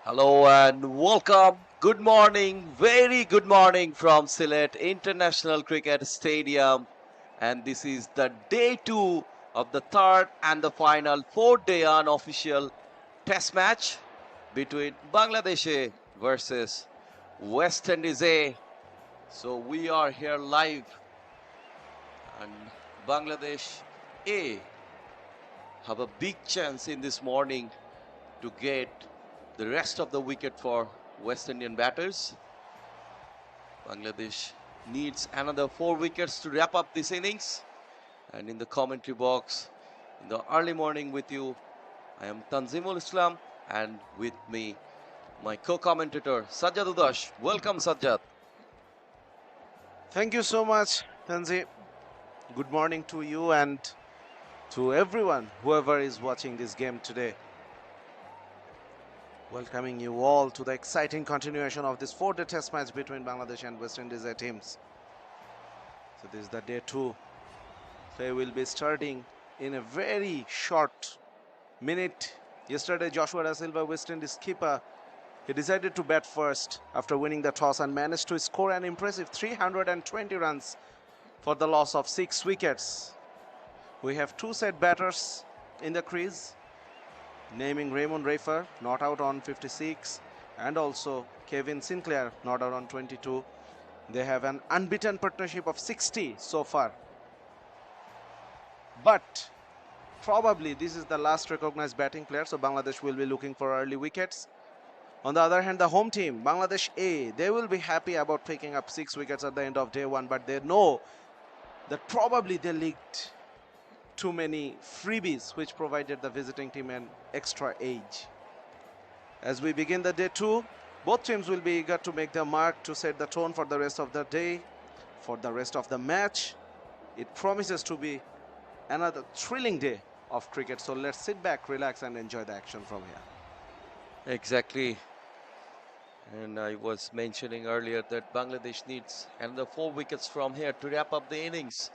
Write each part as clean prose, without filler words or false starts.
Hello and welcome. Good morning, very good morning from Sylhet International Cricket Stadium. And this is the day 2 of the third and the final 4-day unofficial test match between Bangladesh A versus West Indies A. So we are here live, and Bangladesh A have a big chance in this morning to get the rest of the wicket for West Indian batters. Bangladesh needs another 4 wickets to wrap up this innings. And in the commentary box, in the early morning with you, I am Tanzimul Islam, and with me, my co-commentator Sajjad Udash. Welcome, Sajjad. Thank you so much, Tanzi. Good morning to you and to everyone, whoever is watching this game today. Welcoming you all to the exciting continuation of this 4-day test match between Bangladesh and West Indies A teams. So this is the day 2. They will be starting in a very short minute. Yesterday, Joshua Da Silva, West Indies keeper, he decided to bat first after winning the toss and managed to score an impressive 320 runs for the loss of 6 wickets. We have 2 set batters in the crease, naming Raymond Rafer, not out on 56, and also Kevin Sinclair, not out on 22. They have an unbeaten partnership of 60 so far. But probably this is the last recognized batting player, so Bangladesh will be looking for early wickets. On the other hand, the home team, Bangladesh A, they will be happy about picking up 6 wickets at the end of day 1, but they know that probably they leaked too many freebies which provided the visiting team an extra edge. As we begin the day 2, both teams will be eager to make their mark to set the tone for the rest of the day, for the rest of the match. It promises to be another thrilling day of cricket, so let's sit back, relax and enjoy the action from here. Exactly. And I was mentioning earlier that Bangladesh needs another 4 wickets from here to wrap up the innings.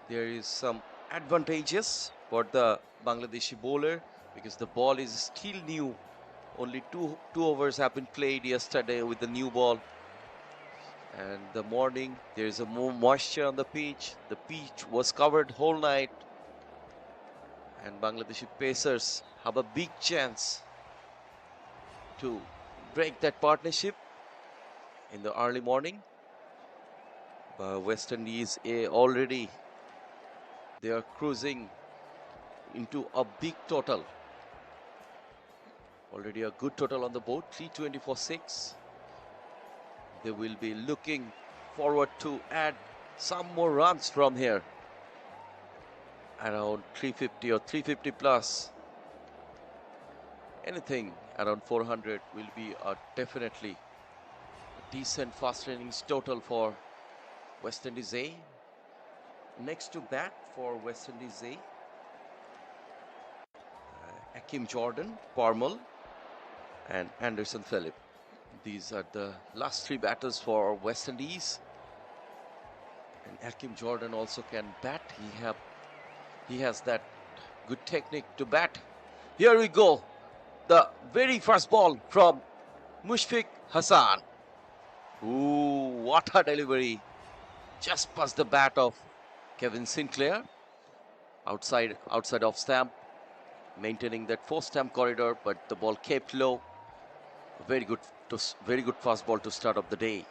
There is some advantages for the Bangladeshi bowler because the ball is still new. Only two overs have been played yesterday with the new ball. And the morning, there is a more moisture on the pitch. The pitch was covered whole night. And Bangladeshi pacers have a big chance to break that partnership in the early morning. West Indies already, they are cruising into a big total. Already a good total on the board, 320 for 6. They will be looking forward to add some more runs from here. Around 350 or 350 plus. Anything around 400 will be definitely a decent fast innings total for West Indies A. Next to bat for West Indies A, Akim Jordan, Parmal, and Anderson Phillip. These are the last 3 batters for West Indies. And Akim Jordan also can bat. He has that good technique to bat. Here we go. The very first ball from Mushfiq Hassan. Ooh, what a delivery. Just past the bat of Kevin Sinclair. Outside off stamp. Maintaining that 4-stamp corridor, but the ball kept low. Very good fast ball to start off the day.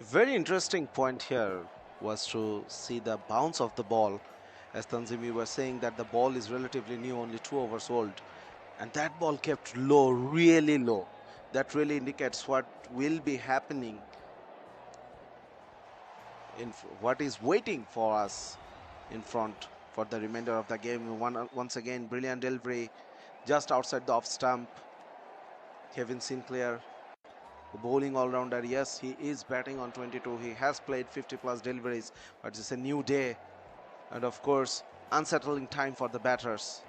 Very interesting point here was to see the bounce of the ball. As Tanzimi was saying that the ball is relatively new, only 2 overs old, and that ball kept low, really low. That really indicates what will be happening in what is waiting for us in front for the remainder of the game. Once again, brilliant delivery. just outside the off stump. Kevin Sinclair, the bowling all-rounder. Yes, he is batting on 22. He has played 50 plus deliveries, but it's a new day and of course unsettling time for the batters.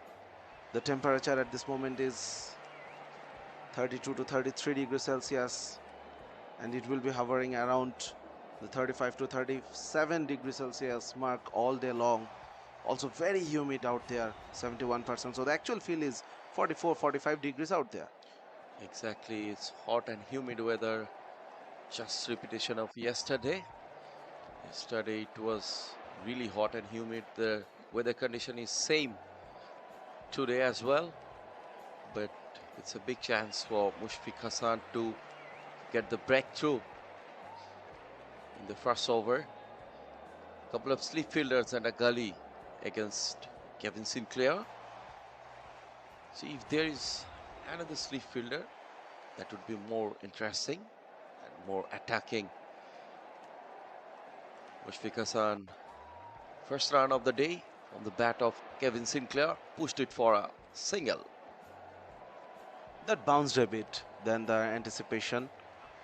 The temperature at this moment is 32 to 33 degrees Celsius, and it will be hovering around the 35 to 37 degrees Celsius mark all day long. Also very humid out there, 71%. So the actual feel is 44-45 degrees out there. Exactly, it's hot and humid weather. Just repetition of yesterday. Yesterday it was really hot and humid. The weather condition is same today as well, but it's a big chance for Mushfiq Hassan to get the breakthrough in the first over. Couple of slip fielders and a gully against Kevin Sinclair. See if there is another slip fielder, that would be more interesting and more attacking. Mushfiq Hassan, first run of the day from the bat of Kevin Sinclair, pushed it for a single. That bounced a bit than the anticipation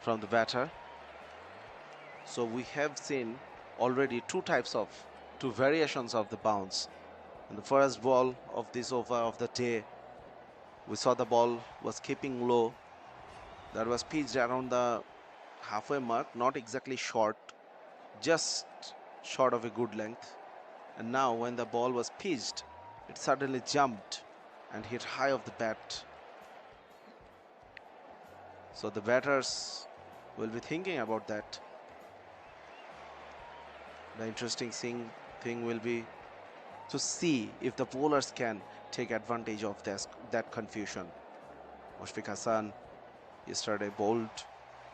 from the batter. So we have seen already two variations of the bounce. In the first ball of this over of the day, we saw the ball was keeping low. That was pitched around the halfway mark, not exactly short, just short of a good length. And now when the ball was pitched, it suddenly jumped and hit high off the bat. So the batters will be thinking about that. The interesting thing will be to see if the bowlers can take advantage of that confusion. Mushfiq Hassan yesterday bowled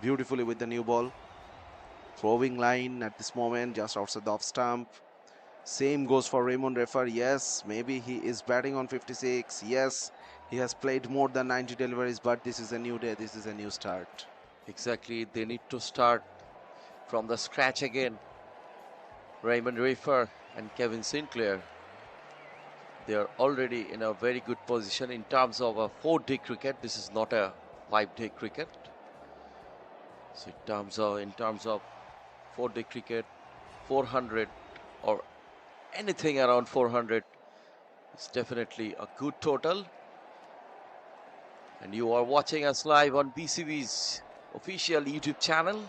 beautifully with the new ball. Throwing line at this moment just outside the off stump. Same goes for Raymond Refer. Yes, maybe he is batting on 56. Yes, he has played more than 90 deliveries, but this is a new day. This is a new start. Exactly, they need to start from the scratch again. Raymond Refer and Kevin Sinclair, they are already in a very good position in terms of a 4-day cricket. This is not a 5-day cricket. So in terms of 4-day cricket, 400 or anything around 400 is definitely a good total. And you are watching us live on BCB's official YouTube channel.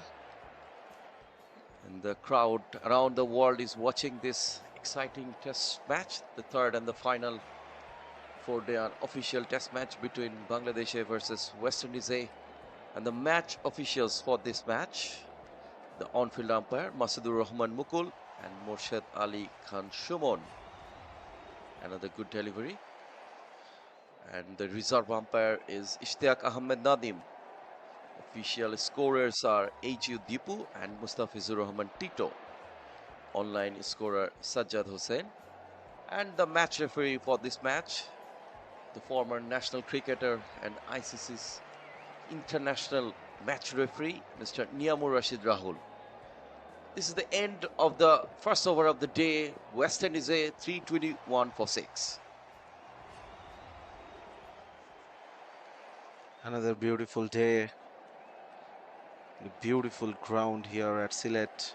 And the crowd around the world is watching this exciting test match, the third and the final 4-day official test match between Bangladesh versus West Indies A. And the match officials for this match, the on-field umpire Masudur Rahman Mukul and Morshed Ali Khan Shumon. Another good delivery. And the reserve umpire is Ishtiaq Ahmed Nadim. Official scorers are H.U. Dipu and Mustafizur Rahman Tito. Online scorer Sajjad Hussain. And the match referee for this match, the former national cricketer and ICC's international match referee, Mr. Niyamur Rashid Rahul. This is the end of the first over of the day. West Indies A 321 for 6. Another beautiful day. The beautiful ground here at Sylhet.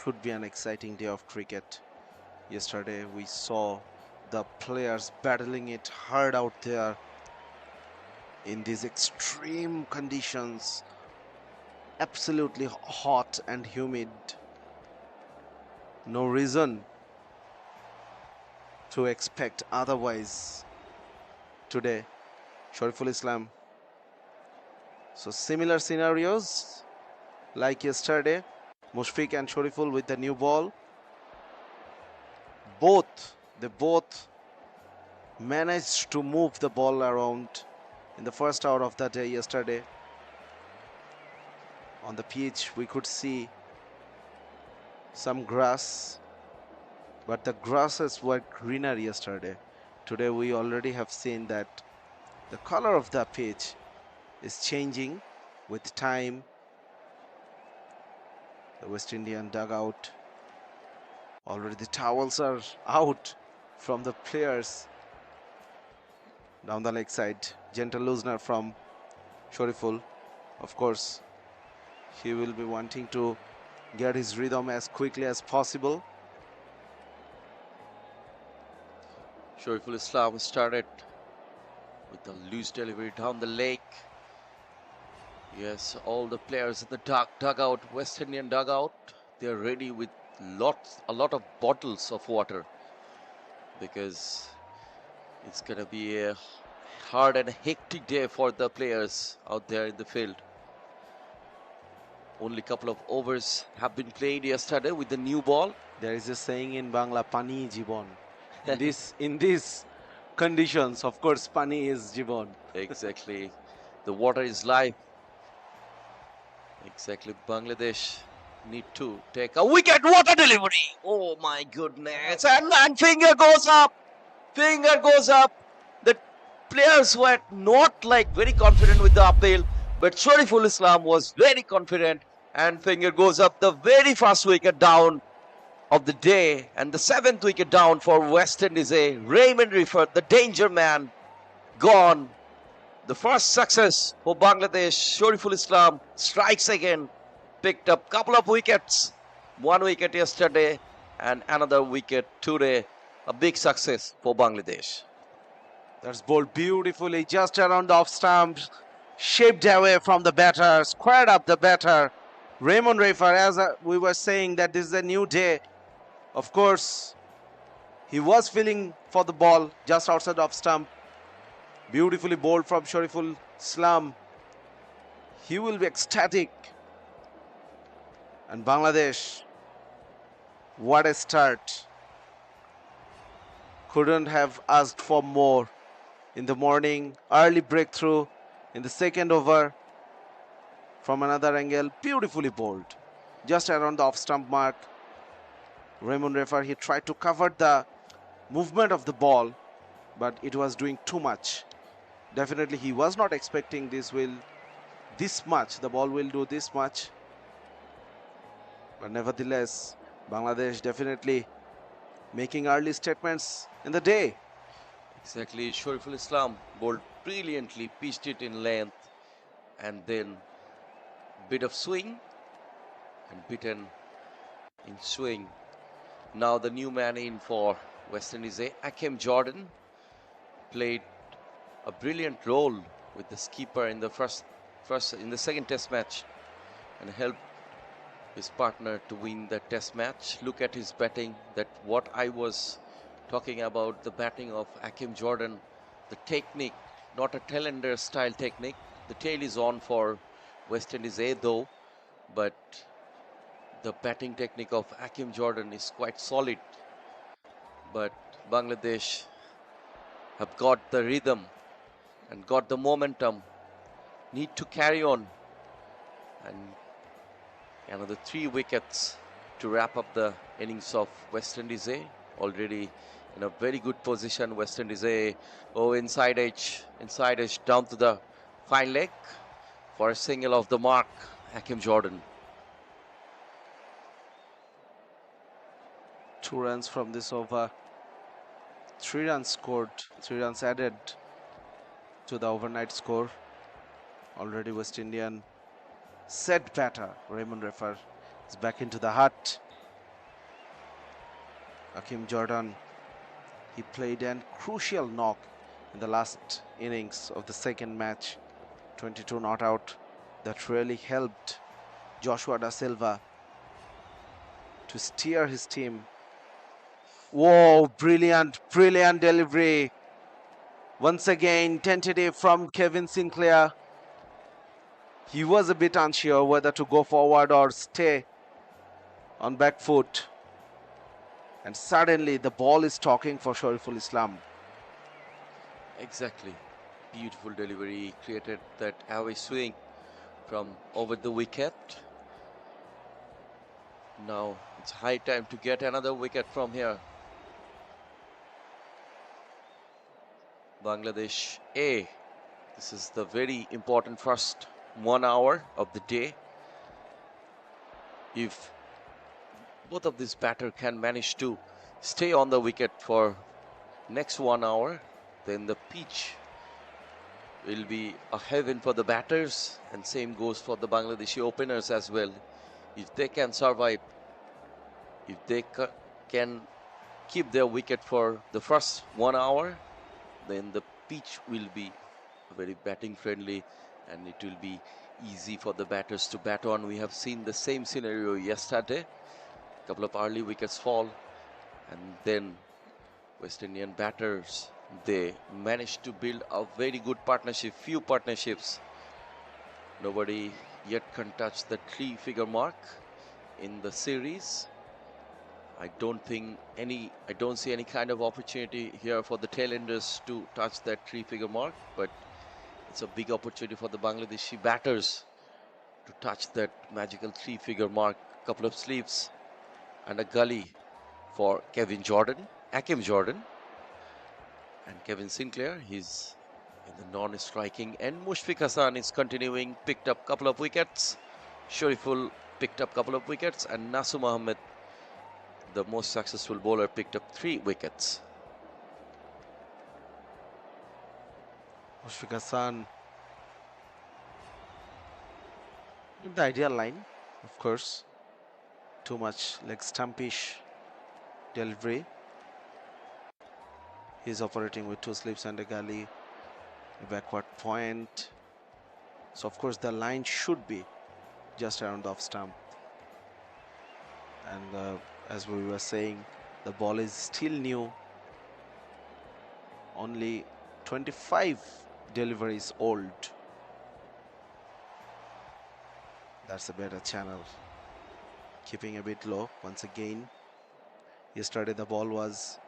Should be an exciting day of cricket. Yesterday we saw the players battling it hard out there in these extreme conditions. Absolutely hot and humid. No reason to expect otherwise today. Shariful Islam. So similar scenarios like yesterday. Mushfiq and Shariful with the new ball. They both managed to move the ball around in the first hour of the day yesterday. On the pitch we could see some grass, but the grasses were greener yesterday. Today we already have seen that the color of the pitch is changing with time. The West Indian dugout, already the towels are out from the players down the leg side. Gentle loosener from Sheriful. Of course, he will be wanting to get his rhythm as quickly as possible. Sheriful Islam started with a loose delivery down the leg. Yes, all the players in the dugout, West Indian dugout, they're ready with a lot of bottles of water, because it's gonna be a hard and hectic day for the players out there in the field. Only a couple of overs have been played yesterday with the new ball. There is a saying in Bangla, "Pani Jibon." In these conditions, of course, Pani is Jibon. Exactly, the water is life. Exactly, Bangladesh need to take a wicket. Water delivery. Oh my goodness! And finger goes up. Finger goes up. The players were not like very confident with the uphill, but Sheriful Islam was very confident, and finger goes up. The very first wicket down of the day, and the 7th wicket down for West Indies. Raymond Rifford, the danger man, gone. The first success for Bangladesh. Sheriful Islam strikes again, picked up couple of wickets, 1 wicket yesterday and another wicket today. A big success for Bangladesh. That's bowled beautifully just around the off stump, shaped away from the batter, squared up the batter. Raymond Rifford, as we were saying, that this is a new day. Of course, he was feeling for the ball just outside off stump. Beautifully bowled from Sheriful Islam. He will be ecstatic. And Bangladesh, what a start. Couldn't have asked for more. In the morning, early breakthrough in the second over from another angle, beautifully bowled just around the off stump mark. Raymond Rifford, he tried to cover the movement of the ball, but it was doing too much. Definitely he was not expecting this much, the ball will do this much. But nevertheless, Bangladesh definitely making early statements in the day. Exactly, Sheriful Islam bowled brilliantly, pitched it in length, and then bit of swing and bitten in swing. Now the new man in for West Indies, Akeem Jordan, played a brilliant role with the skipper in the second test match and helped his partner to win the test match. Look at his batting, that what I was talking about, the batting of Akeem Jordan, the technique, not a tailender style technique. The tail is on for West Indies though, but the batting technique of Akeem Jordan is quite solid. But Bangladesh have got the rhythm and got the momentum, need to carry on, and another 3 wickets to wrap up the innings of West Indies. Already in a very good position, West Indies. Inside edge down to the fine leg for a single off the mark, Akeem Jordan. 2 runs from this over, 3 runs scored, 3 runs added to the overnight score. Already West Indian set batter Raymond Rifford is back into the hut. Akeem Jordan, he played a crucial knock in the last innings of the second match, 22 not out, that really helped Joshua Da Silva to steer his team. Whoa, brilliant delivery. Once again, tentative from Kevin Sinclair. He was a bit unsure whether to go forward or stay on back foot. And suddenly the ball is talking for Sheriful Islam. Exactly. Beautiful delivery, created that away swing from over the wicket. Now it's high time to get another wicket from here. Bangladesh A. This is the very important first 1 hour of the day. If both of these batters can manage to stay on the wicket for next 1 hour, then the pitch will be a heaven for the batters, and same goes for the Bangladeshi openers as well. If they can survive, if they can keep their wicket for the first 1 hour, then the pitch will be very batting friendly and it will be easy for the batters to bat on. We have seen the same scenario yesterday. A couple of early wickets fall, and then West Indian batters, they managed to build a very good partnership, few partnerships. Nobody yet can touch the 3-figure mark in the series. I don't see any kind of opportunity here for the tailenders to touch that 3-figure mark, but it's a big opportunity for the Bangladeshi batters to touch that magical 3-figure mark. Couple of sleeps and a gully for Akim Jordan, and Kevin Sinclair. He's in the non-striking, and Mushfiq Hassan is continuing, picked up couple of wickets. Shariful picked up couple of wickets, and Nasum Ahmed, the most successful bowler, picked up 3 wickets. Mushfiq Hassan, the ideal line, of course. Too much leg stumpish delivery. He's operating with 2 slips and a gully, a backward point. So of course the line should be just around the off stump. And as we were saying, the ball is still new. Only 25 deliveries old. That's a better channel. Keeping a bit low once again. Yesterday the ball was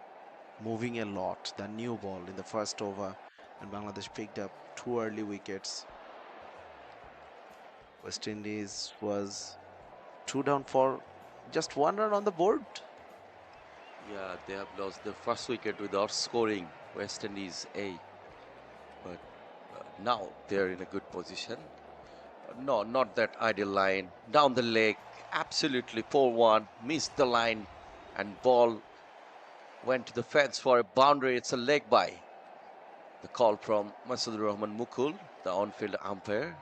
moving a lot, the new ball in the first over, and Bangladesh picked up 2 early wickets. West Indies was 2 down for just 1 run on the board. Yeah, they have lost the first wicket without scoring, West Indies A. But now they're in a good position. No, not that ideal line. Down the leg, absolutely 4-1, missed the line, and ball went to the fence for a boundary. It's a leg by. The call from Masadur Rahman Mukul, the on-field umpire.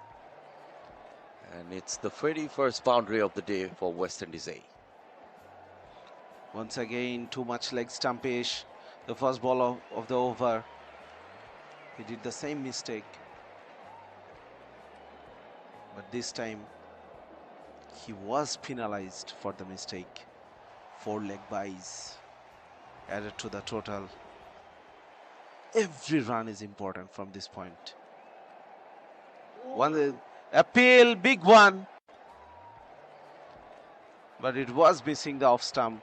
And it's the very first boundary of the day for West Indies A. Once again, too much leg stumpish. The first ball of the over. He did the same mistake. But this time, he was penalized for the mistake. 4 leg byes added to the total. Every run is important from this point. One appeal, big one. But it was missing the off stump.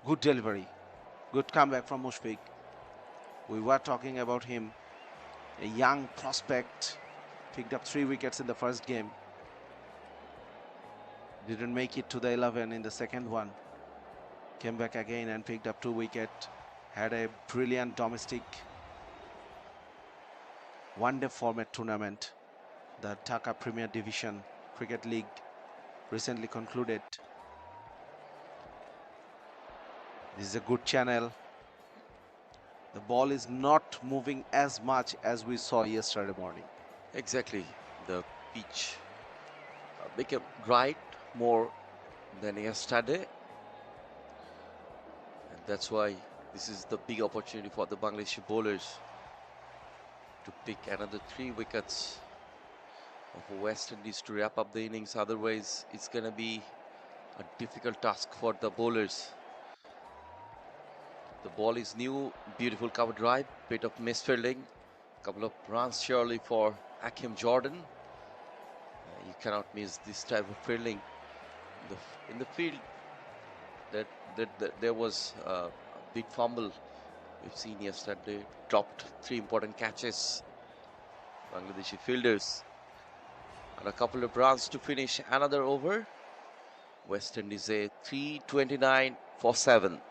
Good delivery. Good comeback from Mushfiq. We were talking about him. A young prospect. Picked up 3 wickets in the first game. Didn't make it to the 11 in the second one. Came back again and picked up 2 wickets. Had a brilliant domestic one-day format tournament. The Dhaka Premier Division Cricket League recently concluded. This is a good channel. The ball is not moving as much as we saw yesterday morning. Exactly. The pitch became right more than yesterday. And that's why this is the big opportunity for the Bangladeshi bowlers to pick another 3 wickets of West Indies to wrap up the innings. Otherwise, it's going to be a difficult task for the bowlers. The ball is new, beautiful cover drive, bit of misfielding, couple of runs surely for Akim Jordan. You cannot miss this type of fielding. In the field, there was a big fumble we've seen yesterday. Dropped 3 important catches. Bangladeshi fielders. And a couple of runs to finish another over. West Indies A 329 for 7.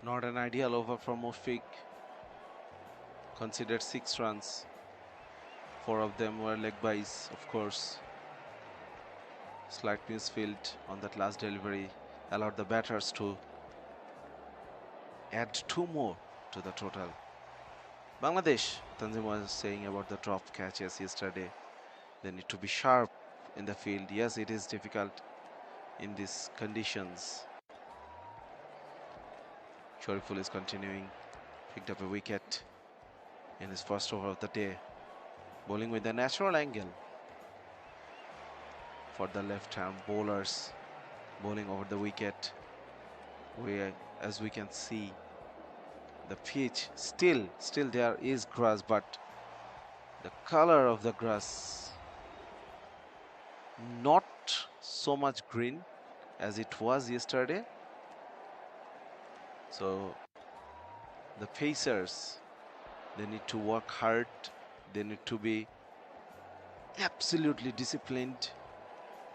Not an ideal over from Mushfiq. Considered 6 runs. 4 of them were leg byes, of course. Slight misfield on that last delivery allowed the batters to add 2 more to the total. Bangladesh, Tanzim was saying about the drop catches yesterday. They need to be sharp in the field. Yes, it is difficult in these conditions. Sher-e is continuing. Picked up a wicket in his first over of the day. Bowling with a natural angle for the left-hand bowlers. Bowling over the wicket. As we can see, the pitch still there is grass, but the color of the grass not so much green as it was yesterday. So the pacers, they need to work hard. They need to be absolutely disciplined.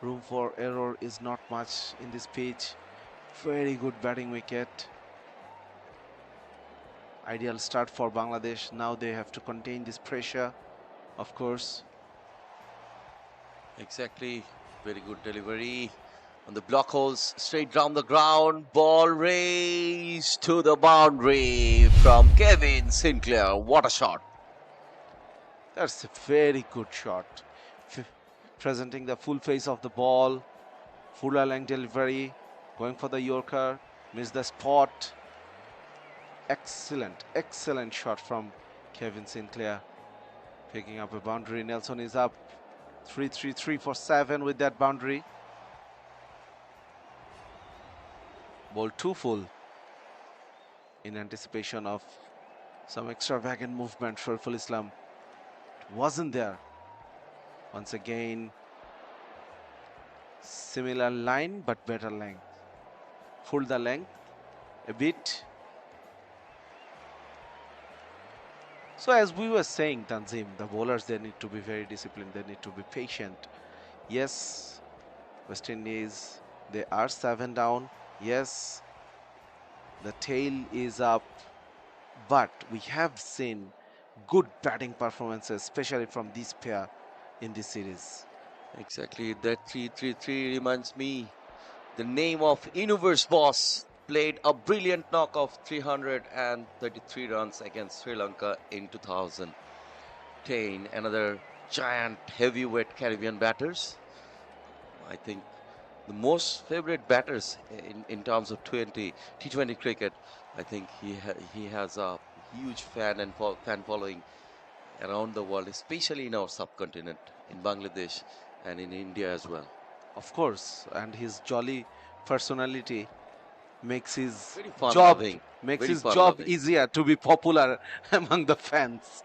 Room for error is not much in this pitch. Very good batting wicket. Ideal start for Bangladesh. Now they have to contain this pressure, of course. Exactly. Very good delivery on the block holes, straight down the ground. Ball raised to the boundary from Kevin Sinclair. What a shot. That's a very good shot. Presenting the full face of the ball. Full length delivery. Going for the Yorker. Missed the spot. Excellent shot from Kevin Sinclair. Picking up a boundary. Nelson is up 3 for 7 with that boundary. Ball 2 full in anticipation of some extravagant movement. Sher-e Islam wasn't there. Once again, similar line but better length. Full the length a bit. So as we were saying, Tanzim, the bowlers, they need to be very disciplined. They need to be patient. Yes, West Indies, they are 7 down. Yes, the tail is up. But we have seen good batting performances, especially from this pair in this series. Exactly. That 3-3-3 reminds me the name of Universe Boss. Played a brilliant knock of 333 runs against Sri Lanka in 2010. Another giant heavyweight Caribbean batters. I think the most favorite batters in terms of T20 cricket. I think he has a huge fan following around the world, especially in our subcontinent, in Bangladesh and in India as well. Of course, and his jolly personality makes his Very fun job loving. makes Very his fun job loving. easier to be popular among the fans.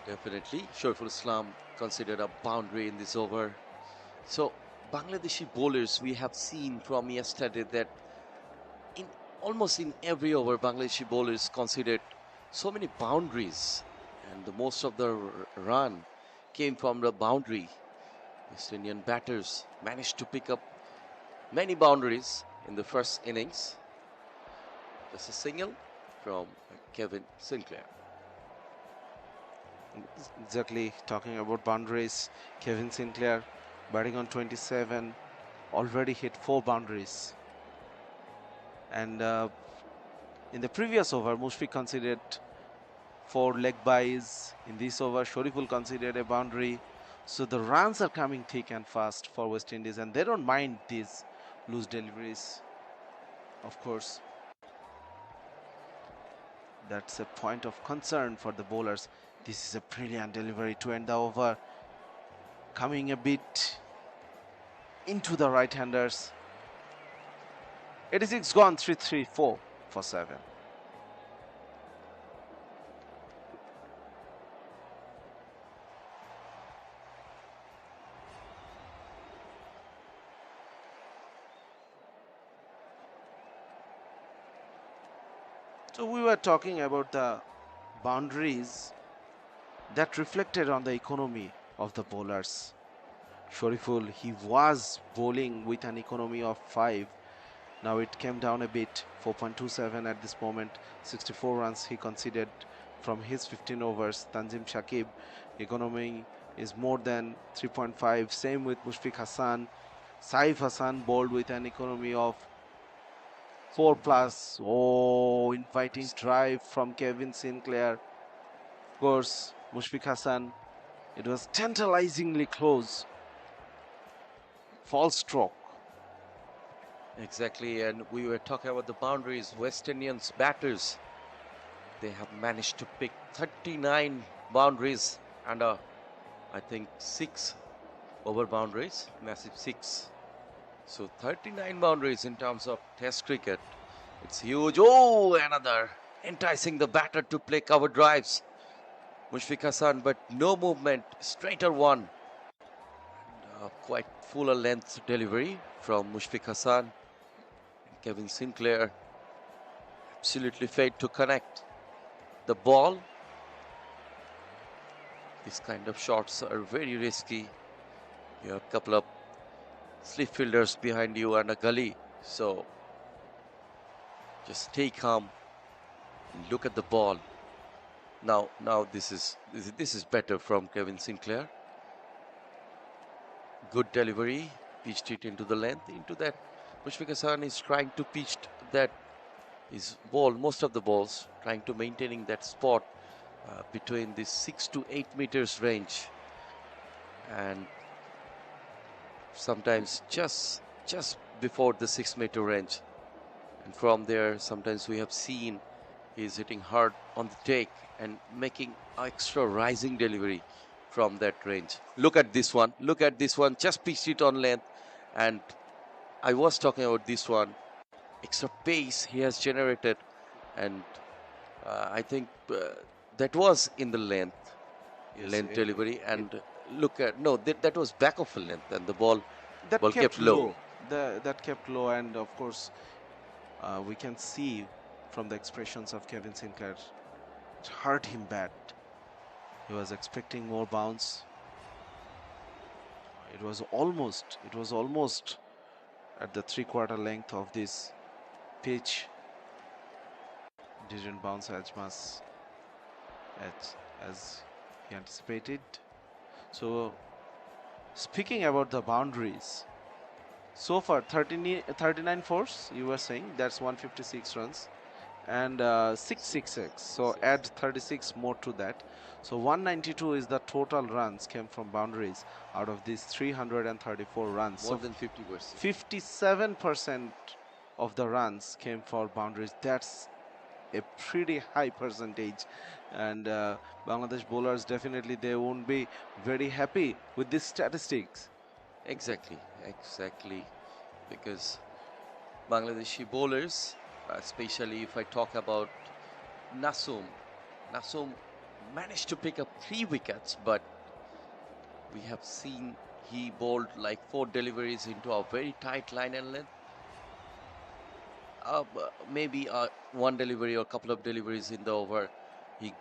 Definitely. Sher-e Islam considered a boundary in this over. So, Bangladeshi bowlers, we have seen from yesterday that almost in every over, Bangladeshi bowlers considered so many boundaries, and the most of the run came from the boundary. West Indian batters managed to pick up many boundaries in the first innings. Just a single from Kevin Sinclair. Exactly, talking about boundaries, Kevin Sinclair batting on 27, already hit 4 boundaries. And in the previous over, Mushfiq considered 4 leg byes. In this over, Sher-e considered a boundary. So the runs are coming thick and fast for West Indies, and they don't mind these loose deliveries. Of course, that's a point of concern for the bowlers. This is a brilliant delivery to end the over. Coming a bit into the right-handers. 86 gone, 4 for 7. So we were talking about the boundaries that reflected on the economy of the bowlers. Sher-e, he was bowling with an economy of 5. Now it came down a bit, 4.27 at this moment. 64 runs he conceded from his 15 overs. Tanzim Shakib, economy is more than 3.5. Same with Mushfiq Hassan. Saif Hassan bowled with an economy of 4 plus. Oh, inviting drive from Kevin Sinclair. Of course, Mushfiq Hassan, it was tantalizingly close. False stroke. Exactly, and we were talking about the boundaries. West Indians batters, they have managed to pick 39 boundaries and I think 6 over boundaries, massive 6. So 39 boundaries in terms of Test cricket. It's huge. Oh, another enticing the batter to play cover drives. Mushfiq Hassan, but no movement, straighter one. Quite fuller length delivery from Mushfiq Hassan. And Kevin Sinclair absolutely failed to connect the ball. These kind of shots are very risky. You have a couple of slip fielders behind you and a gully. So just stay calm and look at the ball. Now this is better from Kevin Sinclair. Good delivery, pitched it into the length, into that. Mushfiq Hassan is trying to pitch that his ball, most of the balls, trying to maintaining that spot between this 6 to 8 meters range, and sometimes just before the 6 meter range. And from there, sometimes we have seen he's hitting hard on the take and making extra rising delivery from that range. Look at this one. Look at this one. Just pitched it on length. And I was talking about this one. Extra pace he has generated. And I think that was in the length. Yes, Delivery. And look at, no, that was back of a length. And the ball kept low. That kept low, and of course, we can see from the expressions of Kevin Sinclair, it hurt him bad. He was expecting more bounce. It was almost at the 3/4 length of this pitch. Didn't bounce as much as he anticipated. So, speaking about the boundaries, so far 39 fours, you were saying, that's 156 runs, and 6 sixes. So add 36 more to that. So 192 is the total runs came from boundaries out of these 334 runs. More So than 50%. 57% of the runs came for boundaries. That's a pretty high percentage, and Bangladesh bowlers, definitely they won't be very happy with these statistics. Exactly. Because Bangladeshi bowlers, especially if I talk about Nasum managed to pick up 3 wickets, but we have seen he bowled like 4 deliveries into a very tight line and length. Maybe one delivery or a couple of deliveries in the over. He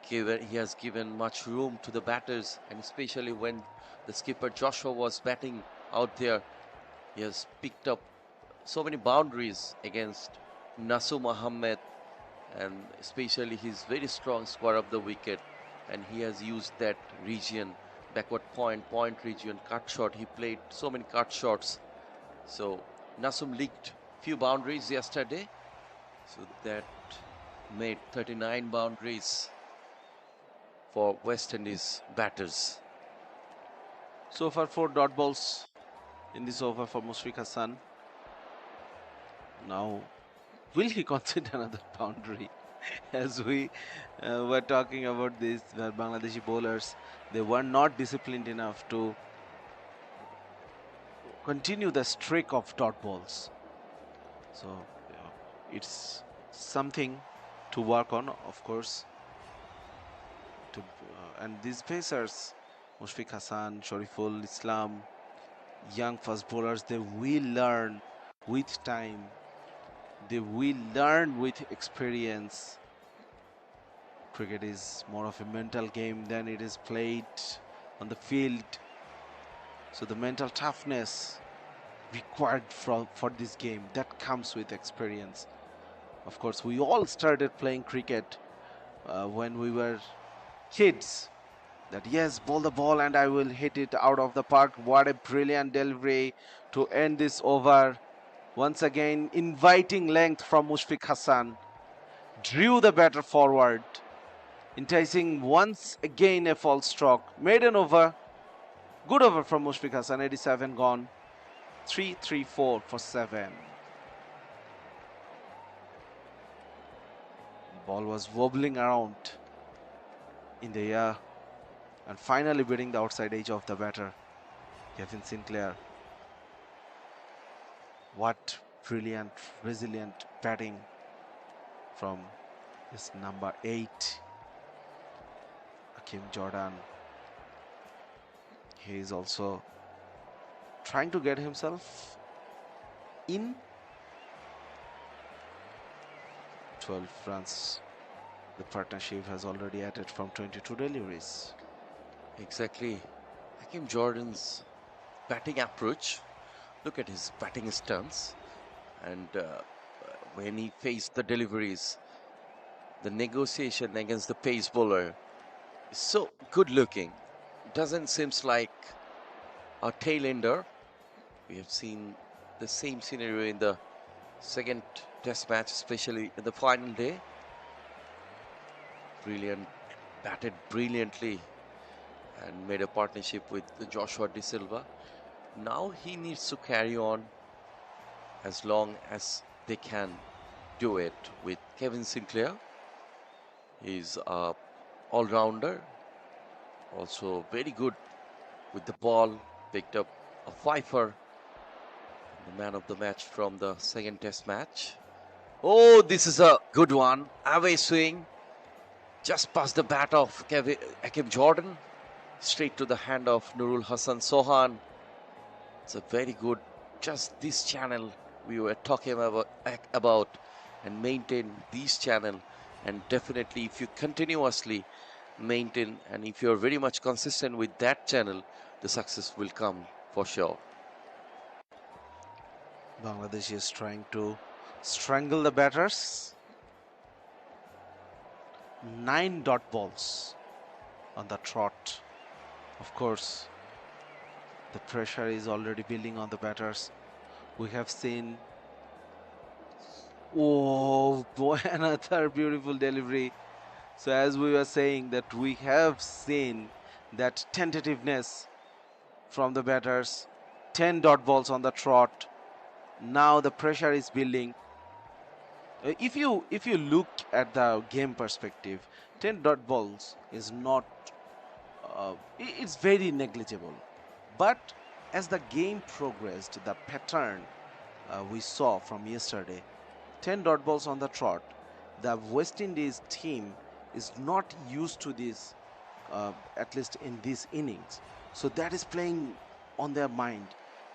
has given much room to the batters, and especially when the skipper Joshua was batting out there, he has picked up so many boundaries against Nasum Ahmed, and especially his very strong square of the wicket, and he has used that region, backward point region, cut shot. He played so many cut shots. So Nasum leaked few boundaries yesterday, so that made 39 boundaries for West Indies batters. So far 4 dot balls in this over for Mushfiq Hassan. Now, will he concede another boundary? As we were talking about this, Bangladeshi bowlers, they were not disciplined enough to continue the streak of dot balls. So it's something to work on, of course. And these pacers, Mushfiq Hassan, Shariful Islam, young fast bowlers, they will learn with time. They will learn with experience. Cricket is more of a mental game than it is played on the field. So the mental toughness required for this game, that comes with experience. Of course, we all started playing cricket when we were kids. that yes, bowl the ball and I will hit it out of the park. What a brilliant delivery to end this over. Once again, inviting length from Mushfiq Hassan. Drew the batter forward, enticing once again a false stroke. Maiden over. Good over from Mushfiq Hassan. 87 gone. 3-3-4 for 7. Ball was wobbling around in the air and finally beating the outside edge of the batter, Kevin Sinclair. What brilliant, resilient batting from his number 8, Hakim Jordan. He is also trying to get himself in. 12 runs. The partnership has already added from 22 deliveries. Exactly. Hakim Jordan's batting approach. Look at his batting stance. And when he faced the deliveries, the negotiation against the pace bowler is so good looking. Doesn't seem like a tail ender. We have seen the same scenario in the second test match, especially in the final day. Brilliant, batted brilliantly and made a partnership with Joshua De Silva. Now he needs to carry on as long as they can do it with Kevin Sinclair. He's a all-rounder, also very good with the ball, picked up a fifer, the man of the match from the second test match. Oh, this is a good one. Away swing, just past the bat of Hakim Jordan, straight to the hand of Nurul Hassan Sohan. It's a very good, just this channel we were talking about and maintain this channel. And definitely if you continuously maintain and if you're very much consistent with that channel, the success will come for sure. Bangladesh is trying to strangle the batters. 9 dot balls on the trot. Of course, the pressure is already building on the batters. We have seen, oh boy, another beautiful delivery. So as we were saying that we have seen that tentativeness from the batters. 10 dot balls on the trot. Now the pressure is building. If you look at the game perspective, 10 dot balls is not, it's very negligible. But as the game progressed, the pattern we saw from yesterday, 10 dot balls on the trot, the West Indies team is not used to this, at least in this innings. So that is playing on their mind.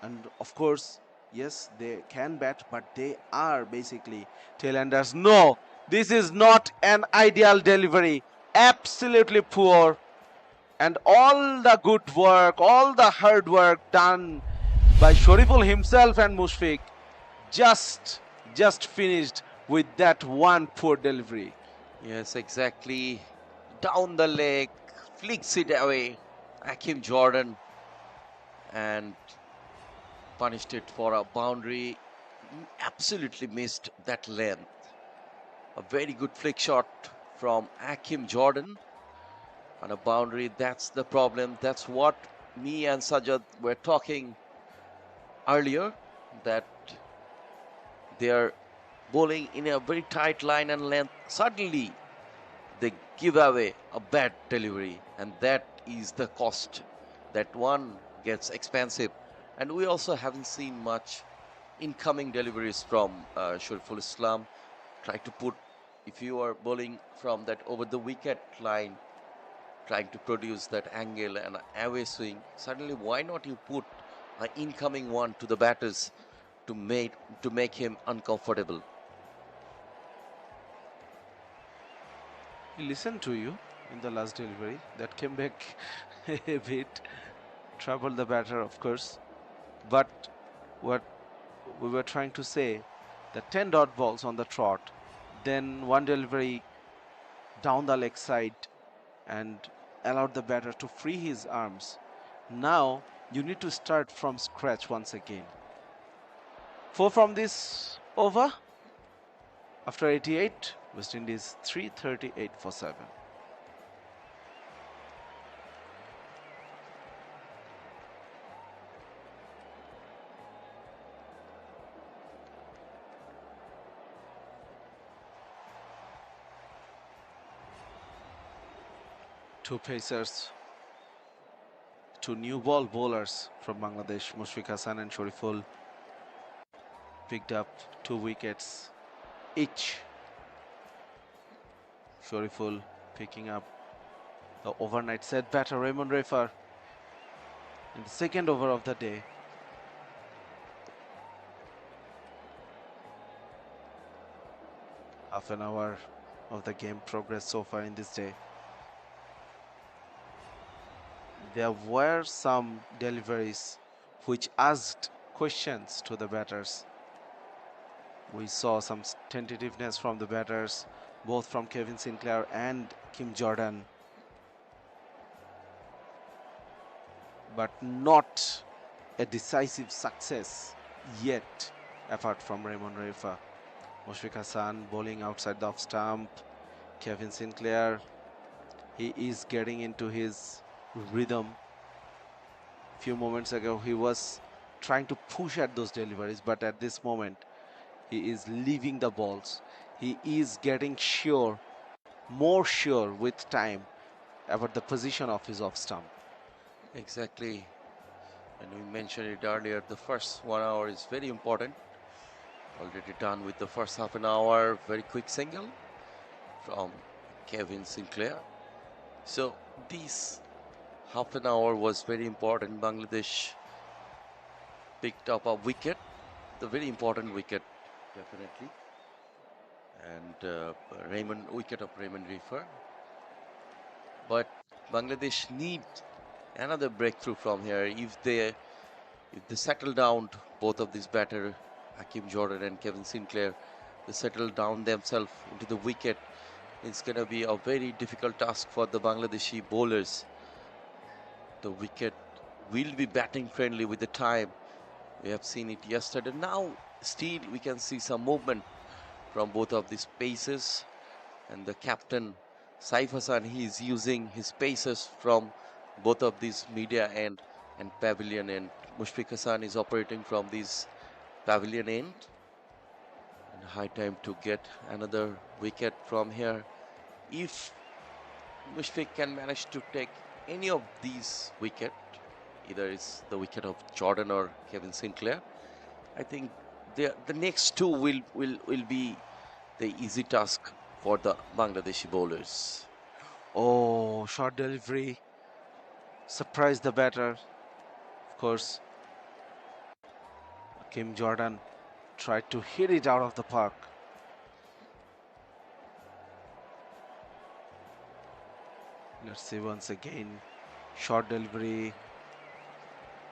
And of course, yes, they can bat, but they are basically tailenders. No, this is not an ideal delivery. Absolutely poor. And all the good work, all the hard work done by Shariful himself and Mushfiq just finished with that one poor delivery. Yes, exactly. Down the leg, flicks it away. Hakim Jordan and punished it for a boundary. Absolutely missed that length. A very good flick shot from Hakim Jordan on a boundary. That's the problem. That's what me and Sajad were talking earlier, that they're bowling in a very tight line and length. Suddenly they give away a bad delivery, and that is the cost. That one gets expensive. And we also haven't seen much incoming deliveries from Shariful Islam. Try to put, if you are bowling from that over the wicket line, trying to produce that angle and away swing, suddenly why not you put an incoming one to the batters to make him uncomfortable? He listened to you in the last delivery. That came back a bit. Troubled the batter, of course. But what we were trying to say, the 10 dot balls on the trot, then one delivery down the leg side, and allowed the batter to free his arms. Now you need to start from scratch once again. 4 from this over. After 88, West Indies 338 for 7. Two pacers, two new ball bowlers from Bangladesh, Mushfiq Hassan and Shariful, picked up 2 wickets each. Shariful picking up the overnight set batter Raymond Refer in the second over of the day. Half an hour of the game progress so far in this day. There were some deliveries which asked questions to the batters. We saw some tentativeness from the batters, both from Kevin Sinclair and Kim Jordan, but not a decisive success yet, apart from Raymond Refa. Mushfiq Hassan bowling outside the off stump. Kevin Sinclair, he is getting into his rhythm. Few moments ago he was trying to push at those deliveries, but at this moment he is leaving the balls. He is getting sure, more sure with time about the position of his off stump. Exactly. And we mentioned it earlier, the first 1 hour is very important. Already done with the first half an hour, very quick single from Kevin Sinclair. So this half an hour was very important. Bangladesh picked up a wicket, the very important wicket, definitely. And wicket of Raymond Refer. But Bangladesh need another breakthrough from here. If they settle down, both of these batter, Hakim Jordan and Kevin Sinclair, they settle down themselves into the wicket, it's going to be a very difficult task for the Bangladeshi bowlers. The wicket will be batting friendly with the time. We have seen it yesterday. Now, still, we can see some movement from both of these paces. And the captain, Saif Hassan, he is using his paces from both of these media end and pavilion end. Mushfiq Hassan is operating from this pavilion end. And high time to get another wicket from here. If Mushfiq can manage to take any of these wicket, either it's the wicket of Jordan or Kevin Sinclair, I think the next two will be the easy task for the Bangladeshi bowlers. Oh, short delivery. Surprised the batter. Of course, Kim Jordan tried to hit it out of the park. Let's see once again. Short delivery.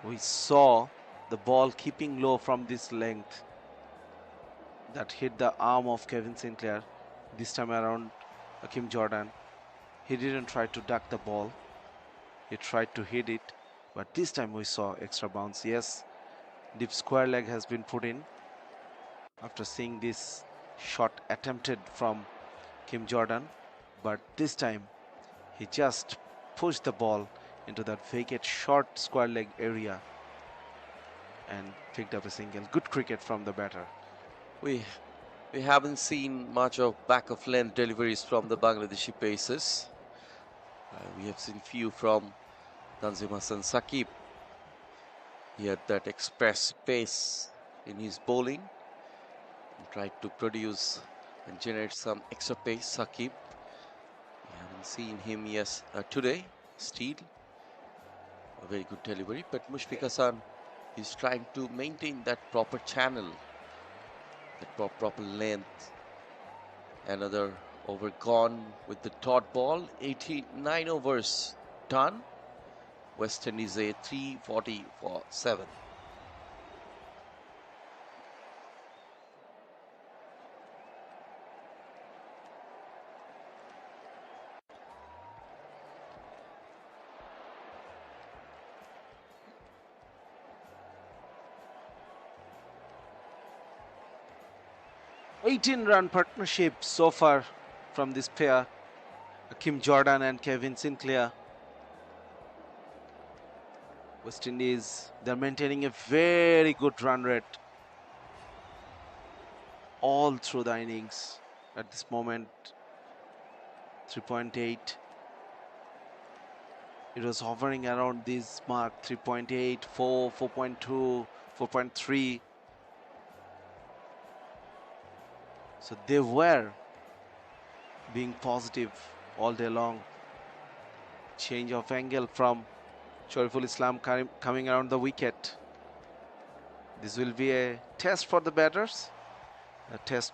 We saw the ball keeping low from this length that hit the arm of Kevin Sinclair. This time around, Kim Jordan, he didn't try to duck the ball. He tried to hit it, but this time we saw extra bounce. Yes, deep square leg has been put in after seeing this shot attempted from Kim Jordan, but this time he just pushed the ball into that vacant short square leg area and picked up a single. Good cricket from the batter. We we haven't seen much of back of length deliveries from the Bangladeshi paces. We have seen few from Tanzim Hassan Saqib. He had that express pace in his bowling and tried to produce and generate some extra pace. Saqib, we haven't seen him today. Still a very good delivery, but Mushfiq Hassan is trying to maintain that proper channel, that proper length. Another over gone with the dot ball. 89 overs done. West Indies a 340 for 7. 18-run partnership so far from this pair, Hakeem Jordan and Kevin Sinclair. West Indies, they're maintaining a very good run rate all through the innings. At this moment, 3.8. It was hovering around this mark, 3.8, 4, 4.2, 4.3. So they were being positive all day long. Change of angle from Shariful Islam coming around the wicket. This will be a test for the batters, a test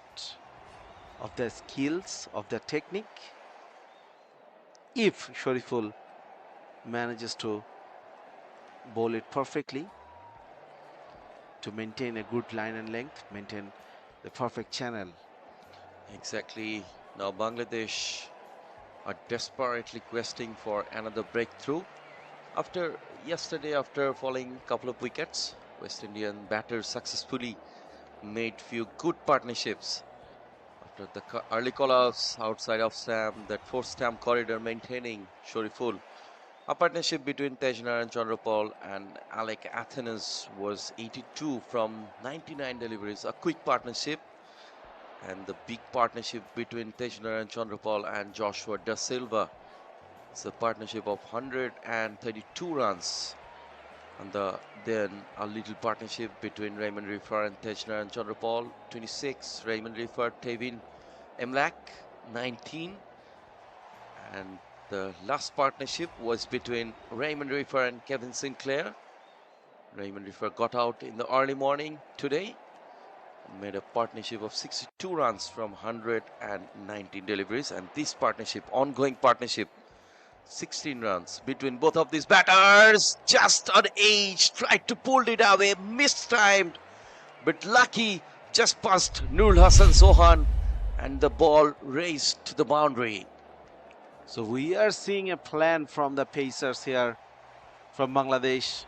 of their skills, of their technique. If Shariful manages to bowl it perfectly, to maintain a good line and length, maintain the perfect channel. Exactly. Now Bangladesh are desperately questing for another breakthrough. After falling a couple of wickets, West Indian batters successfully made few good partnerships. After the early call-outs outside of Sam, that fourth stamp corridor maintaining Shariful. A partnership between Tejnar and Chandrapal and Alec Athenas was 82 from 99 deliveries. A quick partnership. And the big partnership between Tejnar and Chandrapal and Joshua Da Silva. It's a partnership of 132 runs. And then a little partnership between Raymond Rifer and Tejnar and Chandrapal, 26. Raymond Rifer, Tevin Emlak, 19. And the last partnership was between Raymond Rifer and Kevin Sinclair. Raymond Rifer got out in the early morning today and made a partnership of 62 runs from 119 deliveries. And this partnership, ongoing partnership, 16 runs between both of these batters. Just on edge, tried to pull it away, mistimed, but lucky, just past Nurul Hassan Sohan, and the ball raced to the boundary. So we are seeing a plan from the Pacers here, from Bangladesh.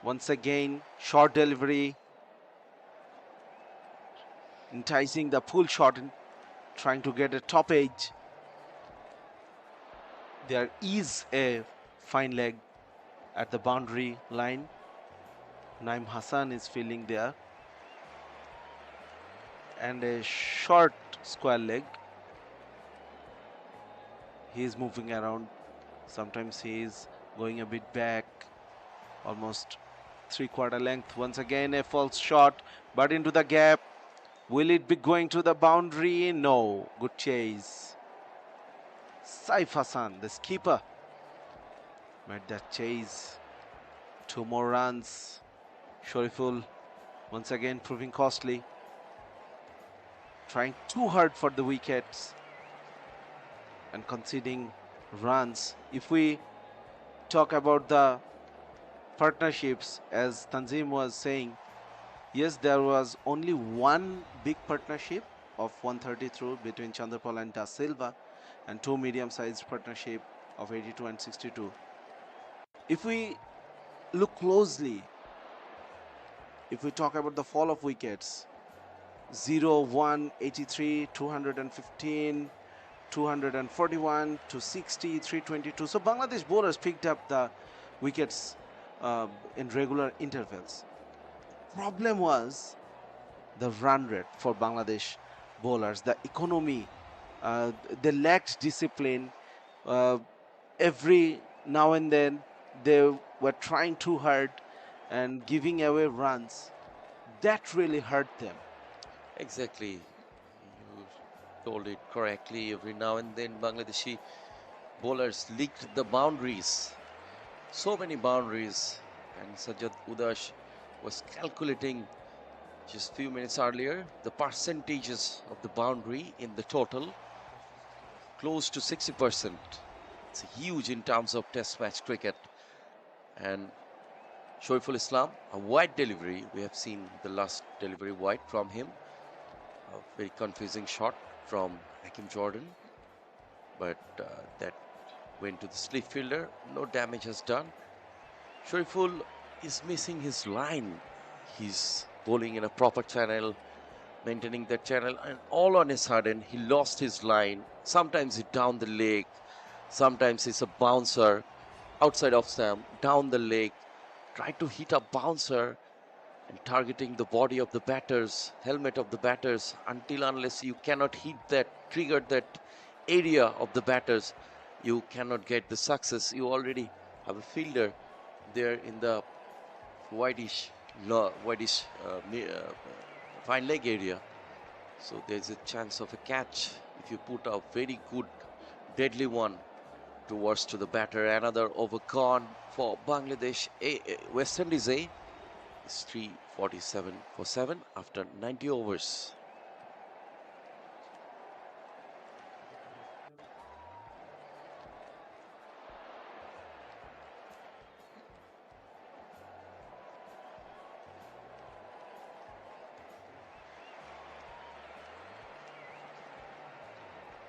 Once again, short delivery, enticing the pull shot and trying to get a top edge. There is a fine leg at the boundary line. Naim Hassan is fielding there. And a short square leg. He is moving around. Sometimes he is going a bit back, almost 3/4 length. Once again a false shot, but into the gap. Will it be going to the boundary? No. Good chase. Saif Hassan, the skipper, made that chase. 2 more runs. Shariful once again proving costly. Trying too hard for the wickets and conceding runs. If we talk about the partnerships, as Tanzim was saying, yes, there was only one big partnership of 130 through between Chandrapal and Da Silva, and 2 medium-sized partnership of 82 and 62. If we look closely, if we talk about the fall of wickets, 0, 1, 83, 215, 241, 260, 322. So Bangladesh bowlers picked up the wickets in regular intervals. Problem was the run rate for Bangladesh bowlers, the economy. They lacked discipline. Every now and then they were trying too hard and giving away runs. That really hurt them. Exactly. You told it correctly. Every now and then Bangladeshi bowlers leaked the boundaries. So many boundaries. And Sajjad Udash was calculating just few minutes earlier the percentages of the boundary in the total. Close to 60%. It's huge in terms of test match cricket. And Shariful Islam, a wide delivery. We have seen the last delivery wide from him. A very confusing shot from Hakeem Jordan. But that went to the slip fielder. No damage has done. Shariful is missing his line. He's bowling in a proper channel. maintaining that channel, and all on a sudden he lost his line. Sometimes it down the leg, sometimes it's a bouncer outside of stamp, down the leg, try to hit a bouncer and targeting the body of the batters, helmet of the batters, until unless you cannot hit that, trigger that area of the batters, you cannot get the success. You already have a fielder there in the whitish, whitish fine leg area. So there's a chance of a catch if you put a very good, deadly one towards to the batter. Another over gone for Bangladesh. West Indies A is 347 for 7 after 90 overs.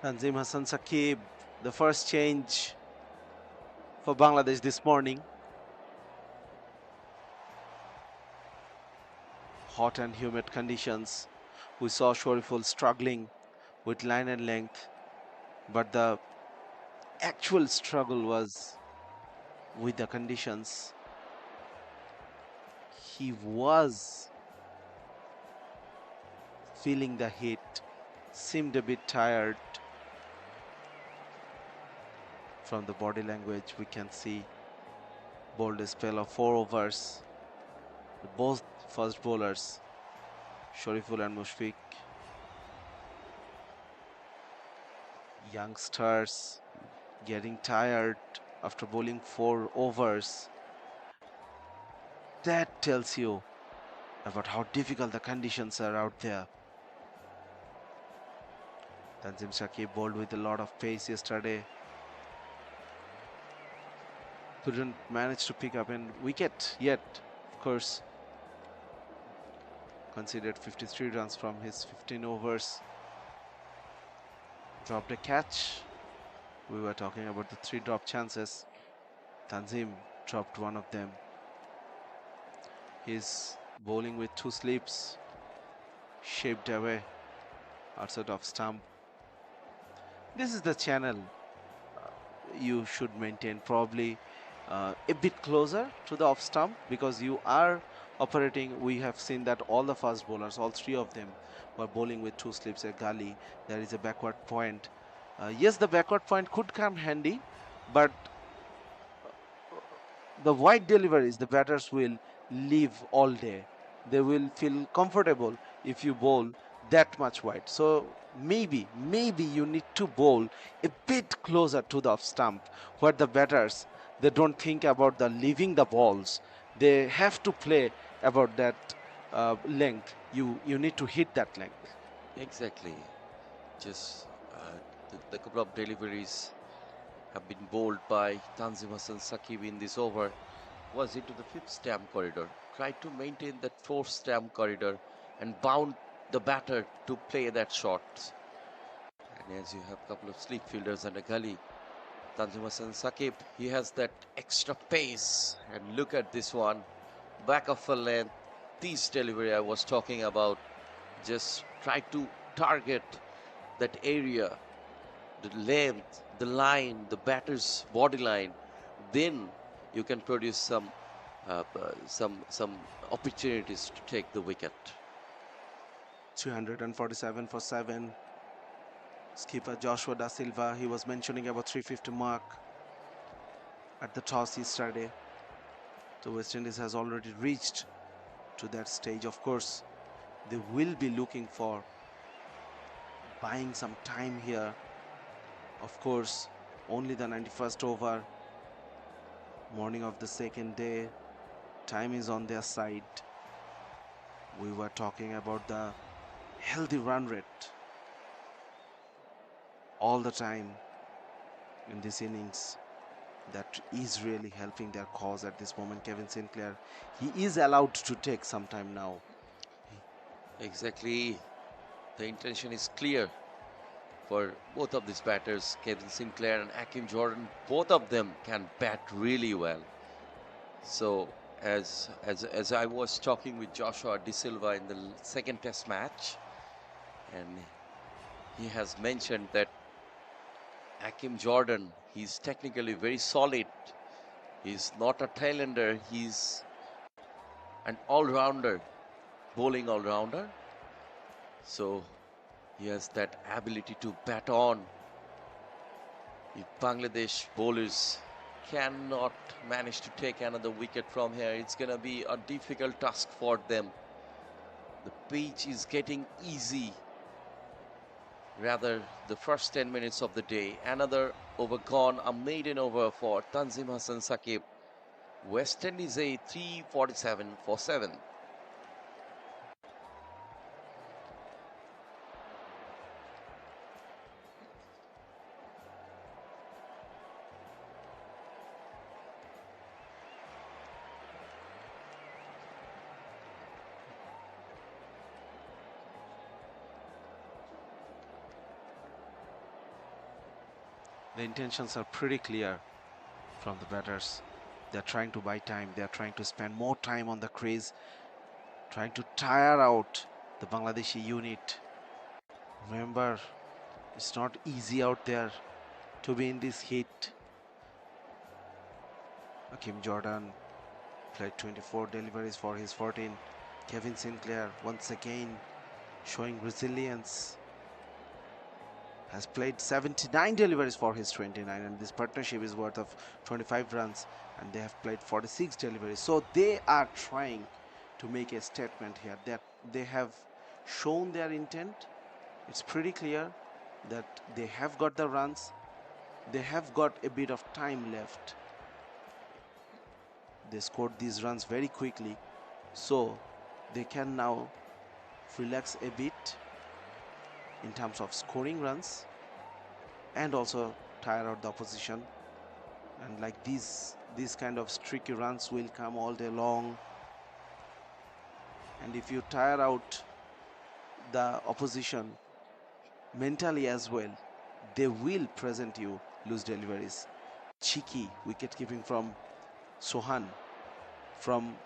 Tanzim Hassan Saqib, the first change for Bangladesh this morning. Hot and humid conditions. We saw Sher-e struggling with line and length, but the actual struggle was with the conditions. He was feeling the heat, seemed a bit tired. From the body language, we can see bowled a spell of 4 overs. Both first bowlers, Sher-e and Mushfiq, youngsters getting tired after bowling 4 overs. That tells you about how difficult the conditions are out there. Tanzim Saqib bowled with a lot of pace yesterday. Couldn't manage to pick up a wicket yet, of course. Conceded 53 runs from his 15 overs. Dropped a catch. We were talking about the 3 drop chances. Tanzim dropped one of them. He's bowling with 2 slips, shaped away outside of stump. This is the channel you should maintain, probably a bit closer to the off stump, because you are operating. We have seen that all the fast bowlers, all 3 of them, were bowling with 2 slips, a gully. There is a backward point. Yes, the backward point could come handy, but the wide deliveries, the batters will live all day. They will feel comfortable if you bowl that much wide. So maybe you need to bowl a bit closer to the off stump, where the batters, they don't think about the leaving the balls. They have to play about that length. You need to hit that length. Exactly. Just the couple of deliveries have been bowled by Tanzim Hassan Saqib in this over was into the 5th stamp corridor. Tried to maintain that 4th stamp corridor and bound the batter to play that shot. And as you have a couple of sleep fielders and a gully, Tanzim Hassan Saqib, he has that extra pace. And look at this one, back of a length. This delivery I was talking about, just try to target that area, the length, the line, the batter's body line. Then you can produce some opportunities to take the wicket. 347 for 7. Skipper Joshua Da Silva, he was mentioning about 350 mark at the toss yesterday. So West Indies has already reached to that stage. Of course, they will be looking for buying some time here. Of course, only the 91st over, morning of the 2nd day, time is on their side. We were talking about the healthy run rate all the time in this innings. That is really helping their cause at this moment. Kevin Sinclair, he is allowed to take some time now. Exactly. The intention is clear for both of these batters, Kevin Sinclair and Hakim Jordan. Both of them can bat really well. So as I was talking with Joshua Da Silva in the 2nd test match, And he has mentioned that Hakim Jordan, he's technically very solid. He's not a tailender, he's an all-rounder, bowling all-rounder. So he has that ability to bat on. If Bangladesh bowlers cannot manage to take another wicket from here, it's going to be a difficult task for them. The pitch is getting easy. Rather, the first 10 minutes of the day, another over gone, a maiden over for Tanzim Hassan Saqib. West Indies a 347 for 7. The intentions are pretty clear from the batters. They're trying to buy time. They're trying to spend more time on the crease, trying to tire out the Bangladeshi unit. Remember, it's not easy out there to be in this heat. Hakim Jordan played 24 deliveries for his 14. Kevin Sinclair once again showing resilience, has played 79 deliveries for his 29, and this partnership is worth of 25 runs, and they have played 46 deliveries. So they are trying to make a statement here that they have shown their intent. It's pretty clear that they have got the runs, they have got a bit of time left. They scored these runs very quickly, so they can now relax a bit in terms of scoring runs and also tire out the opposition. And like these kind of streaky runs will come all day long, and if you tire out the opposition mentally as well, they will present you loose deliveries. Cheeky wicket keeping from Sohan, from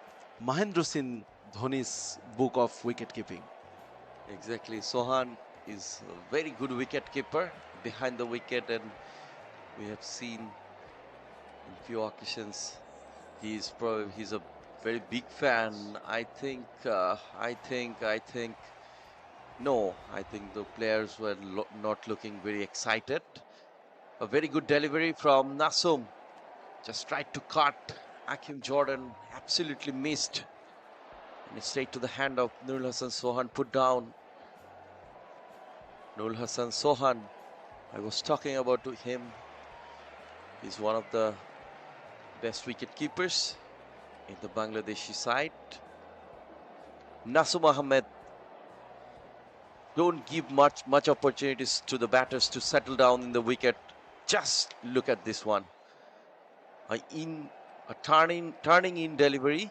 Mahendra Singh Dhoni's book of wicket keeping. Exactly. Sohan is a very good wicket keeper behind the wicket, and we have seen in few occasions he's a very big fan. I think the players were not looking very excited. A very good delivery from Nasum, just tried to cut. Hakim Jordan absolutely missed, and it straight to the hand of Nurul Hassan Sohan, put down. Nurul Hassan Sohan, I was talking about him. He's one of the best wicket keepers in the Bangladeshi side. Nasum Ahmed don't give much opportunities to the batters to settle down in the wicket. Just look at this one. A turning in delivery.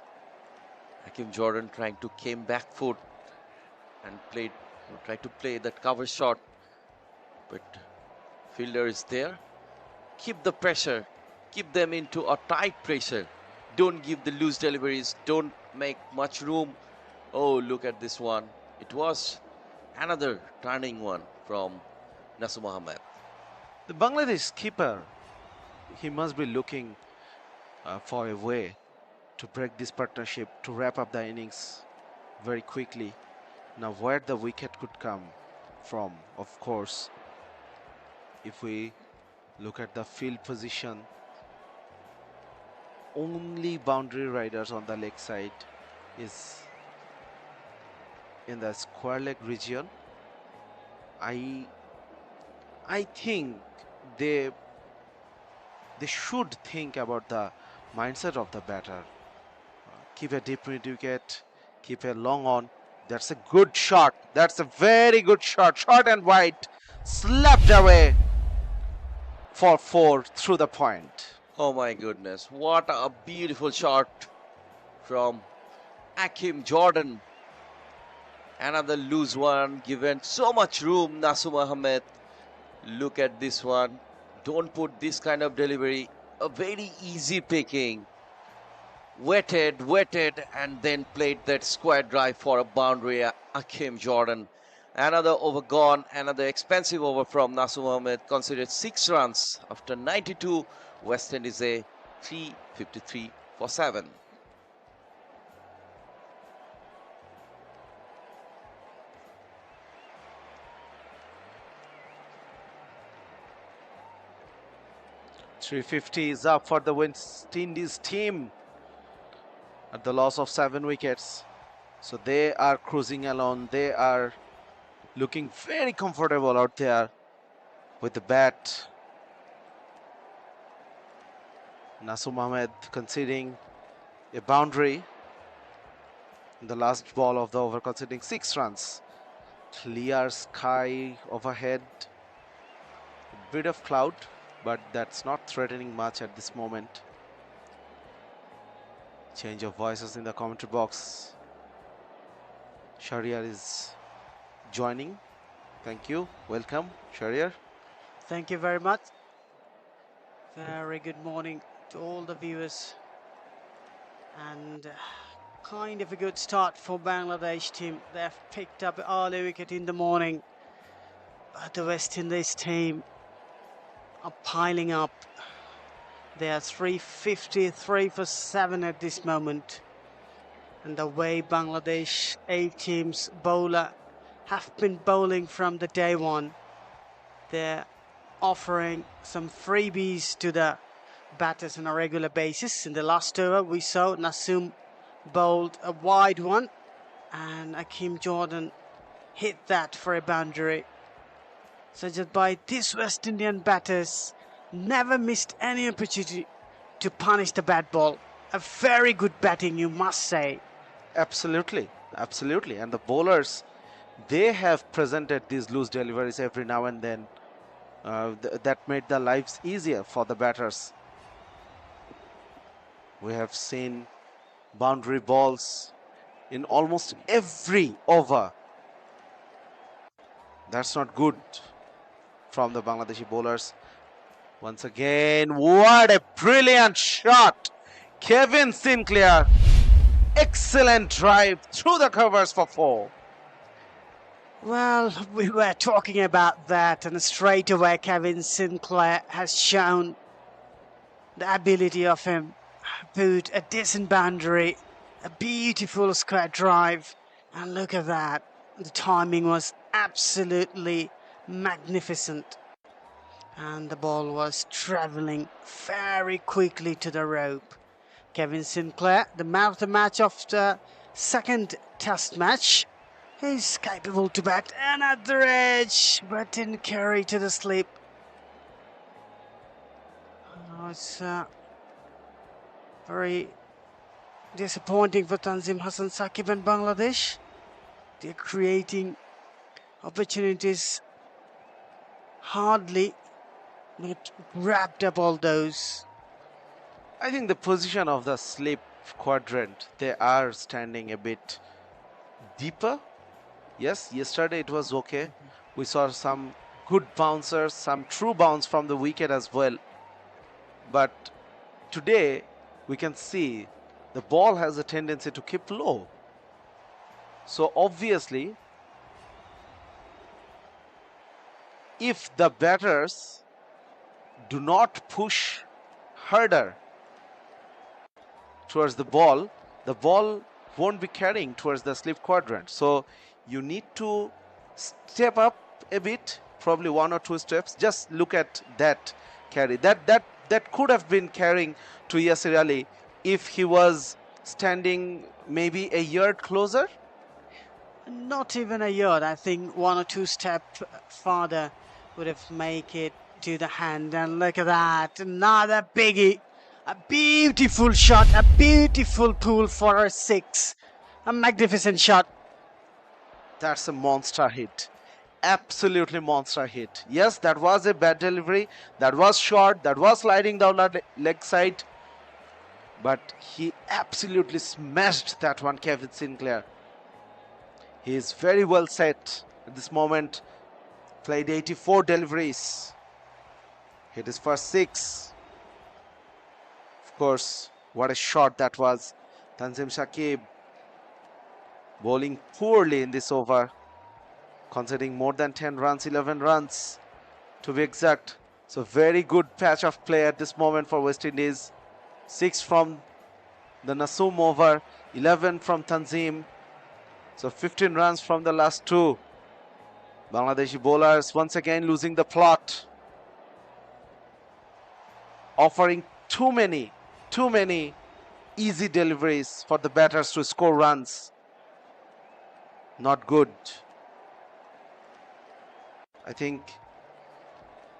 Hakim Jordan trying to came back foot and tried to play that cover shot, but fielder is there. Keep the pressure, keep them into a tight pressure. Don't give the loose deliveries, don't make much room. Oh, look at this one. It was another turning one from Nasum Ahmed. The Bangladesh keeper, he must be looking for a way to break this partnership, to wrap up the innings very quickly. Now, where the wicket could come from, of course, if we look at the field position, only boundary riders on the leg side is in the square leg region. I think they should think about the mindset of the batter. Keep a deep mid wicket, keep a long on. That's a good shot. That's a very good shot. Short and wide, slapped away for 4 through the point. Oh my goodness, what a beautiful shot from Hakim Jordan. Another loose one, given so much room. Nasum Ahmed, look at this one. Don't put this kind of delivery. A very easy picking. Waited, and then played that square drive for a boundary. Hakim Jordan Another over gone, another expensive over from Nasum Ahmed, considered 6 runs after 92. West Indies a 353 for 7. .350 is up for the West Indies team at the loss of 7 wickets. So they are cruising along. They are looking very comfortable out there with the bat. Nasum Ahmed conceding a boundary in the last ball of the over, conceding 6 runs. Clear sky overhead. A bit of cloud, but that's not threatening much at this moment. Change of voices in the commentary box. Sher-e is joining. Thank you. Welcome, Sher-e. Thank you very much. Very good morning to all the viewers. And kind of a good start for Bangladesh team. They've picked up an early wicket in the morning. But the West Indies team are piling up. They are 353 for 7 at this moment. And the way Bangladesh A team's bowler have been bowling from the day one, they're offering some freebies to the batters on a regular basis. In the last over, we saw Nasum bowled a wide one, and Hakeem Jordan hit that for a boundary. So just by these West Indian batters, never missed any opportunity to punish the bad ball. A very good batting, you must say. Absolutely, absolutely. And the bowlers, they have presented these loose deliveries every now and then. That made their lives easier for the batters. We have seen boundary balls in almost every over. That's not good from the Bangladeshi bowlers. Once again, what a brilliant shot! Kevin Sinclair, excellent drive through the covers for 4. Well, we were talking about that, and straight away Kevin Sinclair has shown the ability of him. Put a decent boundary, a beautiful square drive, and look at that. The timing was absolutely magnificent. And the ball was travelling very quickly to the rope. Kevin Sinclair, the man of the match of the second test match, is capable to bat another edge, but didn't carry to the slip. Oh, it's very disappointing for Tanzim Hassan Saqib and Bangladesh. They're creating opportunities, hardly not wrapped up all those. I think the position of the slip quadrant, they are standing a bit deeper. Yes, yesterday it was okay. We saw some good bouncers, some true bounce from the wicket as well. But today we can see the ball has a tendency to keep low. So obviously, if the batters do not push harder towards the ball won't be carrying towards the slip quadrant. So you need to step up a bit, probably 1 or 2 steps. Just look at that carry. That could have been carrying to Yasir Ali if he was standing maybe a yard closer. Not even a yard. I think 1 or 2 steps farther would have made it to the hand. And look at that, another biggie. A beautiful shot, a beautiful pull for a 6. A magnificent shot. That's a monster hit. Absolutely monster hit. Yes, that was a bad delivery. That was short. That was sliding down the leg side. But he absolutely smashed that one, Kevin Sinclair. He is very well set at this moment. Played 84 deliveries. Hit his first 6. Of course, what a shot that was. Tanzim Saqib bowling poorly in this over. conceding more than 10 runs, 11 runs to be exact. So very good patch of play at this moment for West Indies. 6 from the Nasoom over, 11 from Tanzim. So 15 runs from the last two. Bangladeshi bowlers once again losing the plot, offering too many easy deliveries for the batters to score runs. Not good. I think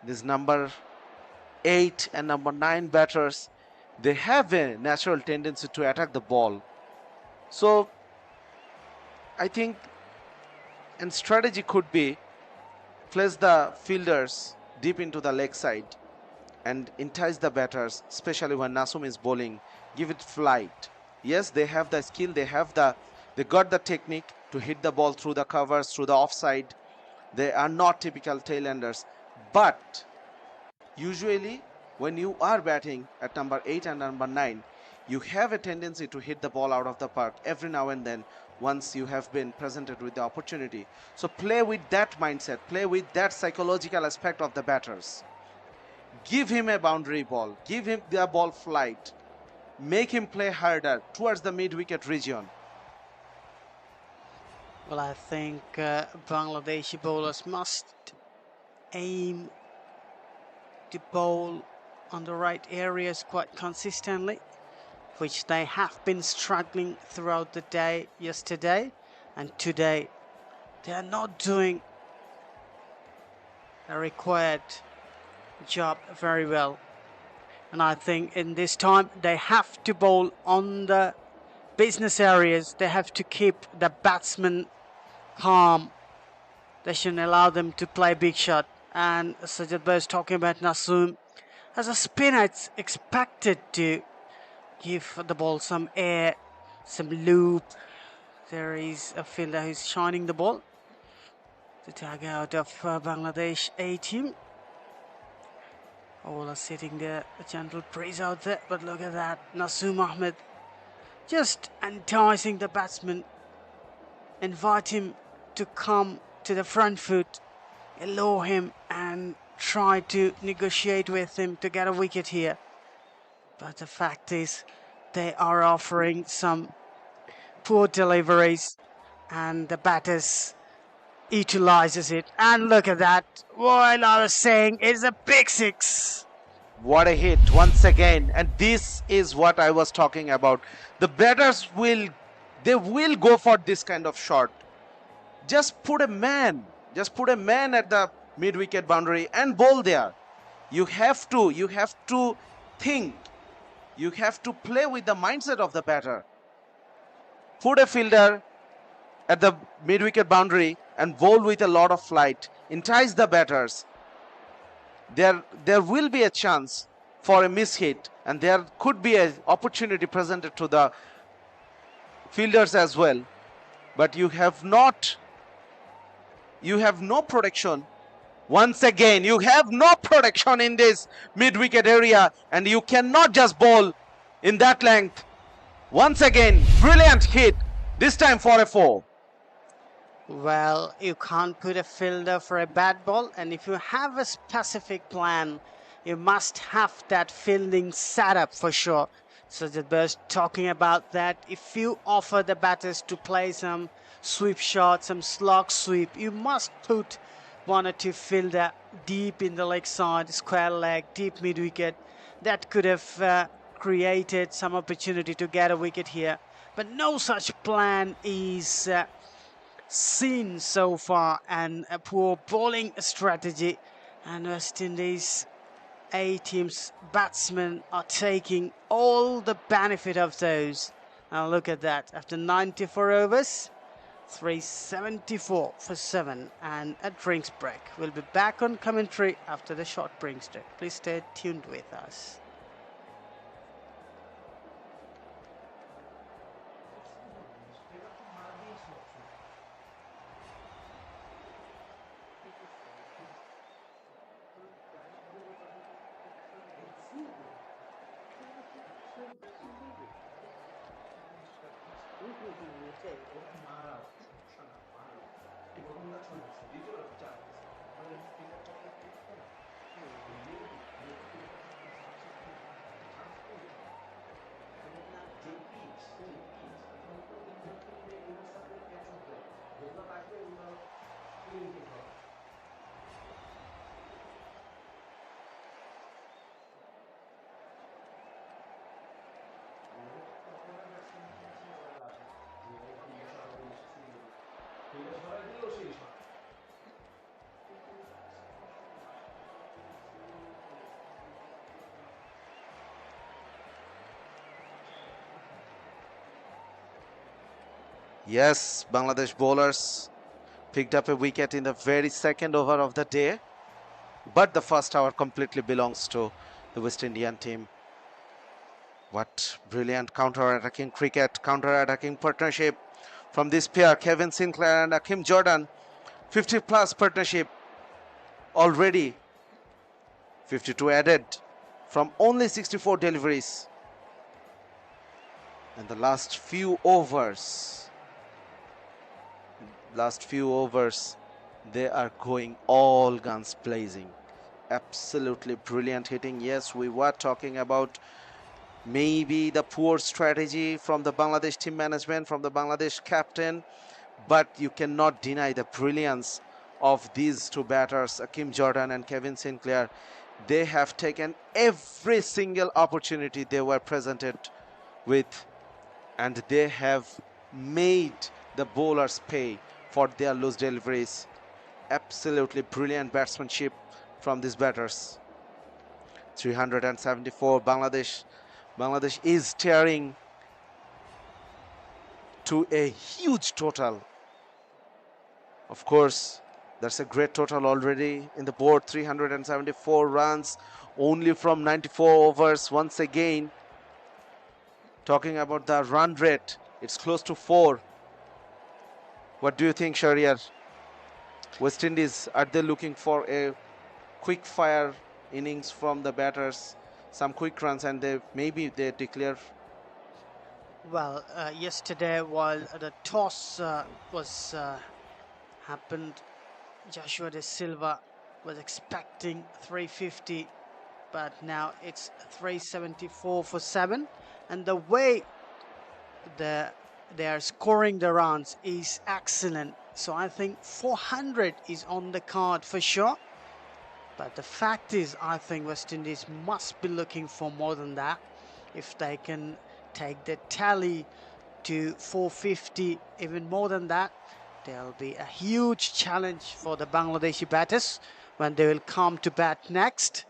this number 8 and number 9 batters, they have a natural tendency to attack the ball. So I think and strategy could be place the fielders deep into the leg side and entice the batters, especially when Nasoom is bowling. Give it flight. Yes, they have the skill, they got the technique to hit the ball through the covers, through the offside. They are not typical tail-enders. But usually when you are batting at number 8 and number 9, you have a tendency to hit the ball out of the park every now and then once you have been presented with the opportunity. So play with that mindset, play with that psychological aspect of the batters. Give him a boundary ball, give him the ball flight, make him play harder towards the mid-wicket region. Well, I think Bangladeshi bowlers must aim to bowl on the right areas quite consistently, which they have been struggling throughout the day yesterday and today. They are not doing the required job very well. And I think in this time they have to bowl on the business areas. They have to keep the batsmen calm. They shouldn't allow them to play big shot. And Sajid Bhai is talking about Nasoom. As a spinner, it's expected to give the ball some air, some loop. There is a fielder who's shining the ball to tag out of Bangladesh A team. All are sitting there, a gentle breeze out there, but look at that, Nasoom Ahmed just enticing the batsman, invite him to come to the front foot, allure him and try to negotiate with him to get a wicket here. But the fact is, they are offering some poor deliveries and the batters utilizes it. And look at that, what I was saying is a big six. What a hit once again, and this is what I was talking about. The batters will go for this kind of shot. Just put a man at the mid-wicket boundary and bowl there. You have to think, you have to play with the mindset of the batter. Put a fielder at the mid-wicket boundary and bowl with a lot of flight. Entice the batters. There will be a chance for a mishit, and there could be an opportunity presented to the fielders as well. But you have no protection. Once again, you have no protection in this mid-wicket area, and you cannot just bowl in that length. Once again, brilliant hit, this time for a 4. Well, you can't put a fielder for a bad ball, and if you have a specific plan, you must have that fielding set up for sure. So the Bears talking about that. If you offer the batters to play some sweep shots, some slog sweep, you must put 1 or 2 fielder deep in the leg side, square leg, deep mid wicket. That could have created some opportunity to get a wicket here. But no such plan is seen so far, and a poor bowling strategy, and West Indies A team's batsmen are taking all the benefit of those. Now look at that, after 94 overs, 374 for 7 and a drinks break. We'll be back on commentary after the short drinks break. Please stay tuned with us. Yes, Bangladesh bowlers picked up a wicket in the very second over of the day, but the first hour completely belongs to the West Indian team. What brilliant counter-attacking cricket, counter-attacking partnership from this pair, Kevin Sinclair and Akim Jordan. 50-plus partnership already. 52 added from only 64 deliveries. And the last few overs, they are going all guns blazing. Absolutely brilliant hitting. Yes, we were talking about maybe the poor strategy from the Bangladesh team management, from the Bangladesh captain, but you cannot deny the brilliance of these two batters, Akim Jordan and Kevin Sinclair. They have taken every single opportunity they were presented with, and they have made the bowlers pay for their loose deliveries. Absolutely brilliant batsmanship from these batters. 374. Bangladesh is staring to a huge total. Of course, that's a great total already in the board. 374 runs only from 94 overs. Once again, talking about the run rate, it's close to 4. What do you think, Sher-e? West Indies, are they looking for a quick fire innings from the batters, some quick runs, and maybe they declare? Well, yesterday while the toss was happened, Joshua De Silva was expecting 350, but now it's 374 for 7, and the way they are scoring the runs is excellent. So I think 400 is on the card for sure. But the fact is, I think West Indies must be looking for more than that. If they can take the tally to 450, even more than that, there'll be a huge challenge for the Bangladeshi batters when they will come to bat next.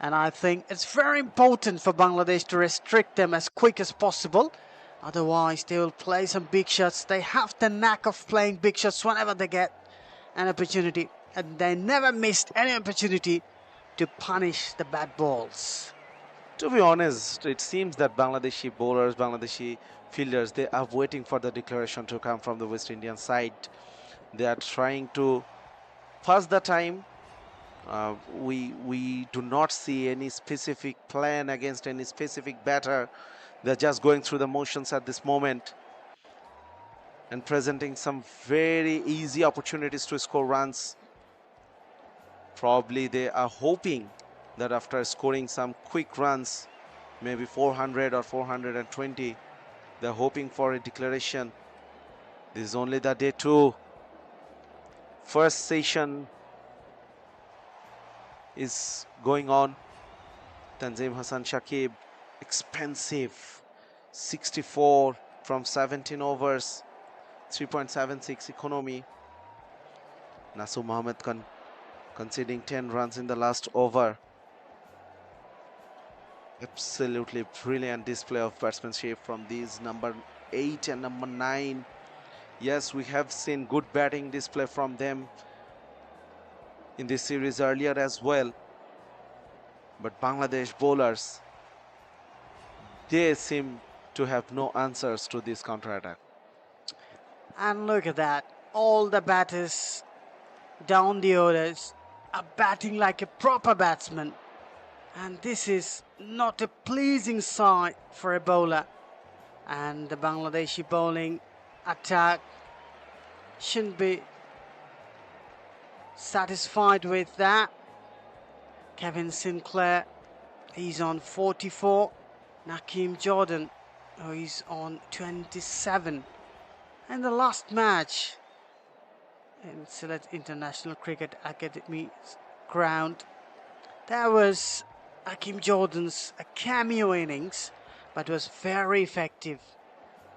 And I think it's very important for Bangladesh to restrict them as quick as possible. Otherwise, they will play some big shots. They have the knack of playing big shots whenever they get an opportunity. And they never missed any opportunity to punish the bad balls. To be honest, it seems that Bangladeshi bowlers, Bangladeshi fielders, they are waiting for the declaration to come from the West Indian side. They are trying to pass the time. We do not see any specific plan against any specific batter. They're just going through the motions at this moment and presenting some very easy opportunities to score runs. Probably they are hoping that after scoring some quick runs, maybe 400 or 420, they're hoping for a declaration. This is only the day 2. First session is going on. Tanzim Hassan Shakib, expensive, 64 from 17 overs, 3.76 economy. Nasu Mohammed conceding 10 runs in the last over. Absolutely brilliant display of batsmanship from these number 8 and number 9. Yes, we have seen good batting display from them in this series earlier as well. But Bangladesh bowlers, they seem to have no answers to this counter-attack. And look at that. All the batters down the orders are batting like a proper batsman. And this is not a pleasing sight for a bowler. And the Bangladeshi bowling attack shouldn't be satisfied with that. Kevin Sinclair, he's on 44. Nakeem Jordan, who is on 27. And the last match in Sylhet International Cricket Academy ground, that was Nakeem Jordan's cameo innings, but was very effective.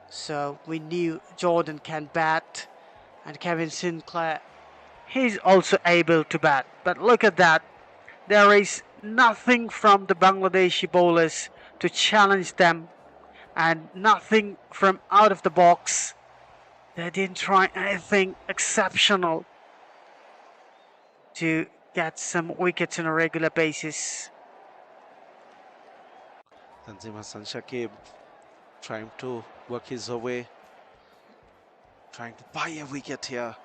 So we knew Jordan can bat, and Kevin Sinclair, he's also able to bat. But look at that. There is nothing from the Bangladeshi bowlers to challenge them, and nothing from out of the box. They didn't try anything exceptional to get some wickets on a regular basis. Tanzim Hassan Shakib trying to work his way, trying to buy a wicket here.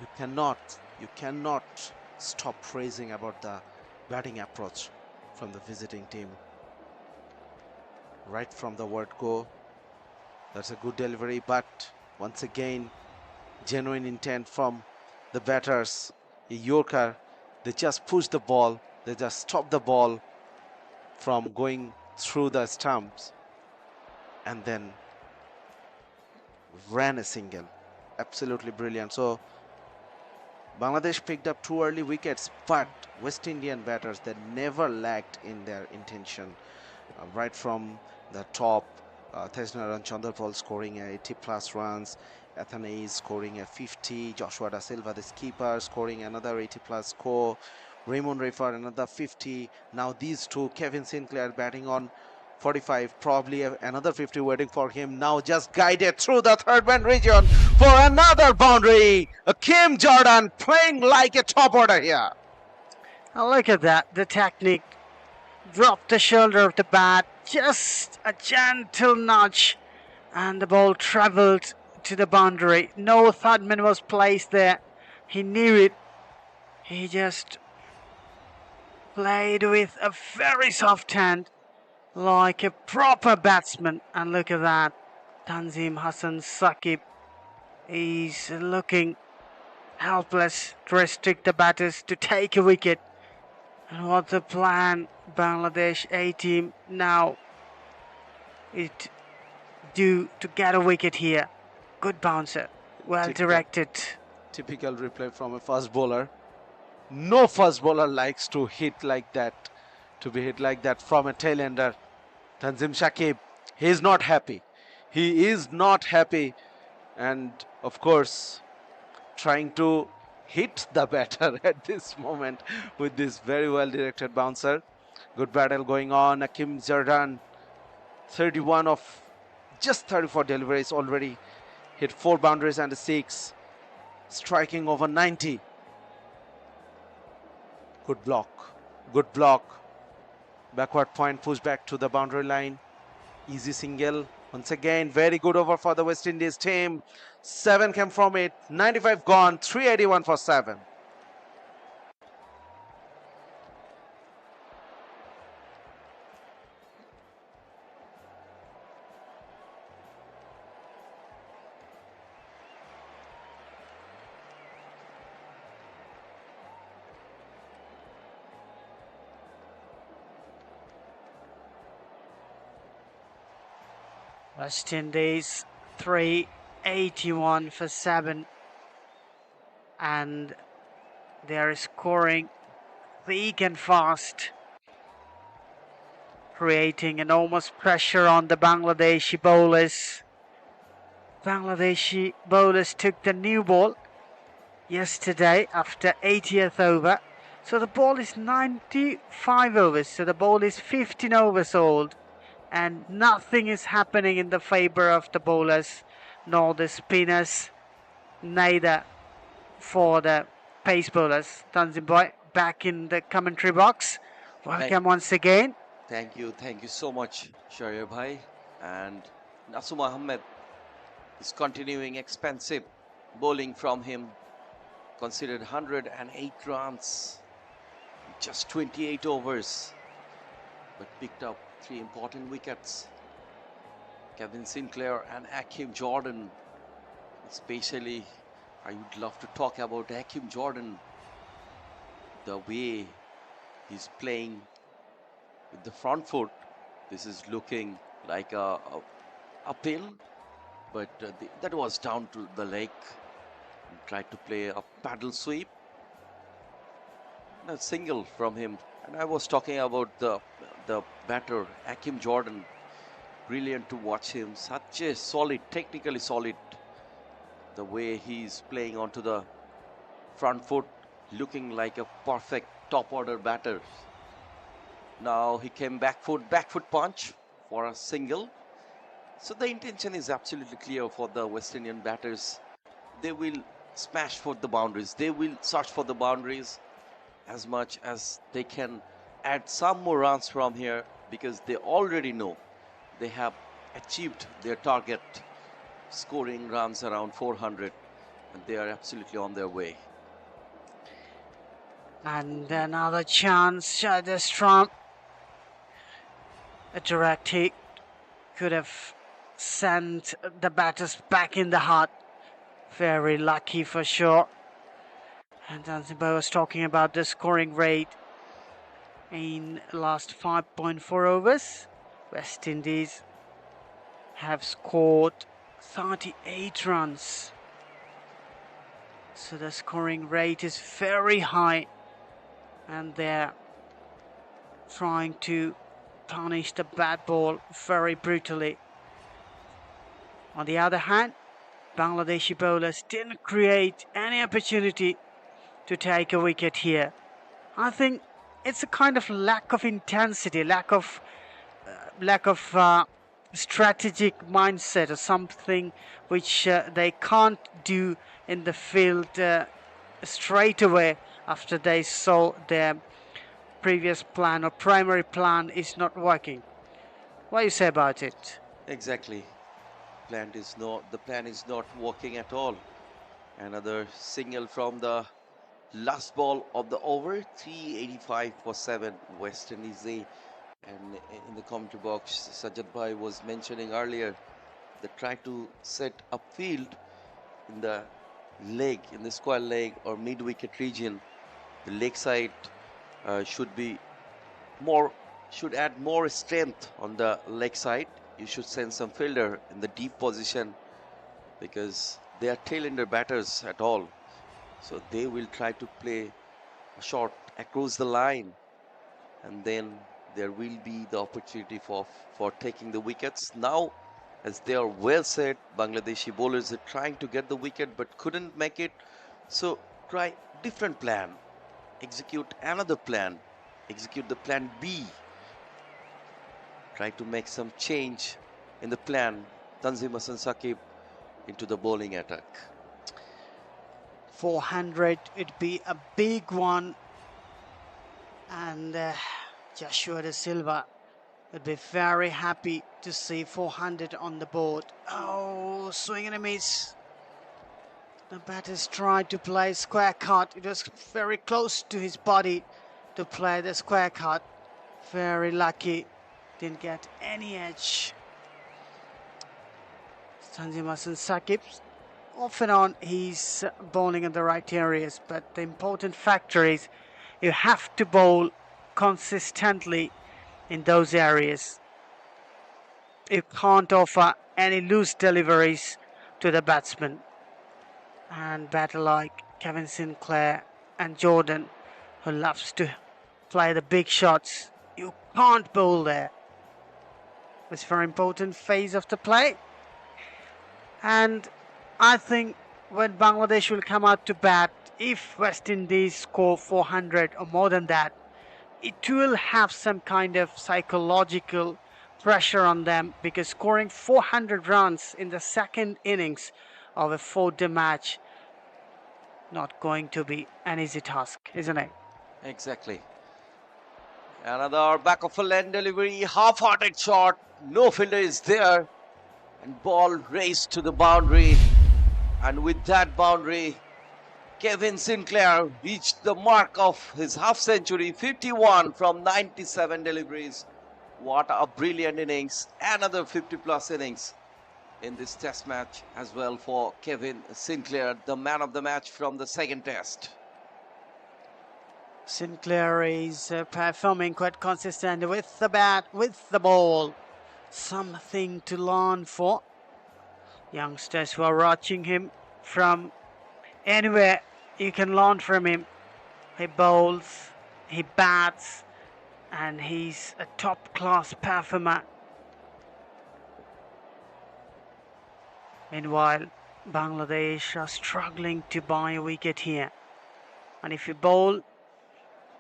You cannot stop praising about the batting approach from the visiting team. Right from the word go, that's a good delivery, but once again, genuine intent from the batters. A Yorker, they just push the ball, they just stop the ball from going through the stumps and then ran a single. Absolutely brilliant. So Bangladesh picked up 2 early wickets, but West Indian batters, they never lacked in their intention. Right from the top, Tejnaran Chanderpal scoring 80 plus runs, Athanaze scoring a 50, Joshua Da Silva, the skipper, scoring another 80 plus score, Raymond Rayford another 50. Now these two, Kevin Sinclair batting on 45, probably another 50 waiting for him. Now just guided through the third man region for another boundary. Kim Jordan playing like a top order here. Now look at that, the technique. Dropped the shoulder of the bat, just a gentle nudge, and the ball travelled to the boundary. No third man was placed there. He knew it. He just played with a very soft hand, like a proper batsman. And look at that, Tanzim Hassan Shakib is looking helpless to restrict the batters to take a wicket. And what the plan Bangladesh A team now it do to get a wicket here. Good bouncer, well directed. Typical replay from a fast bowler. No fast bowler likes to hit like that, to be hit like that from a tail-ender. Tanzim Shakib, he is not happy. He is not happy, and of course trying to hit the batter at this moment with this very well directed bouncer. Good battle going on. Kim Jordan, 31 of just 34 deliveries, already hit 4 boundaries and a 6, striking over 90. Good block, good block. Backward point, push back to the boundary line. Easy single. Once again, very good over for the West Indies team. 7 came from it. 95 gone. 381 for 7. West Indies 381 for 7, and they are scoring thick and fast, creating enormous pressure on the Bangladeshi bowlers. Bangladeshi bowlers took the new ball yesterday after 80th over. So the ball is 95 overs, so the ball is 15 overs old. And nothing is happening in the favor of the bowlers, nor the spinners, neither for the pace bowlers. Tanzim boy, back in the commentary box. Welcome once again. Thank you so much, Sher-e bhai. And Nasum Ahmed is continuing expensive bowling from him. Considered 108 runs, just 28 overs, but picked up 3 important wickets. Kevin Sinclair and Hakim Jordan. Especially, I would love to talk about Hakim Jordan. The way he's playing with the front foot. This is looking like a uphill, but that was down to the leg. He tried to play a paddle sweep. And a single from him. And I was talking about the batter, Hakim Jordan. Brilliant to watch him. Such a solid, technically solid. The way he's playing onto the front foot, looking like a perfect top order batter. Now he came back foot punch for a single. So the intention is absolutely clear for the West Indian batters. They will smash for the boundaries. They will search for the boundaries as much as they can, add some more runs from here, because they already know they have achieved their target, scoring runs around 400, and they are absolutely on their way. And another chance, just from a direct hit could have sent the batters back in the hut. Very lucky for sure. And Zanzibar was talking about the scoring rate in last 5.4 overs. West Indies have scored 38 runs. So the scoring rate is very high, and they're trying to punish the bat ball very brutally. On the other hand, Bangladeshi bowlers didn't create any opportunity to take a wicket here. I think it's a kind of lack of intensity, lack of strategic mindset, or something which they can't do in the field straight away after they saw their previous plan or primary plan is not working. What do you say about it? Exactly. The plan is not working at all. Another single from the last ball of the over. 385 for 7, West Indies A. And in the commentary box, Sajjad Bhai was mentioning earlier, they try to set a field in the leg, in the square leg or mid-wicket region. The leg side should add more strength on the leg side. You should send some fielder in the deep position, because they are tail-ender batters at all. So they will try to play a shot across the line, and then there will be the opportunity for taking the wickets. Now, as they are well set, Bangladeshi bowlers are trying to get the wicket but couldn't make it. So try different plan, execute another plan, execute the plan B. Try to make some change in the plan. Tanzim Hassan Saqib into the bowling attack. 400, it'd be a big one, and Joshua De Silva would be very happy to see 400 on the board. Oh, swing and a miss. The batters tried to play square cut. It was very close to his body to play the square cut. Very lucky. Didn't get any edge. Tanzim Hassan Saqib, off and on, he's bowling in the right areas, but the important factor is you have to bowl consistently in those areas. You can't offer any loose deliveries to the batsman. And batter like Kevin Sinclair and Jordan, who loves to play the big shots, you can't bowl there. It's a very important phase of the play. And I think when Bangladesh will come out to bat, if West Indies score 400 or more than that, it will have some kind of psychological pressure on them, because scoring 400 runs in the second innings of a 4-day match, not going to be an easy task, isn't it? Exactly. Another back of a lane delivery, half-hearted shot, no fielder is there, and ball raced to the boundary, and with that boundary, Kevin Sinclair reached the mark of his half-century, 51 from 97 deliveries. What a brilliant innings. Another 50-plus innings in this test match as well for Kevin Sinclair, the man of the match from the second test. Sinclair is performing quite consistent with the bat, with the ball. Something to learn for. Youngsters who are watching him from anywhere, you can learn from him. He bowls, he bats, and he's a top-class performer. Meanwhile, Bangladesh are struggling to buy a wicket here. And if you bowl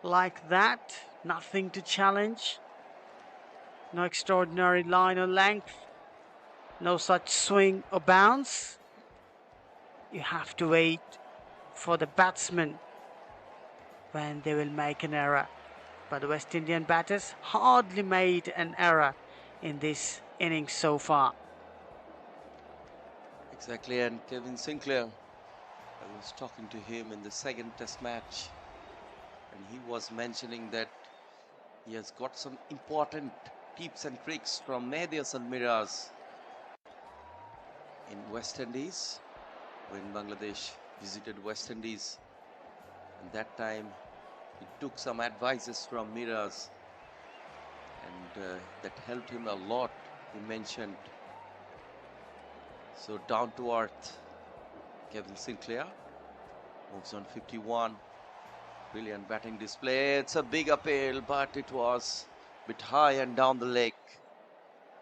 like that, nothing to challenge, no extraordinary line or length, no such swing or bounce, you have to wait for the batsman when they will make an error. But the West Indian batters hardly made an error in this innings so far. Exactly, and Kevin Sinclair, I was talking to him in the second test match, and he was mentioning that he has got some important tips and tricks from Mehdi Hasan Miraz in West Indies when Bangladesh visited West Indies. And that time he took some advices from Miraz, and that helped him a lot, he mentioned. So down to earth, Kevin Sinclair moves on 51. Brilliant batting display. It's a big appeal, but it was a bit high and down the leg.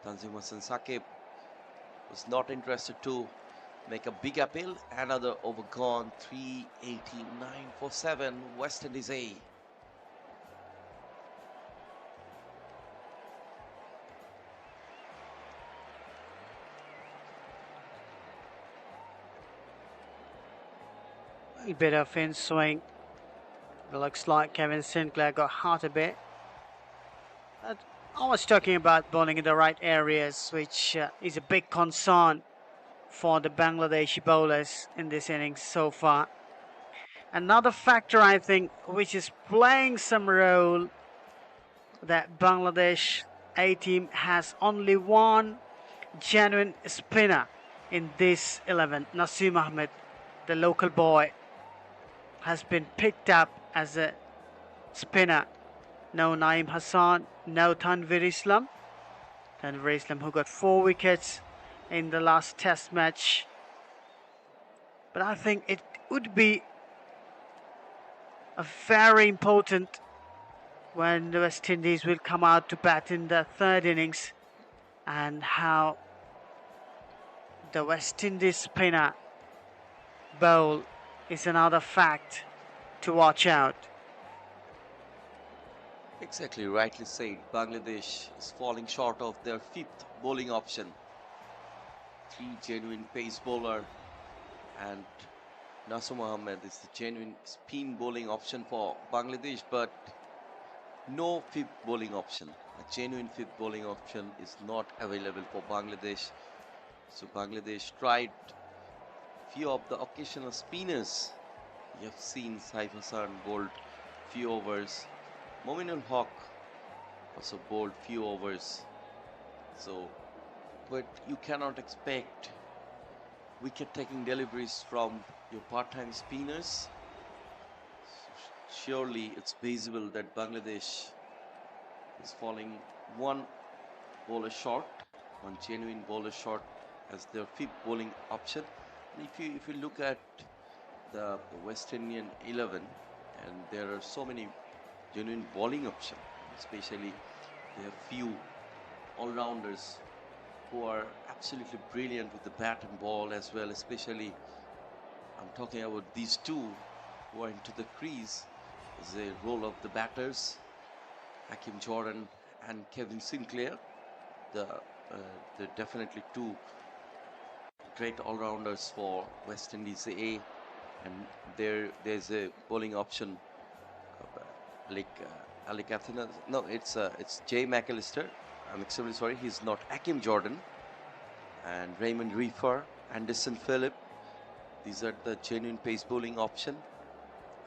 Tanzim Hassan Saqib was not interested to make a big appeal. Another over gone. 389 for 7. West Indies A. A bit of in swing. It looks like Kevin Sinclair got hurt a bit. But I was talking about bowling in the right areas, which is a big concern for the Bangladeshi bowlers in this innings so far. Another factor, I think, which is playing some role, that Bangladesh A team has only one genuine spinner in this 11. Naseem Ahmed, the local boy, has been picked up as a spinner. No Naeem Hassan, no Tanvir Islam. Tanvir Islam, who got 4 wickets in the last test match. But I think it would be a very important when the West Indies will come out to bat in the third innings, and how the West Indies spinner bowl is another fact to watch out. Exactly, rightly said. Bangladesh is falling short of their 5th bowling option. 3 genuine pace bowler, and Naseem Ahmed is the genuine spin bowling option for Bangladesh, but no 5th bowling option. A genuine 5th bowling option is not available for Bangladesh. So Bangladesh tried few of the occasional spinners. You have seen Saif Hassan bowled few overs. Mominul Haq also bowled few overs. So, but you cannot expect wicket-taking deliveries from your part-time spinners. Surely it's visible that Bangladesh is falling one bowler short, one genuine bowler short as their 5th bowling option. And if you look at the West Indian 11, and there are so many genuine bowling options, especially they have few all-rounders who are absolutely brilliant with the bat and ball as well. Especially I'm talking about these two who are into the crease as a role of the batters, Hakim Jordan and Kevin Sinclair. They're definitely 2 great all-rounders for West Indies A, and there's a bowling option like Ali Kathina. No, it's Jay McAllister. I'm extremely sorry, he's not. Hakim Jordan and Raymond Reefer, Anderson Phillip. These are the genuine pace bowling option,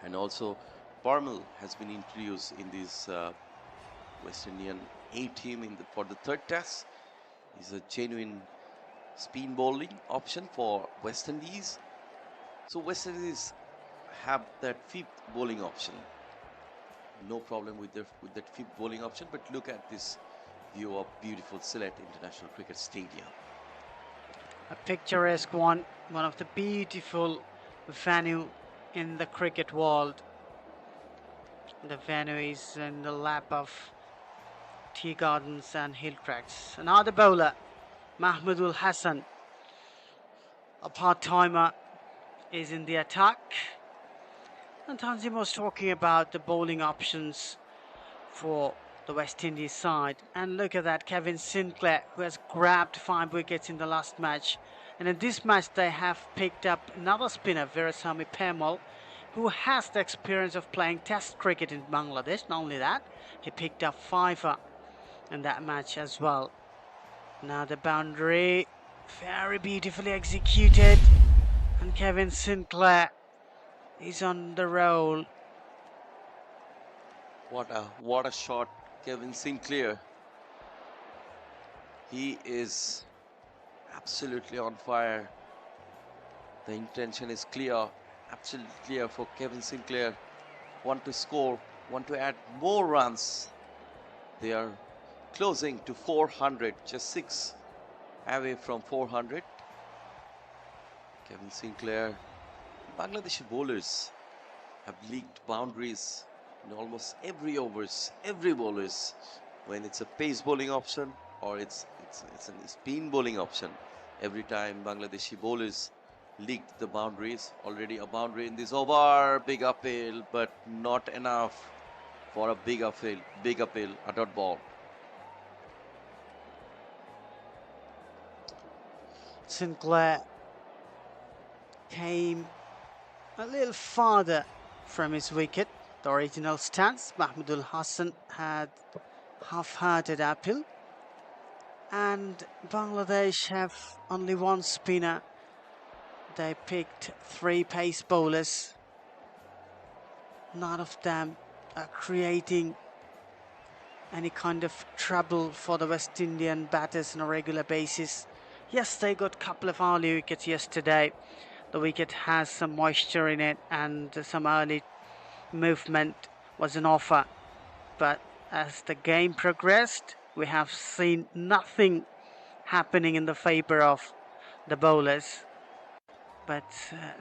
and also Parmal has been introduced in this West Indian A team for the third test. He's a genuine spin bowling option for West Indies. So West Indies have that fifth bowling option. No problem with that fifth bowling option. But look at this view of beautiful Sylhet International Cricket Stadium. A picturesque one of the beautiful venue in the cricket world. The venue is in the lap of tea gardens and hill tracks. Another bowler, Mahmudul Hassan, a part-timer, is in the attack. And Tanzim was talking about the bowling options for the West Indies side. And look at that, Kevin Sinclair, who has grabbed 5 wickets in the last match. And in this match, they have picked up another spinner, Veerasamy Permal, who has the experience of playing Test cricket in Bangladesh. Not only that, he picked up 5 in that match as well. Now the boundary, very beautifully executed. And Kevin Sinclair is on the roll. What a shot, Kevin Sinclair. He is absolutely on fire. The intention is clear, absolutely clear for Kevin Sinclair. Want to score, want to add more runs. They are closing to 400, just 6 away from 400. Kevin Sinclair. Bangladeshi bowlers have leaked boundaries in almost every bowlers, when it's a pace bowling option or it's a spin bowling option. Every time Bangladeshi bowlers leaked the boundaries. Already a boundary in this over, big uphill, but not enough for a big uphill, a dot ball. Sinclair came a little farther from his wicket, the original stance. Mahmudul Hassan had half-hearted uphill, and Bangladesh have only one spinner. They picked 3 pace bowlers. None of them are creating any kind of trouble for the West Indian batters on a regular basis. Yes, they got a couple of early wickets yesterday. The wicket has some moisture in it and some early movement was an offer. But as the game progressed, we have seen nothing happening in the favor of the bowlers. But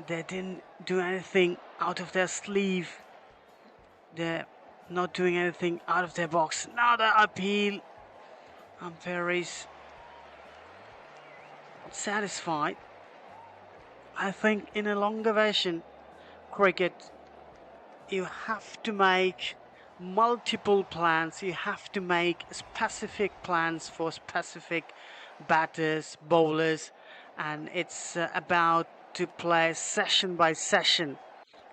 they didn't do anything out of their sleeve. They're not doing anything out of their box. Now the appeal. Umpire is satisfied. I think in a longer version cricket, you have to make multiple plans. You have to make specific plans for specific batters, bowlers, and it's about to play session by session.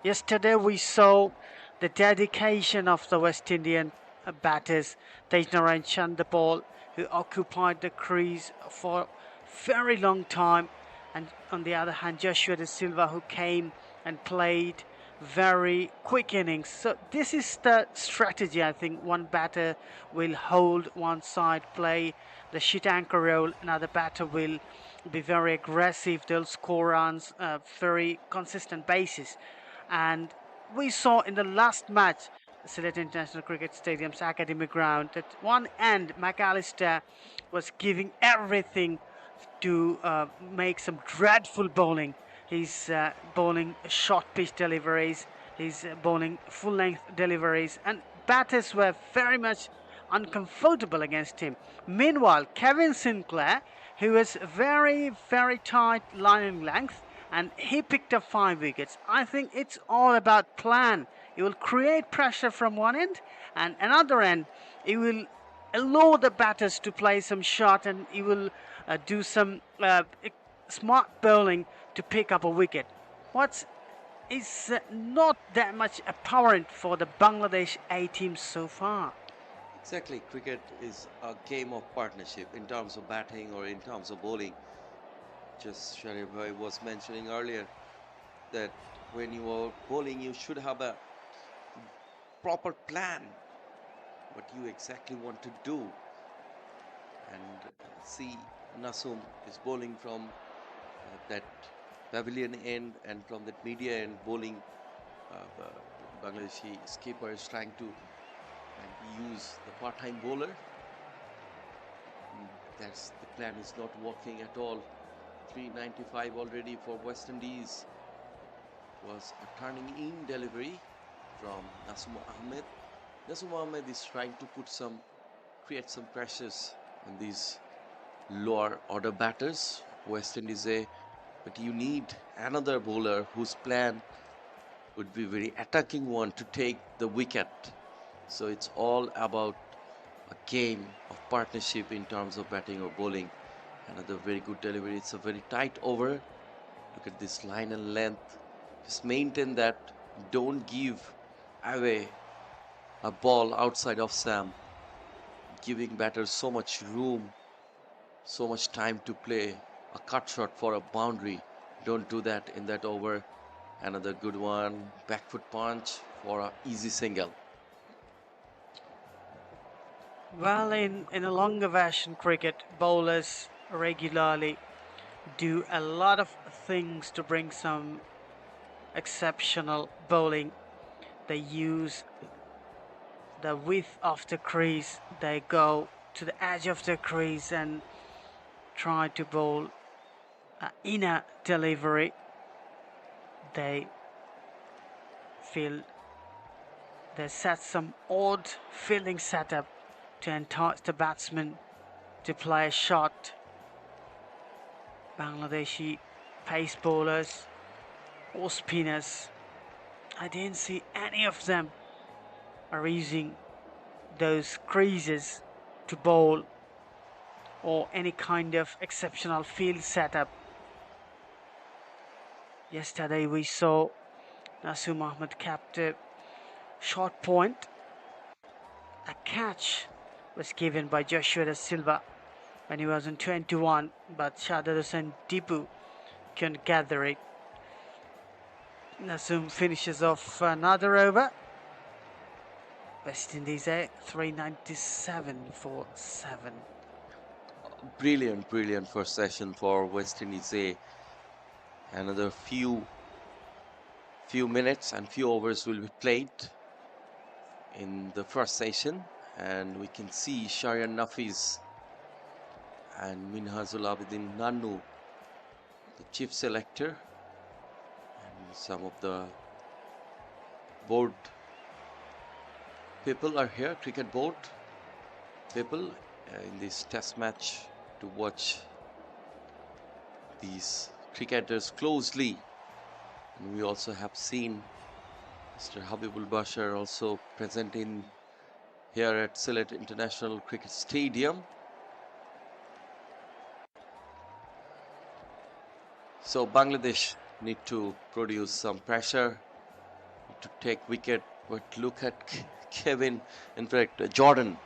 Yesterday we saw the dedication of the West Indian batters, Tejnarayan Chandapal, who occupied the crease for a very long time, and on the other hand Joshua De Silva, who came and played very quick innings. So this is the strategy. I think one batter will hold one side, play the sheet anchor role, another batter will be very aggressive, they'll score runs very consistent basis. And we saw in the last match, Sylhet International Cricket Stadium's academy ground, that one end McAllister was giving everything to make some dreadful bowling. He's bowling short pitch deliveries, he's bowling full length deliveries, and batters were very much uncomfortable against him. Meanwhile, Kevin Sinclair, who was very, very tight line length, and he picked up 5 wickets. I think it's all about plan. He will create pressure from one end, and another end, he will allow the batters to play some shot, and he will do some smart bowling to pick up a wicket. What is not that much apparent for the Bangladesh A team so far. Exactly, cricket is a game of partnership in terms of batting or in terms of bowling. Just Sher-e was mentioning earlier that when you are bowling, you should have a proper plan, what you exactly want to do. and see Nasum is bowling from that pavilion end, and from that media end bowling. The Bangladeshi skipper is trying to use the part-time bowler. That's the plan is not working at all. 395 already for West Indies. Was a turning in delivery from Nasum Ahmed. Nasum Ahmed is trying to create some pressures on these lower order batters. West Indies, but you need another bowler whose plan would be very attacking one to take the wicket. So it's all about a game of partnership in terms of batting or bowling. Another very good delivery. It's a very tight over. Look at this line and length. Just maintain that. Don't give away a ball outside of Sam. Giving batters so much room, so much time to play a cut shot for a boundary. Don't do that in that over. Another good one. Back foot punch for an easy single. Well, in a longer version cricket, bowlers regularly do a lot of things to bring some exceptional bowling. They use the width of the crease, they go to the edge of the crease and try to bowl inner delivery. They set some odd fielding setup to entice the batsman to play a shot. Bangladeshi pace bowlers or spinners, I didn't see any of them are using those creases to bowl or any kind of exceptional field setup. Yesterday we saw Nasum Ahmed capped a short point. A catch was given by Joshua Da Silva when he was in 21, but Shadad Hussain Dipu couldn't gather it. Nasum finishes off another over. West Indies 397 for 7. Brilliant first session for West Indies. Another few minutes and few overs will be played in the first session, and we can see Sharian Nafis and Minhazul Abidin Nanu, the chief selector, and some of the board people are here, cricket board people in this test match to watch these cricketers closely. And we also have seen Mr. Habibul Bashar also present in here at Sylhet International Cricket Stadium. So Bangladesh need to produce some pressure to take wicket, but look at Kevin, in fact Jordan.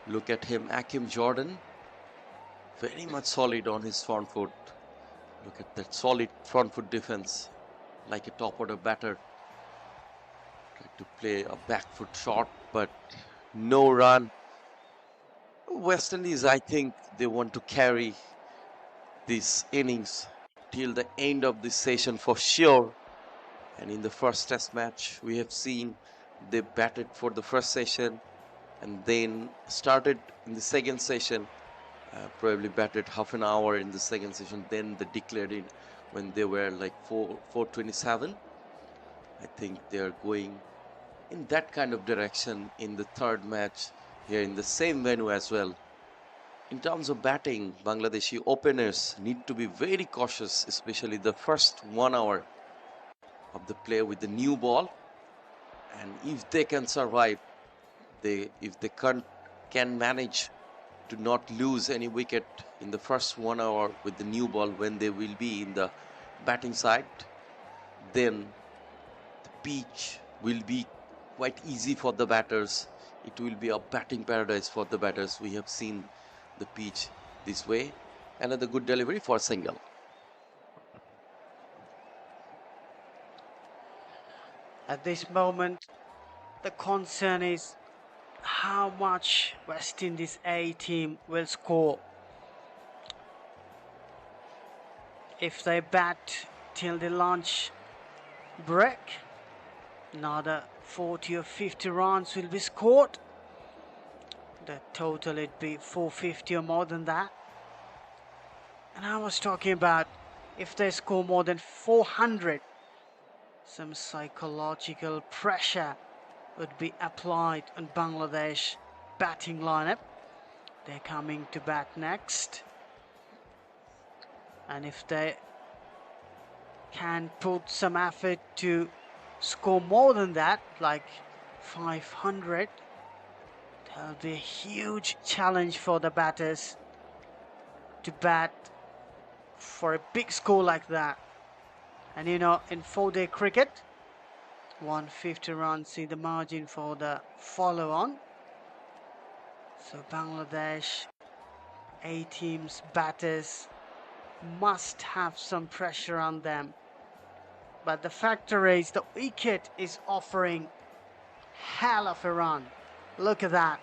Look at him, Akim Jordan, very much solid on his front foot. Look at that solid front foot defense, like a top order batter. Tried to play a back foot shot, but no run. West Indies, I think they want to carry this innings till the end of this session for sure. And in the first test match, we have seen they batted for the first session and then started in the second session, probably batted half an hour in the second session, then they declared it when they were like 427. I think they're going in that kind of direction in the third match here in the same venue as well. In terms of batting, Bangladeshi openers need to be very cautious, especially the first 1 hour of the play with the new ball. And if they can survive, if they can manage to not lose any wicket in the first 1 hour with the new ball when they will be in the batting side, then the pitch will be quite easy for the batters. It will be a batting paradise for the batters. We have seen the pitch this way. Another good delivery for a single. At this moment, the concern is how much West Indies A team will score. If they bat till the lunch break, another 40 or 50 runs will be scored. The total would be 450 or more than that. And I was talking about if they score more than 400, some psychological pressure would be applied on Bangladesh batting lineup. They're coming to bat next. And if they can put some effort to score more than that, like 500, that'll be a huge challenge for the batters to bat for a big score like that. And you know, in 4-day cricket, 150 runs is the margin for the follow-on. So Bangladesh A team's batters must have some pressure on them. But the factor is the wicket is offering hell of a run. Look at that.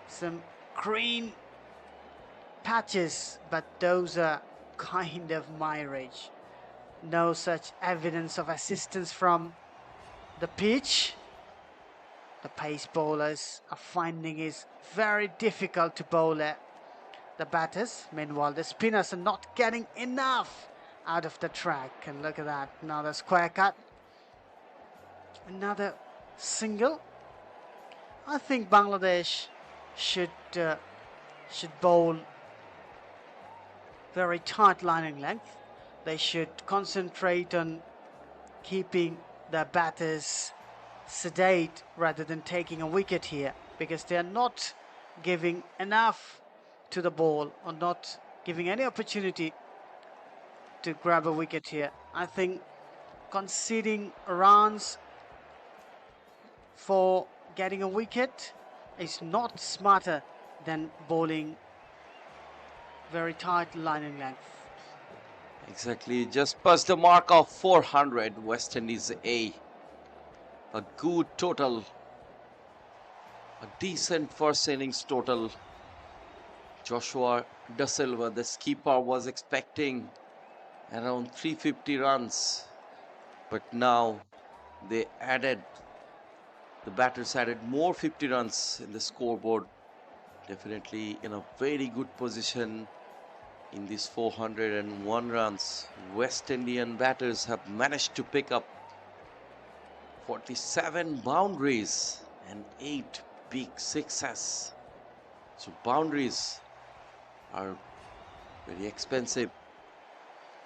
Some green patches, but those are kind of mirage. No such evidence of assistance from the pitch. The pace bowlers are finding it very difficult to bowl it. The batters, meanwhile, the spinners are not getting enough out of the track. And look at that, another square cut. Another single. I think Bangladesh should bowl very tight lining length. They should concentrate on keeping the batters sedate rather than taking a wicket here, because they are not giving enough to the ball or not giving any opportunity to grab a wicket here. I think conceding runs for getting a wicket is not smarter than bowling very tight lining length. Exactly, just past the mark of 400, West Indies A. A good total, a decent first innings total. Joshua Da Silva, the skipper, was expecting around 350 runs, but now the batters added more 50 runs in the scoreboard. Definitely in a very good position in these 401 runs. West Indian batters have managed to pick up 47 boundaries and 8 big sixes. So boundaries are very expensive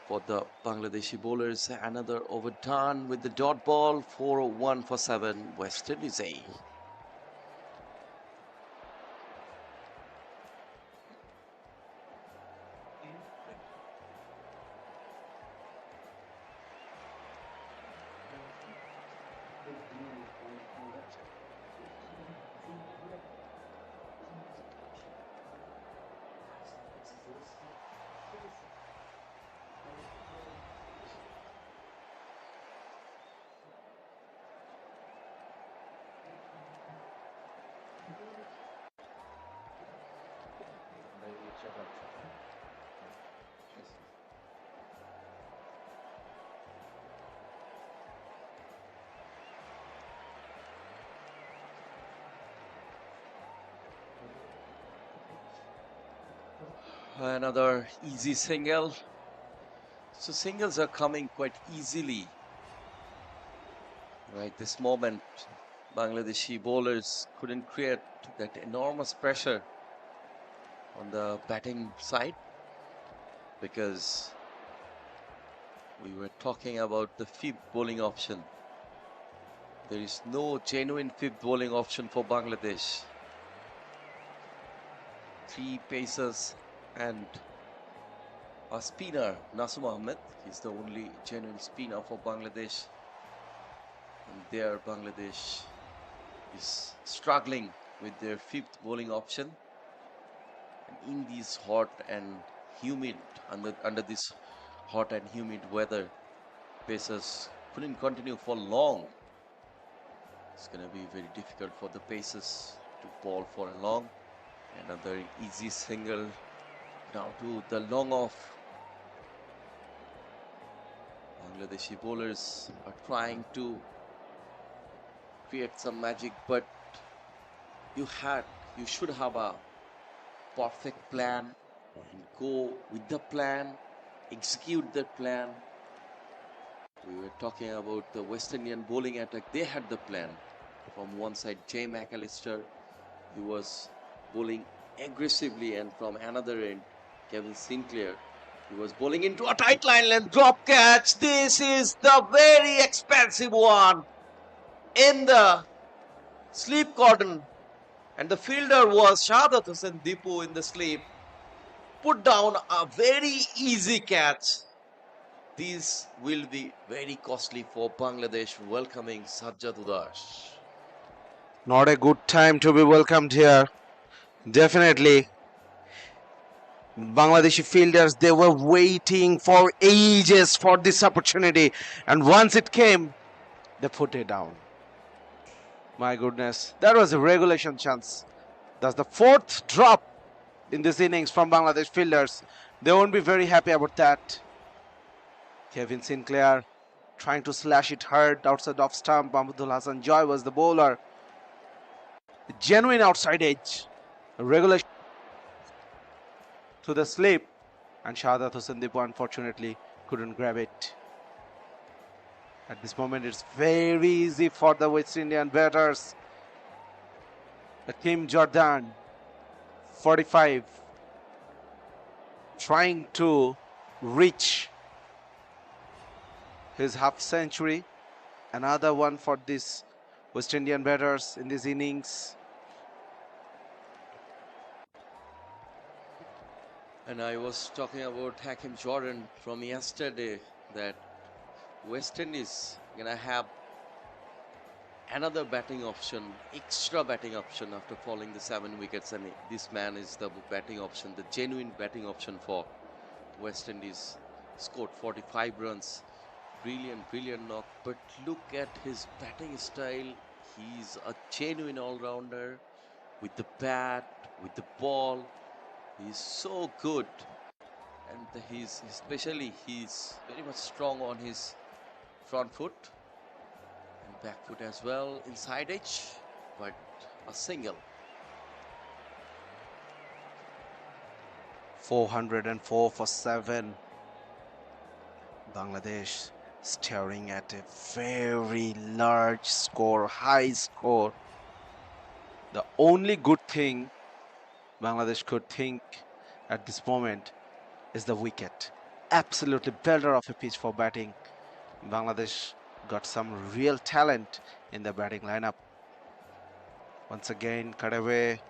for the Bangladeshi bowlers. Another over done with the dot ball. 401 for 7, West Indies A. Another easy single. So singles are coming quite easily. Right, this moment, Bangladeshi bowlers couldn't create that enormous pressure on the batting side, because we were talking about the fifth bowling option. There is no genuine fifth bowling option for Bangladesh. 3 pacers and a spinner, Nasum Ahmed. He's the only genuine spinner for Bangladesh. And there Bangladesh is struggling with their fifth bowling option. And in these hot and humid, under this hot and humid weather, pacers couldn't continue for long. It's going to be very difficult for the pacers to ball for a long. Another easy single down to the long off. Bangladeshi bowlers are trying to create some magic, but you should have a perfect plan and go with the plan, execute that plan. We were talking about the West Indian bowling attack. They had the plan. From one side, Jay McAllister, he was bowling aggressively, and from another end, Kevin Sinclair, he was bowling into a tight line length drop catch. This is the very expensive one in the sleep cordon, and the fielder was Shahadat Hussain Dipu in the sleep. Put down a very easy catch. These will be very costly for Bangladesh welcoming Sajjad Udas. Not a good time to be welcomed here. Definitely. Bangladeshi fielders, they were waiting for ages for this opportunity, and once it came, they put it down. My goodness, that was a regulation chance. That's the fourth drop in this innings from Bangladesh fielders. They won't be very happy about that. Kevin Sinclair trying to slash it hard outside off stump. Mahmudul Hassan Joy was the bowler. A genuine outside edge. A regulation to the slip, and Shahadat Hussain Dipu unfortunately couldn't grab it. At this moment, it's very easy for the West Indian batters. Akeem Jordan, 45, trying to reach his half century. Another one for this West Indian batters in this innings. And I was talking about Hakim Jordan from yesterday, that West Indies gonna have another batting option, extra batting option after falling the 7 wickets, and this man is the batting option, the genuine batting option for West Indies. Scored 45 runs. Brilliant knock, but look at his batting style. He's a genuine all-rounder with the bat, with the ball. He's so good, and he's very much strong on his front foot and back foot as well, inside edge, but a single. 404 for 7. Bangladesh staring at a very large score, high score. The only good thing Bangladesh could think at this moment is the wicket. Absolutely belter of a pitch for batting. Bangladesh got some real talent in the batting lineup. Once again, cut away.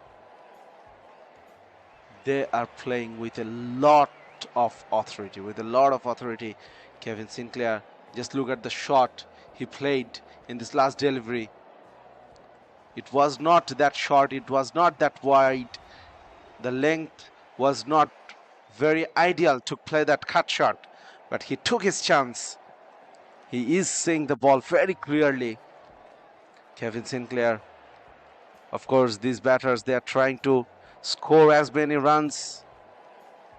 They are playing with a lot of authority. Kevin Sinclair, just look at the shot he played in this last delivery. It was not that short, it was not that wide. The length was not very ideal to play that cut shot, but he took his chance. He is seeing the ball very clearly. Kevin Sinclair, of course, these batters, they are trying to score as many runs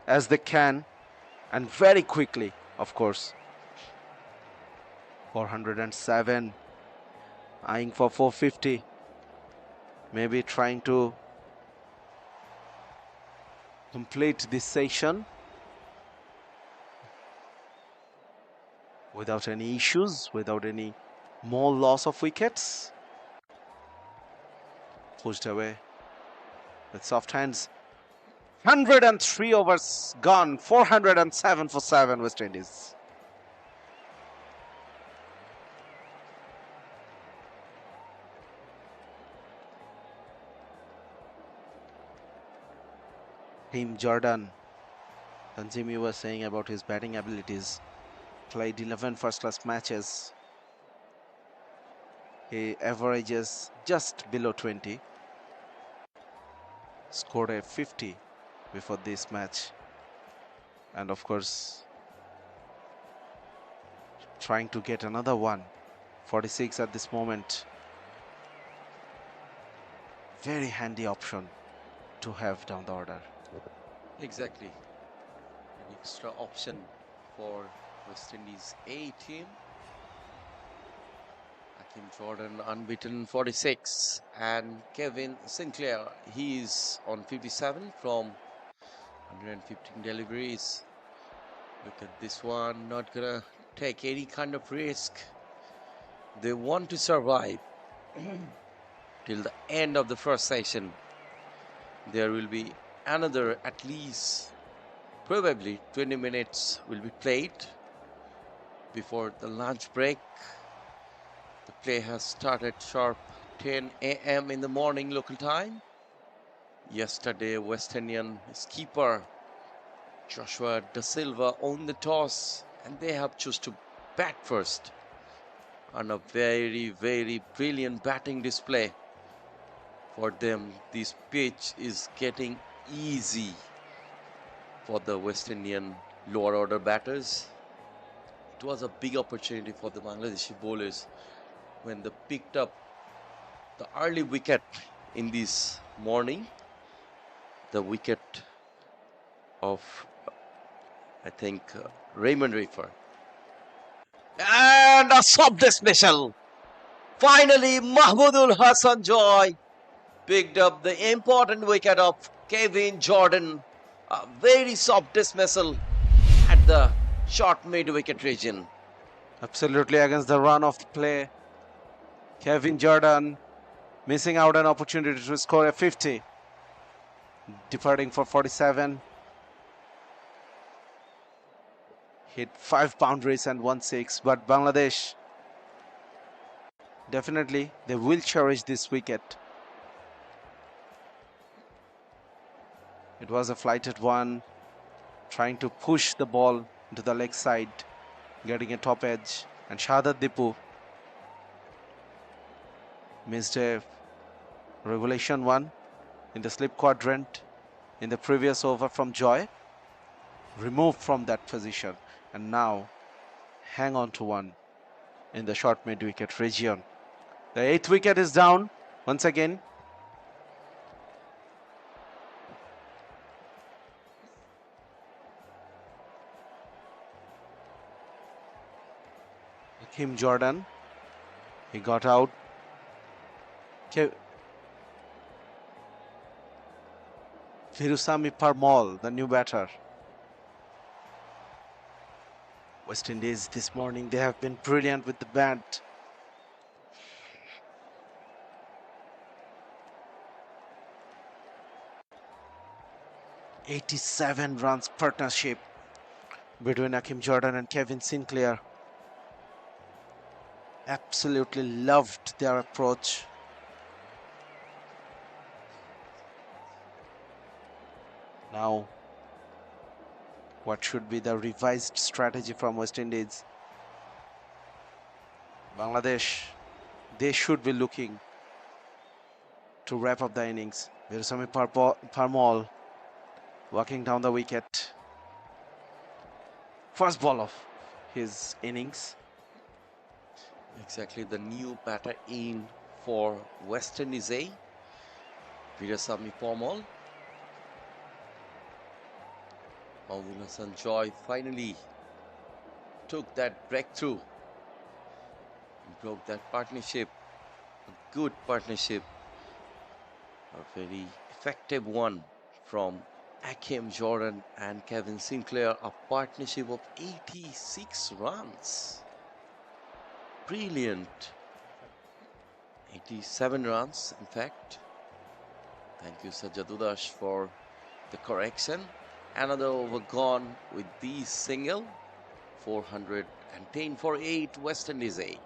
as they can, and very quickly, of course. 407, eyeing for 450, maybe trying to complete this session without any issues, without any more loss of wickets. Pushed away with soft hands. 103 overs gone, 407 for 7 West Indies. Team Jordan, Tanzimi was saying about his batting abilities. Played 11 first-class matches. He averages just below 20. Scored a 50 before this match. And of course, trying to get another one. 46 at this moment. very handy option to have down the order. Exactly. An extra option for West Indies A team. Hakim Jordan unbeaten 46, and Kevin Sinclair, he's on 57 from 115 deliveries. Look at this one, not gonna take any kind of risk. They want to survive till the end of the first session. There will be another at least probably 20 minutes will be played before the lunch break. The play has started sharp 10 a.m. in the morning local time. Yesterday, West Indian skipper Joshua Da Silva owned the toss, and they have chosen to bat first on a very, very brilliant batting display. For them, this pitch is getting easy for the West Indian lower order batters. It was a big opportunity for the Bangladeshi bowlers when they picked up the early wicket in this morning. The wicket of, I think, Raymond Refer. And a soft dismissal. Finally, Mahmudul Hassan Joy picked up the important wicket of Kevin Jordan. A very soft dismissal at the short mid-wicket region. Absolutely against the run of play. Kevin Jordan missing out an opportunity to score a 50. Departing for 47. Hit 5 boundaries and 1 6. But Bangladesh, definitely they will cherish this wicket. It was a flighted one, trying to push the ball into the leg side, getting a top edge, and Shahadat Dipu missed a regulation one in the slip quadrant in the previous over from Joy, removed from that position, and now hang on to one in the short mid-wicket region. The 8th wicket is down once again. Hakim Jordan, he got out. Virusami Parmol, the new batter. West Indies this morning, they have been brilliant with the bat. "87 runs partnership between Hakim Jordan and Kevin Sinclair. Absolutely loved their approach. Now, what should be the revised strategy from West Indies? Bangladesh, they should be looking to wrap up the innings. Virusami Parmol walking down the wicket. First ball of his innings. Exactly, the new batter in for West Indies A, Virasami Parmol. Mahmudul Hassan Joy finally took that breakthrough and broke that partnership. A good partnership, a very effective one from Hakim Jordan and Kevin Sinclair, a partnership of 86 runs. Brilliant. 87 runs, in fact. Thank you, Sajadudash, for the correction. Another over gone with the single. 410 for 8, West Indies A.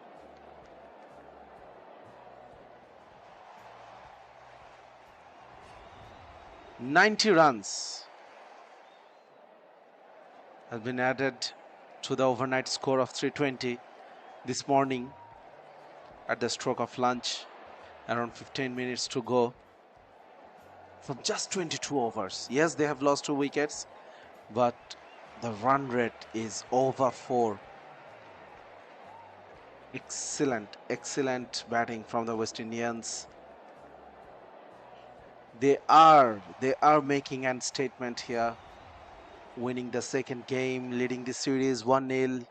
"90 runs has been added to the overnight score of 320 this morning at the stroke of lunch. Around 15 minutes to go from just 22 overs. Yes, they have lost 2 wickets, but the run rate is over 4. Excellent batting from the West Indians. They are making a statement here, winning the second game, leading the series 1-0,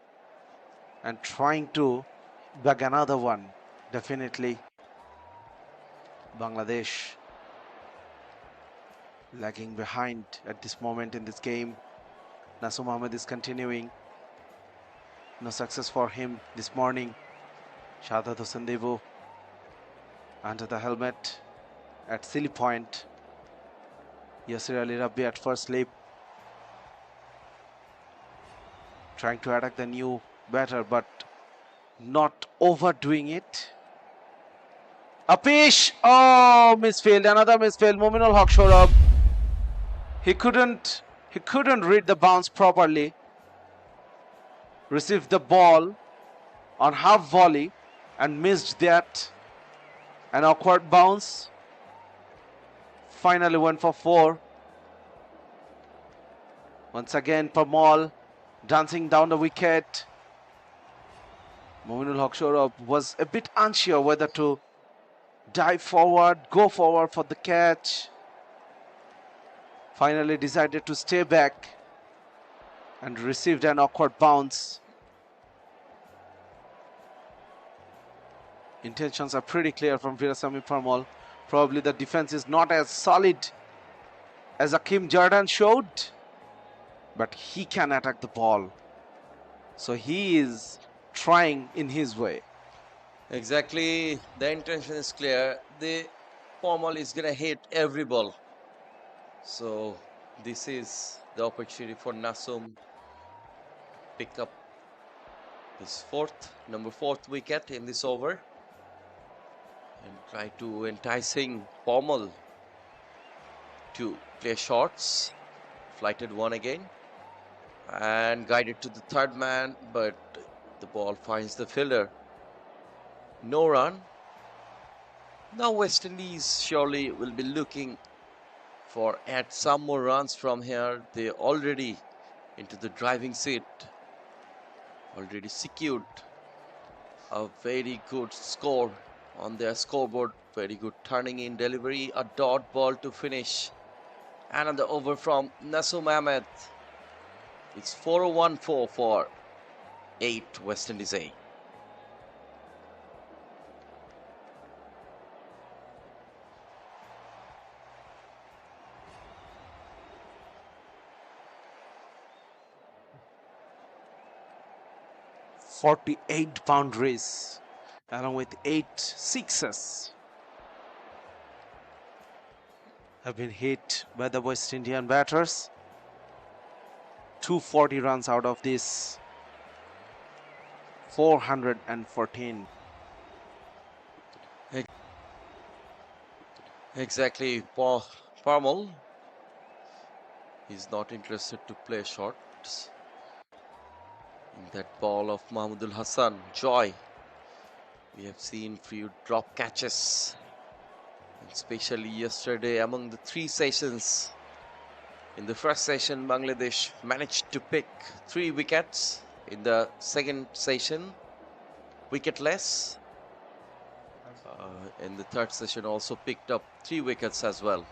and trying to bag another one. Definitely, Bangladesh lagging behind at this moment in this game. Nasum Ahmed is continuing. No success for him this morning. Shahadat Hossain Devu under the helmet at silly point. Yasir Ali Rabbi at first leap, trying to attack the new batter, but not overdoing it. A pitch! Oh, misfield, another misfield. Muminul Haq Shourab. He couldn't read the bounce properly. Received the ball on half volley and missed that. An awkward bounce. Finally went for 4. Once again, Parmal dancing down the wicket. Muminul Haq Shourab was a bit unsure whether to dive forward, go forward for the catch. Finally decided to stay back and received an awkward bounce. Intentions are pretty clear from Veerasamy Parmal. Probably the defense is not as solid as Akim Jordan showed, but he can attack the ball. So he is trying in his way. Exactly, the intention is clear. The Formal is gonna hit every ball. So this is the opportunity for Nasum pick up his number fourth wicket in this over and try to enticing Pommel to play shots. Flighted one again and guided to the third man, but the ball finds the fielder. No run. Now West Indies surely will be looking for add some more runs from here. They already into the driving seat, already secured a very good score on their scoreboard. Very good turning in delivery, a dot ball to finish. Another over from Nasum Ahmed. It's 4-1-4 for 8 West Indies A. .48 boundaries along with 8 sixes have been hit by the West Indian batters. 240 runs out of this 414. Exactly, Parmal. He's not interested to play shots. In that ball of Mahmudul Hassan, Joy. We have seen few drop catches, especially yesterday among the 3 sessions. In the first session, Bangladesh managed to pick 3 wickets. In the second session, wicketless. In the third session, also picked up 3 wickets as well.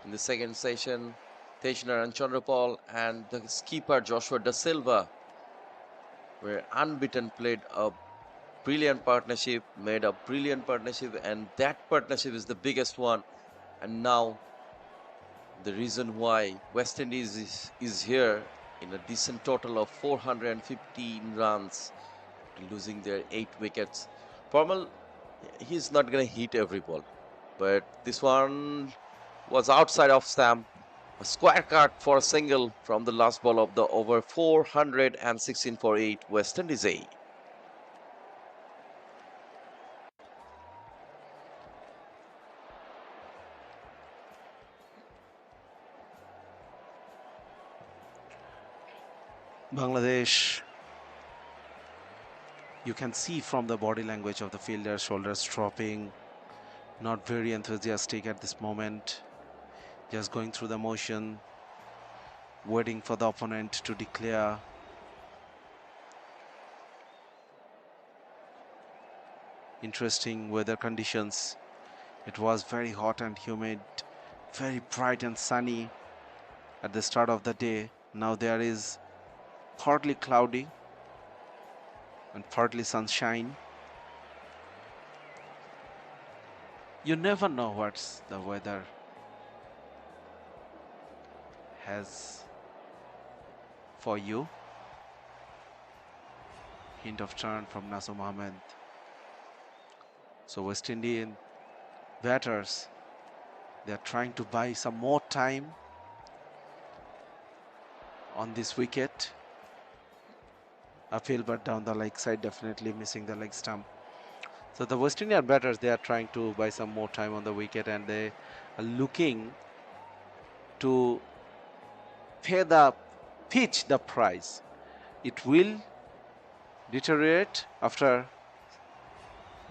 In the second session, Tejner and Chandrapal and the skipper Joshua Da Silva were unbeaten, played a brilliant partnership, made a brilliant partnership, and that partnership is the biggest one. And now the reason why West Indies is here in a decent total of 415 runs, losing their 8 wickets. Formal, he's not going to hit every ball, but this one was outside of stamp. A square cut for a single from the last ball of the over. 416 for 8 West Indies A. Bangladesh, you can see from the body language of the fielder, shoulders dropping, not very enthusiastic at this moment, just going through the motion, waiting for the opponent to declare. Interesting weather conditions. It was very hot and humid very bright and sunny at the start of the day. Now there is partly cloudy and partly sunshine. You never know what's the weather has for you. Hint of turn from Nasser Mohammed. So West Indian batters, they are trying to buy some more time on this wicket. Uphill but down the leg side, definitely missing the leg stump. So the West Indian batters, they are trying to buy some more time on the wicket, and they are looking to pay the pitch the price. It will deteriorate after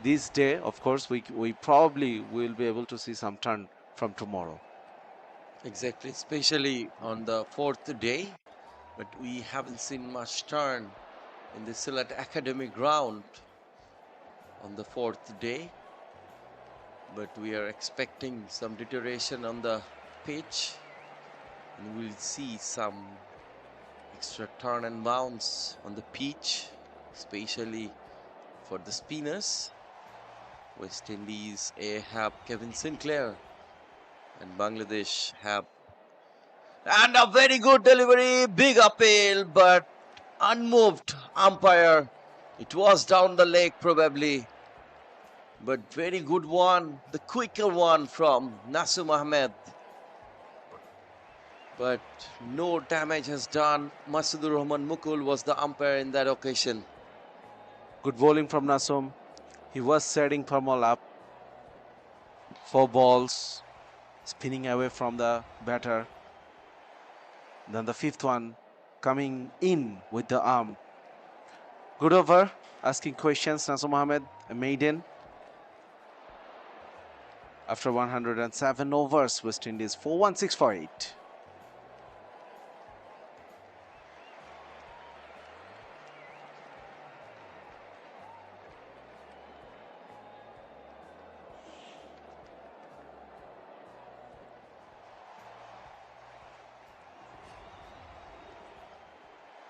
this day. Of course, we probably will be able to see some turn from tomorrow. Exactly, especially on the fourth day, but we haven't seen much turn in the Sylhet Academy ground on the fourth day. But we are expecting some deterioration on the pitch, and we'll see some extra turn and bounce on the pitch, especially for the spinners. West Indies have Kevin Sinclair, and Bangladesh have, and a very good delivery, big appeal, but unmoved umpire. It was down the leg probably, but very good one, the quicker one from Nasser Mohammed. But no damage has done. Masudur Rahman Mukul was the umpire in that occasion. Good bowling from Nasum. He was setting Parmal up. 4 balls, spinning away from the batter. Then the 5th one coming in with the arm. Good over, asking questions. Nasum Mohammed, a maiden. After 107 overs, West Indies 416 for 8.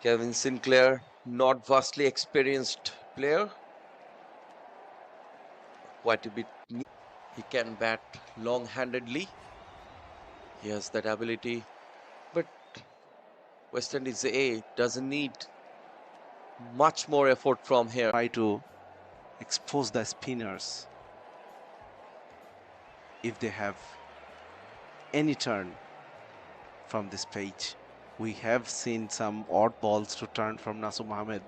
Kevin Sinclair, not vastly experienced player. Quite a bit. He can bat long-handedly. He has that ability. But West Indies A doesn't need much more effort from here. Try to expose the spinners if they have any turn from this page. We have seen some odd balls to turn from Nasum Mohammed.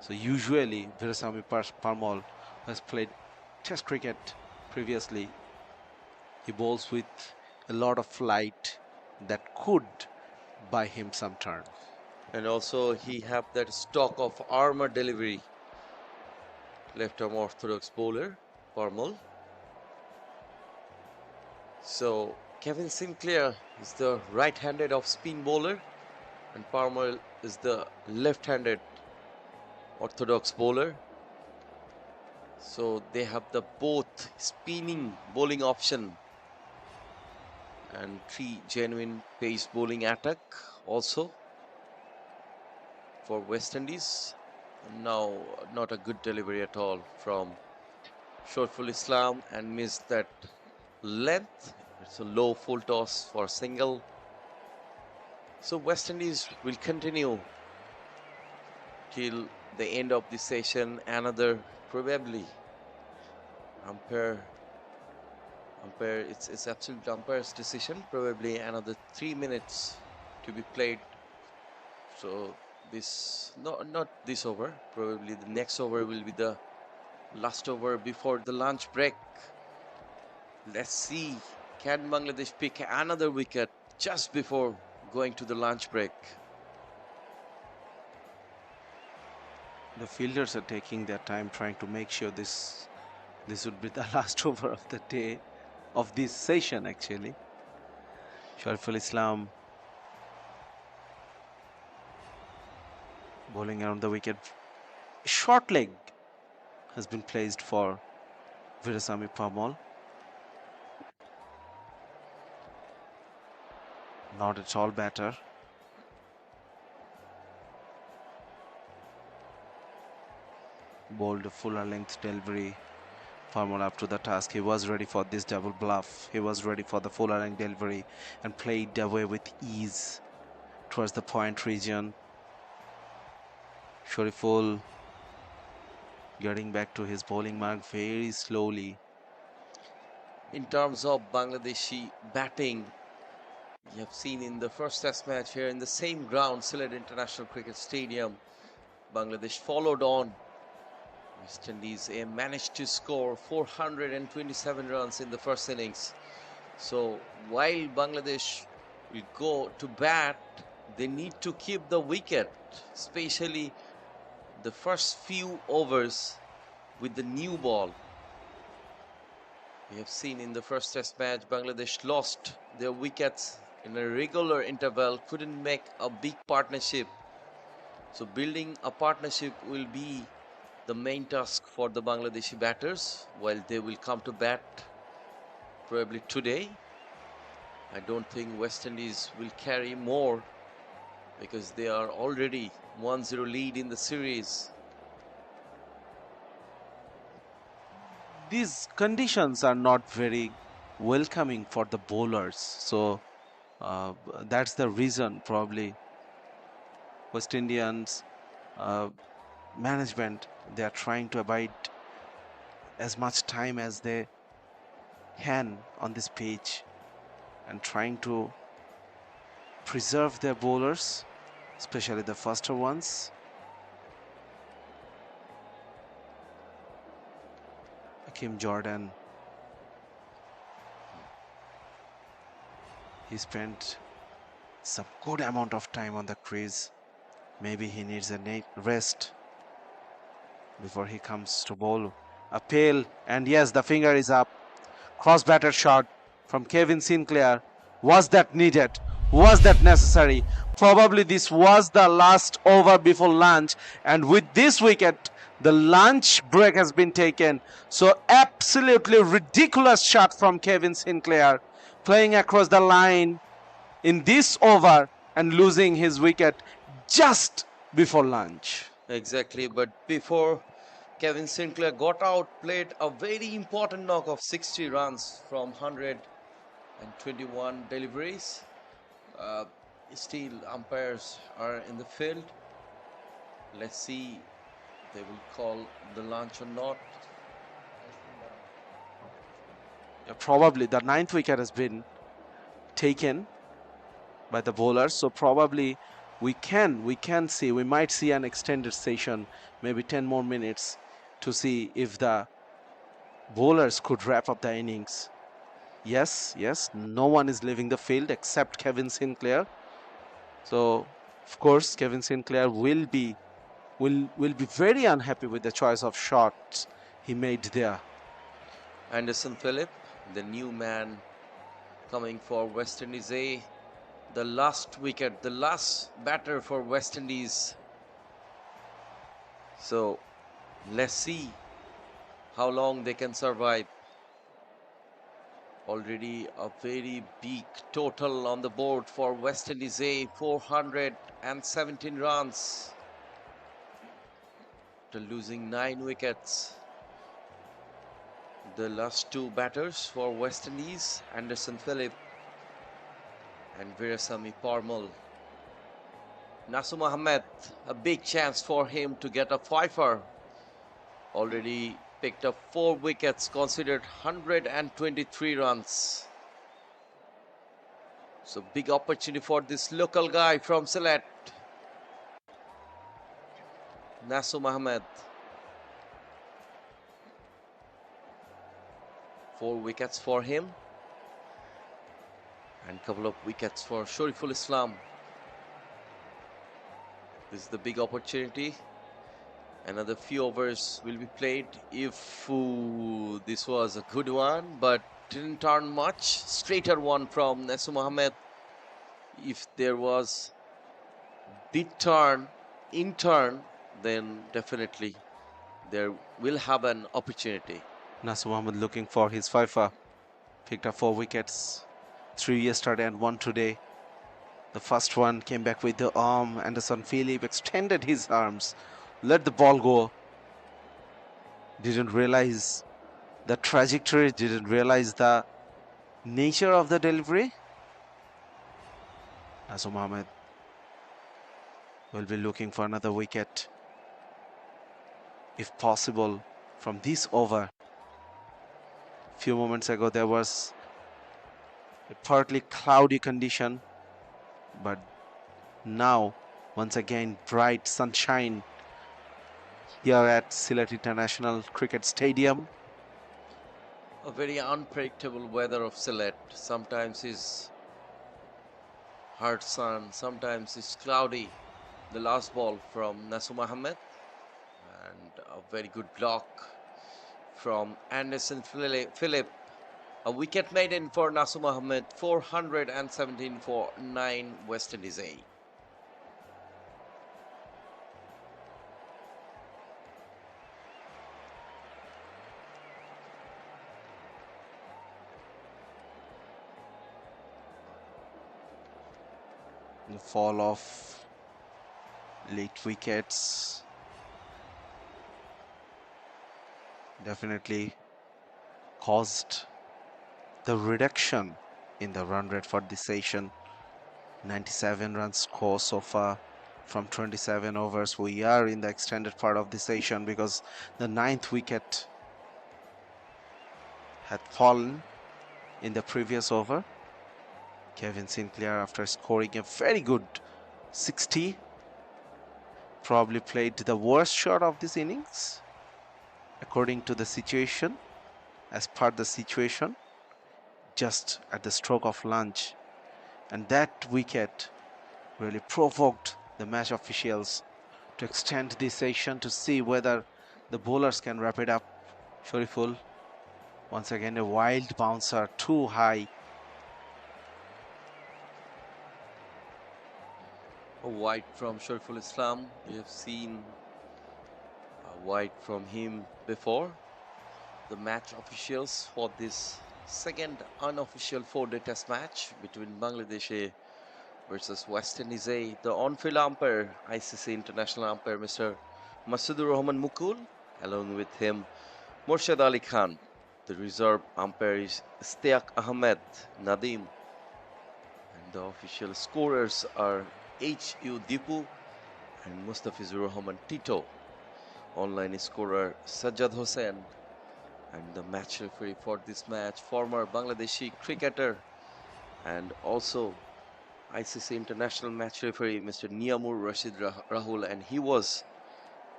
So usually Virasamy Parmal has played Test cricket previously. He bowls with a lot of flight that could buy him some turn. And also he have that stock of armor delivery. Left arm orthodox bowler, Parmal. So Kevin Sinclair is the right-handed off spin bowler, and Parmal is the left-handed orthodox bowler. So they have the both spinning bowling option and 3 genuine pace bowling attack also for West Indies. Now not a good delivery at all from Shoreful Islam, and missed that length. It's a low full toss for single. So West Indies will continue till the end of the session. Another probably umpire, it's absolute umpire's decision. Probably another 3 minutes to be played. So this, not this over, probably the next over will be the last over before the lunch break. Let's see, can Bangladesh pick another wicket just before going to the lunch break? The fielders are taking their time trying to make sure this would be the last over of the day, of this session actually. Shariful Islam bowling around the wicket. Short leg has been placed for Virasamy Parmal. Not at all better. Bowled a fuller length delivery. Farmer up to the task. He was ready for this double bluff. He was ready for the fuller length delivery and played away with ease towards the point region. Sher-e getting back to his bowling mark very slowly. In terms of Bangladeshi batting, you have seen in the first test match here in the same ground, Sylhet International Cricket Stadium, Bangladesh followed on. West Indies managed to score 427 runs in the first innings. So while Bangladesh will go to bat, they need to keep the wicket, especially the first few overs with the new ball. We have seen in the first test match, Bangladesh lost their wickets in a regular interval, couldn't make a big partnership. So building a partnership will be the main task for the Bangladeshi batters while they will come to bat probably today. I don't think West Indies will carry more because they are already 1-0 lead in the series. These conditions are not very welcoming for the bowlers, so that's the reason probably West Indians management, they are trying to abide as much time as they can on this pitch and trying to preserve their bowlers, especially the faster ones. Hakim Jordan, he spent some good amount of time on the crease. Maybe he needs a rest before he comes to bowl. A pale, and yes, the finger is up. Cross-batted shot from Kevin Sinclair. Was that needed? Was that necessary? Probably this was the last over before lunch, and with this wicket, the lunch break has been taken. So absolutely ridiculous shot from Kevin Sinclair, playing across the line in this over and losing his wicket just before lunch. Exactly, but before Kevin Sinclair got out, played a very important knock of 60 runs from 121 deliveries. Still, umpires are in the field. Let's see, they will call the lunch or not. Probably the 9th wicket has been taken by the bowlers, so probably we might see an extended session, maybe 10 more minutes, to see if the bowlers could wrap up the innings. Yes, no one is leaving the field except Kevin Sinclair. So of course Kevin Sinclair will be very unhappy with the choice of shots he made there. Anderson Phillip, the new man coming for West Indies A. The last wicket, the last batter for West Indies. So let's see how long they can survive. Already a very big total on the board for West Indies A, 417 runs after losing 9 wickets. The last two batters for West Indies, Anderson Phillip and Veerasamy Parmal. Nasum Ahmed, a big chance for him to get a fifer. Already picked up 4 wickets, considered 123 runs. So big opportunity for this local guy from Sylhet, Nasum Ahmed. 4 wickets for him and couple of wickets for Shariful Islam. This is the big opportunity. Another few overs will be played. If this was a good one, but didn't turn much. Straighter one from Nasum Ahmed. If there was big turn, in turn, then definitely there will have an opportunity. Nasum Ahmed looking for his fifer. Picked up 4 wickets, 3 yesterday and 1 today. The first one came back with the arm. Anderson Phillip extended his arms, let the ball go. Didn't realize the trajectory, didn't realize the nature of the delivery. Nasum Ahmed will be looking for another wicket, if possible, from this over. Few moments ago there was a partly cloudy condition, but now once again bright sunshine here at Sylhet International Cricket Stadium. A very unpredictable weather of Sylhet. Sometimes it's hard sun, sometimes it's cloudy. The last ball from Nasum Ahmed, and a very good block from Anderson Phillip. A wicket maiden for Nasum Ahmed, 417 for 9 West Indies A. The fall of late wickets definitely caused the reduction in the run rate for this session. 97 runs score so far from 27 overs. We are in the extended part of the session because the 9th wicket had fallen in the previous over. Kevin Sinclair, after scoring a very good 60, probably played the worst shot of this innings according to the situation, as per the situation, just at the stroke of lunch. And that wicket really provoked the match officials to extend this session to see whether the bowlers can wrap it up. Shariful, once again a wild bouncer, too high. A wide from Shariful Islam. We have seen a wide from him before. The match officials for this second unofficial 4-day test match between Bangladesh A versus West Indies A. The on-field umpire, ICC international umpire, Mr. Masudur Rahman Mukul, along with him, Murshid Ali Khan. The reserve umpire is Istiaq Ahmed Nadim. And the official scorers are H.U. Dipu and Mustafizur Rahman Tito. Online scorer Sajjad Hossain. And the match referee for this match, former Bangladeshi cricketer and also ICC international match referee, Mr. Niamur Rashid Rahul, and he was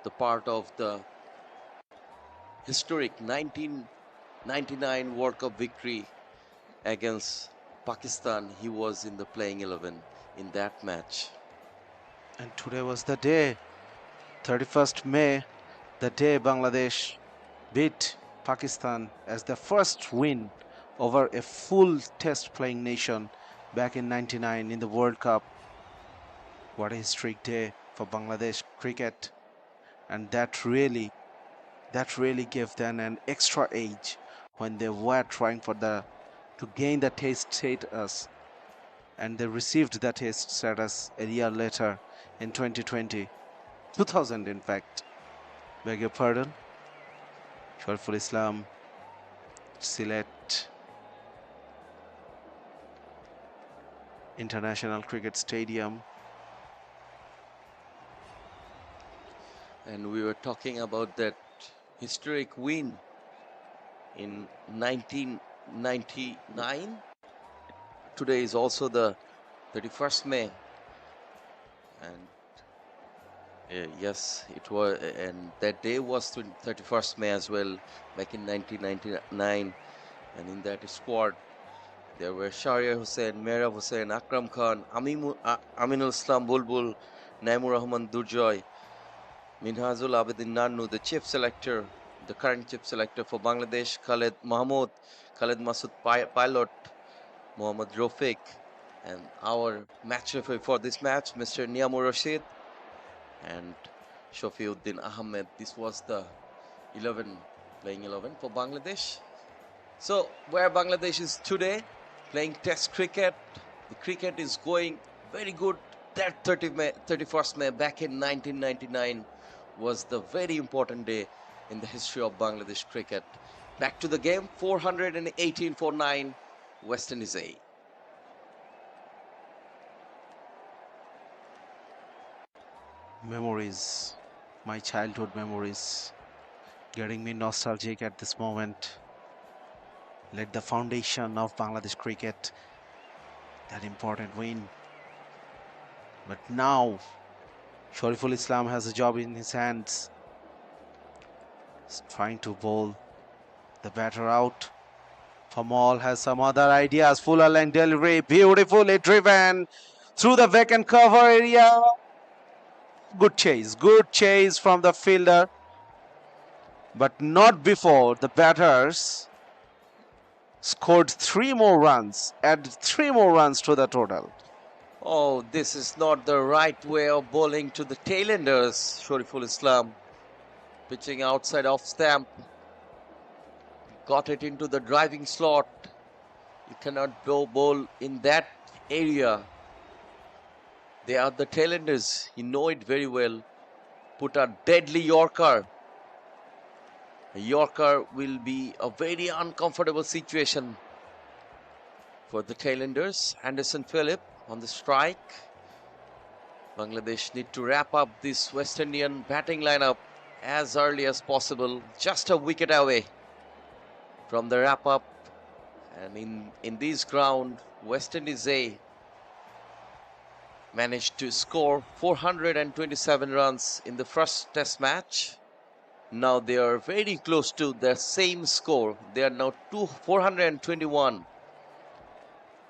the part of the historic 1999 World Cup victory against Pakistan. He was in the playing 11 in that match. And today was the day, 31st May, the day Bangladesh beat Pakistan as the first win over a full test playing nation back in 99 in the World Cup. What a historic day for Bangladesh cricket, and that really gave them an extra edge when they were trying to gain the test status, and they received the test status a year later in 2000 in fact. Beg your pardon. Shariful Islam, Sylhet International Cricket Stadium. And we were talking about that historic win in 1999. Today is also the 31st May. And yes, it was, and that day was 31st May as well, back in 1999. And in that squad, there were Shahriar Hussain, Mehrab Hussain, Akram Khan, Aminul Islam Bulbul, Naimur Rahman Durjoy, Minhazul Abedin Nannu, the chief selector, the current chief selector for Bangladesh, Khaled Mahmood, Khaled Masood Pilot, Mohammad Rafiq, and our match referee for this match, Mr. Niamur Rashid and Shafiuddin Ahmed. This was the playing 11 for Bangladesh. So where Bangladesh is today, playing test cricket. The cricket is going Very good. That 31st May back in 1999 was the very important day in the history of Bangladesh cricket. Back to the game, 418 for 9, West Indies A. Memories, my childhood memories, getting me nostalgic at this moment. Let the foundation of Bangladesh cricket, that important win. But now, Shariful Islam has a job in his hands. He's trying to bowl the batter out. Famal has some other ideas. Fuller length delivery, beautifully driven through the vacant cover area. Good chase from the fielder. But not before the batters scored 3 more runs, added 3 more runs to the total. Oh, this is not the right way of bowling to the tailenders, Shariful Islam. Pitching outside off stamp. Got it into the driving slot. You cannot bowl in that area. They are the tailenders. You know it very well. Put a deadly Yorker. A Yorker will be a very uncomfortable situation for the tailenders. Anderson Phillip on the strike. Bangladesh need to wrap up this West Indian batting lineup as early as possible. Just a wicket away from the wrap up. And in this ground, West Indies A managed to score 427 runs in the first test match. Now they are very close to the same score. They are now 421.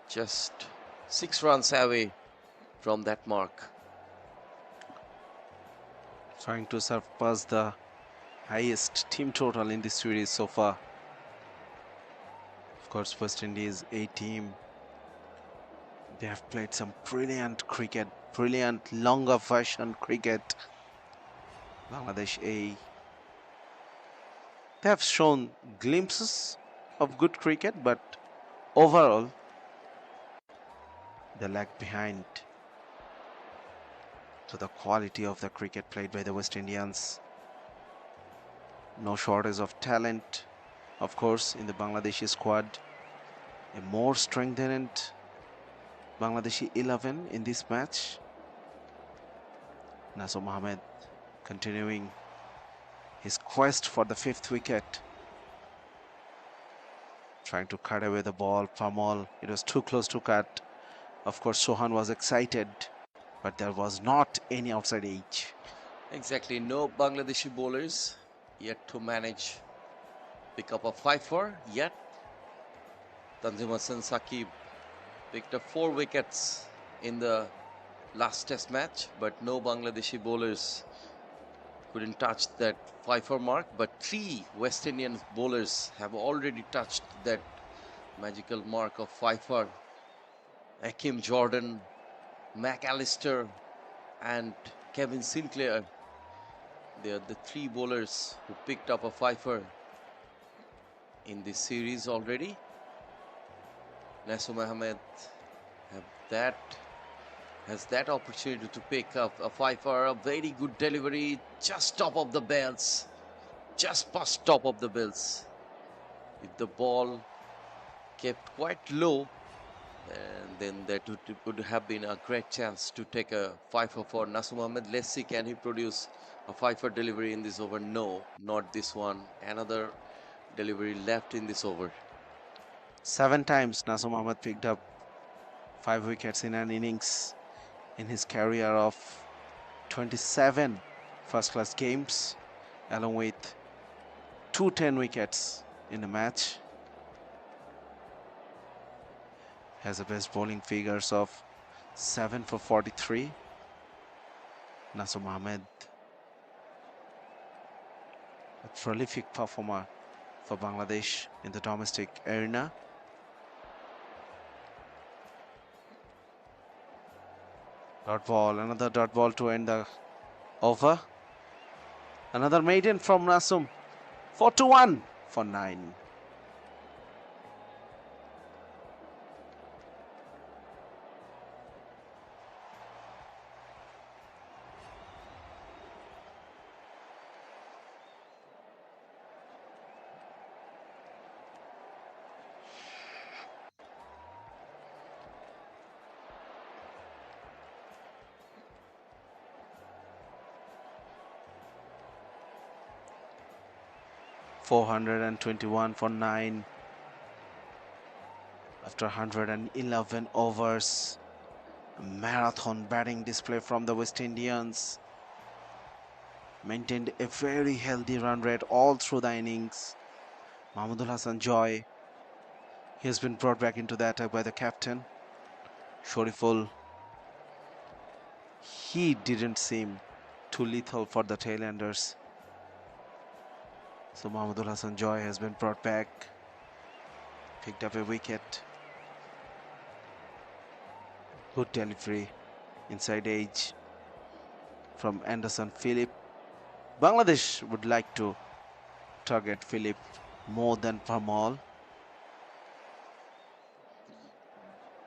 Just 6 runs away from that mark. Trying to surpass the highest team total in this series so far. Of course, West Indies A team, they have played some brilliant cricket, brilliant longer version cricket. Bangladesh A, they have shown glimpses of good cricket, but overall they lag behind to the quality of the cricket played by the West Indians. No shortage of talent, of course, in the Bangladeshi squad. A more strengthened Bangladeshi 11 in this match. Nasser Mohammed continuing his quest for the 5th wicket. Trying to cut away the ball. Famal, it was too close to cut. Of course, Sohan was excited, but there was not any outside edge. Exactly, no Bangladeshi bowlers yet to manage pick up a 5-4 yet. Tanzim Hassan Saqib picked up 4 wickets in the last test match, but no Bangladeshi bowlers couldn't touch that 5-4 mark. But 3 West Indian bowlers have already touched that magical mark of 5-4. Hakim Jordan, McAllister, and Kevin Sinclair. They are the 3 bowlers who picked up a 5-4 in this series already. Nasser Mohammed has that opportunity to pick up a 5-4, a very good delivery, just top of the bells, just past top of the bells. If the ball kept quite low, and then that would have been a great chance to take a 5-4 for Nasser Mohammed. Let's see, can he produce a 5-4 delivery in this over? No, not this one. Another delivery left in this over. 7 times Nasser Mohammed picked up 5 wickets in an innings in his career of 27 first-class games, along with 2 10 wickets in a match. Has the best bowling figures of 7 for 43. Nasser Mohammed, a prolific performer for Bangladesh in the domestic arena. Dot ball, another dot ball to end the over. Another maiden from Nasum. 4-1 for 9. 421 for 9 after 111 overs. A marathon batting display from the West Indians. Maintained a very healthy run rate all through the innings. Mahmudul Hasan Joy, he has been brought back into the attack by the captain. Shariful, he didn't seem too lethal for the tailenders. So Mahmudul Hasan Joy has been brought back, picked up a wicket. Good delivery inside edge from Anderson Phillip. Bangladesh would like to target Phillip more than Parmal.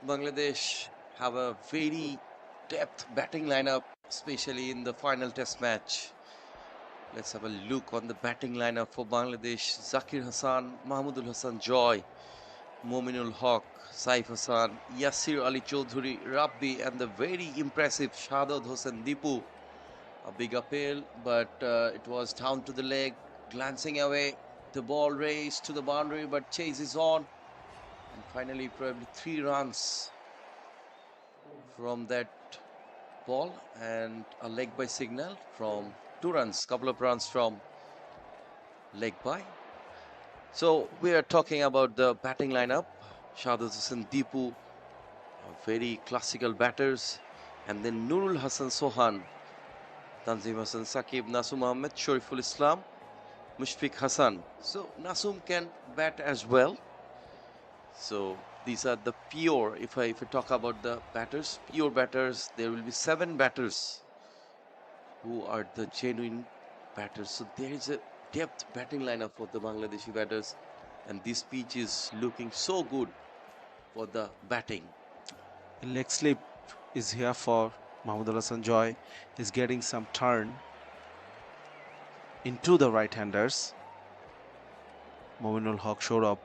Bangladesh have a very depth batting lineup, especially in the final test match. Let's have a look on the batting lineup for Bangladesh. Zakir Hassan, Mahmudul Hasan Joy, Mominul Haq, Saif Hassan, Yasir Ali Chaudhuri, Rabbi, and the very impressive Shahadad Hossain Dipu. A big appeal, but it was down to the leg, glancing away. The ball raced to the boundary, but chase is on. And finally, probably 3 runs from that ball and a leg by signal from 2 runs, couple of runs from leg by. So we are talking about the batting lineup. Shahadad Hossain Dipu, very classical batters, and then Nurul Hassan Sohan, Tanzim Hassan Saqib, Nasum Ahmed, Shariful Islam, Mushfiq Hassan. So Nasum can bat as well. So these are the pure, if I talk about the batters, pure batters, there will be 7 batters who are the genuine batters. So there is a depth batting lineup for the Bangladeshi batters, and this pitch is looking so good for the batting. Leg slip is here for Mahmudul Hasan Joy. Is getting some turn into the right-handers. Mominul Haq showed up.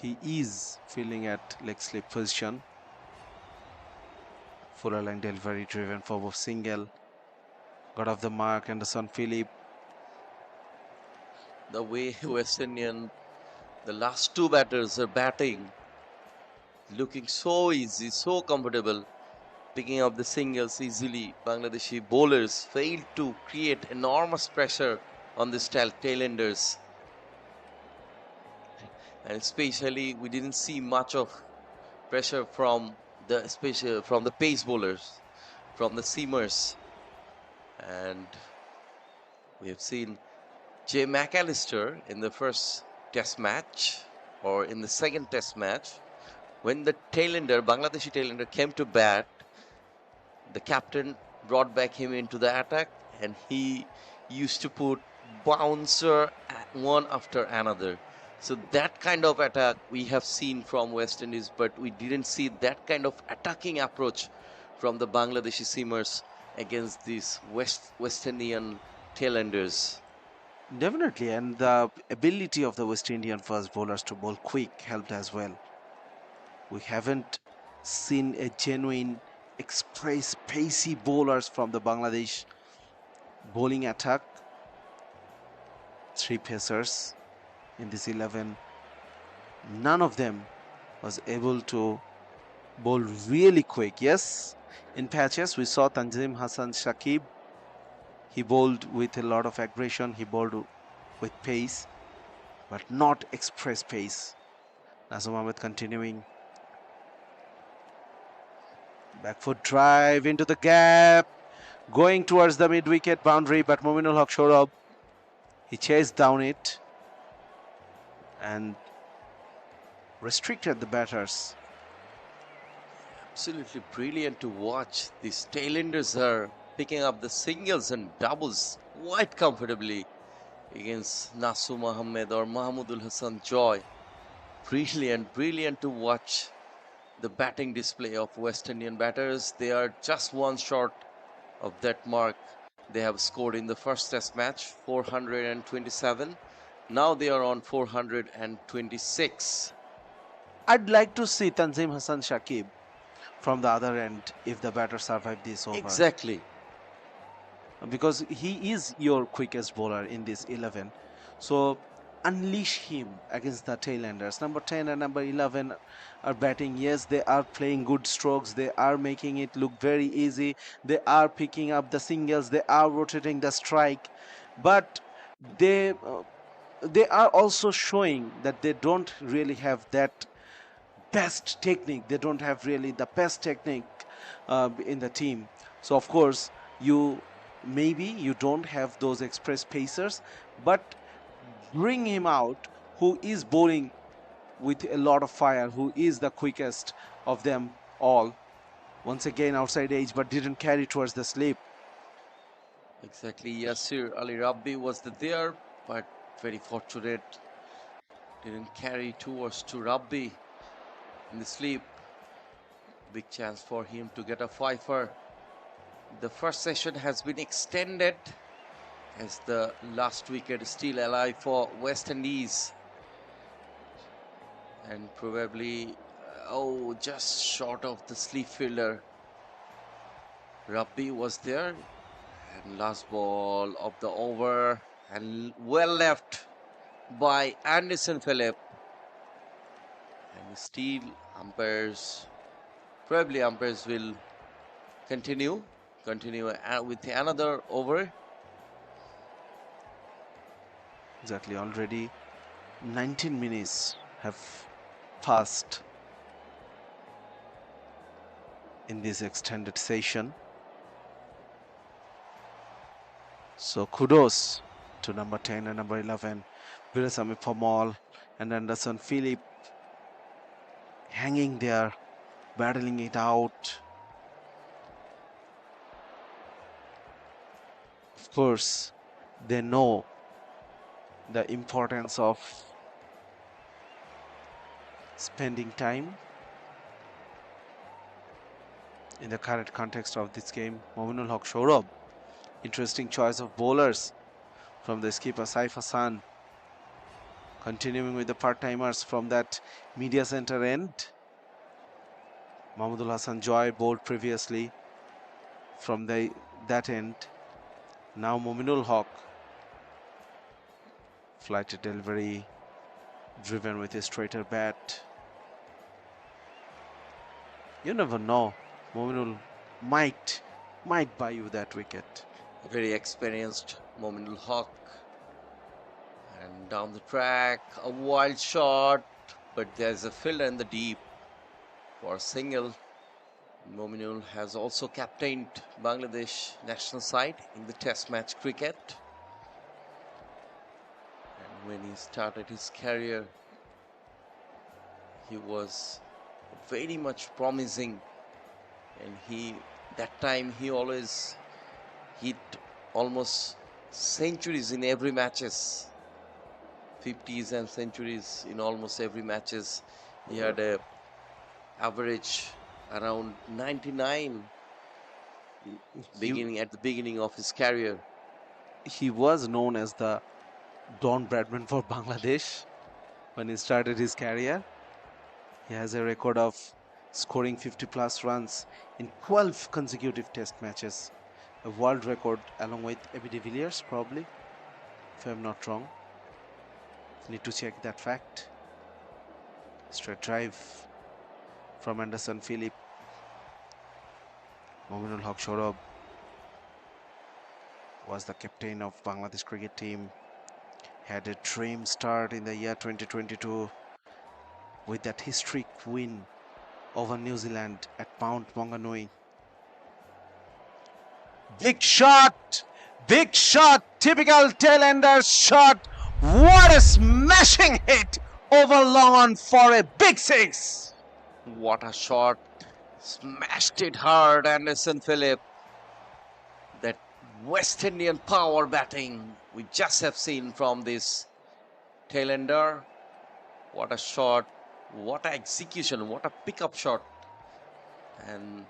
He is feeling at leg slip position. Fuller line delivery driven for single. Got off the mark, Anderson Phillip. The way West Indian, the last 2 batters are batting, looking so easy, so comfortable, picking up the singles easily. Bangladeshi bowlers failed to create enormous pressure on the tailenders. And especially, we didn't see much of pressure from the pace bowlers, from the seamers. And we have seen Jay McAllister in the first test match, or in the second test match, when the Bangladeshi tailender came to bat, the captain brought back him into the attack, and he used to put bouncer one after another. So that kind of attack we have seen from West Indies, but we didn't see that kind of attacking approach from the Bangladeshi seamers against these West Indian tailenders. Definitely, and the ability of the West Indian fast bowlers to bowl quick helped as well. We haven't seen a genuine express pacey bowlers from the Bangladesh bowling attack. 3 pacers in this 11. None of them was able to bowl really quick. Yes, in patches we saw Tanzim Hassan Saqib. He bowled with a lot of aggression. He bowled with pace, but not express pace. Nasum Ahmed continuing. Back foot drive into the gap. Going towards the mid-wicket boundary, but Mominul Haq showed up. He chased down it and restricted the batters. Absolutely brilliant to watch. These tailenders are picking up the singles and doubles quite comfortably against Nasum Ahmed or Mahmudul Hasan Joy. Brilliant to watch the batting display of West Indian batters. They are just 1 short of that mark. They have scored in the first test match, 427. Now they are on 426. I'd like to see Tanzim Hassan Saqib from the other end if the batter survived this over. Exactly. because he is your quickest bowler in this 11. So unleash him against the tailenders. Number 10 and number 11 are batting. Yes, they are playing good strokes. They are making it look very easy. They are picking up the singles. They are rotating the strike. But they are also showing that they don't really have that best technique. They don't have really the best technique in the team. So of course maybe you don't have those express pacers, but bring him out who is bowling with a lot of fire, who is the quickest of them all. Once again outside edge, but didn't carry towards the slip. Exactly, Yasir Ali Rabbi was there, but very fortunate. Didn't carry towards to Rabbi in the sleep. Big chance for him to get a fifer. The first session has been extended as the last wicket is still alive for West Indies. And probably, just short of the sleep fielder. Rabbi was there. And last ball of the over. And well left by Anderson Phillip. And still probably umpires will continue with another over. Exactly, already 19 minutes have passed in this extended session. So kudos to number 10 and number 11, Virasamy Pamal and Anderson Phillip, hanging there, battling it out. Of course, they know the importance of spending time in the current context of this game. Mominul Haq Shourab, interesting choice of bowlers from the skipper Saif Hassan, continuing with the part-timers from that media center end. Mahmudul Hassan Joy bowled previously from that end. Now Mominul Haq, flighted delivery, driven with a straighter bat. You never know, Mominul might buy you that wicket. Very experienced Mominul Haq. And down the track, a wild shot, but there's a fielder in the deep for a single. Mominul has also captained Bangladesh national side in the test match cricket. And when he started his career, he was very much promising, and that time he always hit almost centuries in every matches, 50s and centuries in almost every matches. He had a average around 99 at the beginning of his career. He was known as the Don Bradman for Bangladesh when he started his career. He has a record of scoring 50 plus runs in 12 consecutive test matches, a world record along with A.B. de Villiers, probably, if I'm not wrong. Need to check that fact. Straight drive from Anderson Phillip. Mominul Haq Shourab was the captain of Bangladesh cricket team. Had a dream start in the year 2022 with that historic win over New Zealand at Mount Maunganui. Big shot, typical tail-ender shot. What a smashing hit over long on for a big six. What a shot. Smashed it hard, Anderson Phillip. That West Indian power batting we just have seen from this tail-ender. What a shot. What a execution. What a pickup shot. And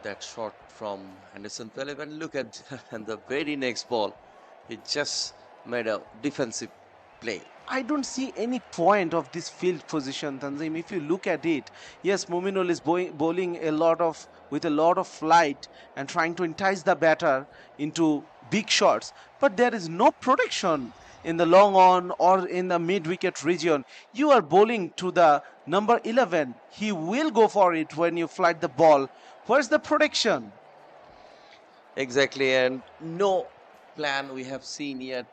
that shot from Anderson Phillip. And look at and the very next ball. He just made a defensive play. I don't see any point of this field position, Tanzim. If you look at it, yes, Mominul is bowling with a lot of flight and trying to entice the batter into big shots, but there is no protection in the long on or in the mid-wicket region. You are bowling to the number 11. He will go for it when you flight the ball. Where's the protection? Exactly, and no plan we have seen yet.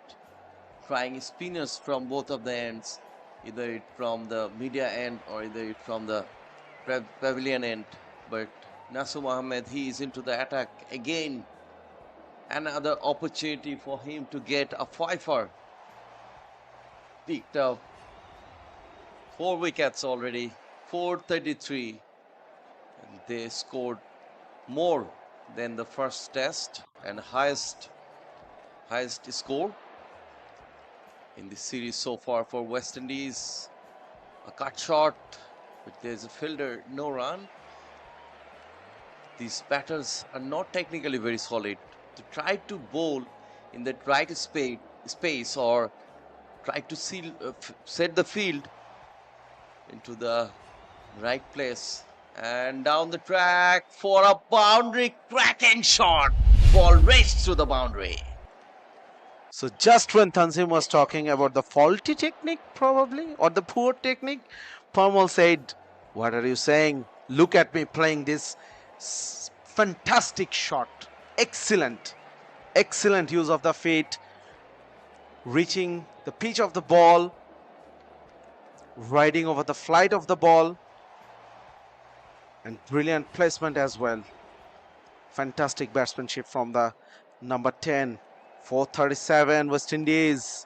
Trying spinners from both of the ends, either it from the media end or either it from the pavilion end. But Nasum Ahmed, he is into the attack again. Another opportunity for him to get a fifer. Picked up 4 wickets already, 433. And they scored more than the first test and highest score in this series so far for West Indies. A cut shot, but there's a fielder, no run. These batters are not technically very solid. To try to bowl in that right space or try to set the field into the right place and down the track for a boundary cracking shot. Ball raced through the boundary. So just when Tanzim was talking about the faulty technique probably or the poor technique, Parmal said, what are you saying? Look at me playing this fantastic shot. Excellent use of the feet, reaching the pitch of the ball, riding over the flight of the ball, and brilliant placement as well. Fantastic batsmanship from the number 10. 437 West Indies.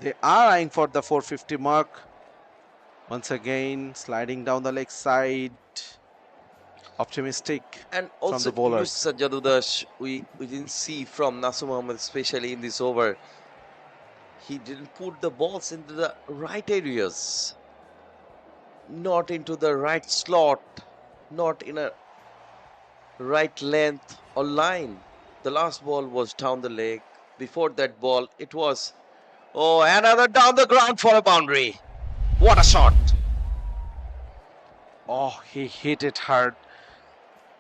They are eyeing for the 450 mark. Once again, sliding down the leg side. Optimistic and from also the bowlers. Jadudash, we didn't see from Nasum Ahmed, especially in this over. He didn't put the balls into the right areas, not into the right slot, not in a right length or line. The last ball was down the leg. Before that ball, it was, another down the ground for a boundary. What a shot. Oh, he hit it hard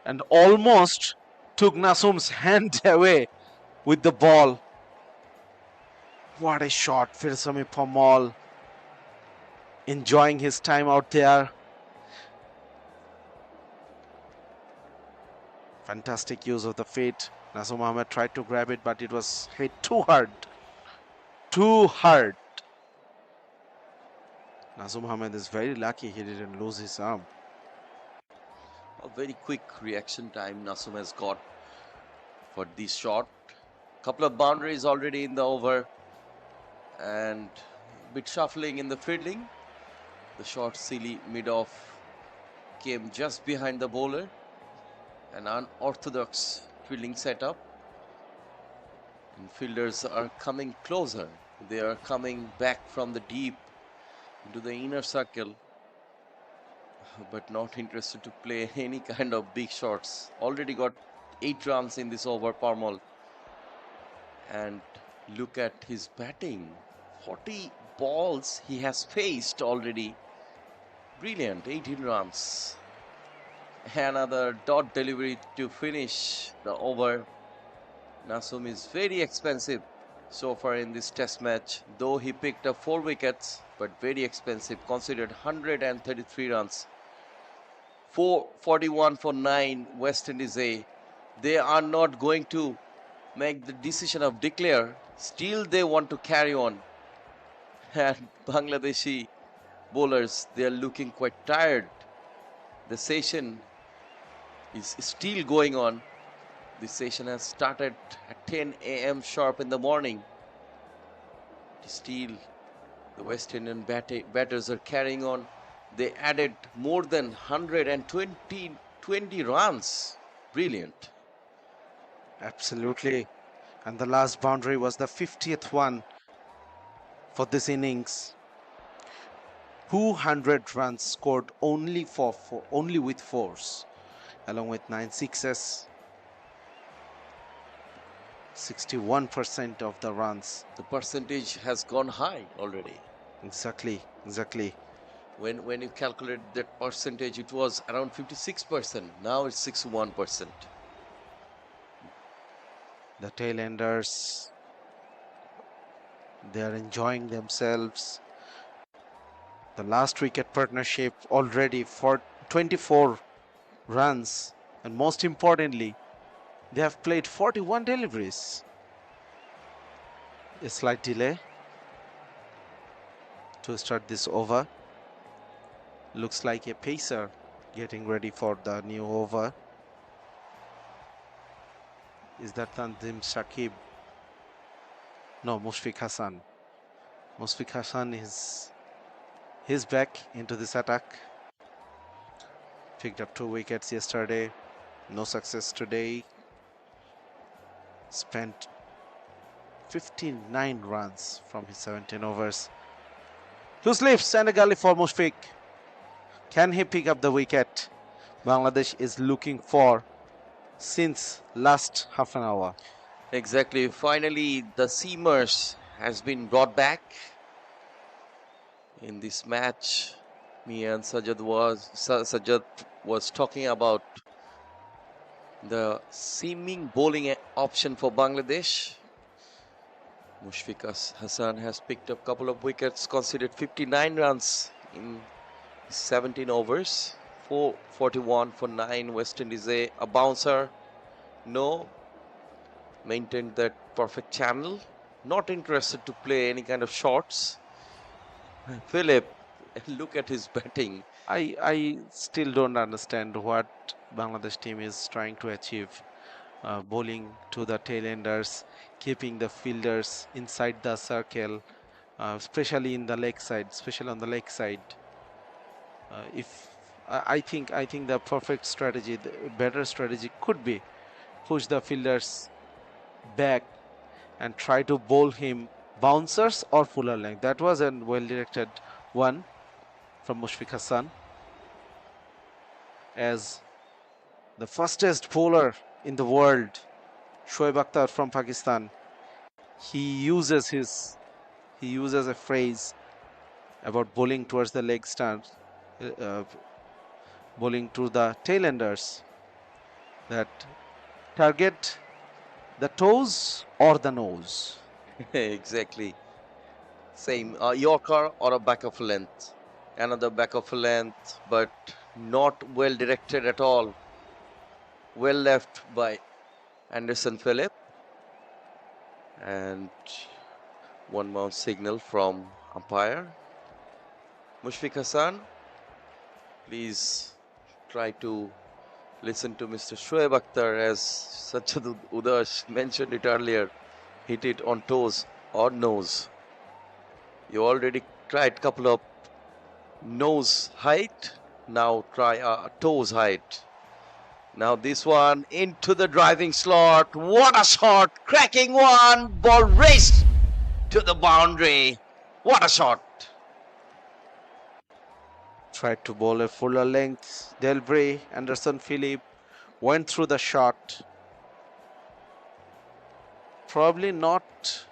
and almost took Nasum's hand away with the ball. What a shot, Firsami Pamal. Enjoying his time out there. Fantastic use of the feet. Nasum Ahmed tried to grab it, but it was hit too hard. Too hard. Nasum Ahmed is very lucky he didn't lose his arm. A very quick reaction time Nasum has got for this shot. Couple of boundaries already in the over and a bit shuffling in the fielding. The short silly mid-off came just behind the bowler. An unorthodox fielding setup, and fielders are coming closer. They are coming back from the deep into the inner circle, but not interested to play any kind of big shots. Already got 8 runs in this over, Parmal. And look at his batting. 40 balls he has faced already. Brilliant, 18 runs. Another dot delivery to finish the over. Nasum is very expensive so far in this test match, though he picked up 4 wickets, but very expensive, considered 133 runs. 441 for 9 West Indies A. They are not going to make the decision of declare. Still they want to carry on. And Bangladeshi bowlers, they are looking quite tired. The session is still going on. This session has started at 10 a.m. sharp in the morning. Still, the West Indian batters are carrying on. They added more than 120 runs. Brilliant. Absolutely. And the last boundary was the 50th one for this innings. 200 runs scored only with fours, along with 9 sixes. 61% of the runs. The percentage has gone high already. Exactly. When you calculate that percentage, it was around 56%. Now it's 61%. The tailenders, they are enjoying themselves. The last wicket partnership already for 24 runs, and most importantly, they have played 41 deliveries. A slight delay to start this over. Looks like a pacer getting ready for the new over. Is that Tanzim Shakib? No, Mushfiq Hassan. Mushfiq Hassan is back into this attack. Picked up 2 wickets yesterday. No success today. Spent 59 runs from his 17 overs. Loose leaves and a gully for Mushfiq. Can he pick up the wicket? Bangladesh is looking for since last half an hour. Exactly. Finally, the seamers has been brought back in this match. Me and Sajjad was talking about the seaming bowling option for Bangladesh. Mushfiq Hassan has picked up a couple of wickets, conceded 59 runs in 17 overs, 441 for 9 West Indies, a bouncer, no, maintained that perfect channel, not interested to play any kind of shots. Philip, look at his batting. I still don't understand what Bangladesh team is trying to achieve. Bowling to the tailenders, keeping the fielders inside the circle, especially in the leg side, especially on the leg side. I think the perfect strategy, the better strategy could be push the fielders back and try to bowl him bouncers or fuller length. That was a well-directed one from Mushfiq Hassan. As the fastest bowler in the world, Shoaib Akhtar from Pakistan, he uses a phrase about bowling towards the leg stance, bowling to the tailenders, that target the toes or the nose. Exactly. Same, Yorker or a back of length. Another back of length, but not well directed at all. Well left by Anderson Phillip. And 1 bounce signal from umpire. Mushfiq Hassan, please try to listen to Mr. Shoaib Akhtar, as Sajjad Udash mentioned it earlier. Hit it on toes or nose. You already tried couple of nose height. Now try toes height. Now this one into the driving slot. What a shot! Cracking one. Ball raced to the boundary. What a shot! Tried to bowl a fuller length. Delbray, Anderson Phillip went through the shot. Probably not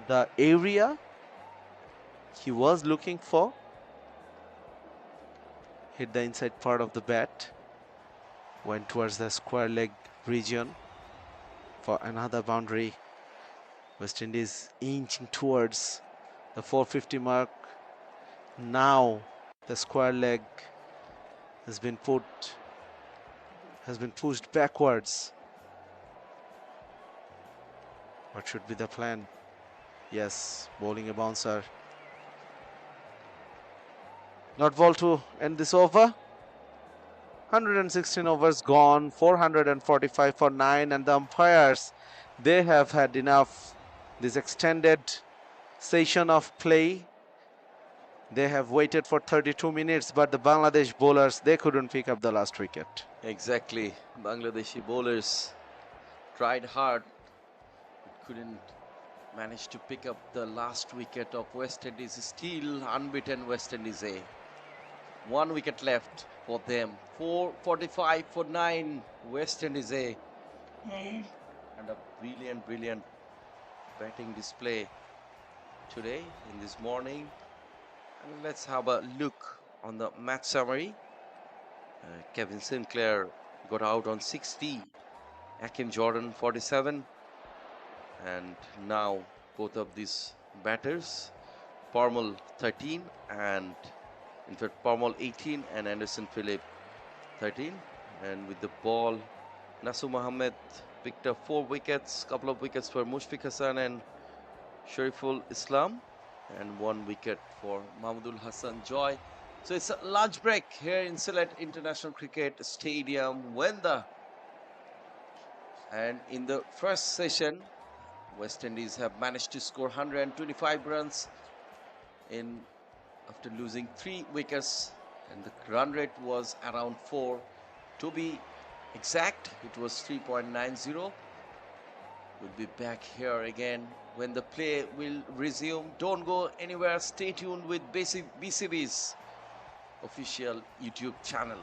the area he was looking for. Hit the inside part of the bat. Went towards the square leg region for another boundary. West Indies inching towards the 450 mark. Now the square leg has been pushed backwards. What should be the plan? Yes, bowling a bouncer. Not ball to end this over. 116 overs gone, 445 for 9, and the umpires, they have had enough. This extended session of play, they have waited for 32 minutes, but the Bangladesh bowlers, they couldn't pick up the last wicket. Exactly. Bangladeshi bowlers tried hard, couldn't manage to pick up the last wicket of West Indies. Still unbeaten West Indies, 1 wicket left for them. 445 for 9 West Indies, And a brilliant batting display today in this morning. And let's have a look on the match summary. Kevin Sinclair got out on 60, Akim Jordan 47, and now both of these batters, Parmal 13 and in fact Parmal 18 and Anderson Phillip 13. And with the ball, Nasu Mohammed picked up 4 wickets, couple of wickets for Mushfiq Hassan and Shariful Islam, and 1 wicket for Mahmudul Hassan Joy. So it's a lunch break here in Sylhet International Cricket Stadium and in the first session, West Indies have managed to score 125 runs after losing 3 wickets, and the run rate was around 4. To be exact, it was 3.90. We'll be back here again when the play will resume. Don't go anywhere. Stay tuned with BCB's official YouTube channel.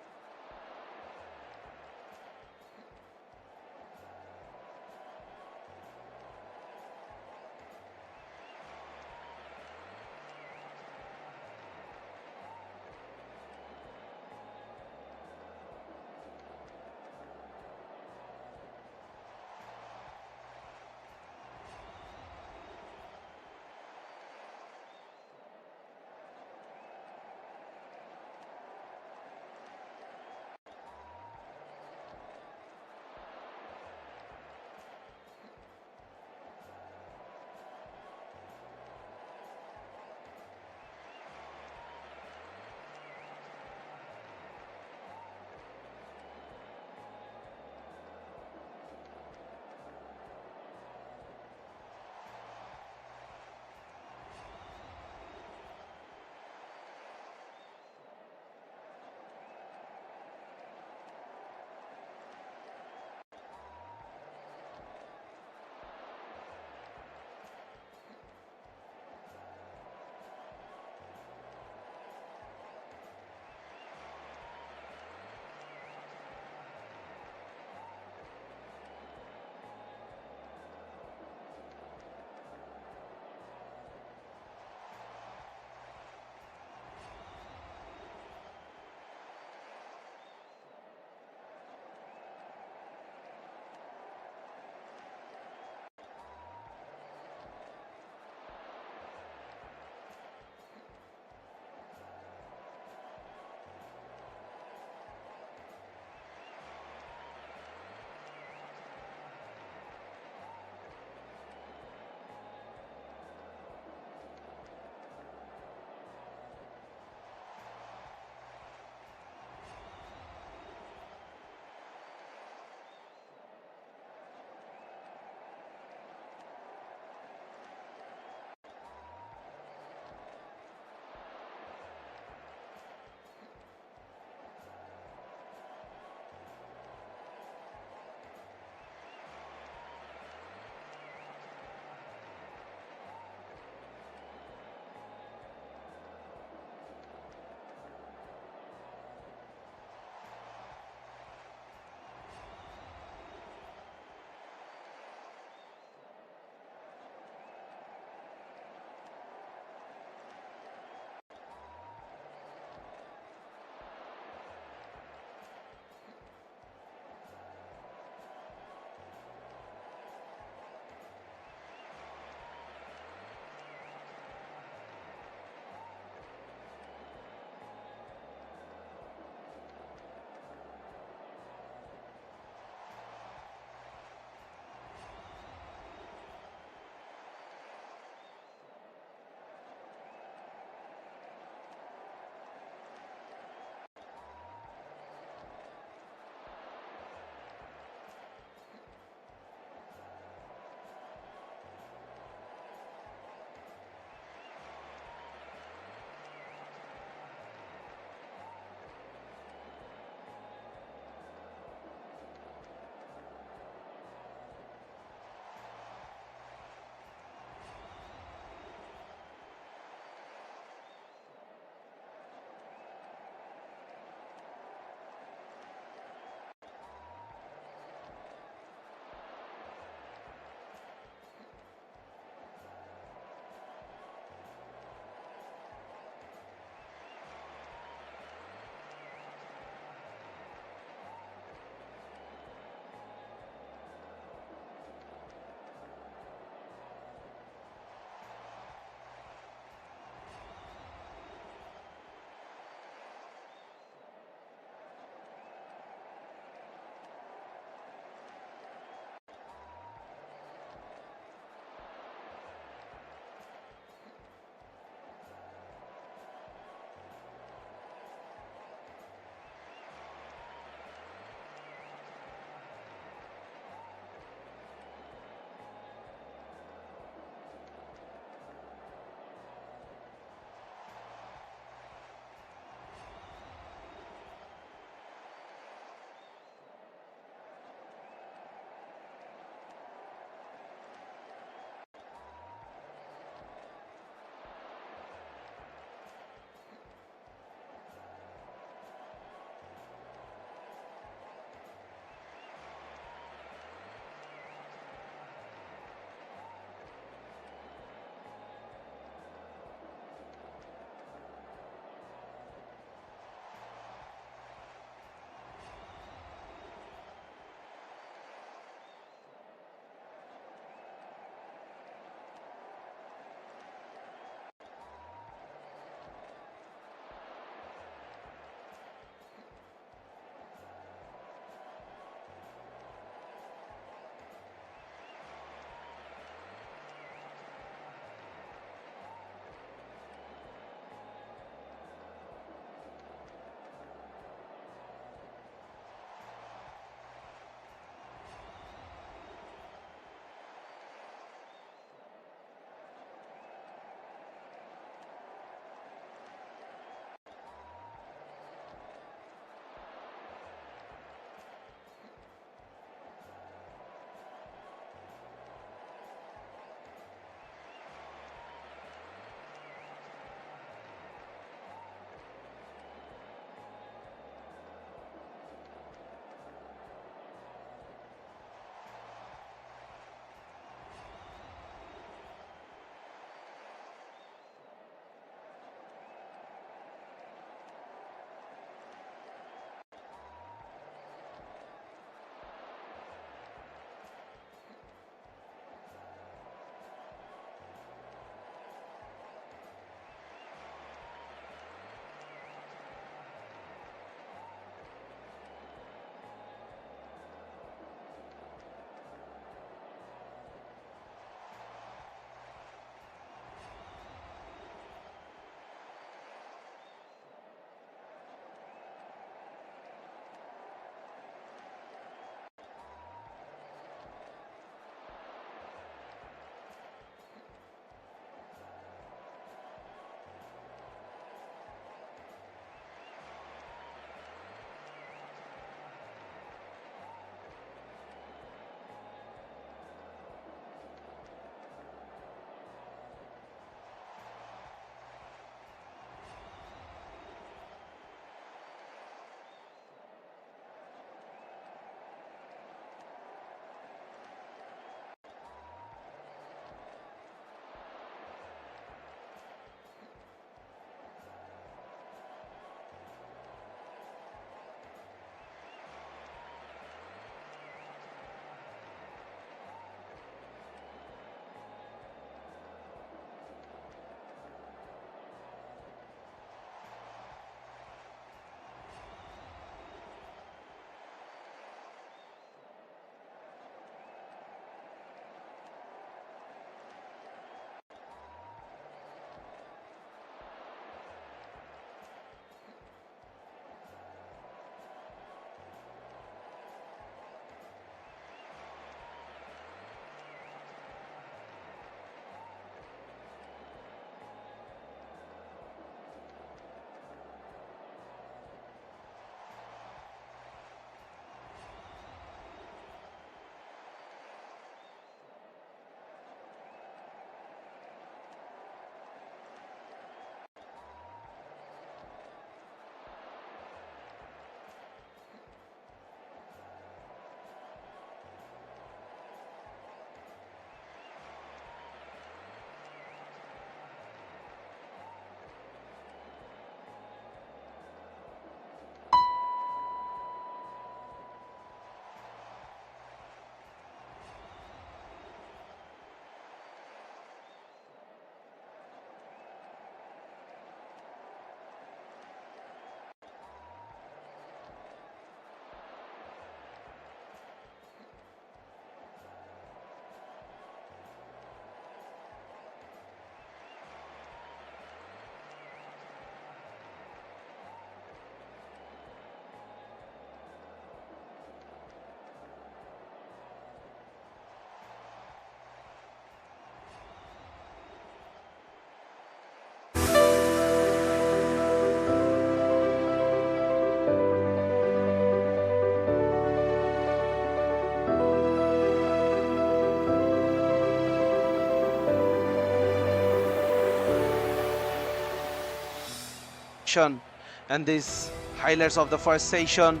session, and these highlights of the first session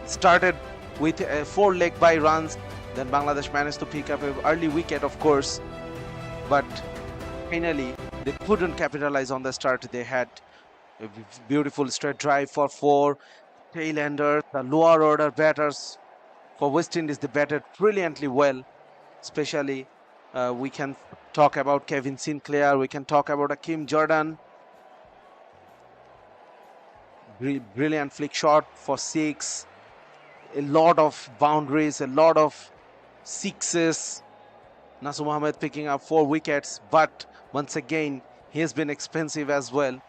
started with a 4-leg by runs. Then Bangladesh managed to pick up an early wicket, of course, but finally they couldn't capitalize on the start. They had a beautiful straight drive for 4 tail-enders, the lower order batters for West Indies. They batted brilliantly well, especially we can talk about Kevin Sinclair, we can talk about Hakeem Jordan. Brilliant flick shot for 6, a lot of boundaries, a lot of sixes. Naseem Ahmed picking up 4 wickets, but once again he has been expensive as well.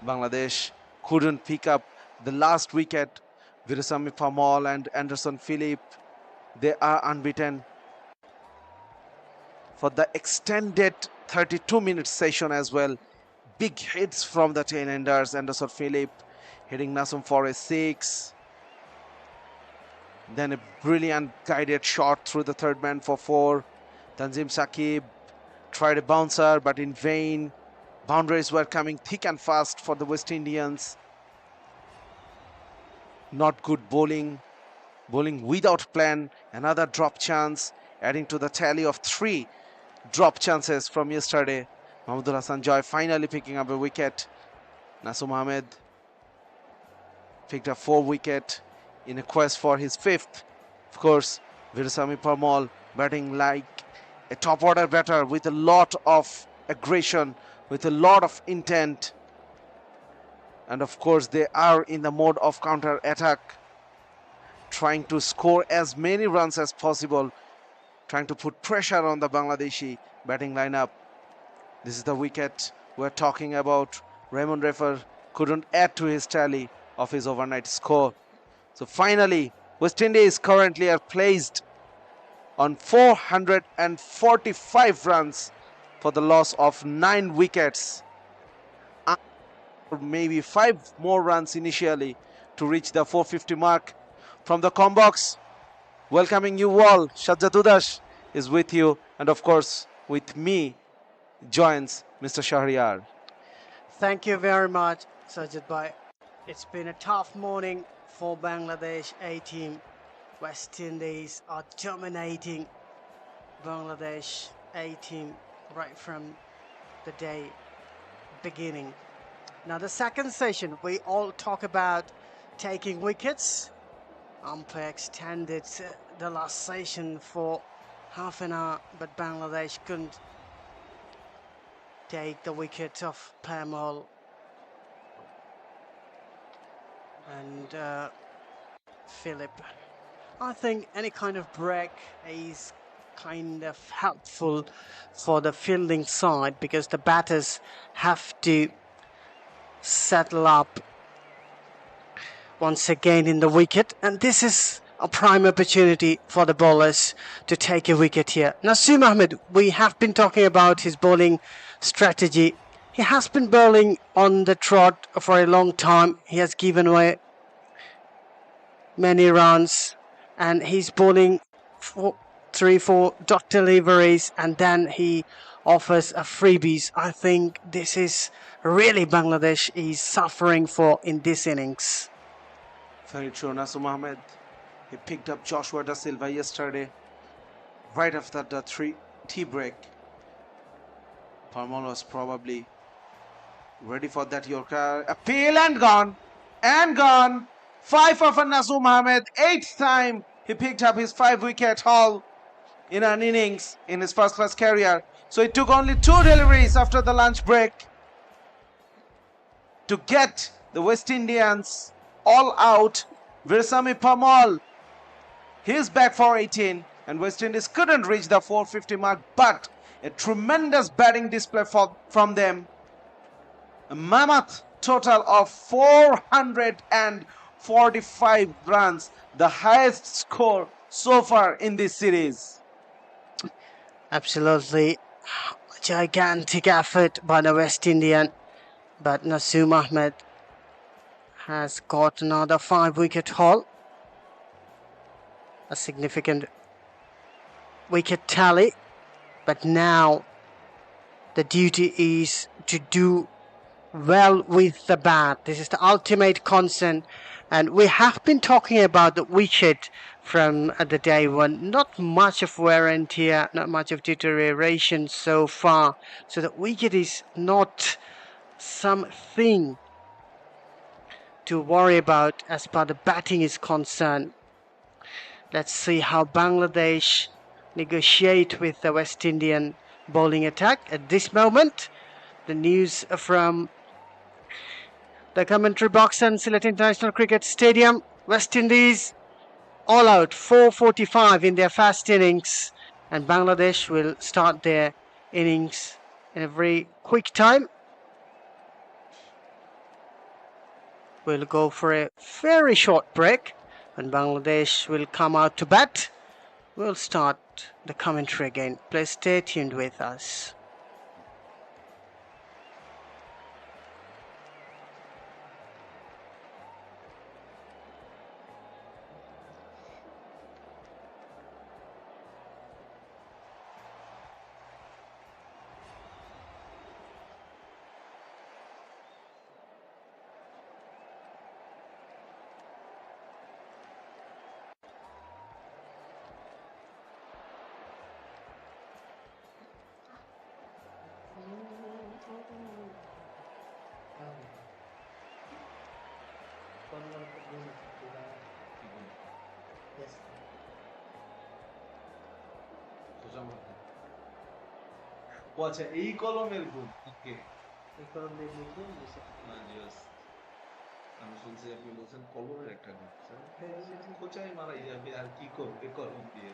Bangladesh couldn't pick up the last wicket. Virasamy Pamal and Anderson Phillip, they are unbeaten for the extended 32-minute session as well. Big hits from the tail-enders. Anderson Phillip hitting Naseem for a 6. Then a brilliant guided shot through the third man for 4. Tanzim Saqib tried a bouncer, but in vain. Boundaries were coming thick and fast for the West Indians. Not good bowling. Bowling without plan. Another drop chance, adding to the tally of 3 drop chances from yesterday. Mahmudul Hasan Joy finally picking up a wicket. Naseem Ahmed picked up 4 wicket in a quest for his 5th. Of course, Virasamy Pamal batting like a top order batter with a lot of aggression, with a lot of intent. And of course, they are in the mode of counter attack, trying to score as many runs as possible, trying to put pressure on the Bangladeshi batting lineup. This is the wicket we're talking about. Raymond Refer couldn't add to his tally of his overnight score. So finally, West Indies currently are placed on 445 runs for the loss of 9 wickets. Maybe 5 more runs initially to reach the 450 mark. From the Combox, welcoming you all, Shajjat Udash is with you, and of course with me joins Mr. Sher-e. Thank you very much, Sajid Bhai. It's been a tough morning for Bangladesh A team. West Indies are dominating Bangladesh A team right from the day beginning. Now the second session, we all talk about taking wickets. Umpire extended the last session for half an hour, but Bangladesh couldn't take the wicket of Pamal and Phillip. I think any kind of break is kind of helpful for the fielding side, because the batters have to settle up once again in the wicket, and this is a prime opportunity for the bowlers to take a wicket here. Naseem Ahmed, we have been talking about his bowling strategy. He has been bowling on the trot for a long time. He has given away many runs, and he's bowling 3-4 dot deliveries, and then he offers a freebies. I think this is really Bangladesh is suffering for in this innings. Very true. Naseem Ahmed, he picked up Joshua Da Silva yesterday, right after the tea break. Pamal was probably ready for that Yorker. Appeal and gone. And gone. 5 for Naseem Ahmed. 8th time he picked up his 5-wicket haul in an innings in his first-class career. So it took only 2 deliveries after the lunch break to get the West Indians all out. Virasamy Pamal, he's back for 18, and West Indies couldn't reach the 450 mark, but a tremendous batting display from them. A mammoth total of 445 runs, the highest score so far in this series. Absolutely gigantic effort by the West Indian, but Naseem Ahmed has got another 5-wicket haul. A significant wicket tally, but now the duty is to do well with the bat. This is the ultimate concern, and we have been talking about the wicket from the day one. Not much of wear and tear, not much of deterioration so far. So the wicket is not something to worry about as far the batting is concerned. Let's see how Bangladesh negotiate with the West Indian bowling attack at this moment. The news from the commentary box and Sylhet International Cricket Stadium. West Indies all out 445 in their fast innings, and Bangladesh will start their innings in a very quick time. We'll go for a very short break, and Bangladesh will come out to bat. We'll start the commentary again. Please stay tuned with us. ও আচ্ছা এই কলমের গুণ ওকে আমি শুনছি আপনি বলছেন কলমের একটা গুণ কোচাই মারাই যাবে আর কি করবে কলম দিয়ে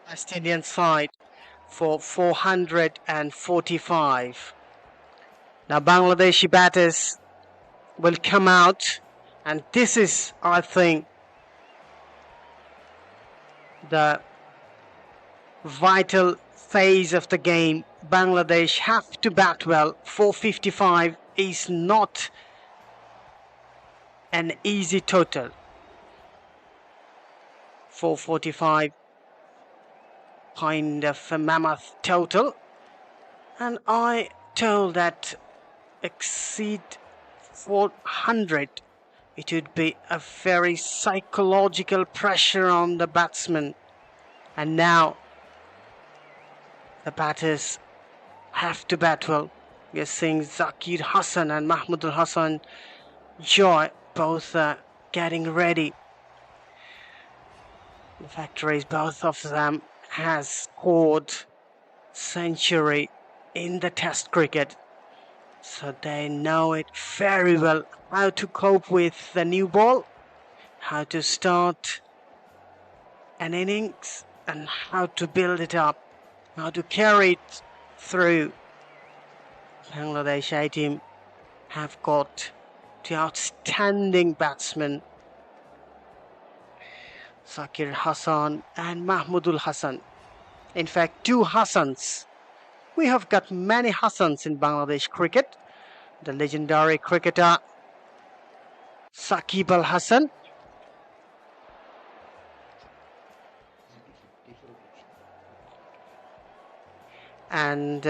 West Indian side for 445. Now Bangladeshi batters will come out, and this is, I think, the vital phase of the game. Bangladesh have to bat well. 455 is not an easy total. 445, kind of a mammoth total, and I told that exceed 400, it would be a very psychological pressure on the batsman. And now the batters have to bat well. We are seeing Zakir Hasan and Mahmudul Hasan Joy both getting ready. The fact is, both of them has scored century in the Test cricket, so they know it very well how to cope with the new ball, how to start an innings, and how to build it up, how to carry it through. Bangladesh A team have got two outstanding batsmen, Zakir Hasan and Mahmudul Hasan. In fact, two Hassans. We have got many Hassans in Bangladesh cricket. The legendary cricketer Saqib Al Hasan, and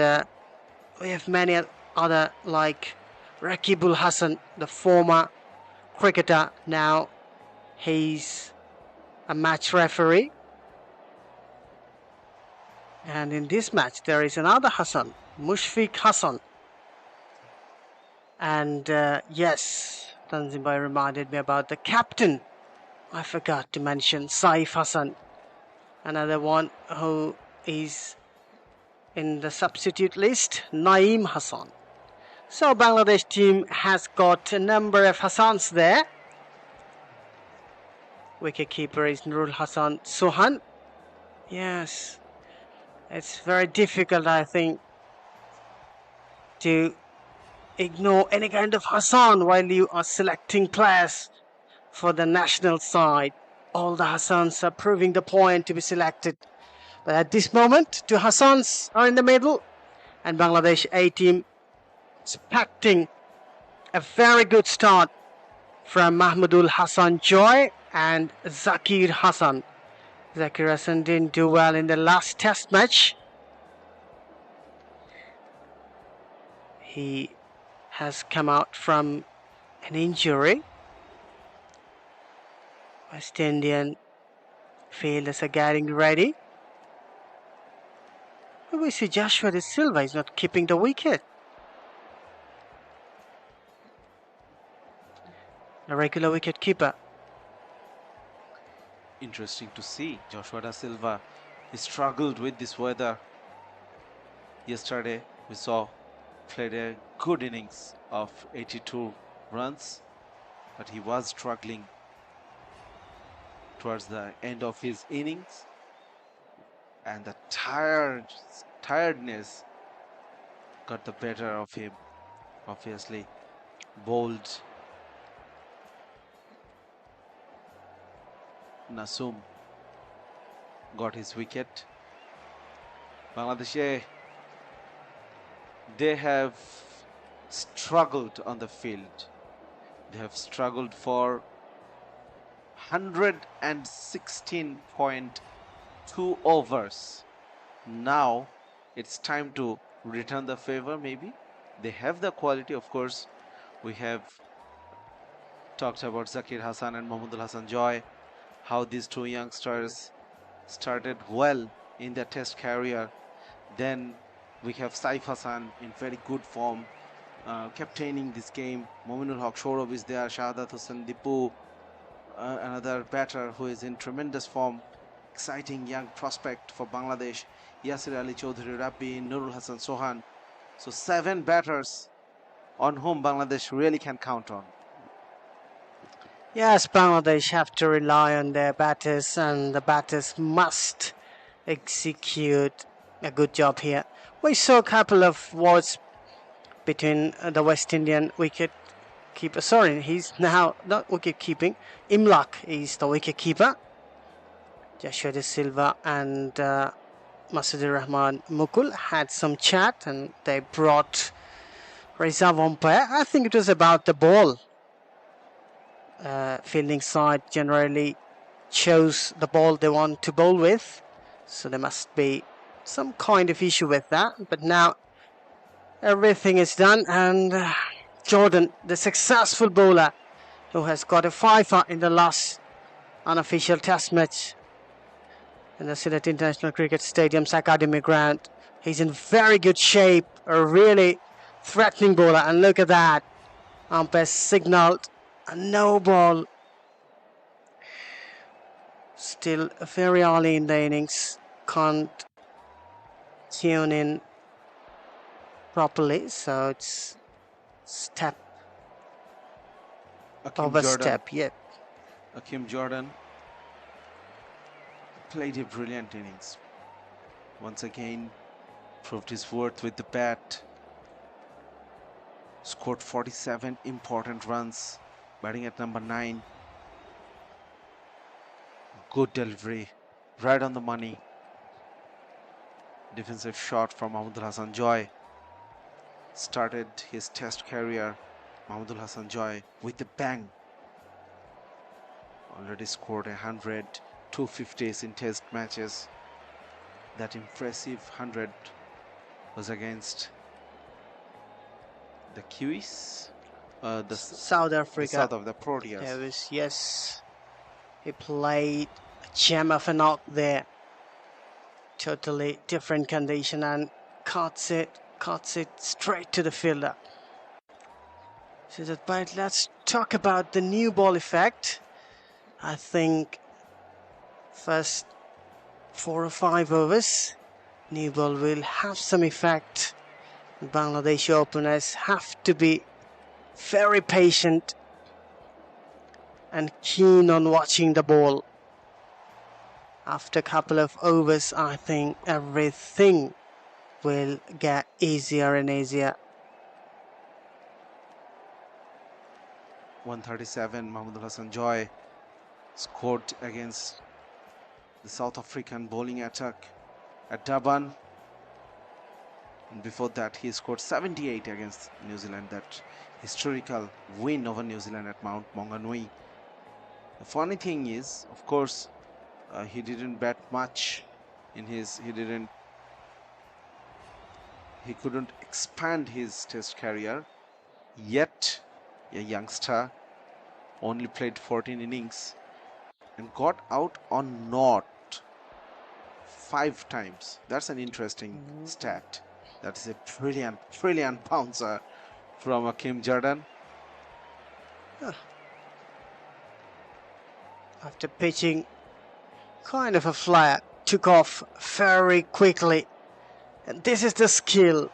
we have many other like Rakibul Hasan, the former cricketer. Now he's a match referee, and in this match there is another Hasan, Mushfiq Hasan. And yes, Tanzim Bhai reminded me about the captain. I forgot to mention Saif Hasan, another one who is in the substitute list, Naeem Hasan. So Bangladesh team has got a number of Hassans there. Wicketkeeper is Nurul Hasan Sohan. Yes, it's very difficult, I think, to ignore any kind of Hassan while you are selecting players for the national side. All the Hassans are proving the point to be selected. But at this moment, two Hassans are in the middle, and Bangladesh A team expecting a very good start from Mahmudul Hasan Joy and Zakir Hasan. Zakir Hasan didn't do well in the last test match. He has come out from an injury. West Indian fielders are getting ready. We see Joshua De Silva is not keeping the wicket. The regular wicket keeper. Interesting to see. Joshua Da Silva, he struggled with this weather. Yesterday we saw played a good innings of 82 runs, but he was struggling towards the end of his innings, and the tiredness got the better of him. Obviously, bold Nasum got his wicket. Bangladesh, they have struggled on the field. They have struggled for 116.2 overs. Now it's time to return the favor, maybe. They have the quality, of course. We have talked about Zakir Hasan and Mahmudul Hasan Joy, how these two youngsters started well in their test career. Then we have Saif Hasan in very good form, captaining this game. Mominul Haq Shourab is there, Shahadat Hussain Dipu, another batter who is in tremendous form. Exciting young prospect for Bangladesh. Yasir Ali Chaudhary Rabbi, Nurul Hasan Sohan. So 7 batters on whom Bangladesh really can count on. Yes, Bangladesh have to rely on their batters, and the batters must execute a good job here. We saw a couple of wars between the West Indian wicket keeper. Sorry, he's now not wicket keeping. Imlak is the wicket keeper. Joshua De Silva and Masudur Rahman Mukul had some chat and they brought reserve umpire. I think it was about the ball. Fielding side generally chose the ball they want to bowl with, so there must be some kind of issue with that. But now everything is done, and Jordan, the successful bowler who has got a fifer in the last unofficial test match in the Sylhet International Cricket Stadium's academy ground, he's in very good shape, a really threatening bowler. And look at that, umpire signalled a no ball. Still very early in the innings, can't tune in properly, so it's step over step. Yeah, Akeem Jordan played a brilliant innings. Once again, proved his worth with the bat. Scored 47 important runs, batting at number 9. Good delivery, right on the money. Defensive shot from Mahmudul Hasan Joy. Started his test career, Mahmudul Hasan Joy, with a bang. Already scored 100, 250s in test matches. That impressive 100 was against the Kiwis, the South Africa. The south of the Proteas. There was, yes, he played a gem of a knock there. Totally different condition, and cuts it straight to the fielder. So but let's talk about the new ball effect. I think first 4 or 5 overs, new ball will have some effect. Bangladeshi openers have to be very patient and keen on watching the ball. After a couple of overs, I think everything will get easier and easier. 137, Mahmudul Hasan Joy scored against the South African bowling attack at Durban. And before that, he scored 78 against New Zealand, that historical win over New Zealand at Mount Maunganui. The funny thing is, of course, he didn't bat much in his, he couldn't expand his test career, yet a youngster only played 14 innings and got out on not 5 times. That's an interesting stat. That is a brilliant bouncer from Akeem Jordan. After pitching kind of a flyer, took off very quickly. And this is the skill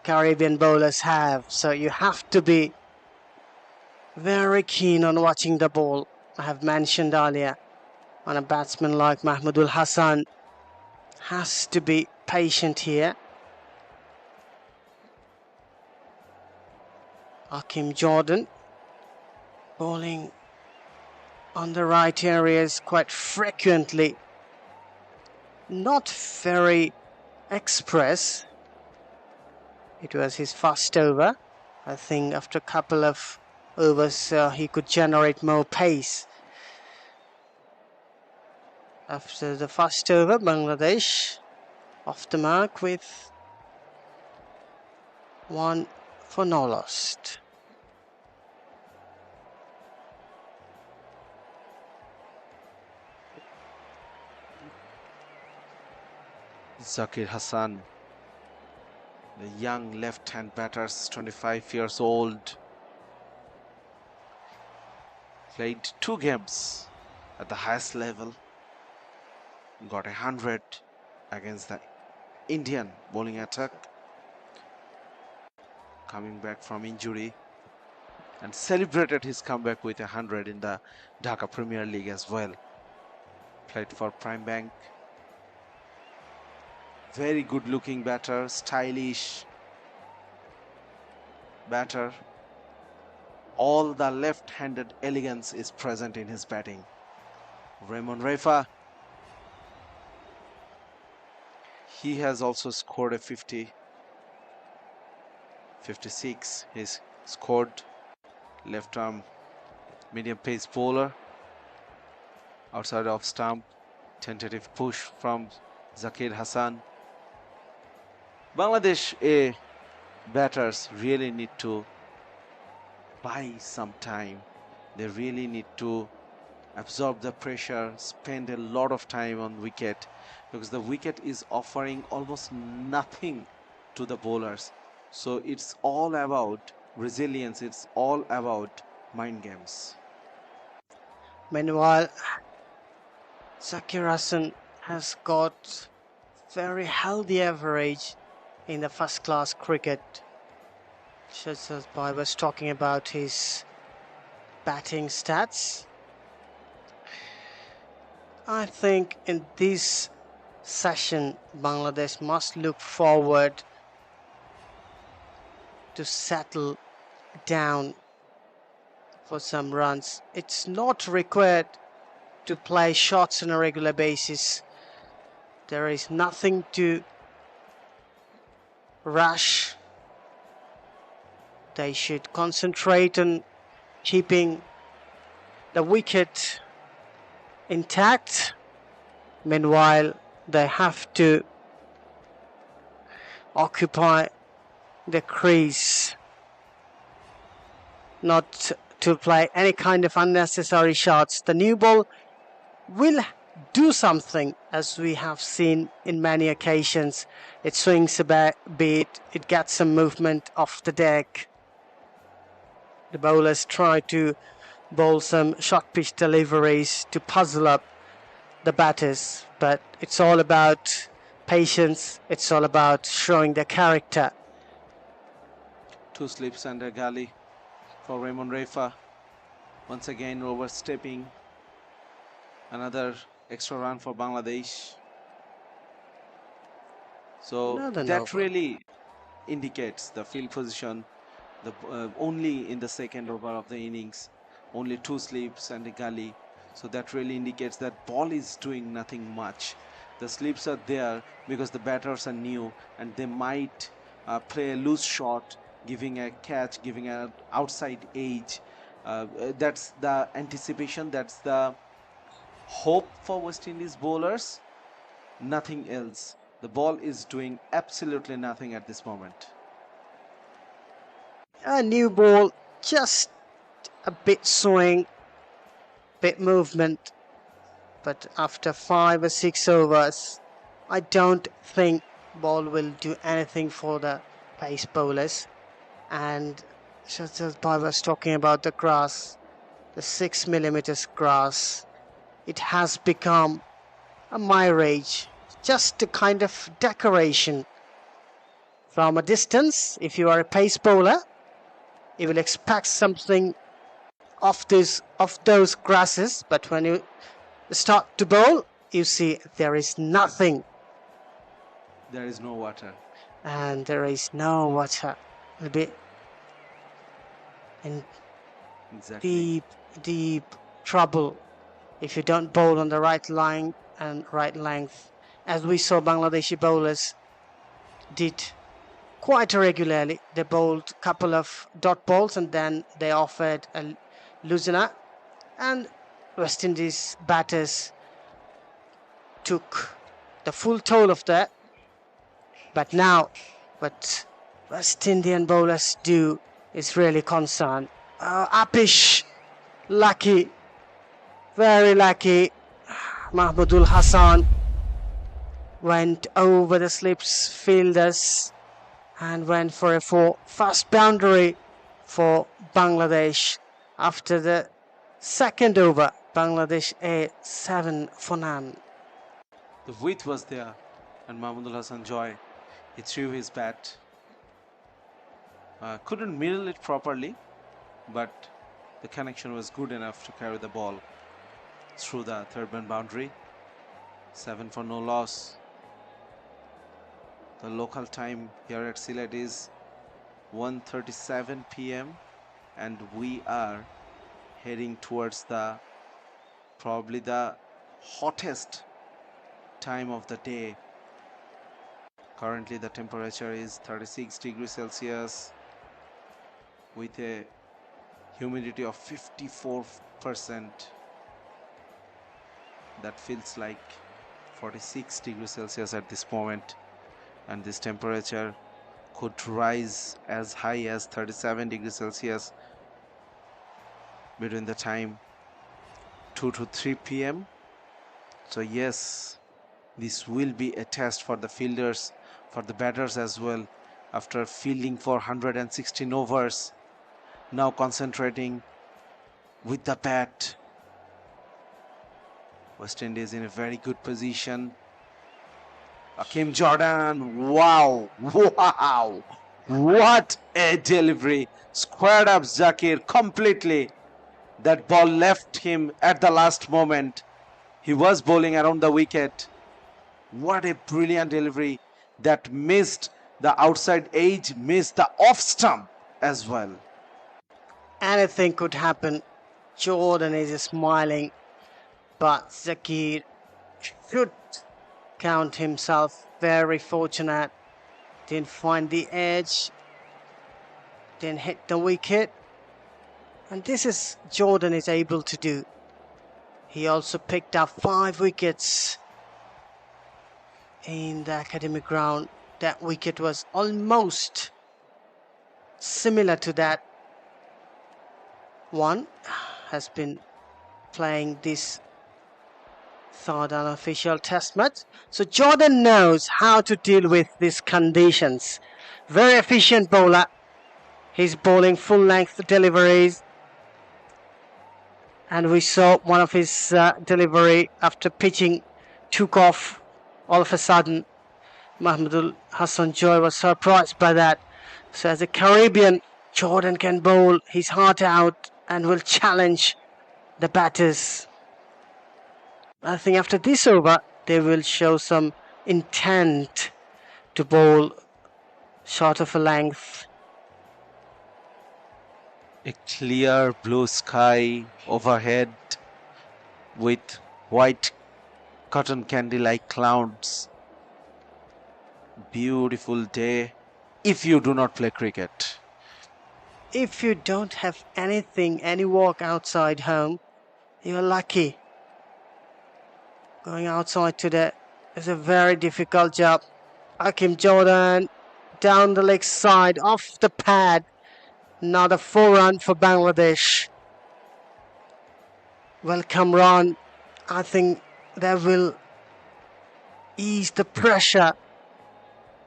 Caribbean bowlers have, so you have to be very keen on watching the ball. I have mentioned earlier, on a batsman like Mahmudul Hasan, has to be patient here. Akeem Jordan bowling on the right areas quite frequently. Not very express. It was his first over. I think after a couple of overs he could generate more pace. After the first over, Bangladesh off the mark with 1 for no lost. Zakir Hassan, the young left-hand batter, 25 years old, played 2 games at the highest level, got 100 against the Indian bowling attack, coming back from injury, and celebrated his comeback with 100 in the Dhaka Premier League as well. Played for Prime Bank. Very good looking batter, stylish batter. All the left-handed elegance is present in his batting. Raymond Refa, he has also scored a 50, 56. He's scored left arm medium pace bowler outside off stump. Tentative push from Zakir Hassan. Bangladesh batters really need to buy some time. They really need to absorb the pressure, spend a lot of time on wicket, because the wicket is offering almost nothing to the bowlers. So it's all about resilience, it's all about mind games. Meanwhile, Zakir Hassan has got very healthy average in the first class cricket. Shazad Bhai was talking about his batting stats. I think in this session, Bangladesh must look forward to settle down for some runs. It's not required to play shots on a regular basis. There is nothing to rush. They should concentrate on keeping the wicket intact. Meanwhile, they have to occupy the crease, not to play any kind of unnecessary shots. The new ball will do something, as we have seen in many occasions. It swings a bit, it gets some movement off the deck. The bowlers try to bowl some short pitch deliveries to puzzle up the batters, but it's all about patience, it's all about showing their character. 2 slips and a gully for Raymond Refa. Once again overstepping. Another extra run for Bangladesh. So that really indicates the field position. Only in the second over of the innings, only 2 slips and a gully. So that really indicates that ball is doing nothing much. The slips are there because the batters are new and they might play a loose shot, giving a catch, giving an outside edge. That's the anticipation, that's the hope for West Indies bowlers. Nothing else. The ball is doing absolutely nothing at this moment. A new ball, just a bit swing, bit movement, but after 5 or 6 overs, I don't think ball will do anything for the pace bowlers. And Shazad Bhai was talking about the grass, the 6mm grass. It has become a mirage, just a kind of decoration. From a distance, if you are a pace bowler, you will expect something of those grasses, but when you start to bowl, you see there is nothing. There is no water. And there is no water. A bit in deep trouble if you don't bowl on the right line and right length, as we saw Bangladeshi bowlers did quite regularly. They bowled a couple of dot balls and then they offered a loosener, and West Indies batters took the full toll of that. But now what West Indian bowlers do is really concerned. Apish, lucky, very lucky. Mahmudul Hassan went over the slips fielders and went for a fast boundary for Bangladesh. After the second over, Bangladesh a 7 for none. The width was there, and Mahmudul Hassan Joy, he threw his bat. Couldn't middle it properly, but the connection was good enough to carry the ball through the third man boundary. 7 for no loss. The local time here at Sylhet is 1:37 p.m. and we are heading towards probably the hottest time of the day. Currently the temperature is 36 degrees Celsius with a humidity of 54%. That feels like 46 degrees Celsius at this moment, and this temperature could rise as high as 37 degrees Celsius between the time 2 to 3 p.m. So yes, this will be a test for the fielders, for the batters as well. After fielding for 116 overs, now concentrating with the bat. West Indies in a very good position. Hakeem Jordan, wow, what a delivery. Squared up Zakir completely. That ball left him at the last moment. He was bowling around the wicket. What a brilliant delivery that missed the outside edge, missed the off stump as well. Anything could happen. Jordan is smiling, but Zakir should count himself very fortunate. Didn't find the edge, didn't hit the wicket, and this is Jordan is able to do. He also picked up 5 wickets in the academic ground. That wicket was almost similar to that one. Has been playing this third unofficial test match. So Jordan knows how to deal with these conditions. Very efficient bowler. He's bowling full length deliveries. And we saw one of his delivery after pitching took off all of a sudden. Mahmudul Hassan Joy was surprised by that. So as a Caribbean, Jordan can bowl his heart out and will challenge the batters. I think after this over, they will show some intent to bowl short of a length. A clear blue sky overhead with white cotton candy like clouds. Beautiful day if you do not play cricket. If you don't have anything, any work outside home, you're lucky. Going outside today is a very difficult job. Hakeem Jordan down the leg side, off the pad. Another 4-run for Bangladesh. Welcome run. I think that will ease the pressure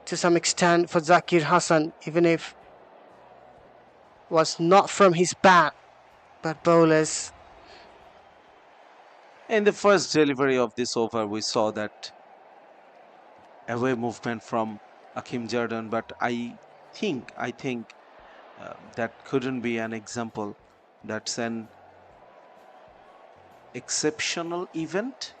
to some extent for Zakir Hassan, even if was not from his bat, but bowlers. In the first delivery of this over, we saw that away movement from Hakeem Jordan, but I think that couldn't be an example. That's an exceptional event.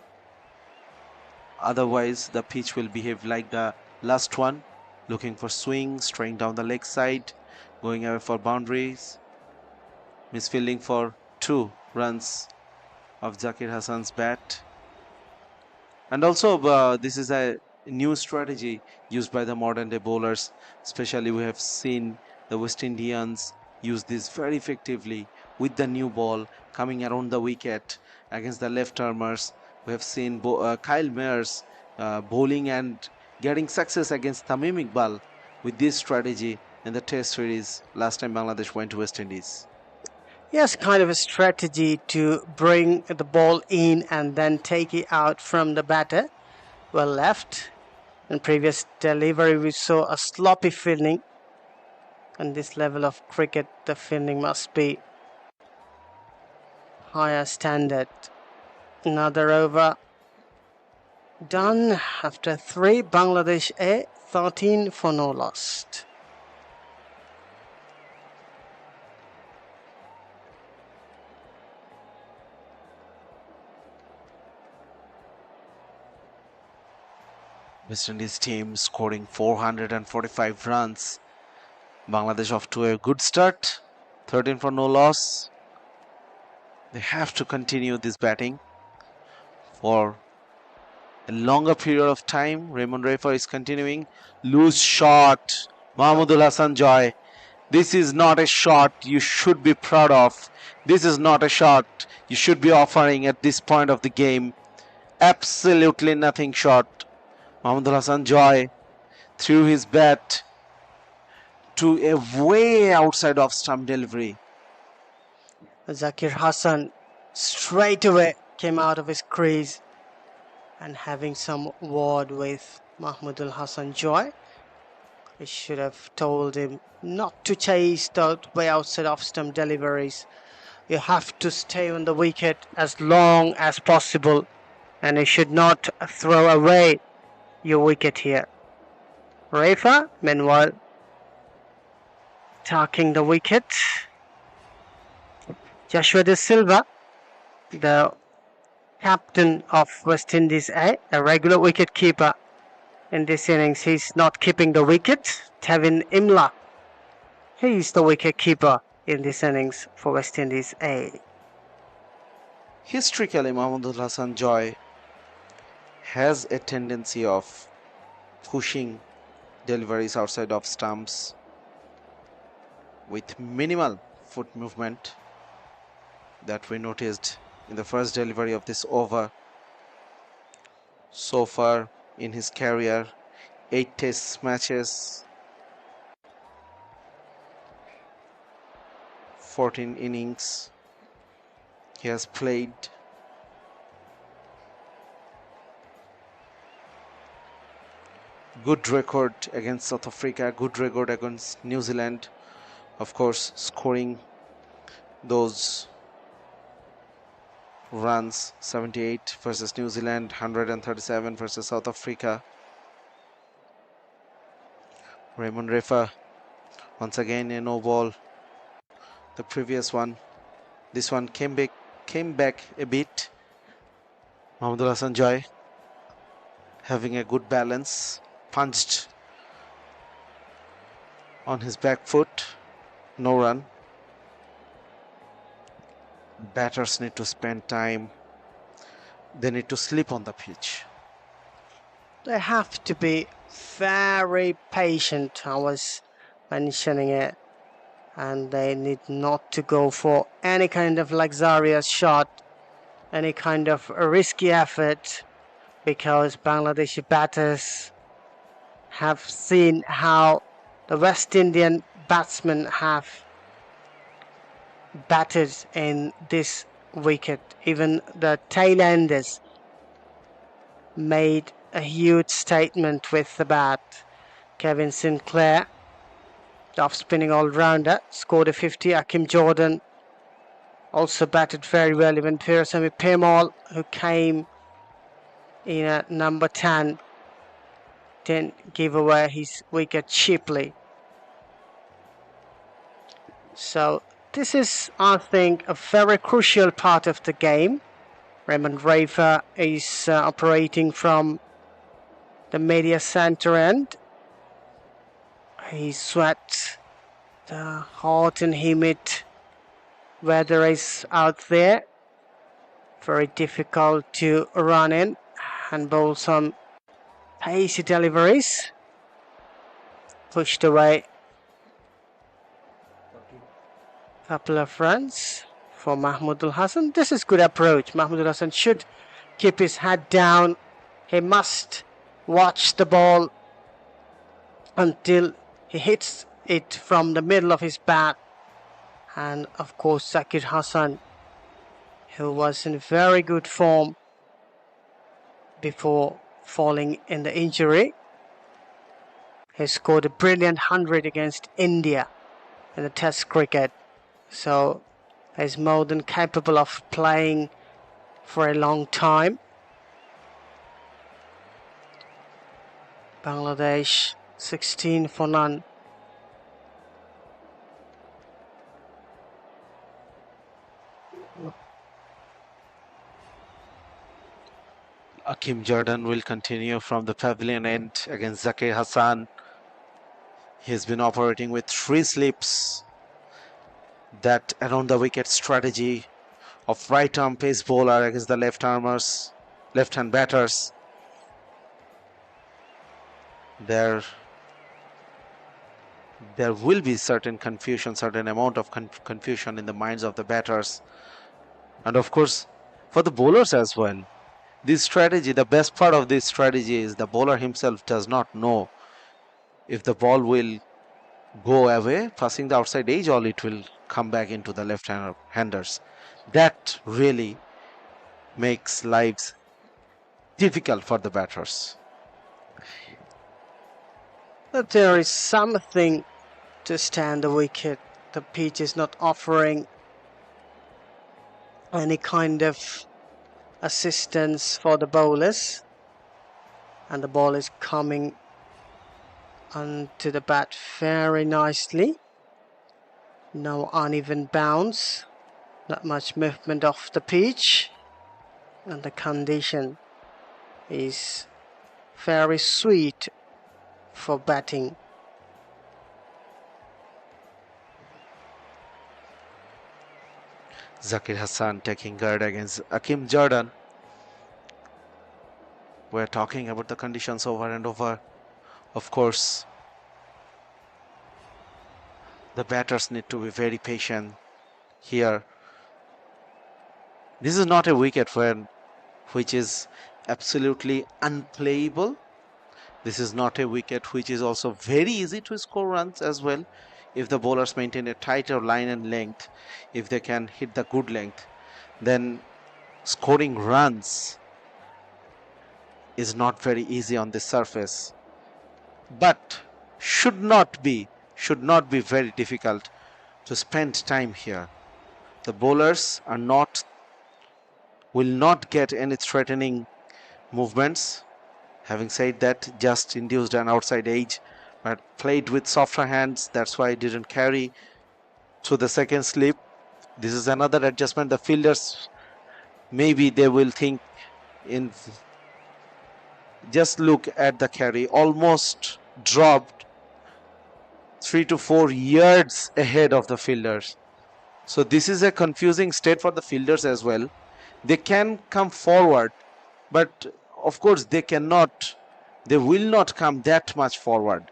Otherwise, the pitch will behave like the last one, looking for swings, straying down the leg side, going away for boundaries, misfielding for 2 runs of Zakir Hassan's bat. And also, this is a new strategy used by the modern day bowlers. Especially, we have seen the West Indians use this very effectively with the new ball coming around the wicket against the left armers. We have seen Kyle Mayers bowling and getting success against Tamim Iqbal with this strategy in the Test series last time Bangladesh went to West Indies. Yes, kind of a strategy to bring the ball in and then take it out from the batter. Well left. In previous delivery, we saw a sloppy fielding. And this level of cricket, the fielding must be higher standard. Another over done after 3. Bangladesh A, 13 for no lost. West Indies team scoring 445 runs. Bangladesh off to a good start. 13 for no loss. They have to continue this batting for a longer period of time. Raymond Rafer is continuing. Loose shot. Mahmudul Hassan Joy. This is not a shot you should be proud of. This is not a shot you should be offering at this point of the game. Absolutely nothing short. Mahmudul Hassan Joy threw his bat to a way outside of stump delivery. Zakir Hassan straight away came out of his crease and having some word with Mahmudul Hassan Joy. He should have told him not to chase the way outside off stump deliveries. You have to stay on the wicket as long as possible, and you should not throw away your wicket here. Rafa, meanwhile, attacking the wicket. Joshua De Silva, the captain of West Indies A regular wicket keeper in this innings. He's not keeping the wicket. Tevin Imla, he's the wicket keeper in this innings for West Indies A. Historically, Mahmudul Hassan Joy has a tendency of pushing deliveries outside of stumps with minimal foot movement that we noticed in the first delivery of this over. So far in his career, 8 test matches, 14 innings he has played. Good record against South Africa, good record against New Zealand. Of course, scoring those runs, 78 versus New Zealand, 137 versus South Africa. Raymond Rafa, once again a no ball. The previous one, this one came back a bit. Mahmudul Hassan Joy having a good balance, punched on his back foot, no run. Batters need to spend time, they need to sleep on the pitch. They have to be very patient, I was mentioning it, and they need not to go for any kind of luxurious shot, any kind of risky effort, because Bangladeshi batters have seen how the West Indian batsmen have batted in this wicket. Even the tail-enders made a huge statement with the bat. Kevin Sinclair, the off-spinning all-rounder, scored a 50. Akim Jordan also batted very well. Even Pirasamy Pemal, who came in at number 10, didn't give away his wicket cheaply. So this is, I think, a very crucial part of the game. Raymond Rafa is operating from the media center end. He sweats. The hot and humid weather is out there. Very difficult to run in and bowl some pacey deliveries. Pushed away a couple of runs for Mahmudul Hassan. This is good approach. Mahmudul Hassan should keep his head down. He must watch the ball until he hits it from the middle of his bat. And of course, Zakir Hassan, who was in very good form before falling in the injury, he scored a brilliant 100 against India in the Test cricket. So he's more than capable of playing for a long time. Bangladesh 16 for none. Akim Jordan will continue from the pavilion end against Zakir Hassan. He's been operating with 3 slips. That around the wicket strategy of right arm pace bowler against the left hand batters. There will be certain confusion, certain amount of confusion in the minds of the batters, and of course for the bowlers as well. This strategy, the best part of this strategy is the bowler himself does not know if the ball will go away passing the outside edge or it will come back into the left handers. That really makes lives difficult for the batters. But there is something to stand the wicket. The pitch is not offering any kind of assistance for the bowlers, and the ball is coming onto the bat very nicely. No uneven bounce, not much movement off the pitch, and the condition is very sweet for batting. Zakir Hassan taking guard against Akim Jordan. We're talking about the conditions over and over. Of course, the batters need to be very patient here. This is not a wicket which is absolutely unplayable. This is not a wicket which is also very easy to score runs as well. If the bowlers maintain a tighter line and length, if they can hit the good length, then scoring runs is not very easy on this surface, but should not be very difficult to spend time here. The bowlers will not get any threatening movements. Having said that, just induced an outside edge, but played with softer hands. That's why it didn't carry to the second slip. This is another adjustment. The fielders, maybe they will think in. Just look at the carry, almost dropped 3 to 4 yards ahead of the fielders. So this is a confusing state for the fielders as well. They can come forward, but of course they will not come that much forward.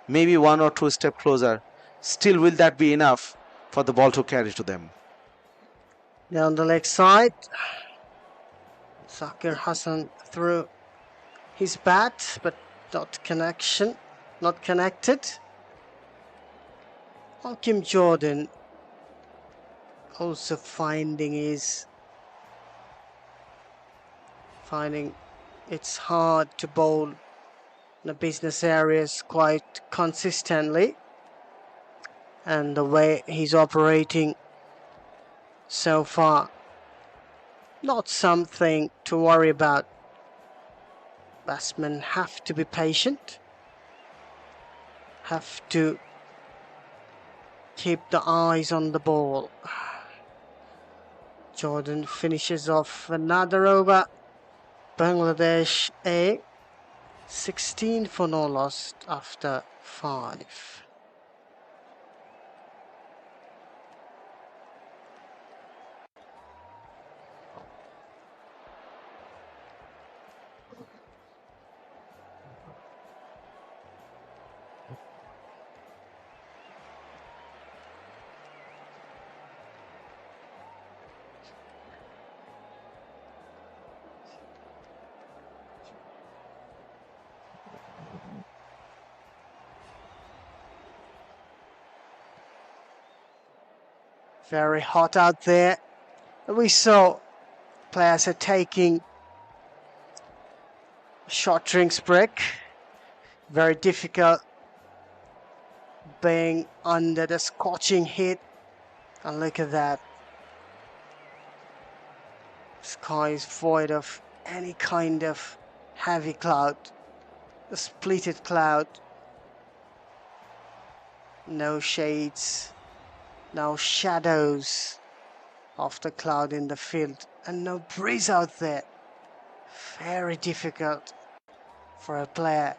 Maybe 1 or 2 steps closer. Still, will that be enough for the ball to carry to them? Down the leg side, Zakir Hassan threw his bat, but not connected. Akim Jordan also finding it's hard to bowl in the business areas quite consistently, and the way he's operating so far, not something to worry about. Batsmen have to be patient, have to keep the eyes on the ball. Jordan finishes off another over. Bangladesh A, 16 for no loss after 5. Very hot out there. We saw players are taking short drinks break. Very difficult being under the scorching heat. And look at that. Sky is void of any kind of heavy cloud. A splitted cloud. No shades. No shadows of the cloud in the field, and no breeze out there. Very difficult for a player.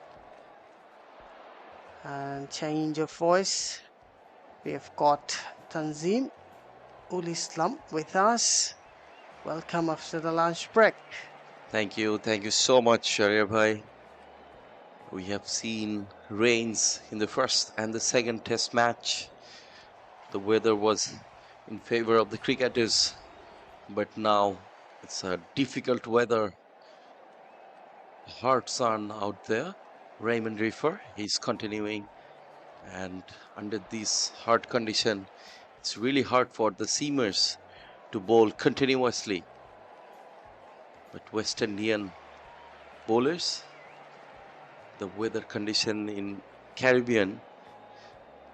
And change of voice. We have got Tanzim Ul Islam with us. Welcome after the lunch break. Thank you so much, Sher-e bhai. We have seen rains in the first and the second test match. The weather was in favor of the cricketers, but now it's a difficult weather. Hard sun out there. Raymond Refer, he's continuing, and under this hard condition, it's really hard for the seamers to bowl continuously. But West Indian bowlers, the weather condition in Caribbean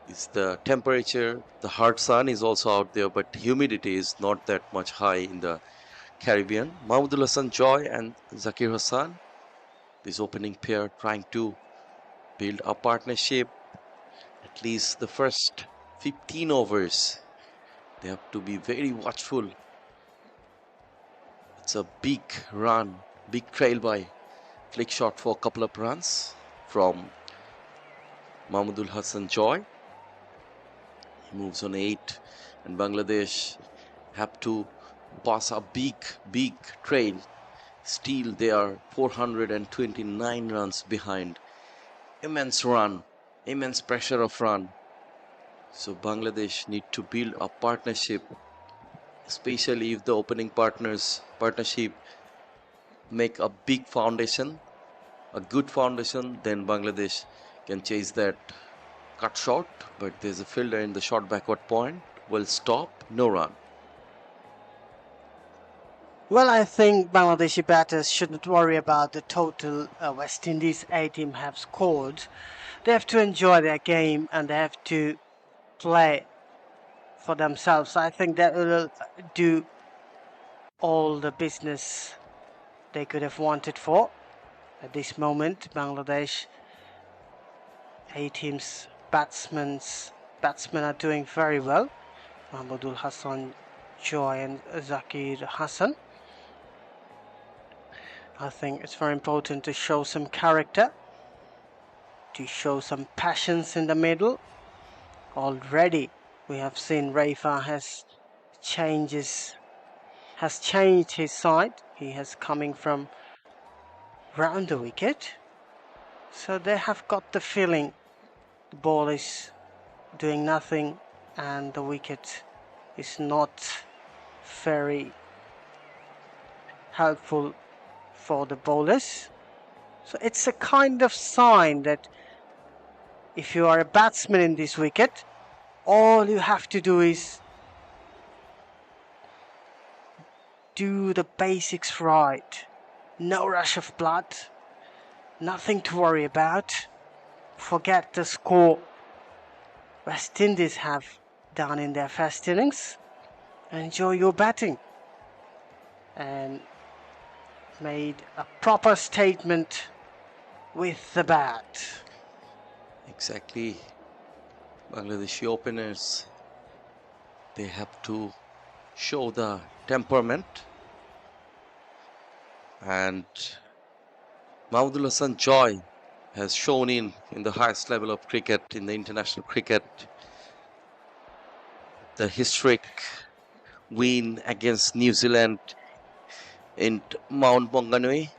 is the temperature, the hard sun is also out there, but humidity is not that much high in the Caribbean. Mahmudul Hassan Joy and Zakir Hassan, this opening pair, trying to build a partnership. At least the first 15 overs, they have to be very watchful. It's a big run, big trail by flick shot for a couple of runs from Mahmudul Hassan Joy. He moves on 8, and Bangladesh have to pass a big trail. Still, they are 429 runs behind. Immense run, immense pressure of run. So Bangladesh need to build a partnership, especially if the opening partnership make a big foundation, a good foundation, then Bangladesh can chase that cut shot. But there's a fielder in the short backward point, will stop, no run. Well, I think Bangladeshi batters shouldn't worry about the total West Indies A team have scored. They have to enjoy their game and they have to play for themselves. I think that will do all the business they could have wanted for. At this moment, Bangladesh A team's batsmen are doing very well. Mahmudul Hassan Joy and Zakir Hassan. I think it's very important to show some character, to show some passions in the middle. Already we have seen Rafa has changed his side. He has coming from round the wicket. So they have got the feeling the ball is doing nothing and the wicket is not very helpful for the bowlers. So it's a kind of sign that if you are a batsman in this wicket, all you have to do is do the basics right. No rush of blood, nothing to worry about. Forget the score West Indies have done in their first innings. Enjoy your batting. And made a proper statement with the bat. Exactly. Bangladeshi openers, they have to show the temperament, and Mahmudul Hassan Joy has shown in the highest level of cricket, in the international cricket, the historic win against New Zealand in Mount Maunganui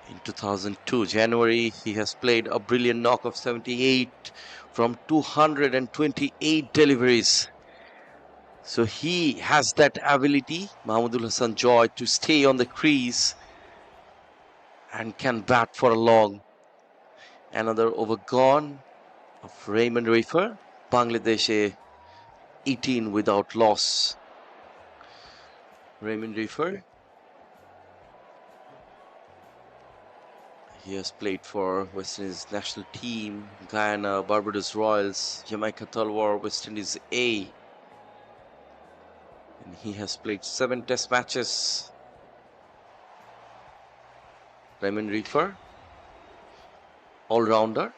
in 2002 January. He has played a brilliant knock of 78 from 228 deliveries. So he has that ability, Mahmudul Hassan Joy, to stay on the crease and can bat for a long. Another over gone of Raymond Refer. Bangladesh 18 without loss. Raymond Refer, he has played for West Indies national team, Guyana, Barbados Royals, Jamaica Talwar, West Indies A. And he has played 7 test matches. Raymond Refer, all-rounder.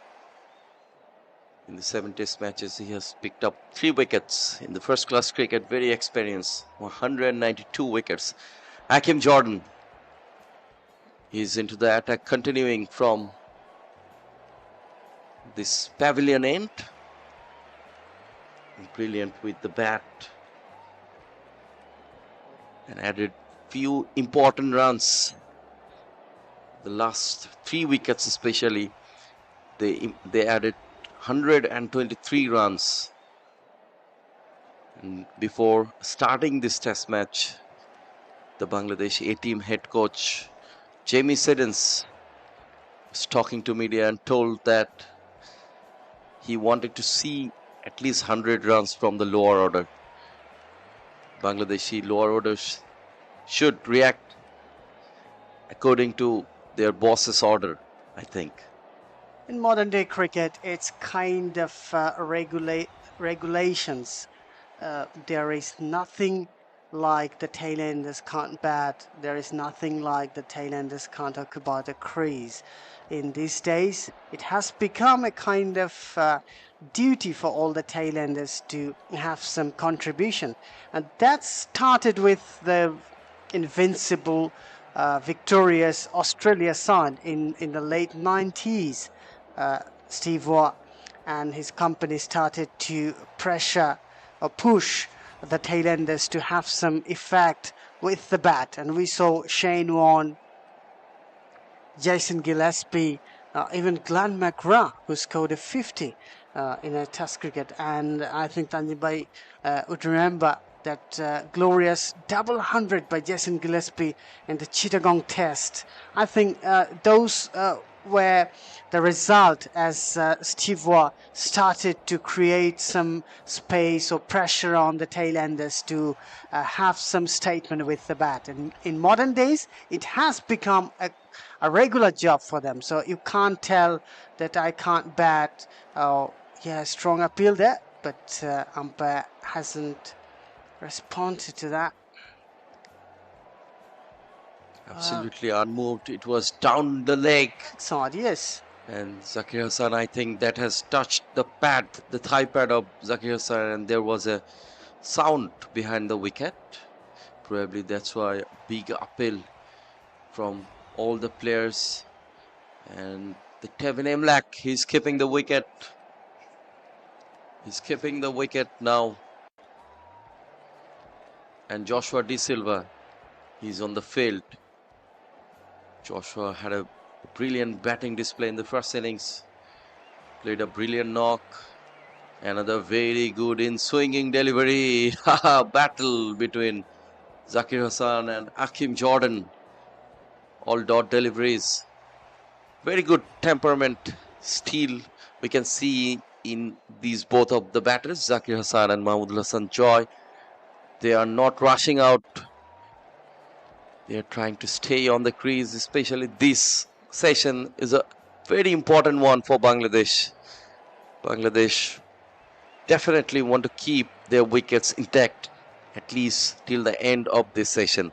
In the 7 test matches, he has picked up 3 wickets. In the first class cricket, very experienced, 192 wickets. Hakim Jordan. He's into the attack, continuing from this pavilion end. Brilliant with the bat. And added few important runs. The last 3 wickets especially, they added 123 runs. And before starting this test match, the Bangladesh A-team head coach Jamie Seddons was talking to media and told that he wanted to see at least 100 runs from the lower order. Bangladeshi lower orders should react according to their boss's order, I think. In modern day cricket, it's kind of regulations. There is nothing like the tailenders can't bat. There is nothing like the tailenders can't occupy the crease. In these days, it has become a kind of duty for all the tailenders to have some contribution. And that started with the invincible, victorious Australia side in the late 90s. Steve Waugh and his company started to pressure or push the tailenders to have some effect with the bat, and we saw Shane Warne, Jason Gillespie, even Glenn McGrath, who scored a 50 in a Test cricket. And I think Tanjibhai would remember that glorious double 100 by Jason Gillespie in the Chittagong Test. I think those were the result as Steve Waugh started to create some space or pressure on the tailenders to have some statement with the bat. And in modern days, it has become a regular job for them. So you can't tell that I can't bat. Yeah, strong appeal there, but umpire hasn't responded to that. Absolutely unmoved. It was down the leg. It's odd, yes. And Zakir Hassan, I think that has touched the pad, the thigh pad of Zakir Hassan, and there was a sound behind the wicket. Probably that's why big appeal from all the players. And the Tevin Emlak, he's keeping the wicket. He's keeping the wicket now. And Joshua De Silva, he's on the field. Joshua had a brilliant batting display in the first innings. Played a brilliant knock. Another very good in swinging delivery. Battle between Zakir Hassan and Akim Jordan. All dot deliveries. Very good temperament. Still, we can see in these both of the batters, Zakir Hassan and Mahmudul Hassan Joy. They are not rushing out. They are trying to stay on the crease, especially this session is a very important one for Bangladesh. Bangladesh definitely want to keep their wickets intact, at least till the end of this session.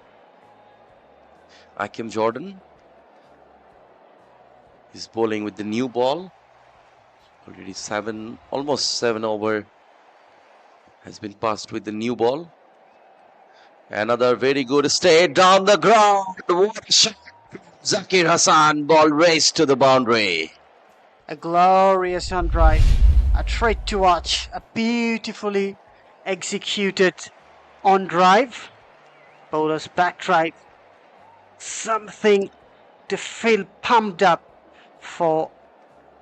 Akim Jordan is bowling with the new ball. Already almost 7 over has been passed with the new ball. Another very good stay down the ground. What a shot! Zakir Hassan, ball raced to the boundary. A glorious on drive, a treat to watch, a beautifully executed on drive, bowler's back drive, something to feel pumped up for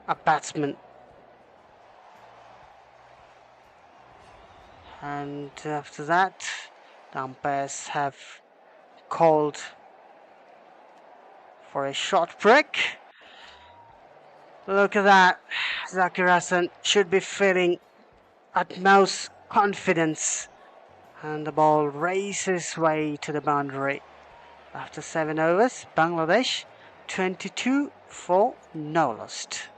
a batsman. And after that, the umpires have called for a short break. Look at that. Zakir Hassan should be feeling utmost confidence. And the ball races way to the boundary. After 7 overs, Bangladesh 22 for no lost.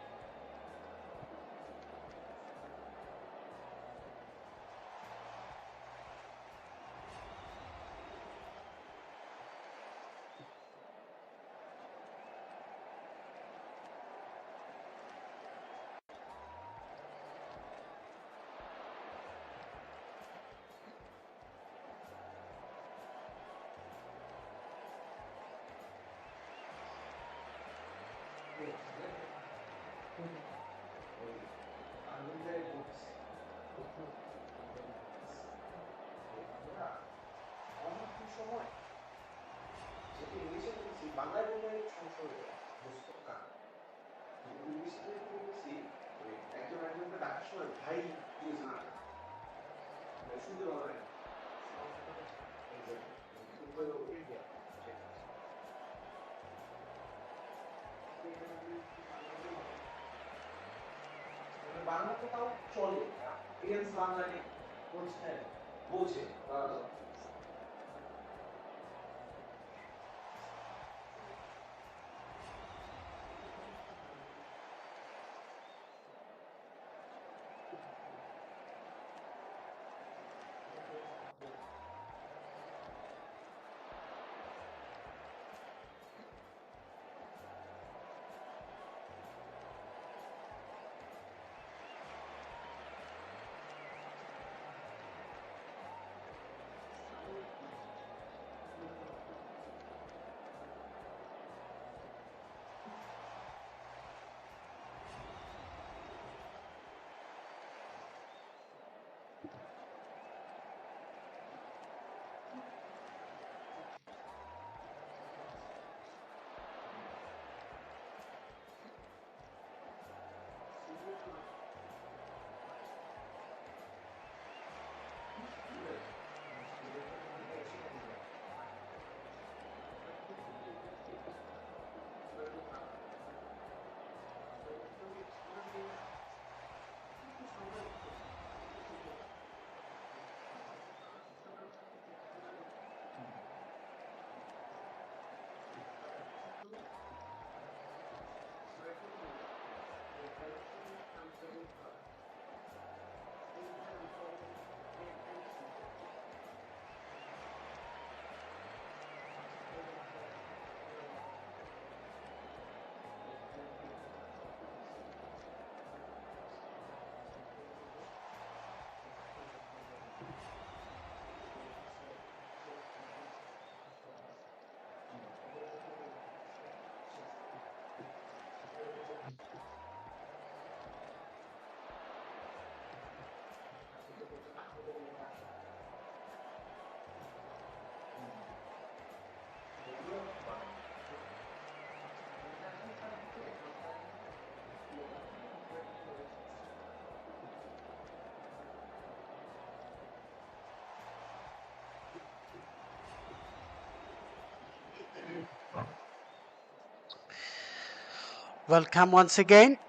Welcome once again.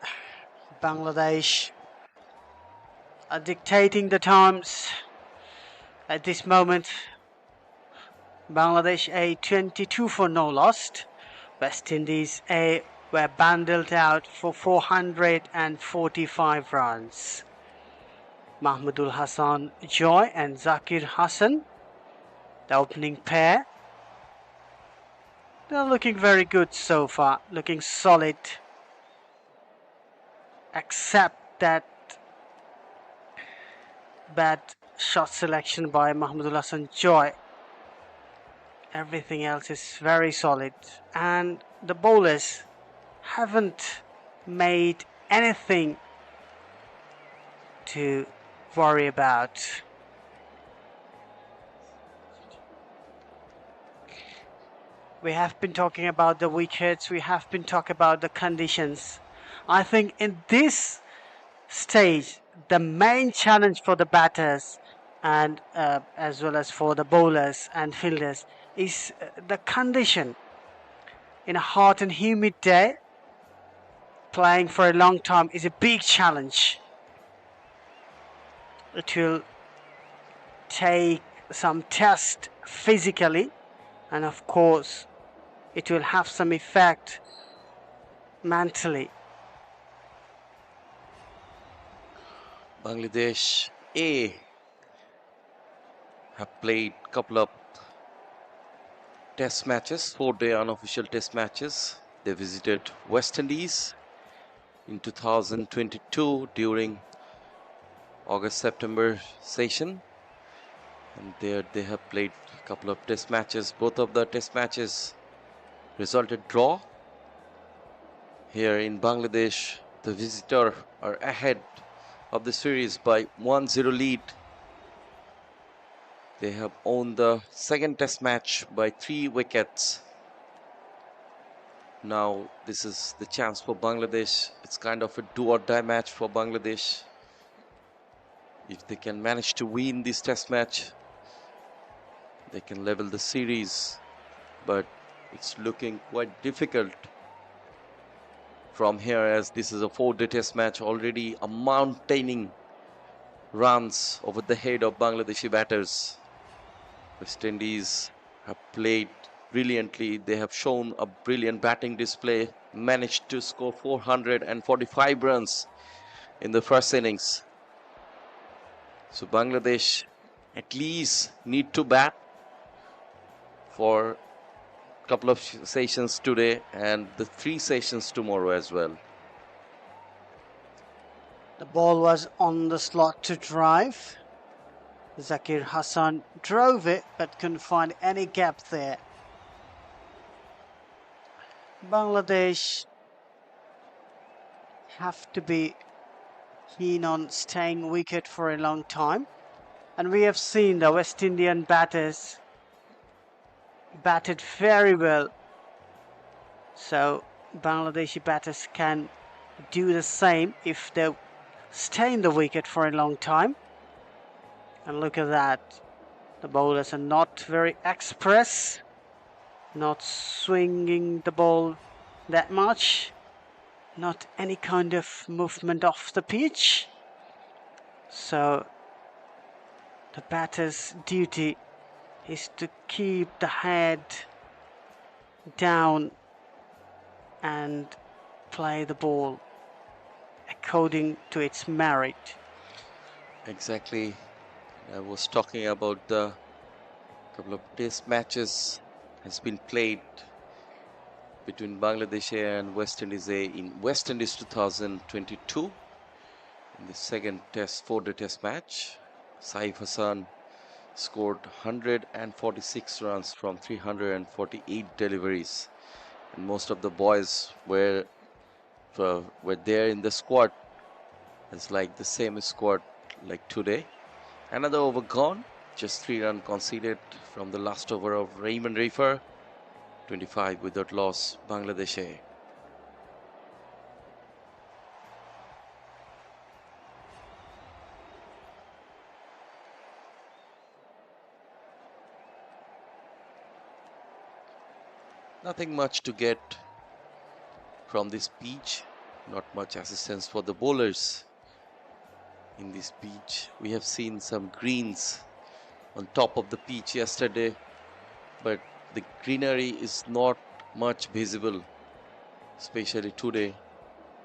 Bangladesh are dictating the times at this moment. Bangladesh A 22 for no lost. West Indies A were bundled out for 445 runs. Mahmudul Hassan Joy and Zakir Hassan, the opening pair. They're looking very good so far, looking solid. Except that bad shot selection by Mahmudul Hassan Joy. Everything else is very solid. And the bowlers haven't made anything to worry about. We have been talking about the wickets, we have been talking about the conditions. I think in this stage, the main challenge for the batters and as well as for the bowlers and fielders is the condition. In a hot and humid day, playing for a long time is a big challenge. It will take some test physically, and of course it will have some effect mentally. Bangladesh A have played a couple of test matches, 4-day unofficial test matches. They visited West Indies in 2022 during August-September session, and there they have played a couple of test matches. Both of the test matches resulted draw. Here in Bangladesh, the visitor are ahead of the series by 1-0 lead. They have won the second test match by 3 wickets. Now this is the chance for Bangladesh. It's kind of a do or die match for Bangladesh. If they can manage to win this test match, they can level the series, but it's looking quite difficult from here, as this is a 4-day test match. Already a mountaining runs over the head of Bangladeshi batters. West Indies have played brilliantly. They have shown a brilliant batting display, managed to score 445 runs in the first innings. So Bangladesh at least need to bat for a couple of sessions today and the 3 sessions tomorrow as well. The ball was on the slot to drive. Zakir Hassan drove it but couldn't find any gap there. Bangladesh have to be keen on staying wicket for a long time, and we have seen the West Indian batters batted very well, so Bangladeshi batters can do the same if they stay in the wicket for a long time. And look at that, the bowlers are not very express, not swinging the ball that much, not any kind of movement off the pitch. So the batter's duty is to keep the head down and play the ball according to its merit. Exactly. I was talking about the couple of test matches has been played between Bangladesh and West Indies in West Indies 2022. In the second test, 4-day test match, Saif Hassan scored 146 runs from 348 deliveries, and most of the boys were there in the squad. It's like the same squad like today. Another over gone, just 3 runs conceded from the last over of Raymond Refer. 25 without loss, Bangladesh. Nothing much to get from this pitch, not much assistance for the bowlers in this pitch. We have seen some greens on top of the pitch yesterday, but the greenery is not much visible, especially today.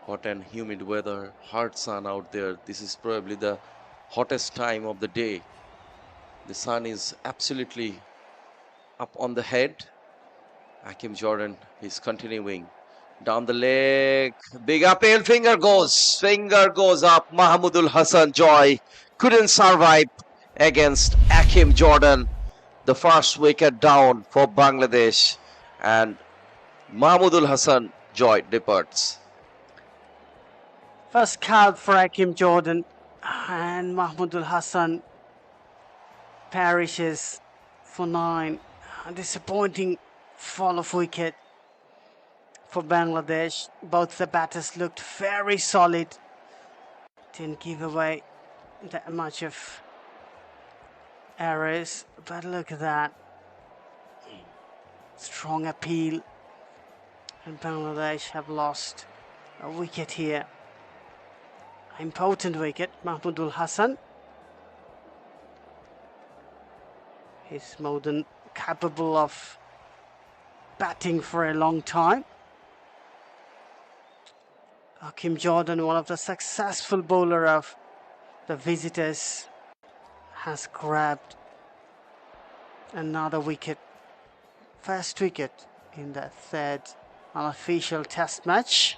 Hot and humid weather, hard sun out there. This is probably the hottest time of the day. The sun is absolutely up on the head. Hakim Jordan is continuing down the leg. Big uphill, finger goes up. Mahmudul Hassan Joy couldn't survive against Hakim Jordan. The first wicket down for Bangladesh, and Mahmudul Hassan Joy departs. First count for Hakim Jordan, and Mahmudul Hassan perishes for 9. A disappointing fall of wicket for Bangladesh. Both the batters looked very solid, didn't give away that much of errors, but look at that, strong appeal, and Bangladesh have lost a wicket here. Important wicket. Mahmudul Hassan is more than capable of batting for a long time. Hakim Jordan, one of the successful bowler of the visitors, has grabbed another wicket, first wicket in the 3rd unofficial test match.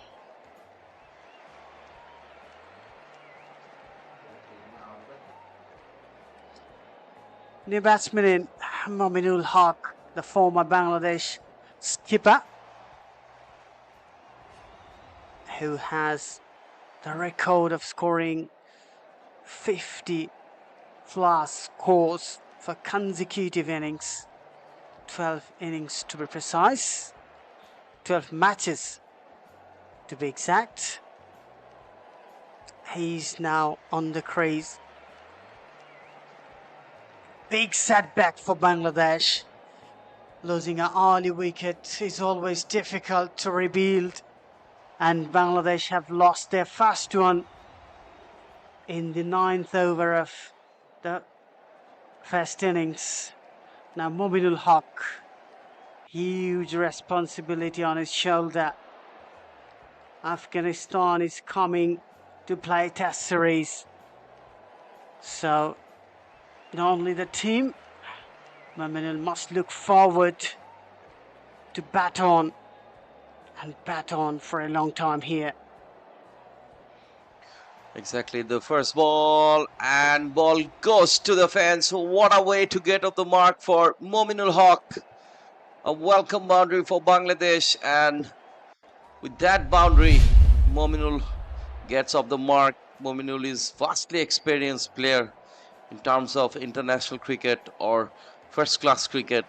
New batsman in Mominul Haq, the former Bangladesh skipper, who has the record of scoring 50 plus scores for consecutive innings, 12 innings to be precise. 12 matches to be exact. He's now on the crease. Big setback for Bangladesh. Losing an early wicket is always difficult to rebuild, and Bangladesh have lost their first one in the 9th over of the first innings. Now Mominul Haq, huge responsibility on his shoulder. Afghanistan is coming to play Test series, so not only the team, Mominul must look forward to bat on and bat on for a long time here. Exactly, the first ball, and ball goes to the fence. What a way to get off the mark for Mominul Haq. A welcome boundary for Bangladesh, and with that boundary, Mominul gets off the mark. Mominul is vastly experienced player in terms of international cricket or first class cricket.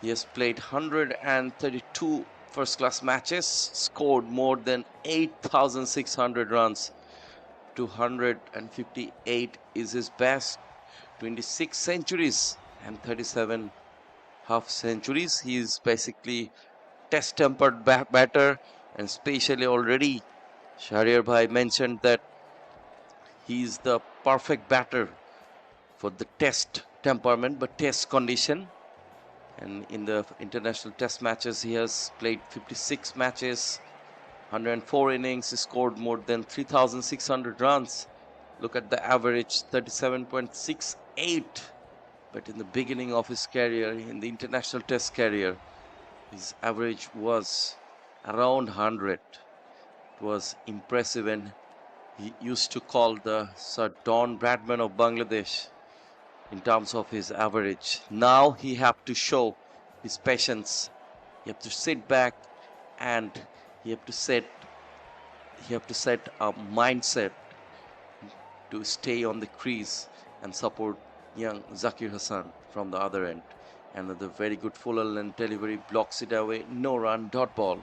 He has played 132 first class matches, scored more than 8,600 runs. 258 is his best, 26 centuries and 37 half centuries. He is basically test tempered batter, and especially already Sher-e bhai mentioned that he is the perfect batter for the test temperament but test condition. And in the international test matches, he has played 56 matches, 104 innings, he scored more than 3,600 runs. Look at the average, 37.68. But in the beginning of his career, in the international test career, his average was around 100. It was impressive, and he used to call the Sir Don Bradman of Bangladesh in terms of his average. Now he have to show his patience. He have to sit back, and he have to set a mindset to stay on the crease and support young Zakir Hassan from the other end. Another very good full length delivery, blocks it away, no run, dot ball.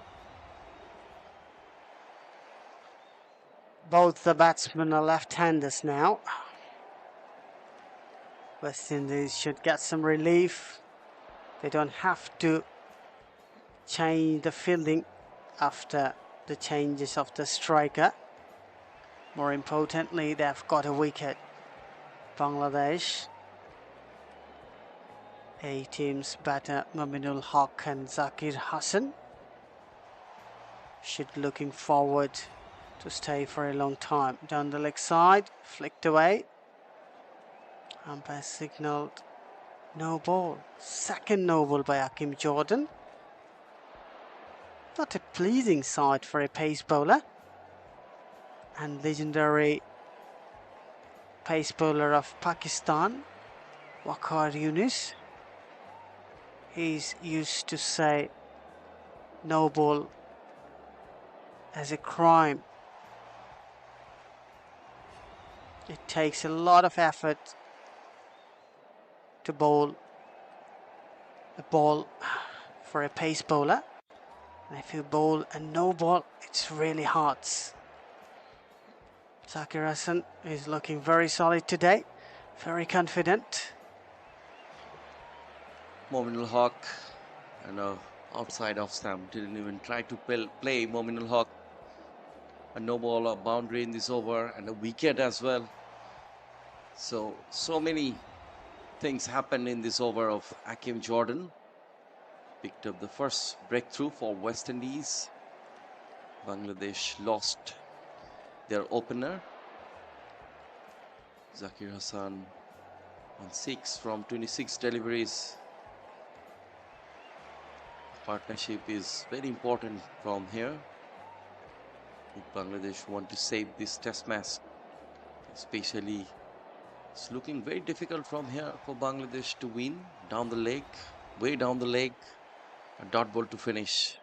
Both the batsmen are left-handers now. West Indies should get some relief. They don't have to change the fielding after the changes of the striker. More importantly, they've got a wicket. Bangladesh, A team's batter Mominul Haq and Zakir Hassan should looking forward to stay for a long time. Down the leg side, flicked away. Umpire signalled no ball. Second no ball by Hakim Jordan. Not a pleasing sight for a pace bowler. And legendary pace bowler of Pakistan, Waqar Yunus. He's used to say no ball as a crime. It takes a lot of effort to bowl the ball for a pace bowler. And if you bowl a no ball, it's really hard. Zakir Hassan is looking very solid today, very confident. Mominul Haq, and outside off stump, didn't even try to play Mominul Haq. A no ball, a boundary in this over, and a wicket as well. So many things happened in this over of Hakim Jordan. Picked up the first breakthrough for West Indies. Bangladesh lost their opener, Zakir Hassan, on 6 from 26 deliveries. Partnership is very important from here. If Bangladesh want to save this test match, especially, it's looking very difficult from here for Bangladesh to win. Down the leg, way down the leg, a dot ball to finish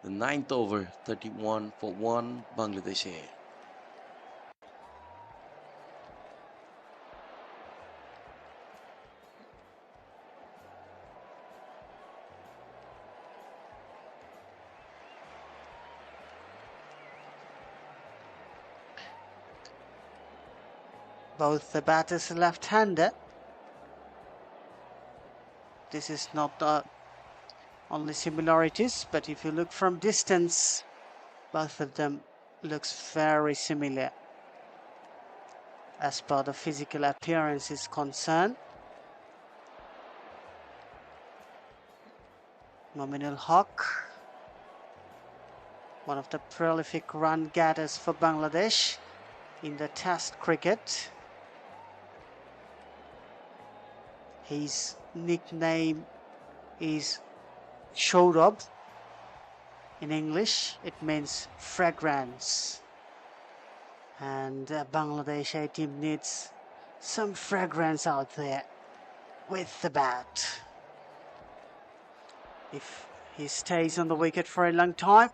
the 9th over, 31 for 1 Bangladesh. Both the batters are left-handed. This is not the only similarities, but if you look from distance, both of them looks very similar as per the physical appearance is concerned. Mominul Haq, one of the prolific run gatherers for Bangladesh in the Test cricket. His nickname is Shourab. In English, it means fragrance. And Bangladesh A team needs some fragrance out there with the bat. If he stays on the wicket for a long time,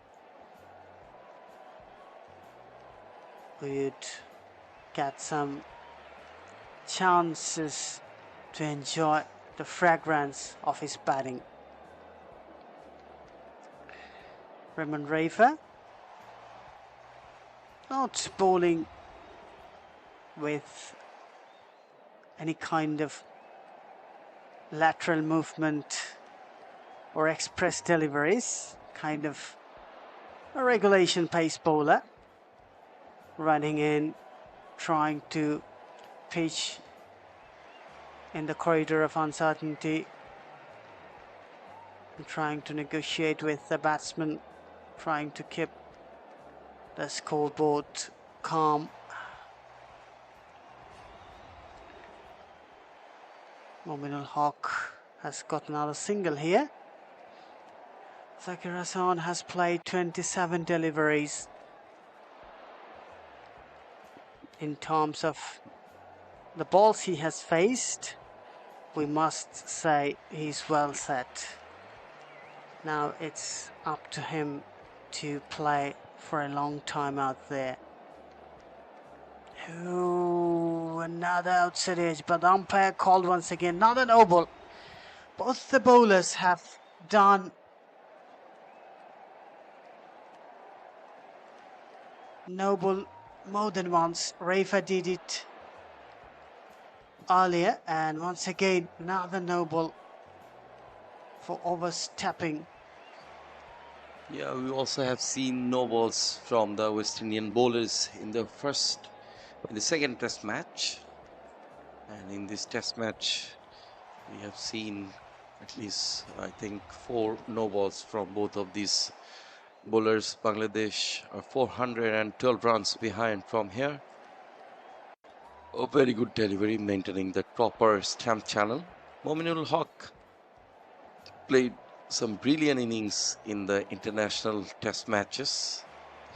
we would get some chances to enjoy the fragrance of his batting. Raymond Rafa not bowling with any kind of lateral movement or express deliveries, kind of a regulation pace bowler, running in, trying to pitch in the corridor of uncertainty, and trying to negotiate with the batsman, trying to keep the scoreboard calm. Mominul Haq has got another single here. Zakir Hassan has played 27 deliveries. In terms of the balls he has faced, we must say he's well set. Now it's up to him to play for a long time out there. Ooh, another outside edge, but umpire called once again, not a no ball. Both the bowlers have done no ball more than once. Rafa did it earlier, and once again another no ball for overstepping. Yeah, we also have seen no balls from the West Indian bowlers in the second test match. And in this test match, we have seen at least, I think, 4 no balls from both of these bowlers. Bangladesh are 412 runs behind from here. A very good delivery, maintaining the proper stamp channel. Mominul Haq played some brilliant innings in the international test matches.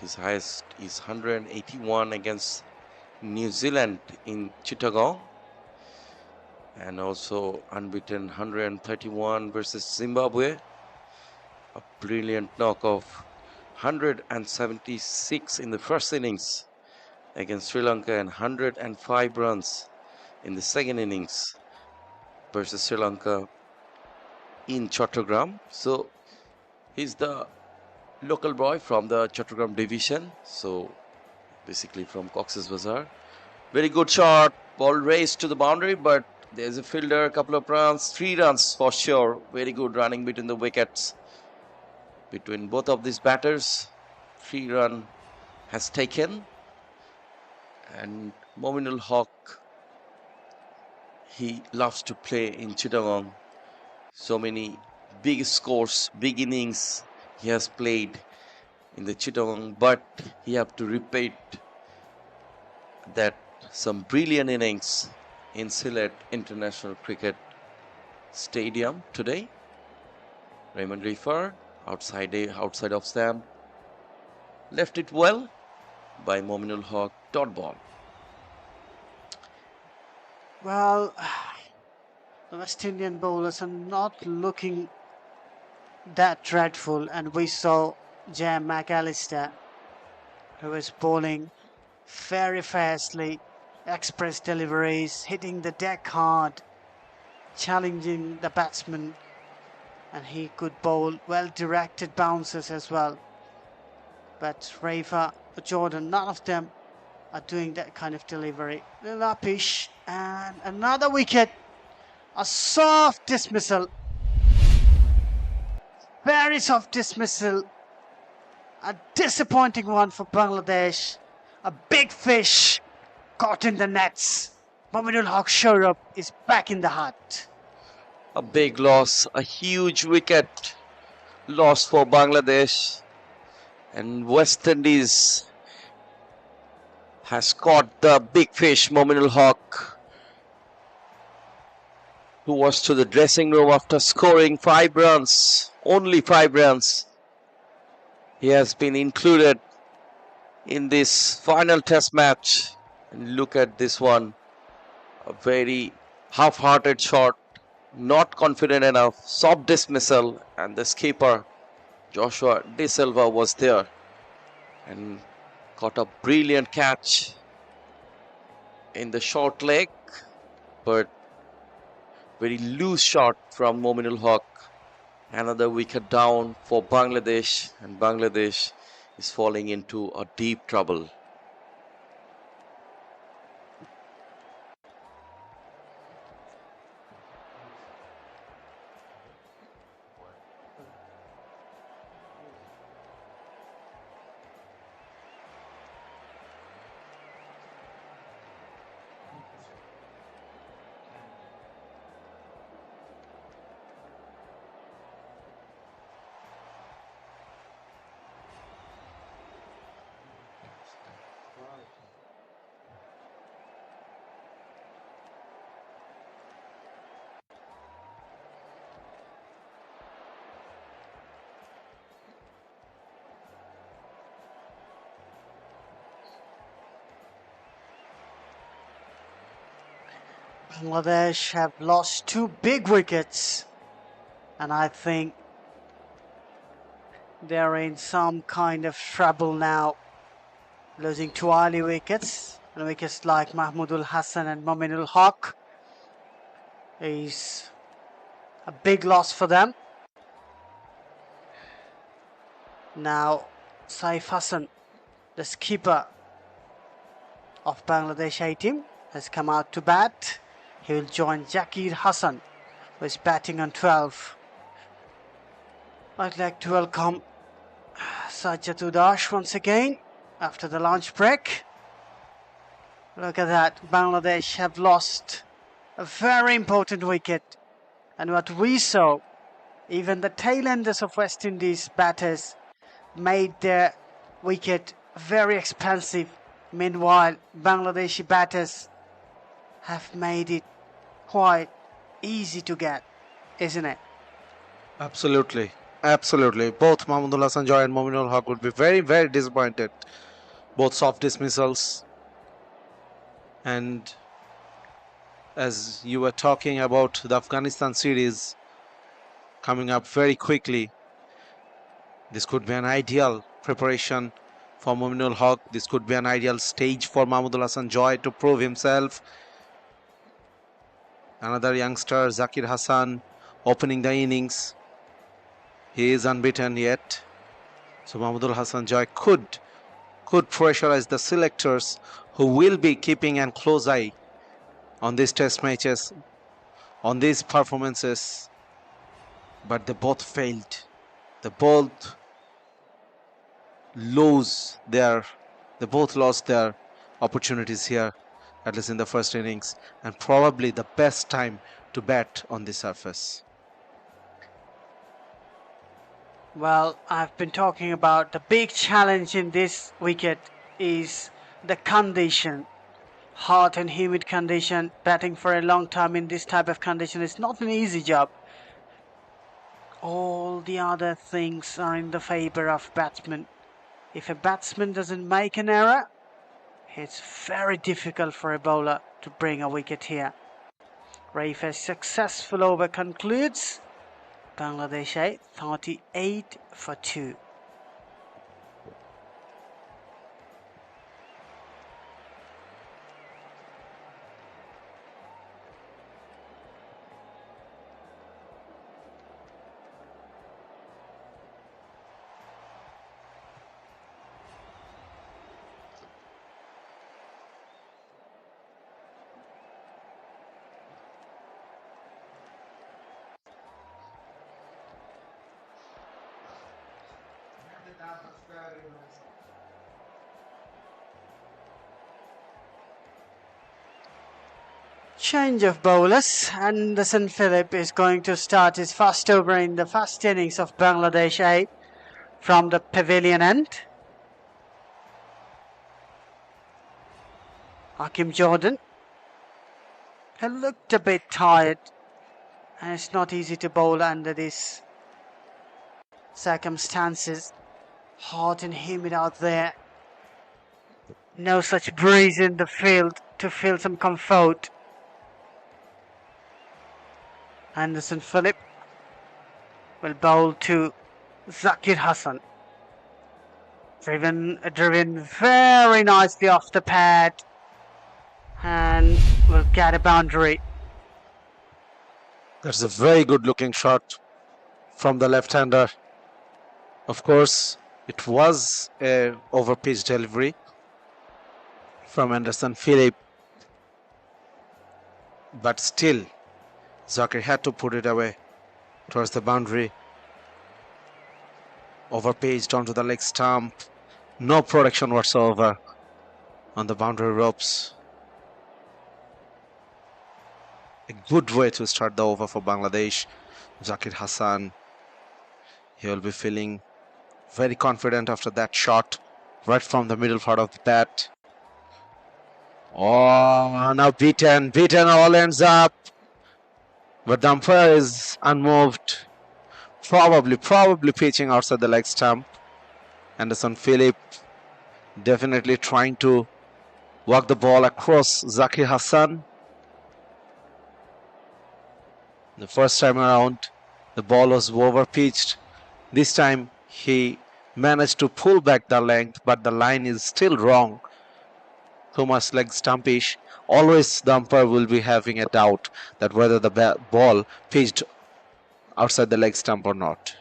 His highest is 181 against New Zealand in Chittagong, and also unbeaten 131 versus Zimbabwe. A brilliant knock of 176 in the first innings against Sri Lanka, and 105 runs in the second innings versus Sri Lanka in Chattogram. So he's the local boy from the Chattogram division, so basically from Cox's Bazar. Very good shot, ball raced to the boundary, but there's a fielder, a couple of runs, 3 runs for sure. Very good running between the wickets between both of these batters. 3 run has taken, and Mominul Haq, he loves to play in Chittagong. So many big scores, big innings he has played in the Chittagong, but he have to repeat that some brilliant innings in Sylhet International Cricket Stadium today. Raymond Rafa outside of stamp, left it well by Mominul Haq, dot ball. Well, the West Indian bowlers are not looking that dreadful, and we saw Jam McAllister, who was bowling very fastly, express deliveries, hitting the deck hard, challenging the batsman, and he could bowl well-directed bounces as well. But Rafa, Jordan, none of them are doing that kind of delivery. Lapish, and another wicket. A soft dismissal. Very soft dismissal. A disappointing one for Bangladesh. A big fish caught in the nets. Mominul Haq Sher-e is back in the hut. A big loss, a huge wicket loss for Bangladesh. And West Indies has caught the big fish, Mominul Haq, who was to the dressing room after scoring 5 runs, only 5 runs. He has been included in this final test match. And look at this one, a very half-hearted shot, not confident enough, soft dismissal, and the skipper Joshua De Silva was there and caught a brilliant catch in the short leg, but very loose shot from Mominul Haq. Another wicket down for Bangladesh, and Bangladesh is falling into a deep trouble. Bangladesh have lost 2 big wickets, and I think they're in some kind of trouble now, losing 2 early wickets, and wickets like Mahmudul Hassan and Mominul Haq is a big loss for them. Now Saif Hassan, the skipper of Bangladesh A team, has come out to bat. He will join Zakir Hassan, who is batting on 12. I'd like to welcome Sajjad Udash once again after the lunch break. Look at that, Bangladesh have lost a very important wicket, and what we saw, even the tail-enders of West Indies batters made their wicket very expensive. Meanwhile, Bangladeshi batters have made it quite easy to get, isn't it? Absolutely. Absolutely. Both Mahmudul Hassan Joy and Mominul Haq would be very, very disappointed. Both soft dismissals. And as you were talking about the Afghanistan series coming up very quickly, this could be an ideal preparation for Mominul Haq. This could be an ideal stage for Mahmudul Hassan Joy to prove himself. Another youngster, Zakir Hassan, opening the innings. He is unbeaten yet. So Mahmudul Hassan Joy could pressurize the selectors, who will be keeping a close eye on these test matches, on these performances. But they both failed. They both lost their opportunities here, at least in the first innings, and probably the best time to bat on the surface. Well, I've been talking about the big challenge in this wicket is the condition. Hot and humid condition. Batting for a long time in this type of condition is not an easy job. All the other things are in the favor of batsmen. If a batsman doesn't make an error, it's very difficult for a bowler to bring a wicket here. Raif's successful over concludes. Bangladesh 38 for 2. Change of bowlers. Anderson Phillip is going to start his first over in the first innings of Bangladesh A from the pavilion end. Hakim Jordan, he looked a bit tired, and it's not easy to bowl under these circumstances. Hot and humid out there. No such breeze in the field to feel some comfort. Anderson Phillip will bowl to Zakir Hassan. Driven very nicely off the pad and will get a boundary. That's a very good looking shot from the left-hander. Of course, it was a over-pitch delivery from Anderson Phillip, but still Zakir had to put it away towards the boundary. Over-pitched onto the leg stump. No protection whatsoever on the boundary ropes. A good way to start the over for Bangladesh. Zakir Hassan, he will be feeling very confident after that shot right from the middle part of the bat. Oh, now beaten, all ends up. But the umpire is unmoved. Probably pitching outside the leg stump. Anderson Phillip definitely trying to work the ball across Zakir Hassan. The first time around, the ball was over-pitched. This time, he managed to pull back the length, but the line is still wrong. Too much leg stumpish. Always the umpire will be having a doubt that whether the ball pitched outside the leg stump or not.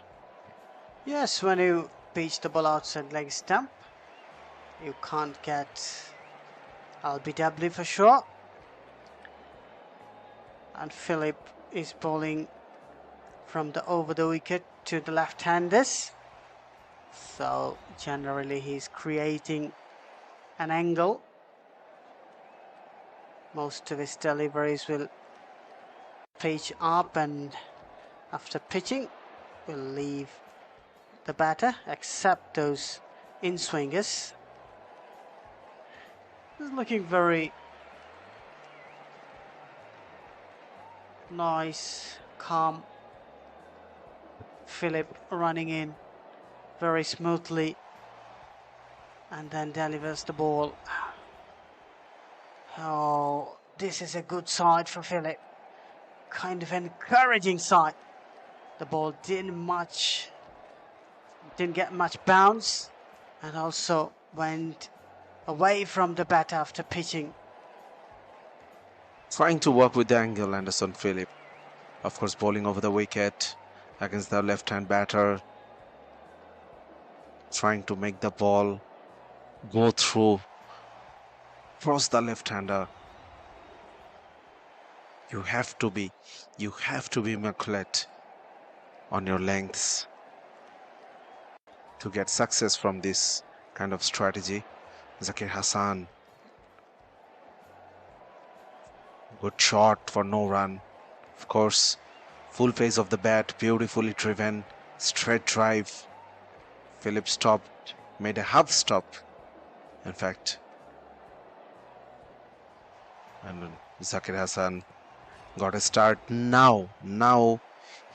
Yes, when you pitch the ball outside leg stump, you can't get LBW for sure. And Phillip is bowling from the over the wicket to the left-handers. So generally he's creating an angle. Most of his deliveries will pitch up, and after pitching will leave the batter, except those in-swingers. This is looking very nice, calm. Phillip running in very smoothly and then delivers the ball. Oh, this is a good side for Phillip. Kind of encouraging side. The ball didn't get much bounce, and also went away from the bat after pitching. Trying to work with the angle, Anderson Phillip. Of course, bowling over the wicket against the left-hand batter. Trying to make the ball go through, cross the left-hander. You have to be immaculate on your lengths to get success from this kind of strategy. Zakir Hassan, good shot for no run. Of course, full pace of the bat, beautifully driven, straight drive. Phillip stopped, made a half stop, in fact. And Zakir Hassan got a start now. Now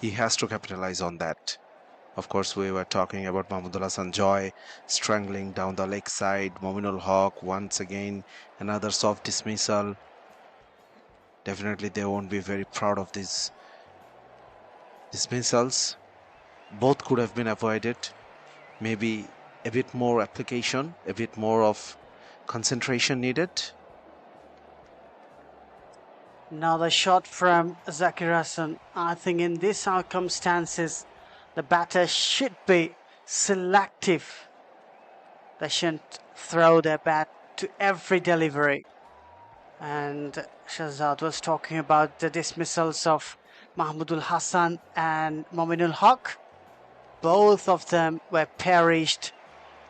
he has to capitalize on that. Of course, we were talking about Mahmudul Hasan Joy strangling down the leg side. Mominul Haq once again another soft dismissal. Definitely they won't be very proud of these dismissals. Both could have been avoided. Maybe a bit more application, a bit more of concentration needed. Another shot from Zakir Hassan. I think in these circumstances, the batter should be selective. They shouldn't throw their bat to every delivery. And Shahzad was talking about the dismissals of Mahmudul Hasan and Mominul Haq. Both of them were perished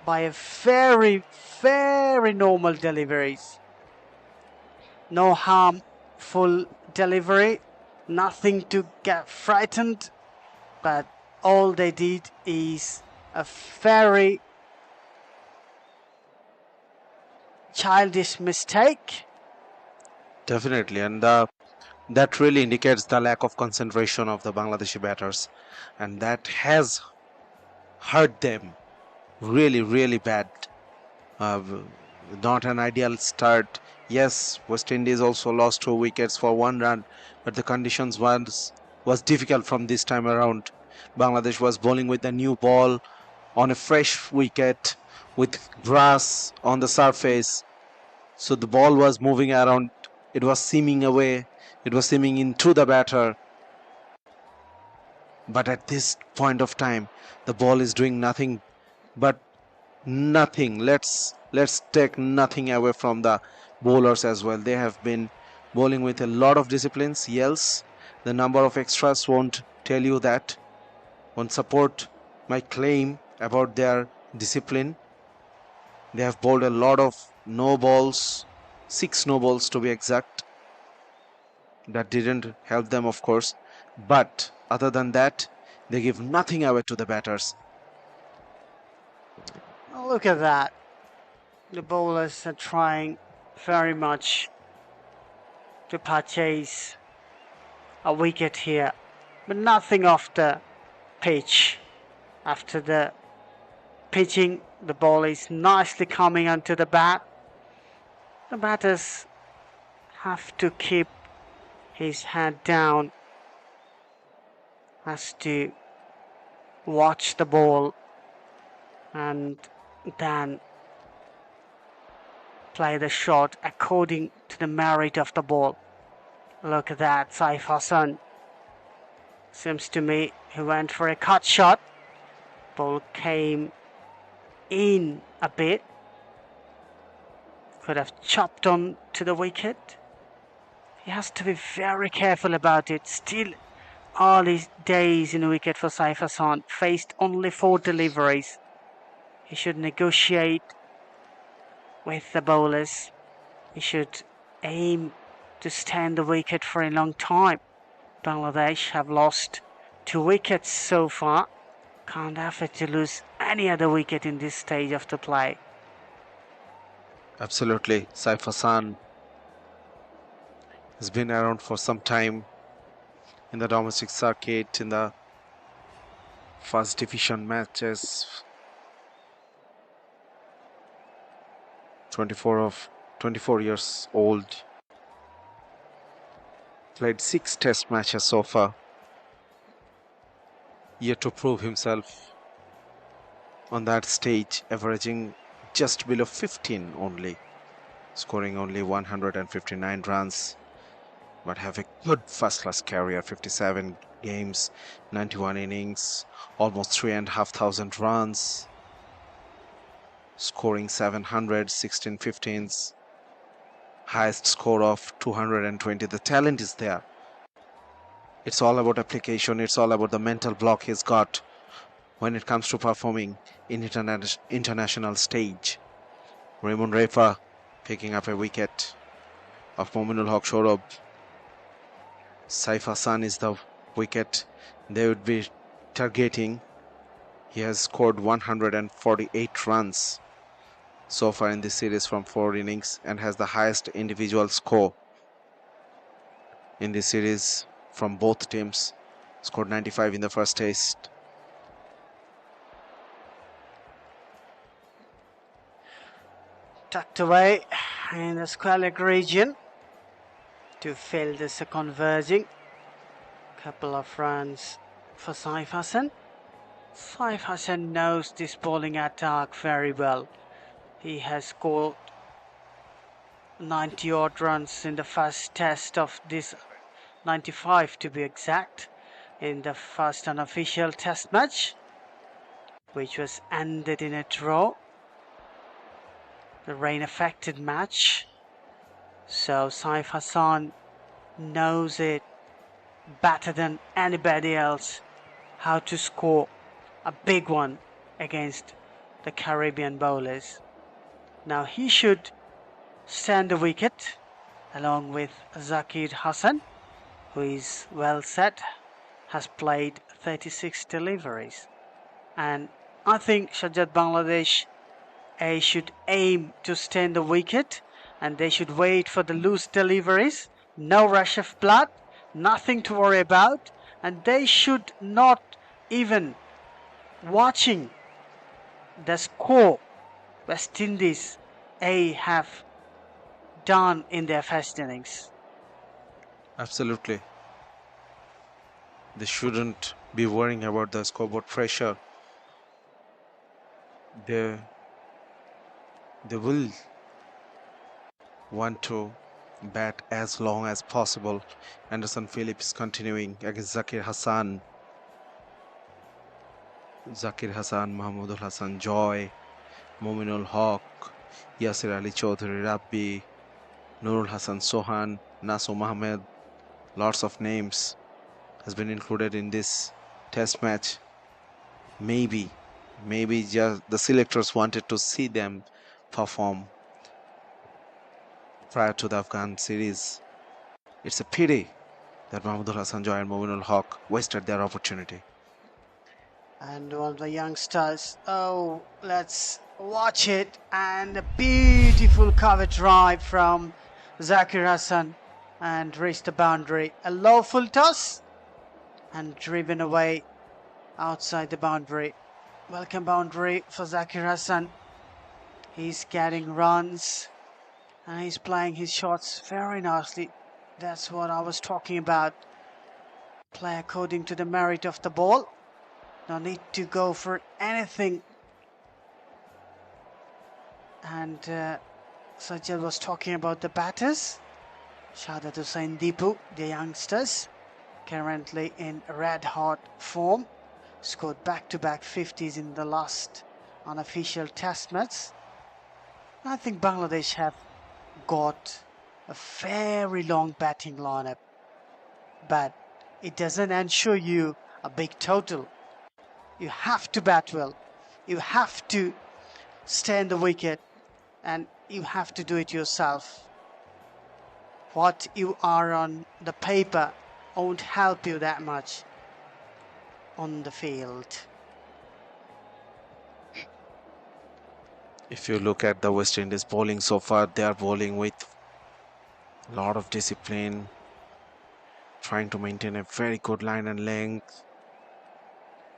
by a very, very normal deliveries. No harmful delivery, nothing to get frightened, but all they did is a very childish mistake. Definitely, and that really indicates the lack of concentration of the Bangladeshi batters, and that has hurt them really, really bad. Uh, Not an ideal start. Yes, West Indies also lost 2 wickets for 1 run, but the conditions was difficult from this time around. Bangladesh was bowling with a new ball on a fresh wicket with grass on the surface. So the ball was moving around. It was seaming away. It was seaming into the batter. But at this point of time, the ball is doing nothing but nothing. Let's take nothing away from the bowlers as well. They have been bowling with a lot of disciplines. Yes, the number of extras won't tell you that, won't support my claim about their discipline. They have bowled a lot of no balls, 6 no balls to be exact. That didn't help them, of course, but other than that, they give nothing away to the batters. Look at that. The bowlers are trying very much to purchase a wicket here, but nothing off the pitch. After the pitching, the ball is nicely coming onto the bat. The batters have to keep his head down, has to watch the ball and then play the shot according to the merit of the ball. Look at that, Saif Hassan. Seems to me he went for a cut shot. Ball came in a bit. Could have chopped on to the wicket. He has to be very careful about it. Still early days in wicket for Saif Hassan. Faced only 4 deliveries. He should negotiate with the bowlers. He should aim to stand the wicket for a long time. Bangladesh have lost 2 wickets so far. Can't afford to lose any other wicket in this stage of the play. Absolutely, Saif Hassan has been around for some time in the domestic circuit, in the first division matches. 24 years old. Played 6 test matches so far. Yet to prove himself on that stage, averaging just below 15 only, scoring only 159 runs, but have a good first-class career, 57 games, 91 innings, almost 3,500 runs, scoring 716 15s, highest score of 220. The talent is there. It's all about application. It's all about the mental block he's got when it comes to performing in international stage. Raymond Refa picking up a wicket of Mominul Haq Shourab. Saif Hassan is the wicket they would be targeting. He has scored 148 runs so far in this series from 4 innings and has the highest individual score in this series from both teams. Scored 95 in the first test. Tucked away in the square leg region to field is a converging. Couple of runs for Saif Hassan. Saif Hassan knows this bowling attack very well. He has scored 90 odd runs in the first test of this, 95 to be exact, in the first unofficial test match, which was ended in a draw. The rain affected match. So Saif Hassan knows it better than anybody else how to score a big one against the Caribbean bowlers. Now he should stand the wicket along with Zakir Hassan, who is well set, has played 36 deliveries. And I think Shajat Bangladesh should aim to stand the wicket, and they should wait for the loose deliveries. No rush of blood, nothing to worry about, and they should not even watching the score West Indies have done in their first innings. Absolutely. They shouldn't be worrying about the scoreboard pressure. They will want to bat as long as possible. Anderson Phillips continuing against Zakir Hassan. Zakir Hassan, Mahmudul Hassan Joy, Mominul Haq, Yasir Ali Chaudhary Rabbi, Nurul Hassan Sohan, Naso Ahmed. Lots of names has been included in this test match. Maybe just the selectors wanted to see them perform prior to the Afghan series. It's a pity that Mahmudul Hassan Joy and Mominul Haq wasted their opportunity. And one of the youngsters, let's watch it, and a beautiful cover drive from Zakir Hassan and reached the boundary. A low full toss and driven away outside the boundary. Welcome boundary for Zakir Hassan. He's getting runs and he's playing his shots very nicely. That's what I was talking about. Play according to the merit of the ball. No need to go for anything. And Sajjad was talking about the batters. Shahdat Hussain Deepu, the youngsters, currently in red hot form. Scored back-to-back 50s in the last unofficial test match. I think Bangladesh have got a very long batting lineup, but it doesn't ensure you a big total. You have to bat well, you have to stand the wicket, and you have to do it yourself. What you are on the paper won't help you that much on the field. If you look at the West Indies bowling so far, they are bowling with a lot of discipline, trying to maintain a very good line and length.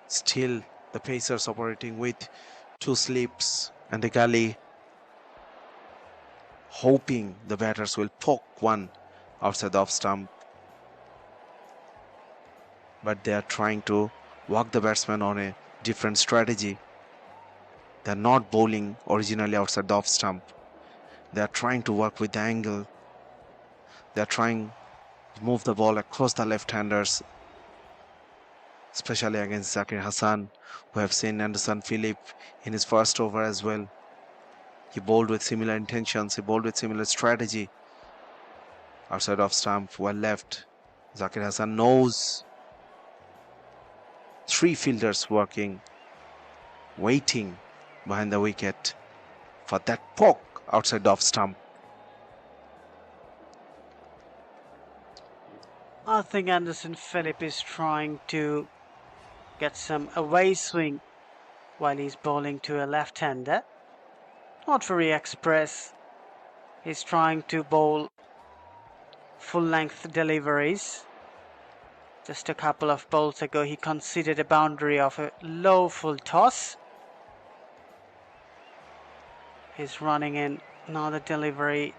Still, the pacers operating with 2 slips and a gully, hoping the batters will poke one outside the off stump. But they are trying to walk the batsman on a different strategy. They are not bowling originally outside the off stump. They are trying to work with the angle. They are trying to move the ball across the left-handers, especially against Zakir Hassan. We have seen Anderson Phillip in his first over as well. He bowled with similar intentions, he bowled with similar strategy. Outside off stump, well left. Zakir Hassan knows 3 fielders working, waiting behind the wicket for that poke outside the off stump. I think Anderson Phillip is trying to get some away swing while he's bowling to a left-hander. Not very express. He's trying to bowl full-length deliveries. Just a couple of bowls ago, he conceded a boundary of a low full toss. He's running in another delivery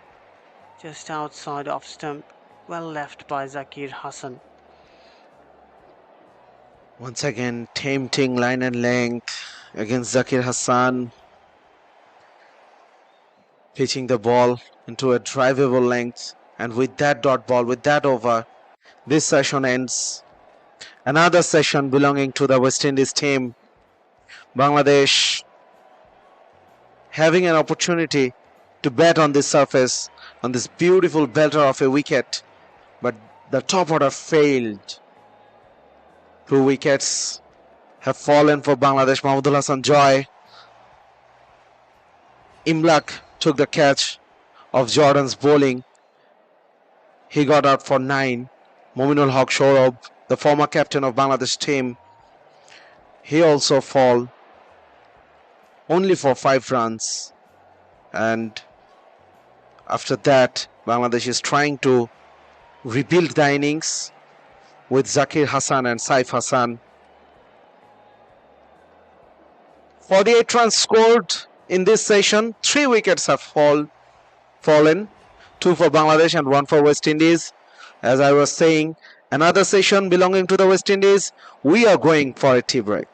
just outside off stump. Well left by Zakir Hassan. Once again, tempting line and length against Zakir Hassan. Pitching the ball into a drivable length. And with that dot ball, with that over, this session ends. Another session belonging to the West Indies team. Bangladesh having an opportunity to bat on this surface, on this beautiful belter of a wicket. But the top order failed. 2 wickets have fallen for Bangladesh. Mahmudul Hassan Joy Imlak took the catch of Jordan's bowling. He got out for 9. Mominul Haq Shourab, the former captain of Bangladesh team, he also fall only for 5 runs. And after that, Bangladesh is trying to rebuild the innings with Zakir Hassan and Saif Hassan. 48 runs scored in this session. 3 wickets have fallen. 2 for Bangladesh and 1 for West Indies. As I was saying, another session belonging to the West Indies. We are going for a tea break.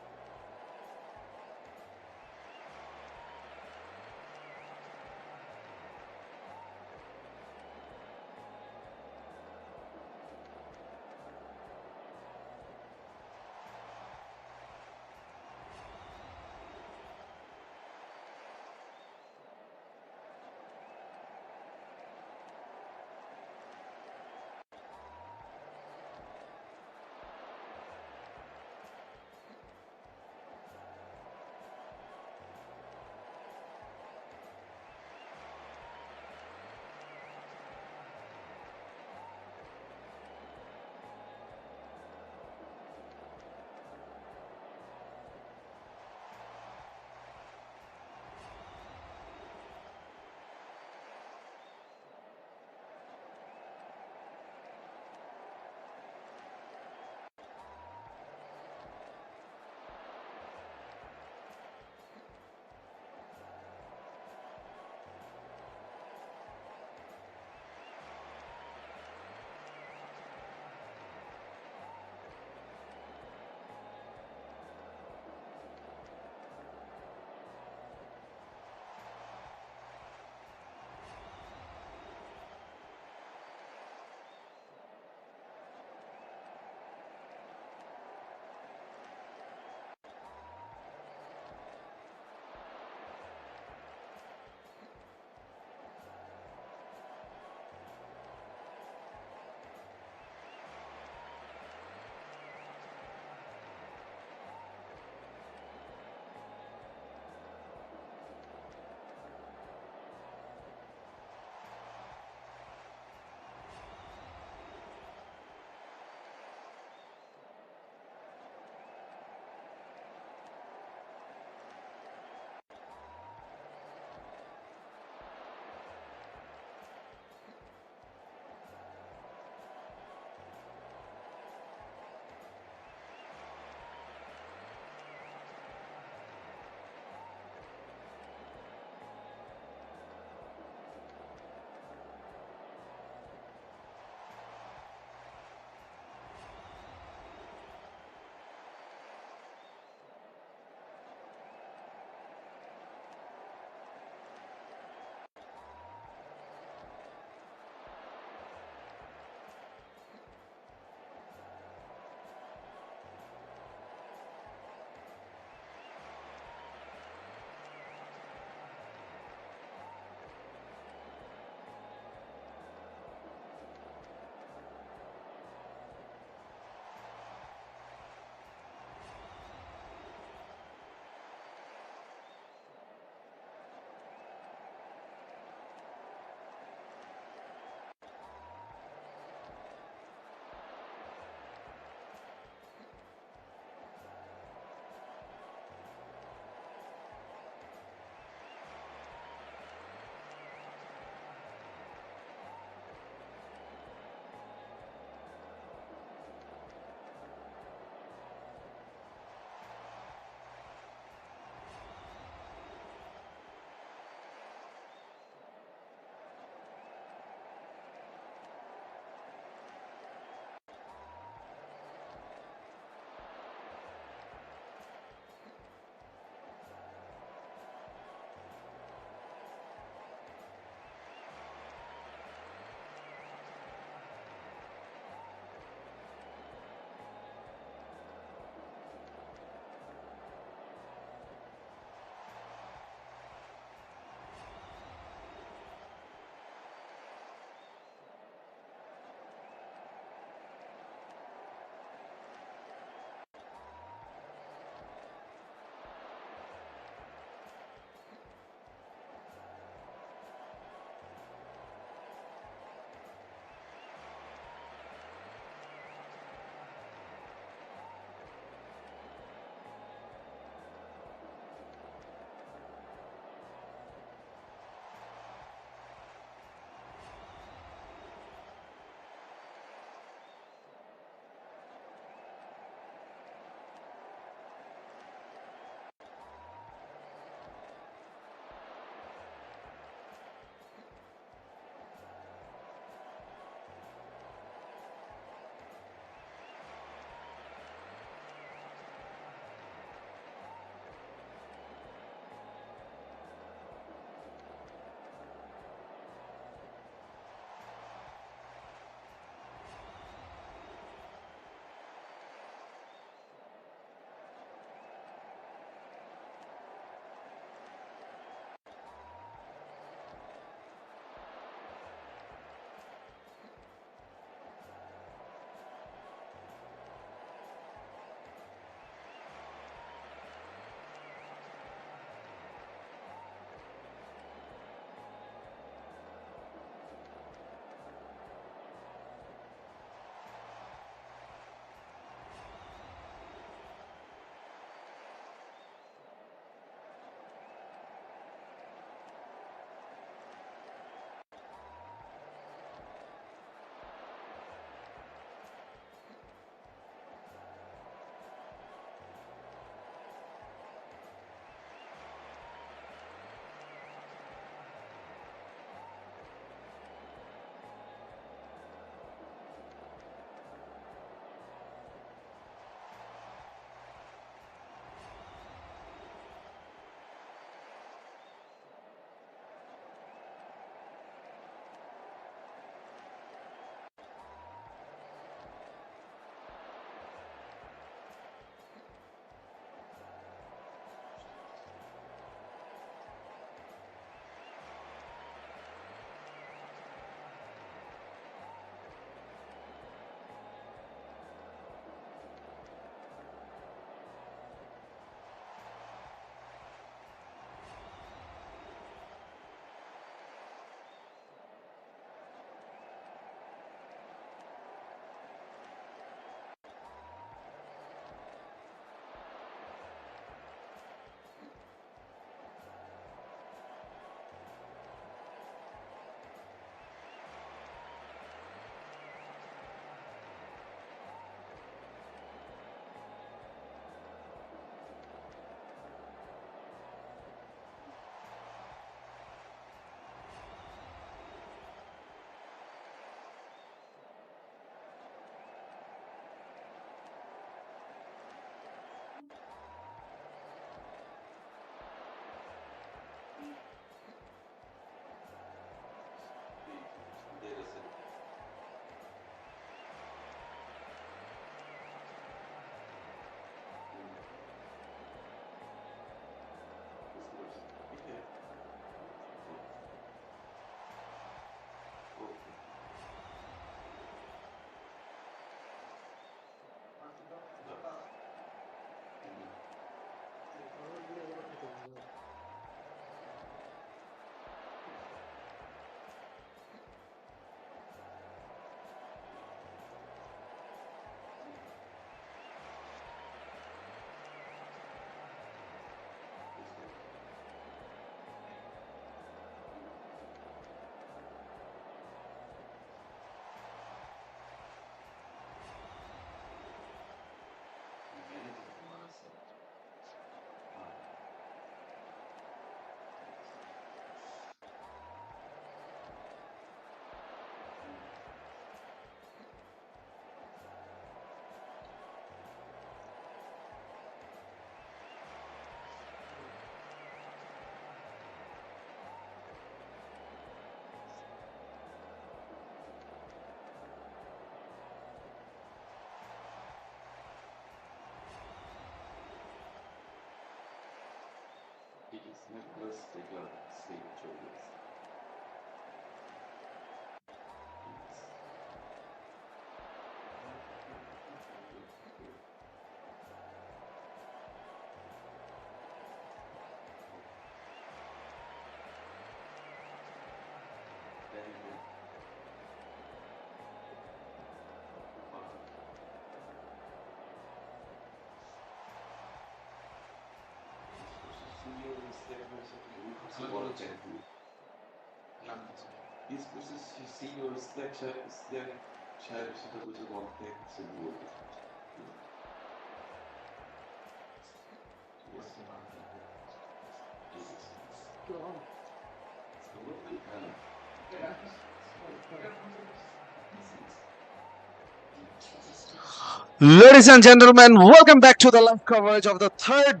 Ladies and gentlemen, welcome back to the live coverage of the third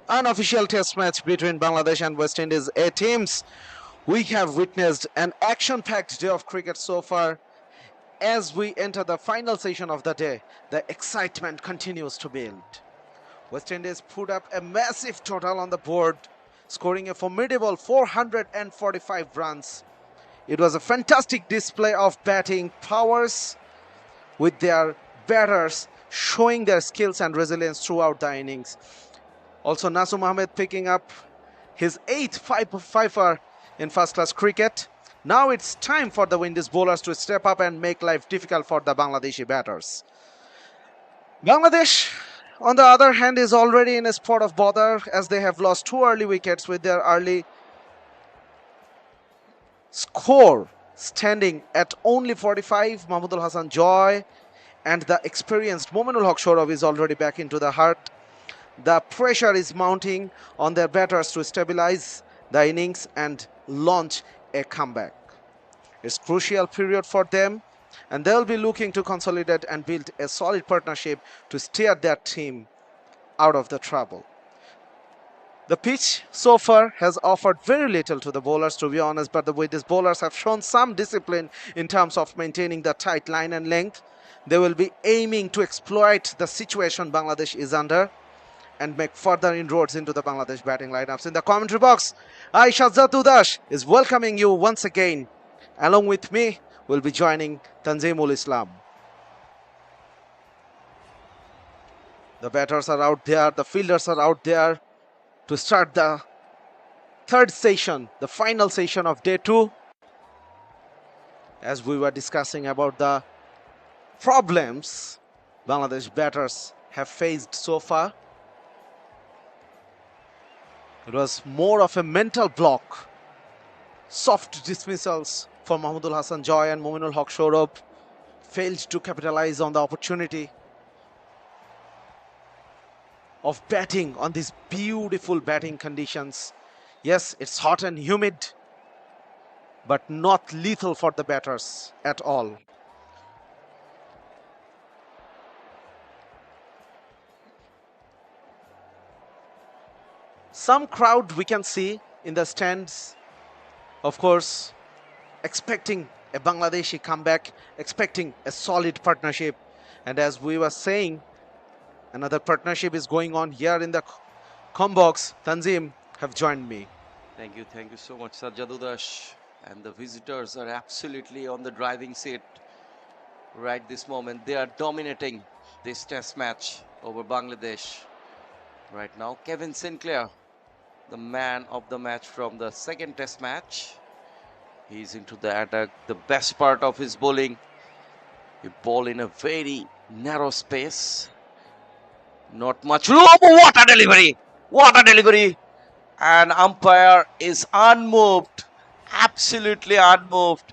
unofficial test match between Bangladesh and West Indies A teams. We have witnessed an action-packed day of cricket so far. As we enter the final session of the day, the excitement continues to build. West Indies put up a massive total on the board, scoring a formidable 445 runs. It was a fantastic display of batting powers, with their batters showing their skills and resilience throughout the innings. Also, Nasum Ahmed picking up his 8th fifer in first-class cricket. Now it's time for the Windies bowlers to step up and make life difficult for the Bangladeshi batters. Bangladesh, on the other hand, is already in a spot of bother as they have lost 2 early wickets, with their early score standing at only 45. Mahmudul Hasan Joy and the experienced Mominul Haq Sourav is already back into the heart. The pressure is mounting on their batters to stabilize the innings and launch a comeback. It's a crucial period for them, and they'll be looking to consolidate and build a solid partnership to steer their team out of the trouble. The pitch so far has offered very little to the bowlers, to be honest, but the Windies bowlers have shown some discipline in terms of maintaining the tight line and length. They will be aiming to exploit the situation Bangladesh is under and make further inroads into the Bangladesh batting lineups. In the commentary box, I, Shazad Udash, is welcoming you once again. Along with me, will be joining Tanzimul Islam. The batters are out there, the fielders are out there to start the third session, the final session of day 2. As we were discussing about the problems Bangladesh batters have faced so far, it was more of a mental block. Soft dismissals for Mahmudul Hasan Joy and Mominul Haq Sourav failed to capitalize on the opportunity of batting on these beautiful batting conditions. Yes, it's hot and humid, but not lethal for the batters at all. Some crowd we can see in the stands, of course, expecting a Bangladeshi comeback, expecting a solid partnership. And as we were saying, another partnership is going on here in the combox. Tanzim have joined me. Thank you so much, Sajjadudash. And the visitors are absolutely on the driving seat right this moment. They are dominating this test match over Bangladesh right now. Kevin Sinclair, the man of the match from the second test match. He's into the attack, the best part of his bowling. He bowled in a very narrow space. Not much. Oh, what a delivery! What a delivery! And umpire is unmoved. Absolutely unmoved.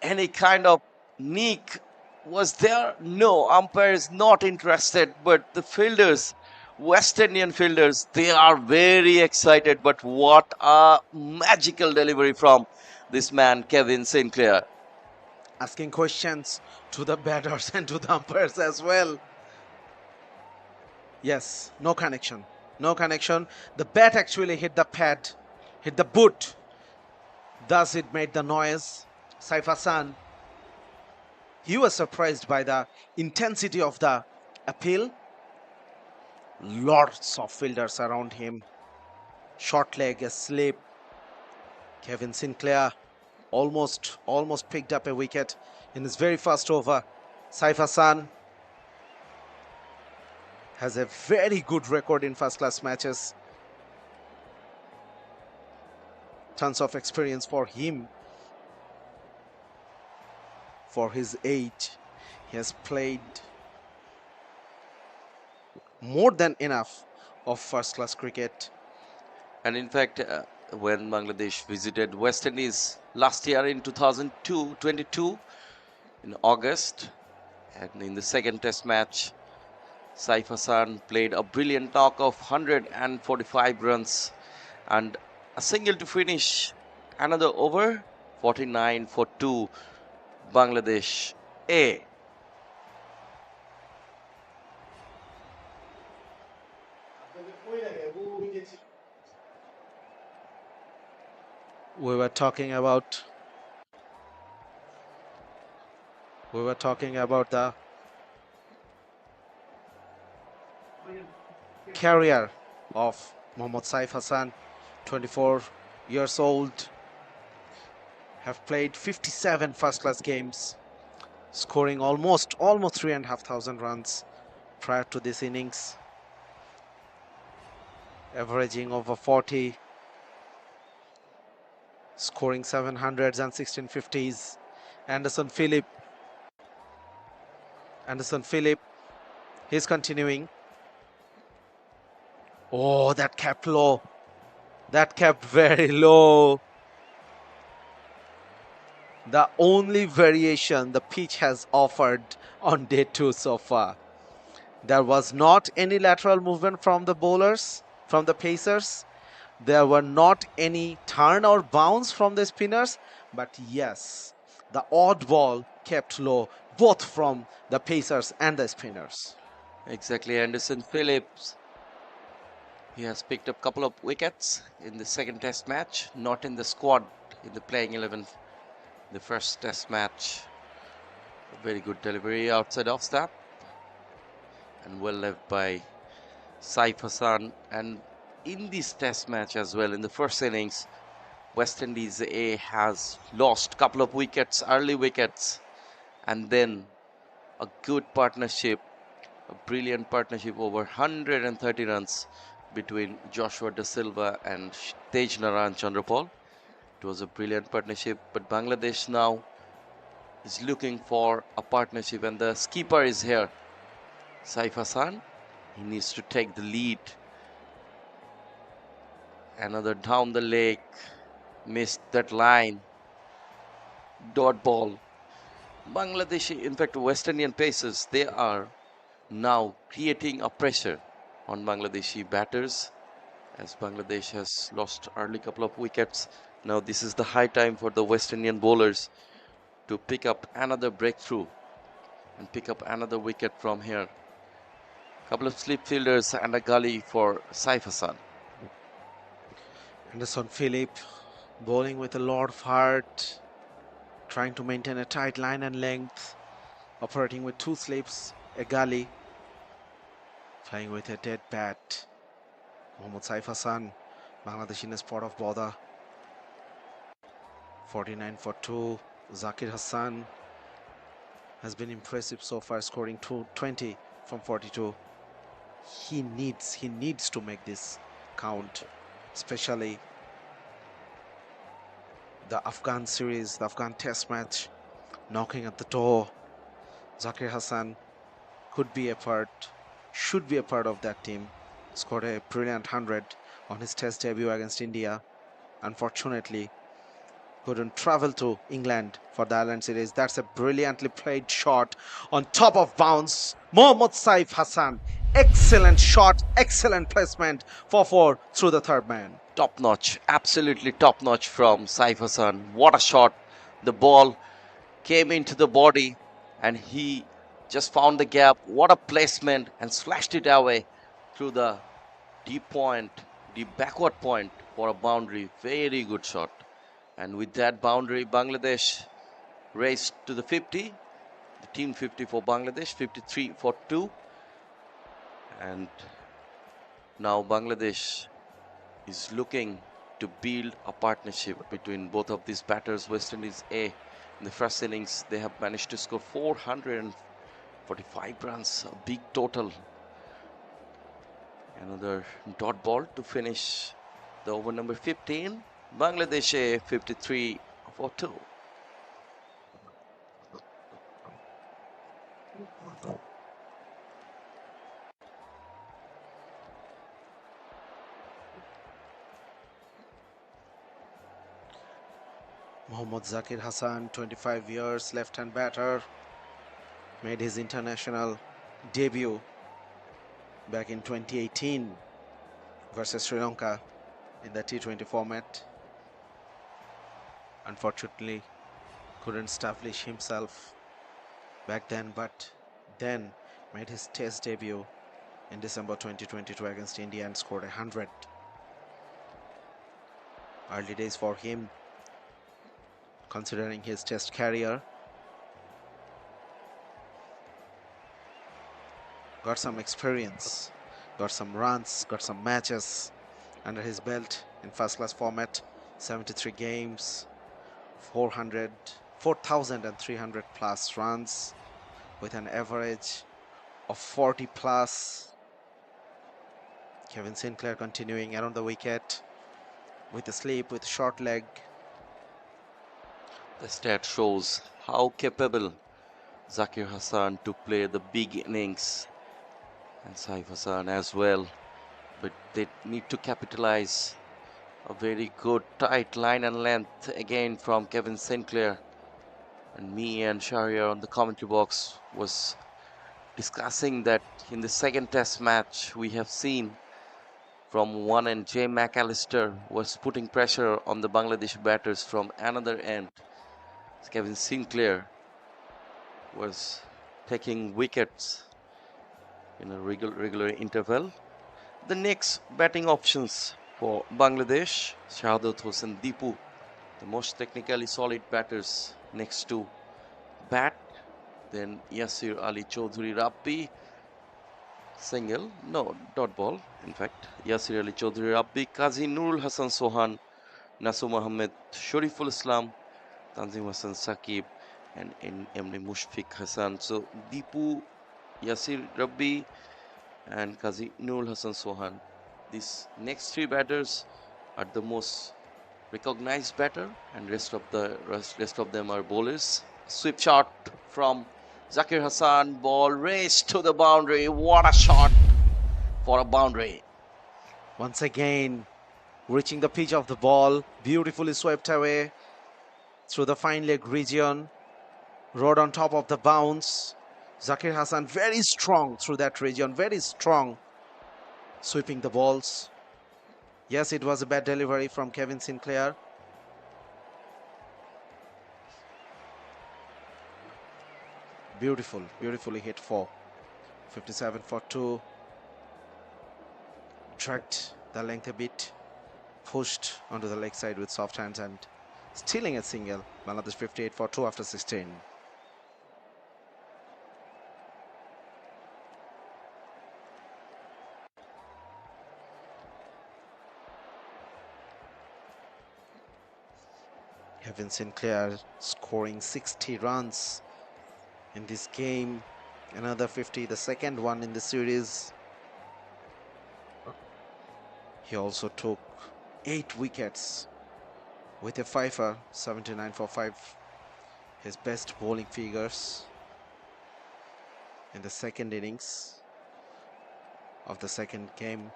Any kind of nick was there? No, umpire is not interested. But the fielders, West Indian fielders, they are very excited. But what a magical delivery from this man, Kevin Sinclair. Asking questions to the batters and to the umpires as well. Yes, no connection. No connection. The bat actually hit the pad, hit the boot. Thus it made the noise. Saif Hassan, he was surprised by the intensity of the appeal. Lots of fielders around him, Short leg, a slip. Kevin Sinclair almost picked up a wicket in his very first over. Saif Hassan has a very good record in first class matches. Tons of experience for him. For his age, he has played more than enough of first class cricket. And in fact, when Bangladesh visited West Indies last year in 2022 in August, and in the second test match, Saif Hassan played a brilliant knock of 145 runs and a single to finish another over, 49 for 2, Bangladesh A. We were talking about the career of Mohammad Saif Hassan, 24 years old, have played 57 first class games, scoring almost 3,500 runs prior to this innings, averaging over 40, scoring 700s and 1650s. Anderson Phillip, he's continuing. Oh, that kept low. That kept very low. The only variation the pitch has offered on day 2 so far. There was not any lateral movement from the bowlers, from the pacers. There were not any turn or bounce from the spinners. But yes, the odd ball kept low, both from the pacers and the spinners. Exactly, Anderson Phillips. He has picked up a couple of wickets in the second test match, not in the squad, in the playing 11, the first test match. A very good delivery outside off stump and well left by Saif Hassan. And in this test match as well, in the first innings, West Indies A has lost a couple of wickets, early wickets, and then a good partnership, a brilliant partnership over 130 runs between Joshua De Silva and Tej Narayan Chandrapal. It was a brilliant partnership, but Bangladesh now is looking for a partnership, and the skipper is here, Saif Hassan. He needs to take the lead. Another down the leg, missed that line, dot ball. Bangladeshi, in fact, West Indian pacers, they are now creating a pressure on Bangladeshi batters, as Bangladesh has lost early couple of wickets. Now this is the high time for the West Indian bowlers to pick up another breakthrough and pick up another wicket from here. Couple of slip fielders and a gully for Saif Hassan. Anderson Phillip bowling with a lot of heart, trying to maintain a tight line and length, operating with 2 slips, a gully, playing with a dead bat. Mohammad Saif Hassan, Bangladesh in a spot of bother. 49 for 2. Zakir Hassan has been impressive so far, scoring 20 from 42. He needs to make this count, especially the Afghan series, the Afghan test match knocking at the door. Zakir Hassan could be a part, should be a part of that team. Scored a brilliant 100 on his test debut against India. Unfortunately, couldn't travel to England for the Ireland series. That's a brilliantly played shot on top of bounce. Mohammad Saif Hassan, excellent shot, excellent placement for 4 through the third man. Top notch, absolutely top notch from Saif Hassan. What a shot. The ball came into the body and he just found the gap. What a placement, and slashed it away through the deep point, deep backward point for a boundary. Very good shot. And with that boundary, Bangladesh raced to the 50, the team 50 for Bangladesh, 53 for 2. And now Bangladesh is looking to build a partnership between both of these batters. West Indies A, in the first innings, they have managed to score 445 runs, a big total. Another dot ball to finish the over number 15. Bangladesh A 53 for 2. Mohammad Zakir Hassan, 25 years, left-hand batter, made his international debut back in 2018 versus Sri Lanka in the T20 format. Unfortunately, couldn't establish himself back then, but then made his test debut in December 2022 against India and scored 100. Early days for him, considering his test career. Got some experience, got some runs, got some matches under his belt in first class format. 73 games, 4,300 plus runs with an average of 40 plus. Kevin Sinclair continuing around the wicket with a slip, with short leg. The stat shows how capable Zakir Hassan to play the big innings, and Saif Hassan as well, but they need to capitalize. A very good tight line and length again from Kevin Sinclair, and me and Sher-e on the commentary box was discussing that in the second test match we have seen from one end J. McAllister was putting pressure on the Bangladesh batters from another end. Kevin Sinclair was taking wickets in a regular interval. The next batting options for Bangladesh, Shahadat Hossain Deepu, the most technically solid batters next to bat. Then Yasir Ali Chaudhuri Rabbi, single, no, dot ball, in fact. Yasir Ali Chaudhuri Rabbi, Qazi Nurul Hassan Sohan, Nasum Ahmed, Shariful Islam, Tanzim Hassan Saqib, and Emre Mushfiq Hassan. So Deepu, Yasir Rabbi, and Qazi Nurul Hassan Sohan. These next three batters are the most recognized batter, and rest of them are bowlers. Sweep shot from Zakir Hassan, ball raced to the boundary. What a shot for a boundary! Once again, reaching the pitch of the ball, beautifully swept away through the fine leg region, rode on top of the bounce. Zakir Hassan very strong through that region, very strong, sweeping the balls. Yes, it was a bad delivery from Kevin Sinclair. Beautifully hit for 57 for 2. Dragged the length a bit, pushed onto the leg side with soft hands and stealing a single. Bangladesh 58 for 2 after 16. Kevin Sinclair scoring 60 runs in this game, another 50, the second one in the series. He also took 8 wickets with a fifer, 79 for 5, his best bowling figures in the second innings of the second game.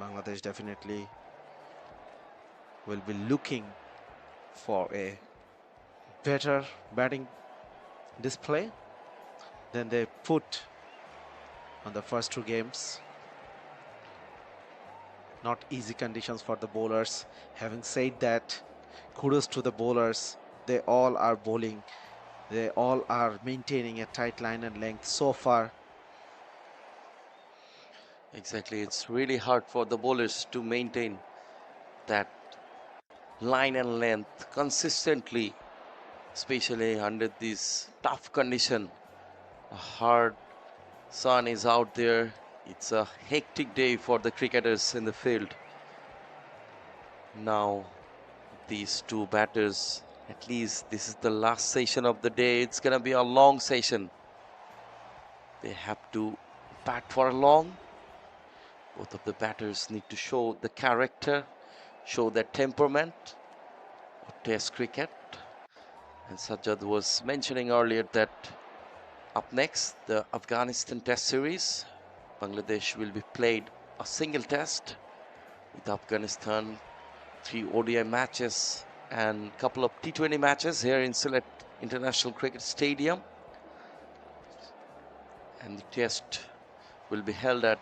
Bangladesh definitely will be looking for a better batting display than they put on the first 2 games. Not easy conditions for the bowlers. Having said that, kudos to the bowlers. They all are bowling. They all are maintaining a tight line and length so far. Exactly, it's really hard for the bowlers to maintain that line and length consistently, especially under this tough condition. A hard sun is out there. It's a hectic day for the cricketers in the field. Now, these two batters, at least this is the last session of the day. It's gonna be a long session. They have to bat for a long. Both of the batters need to show the character, show their temperament of Test cricket. And Sajjad was mentioning earlier that up next, the Afghanistan Test Series. Bangladesh will be played a single test with Afghanistan, 3 ODI matches and a couple of T20 matches here in Sylhet International Cricket Stadium. And the test will be held at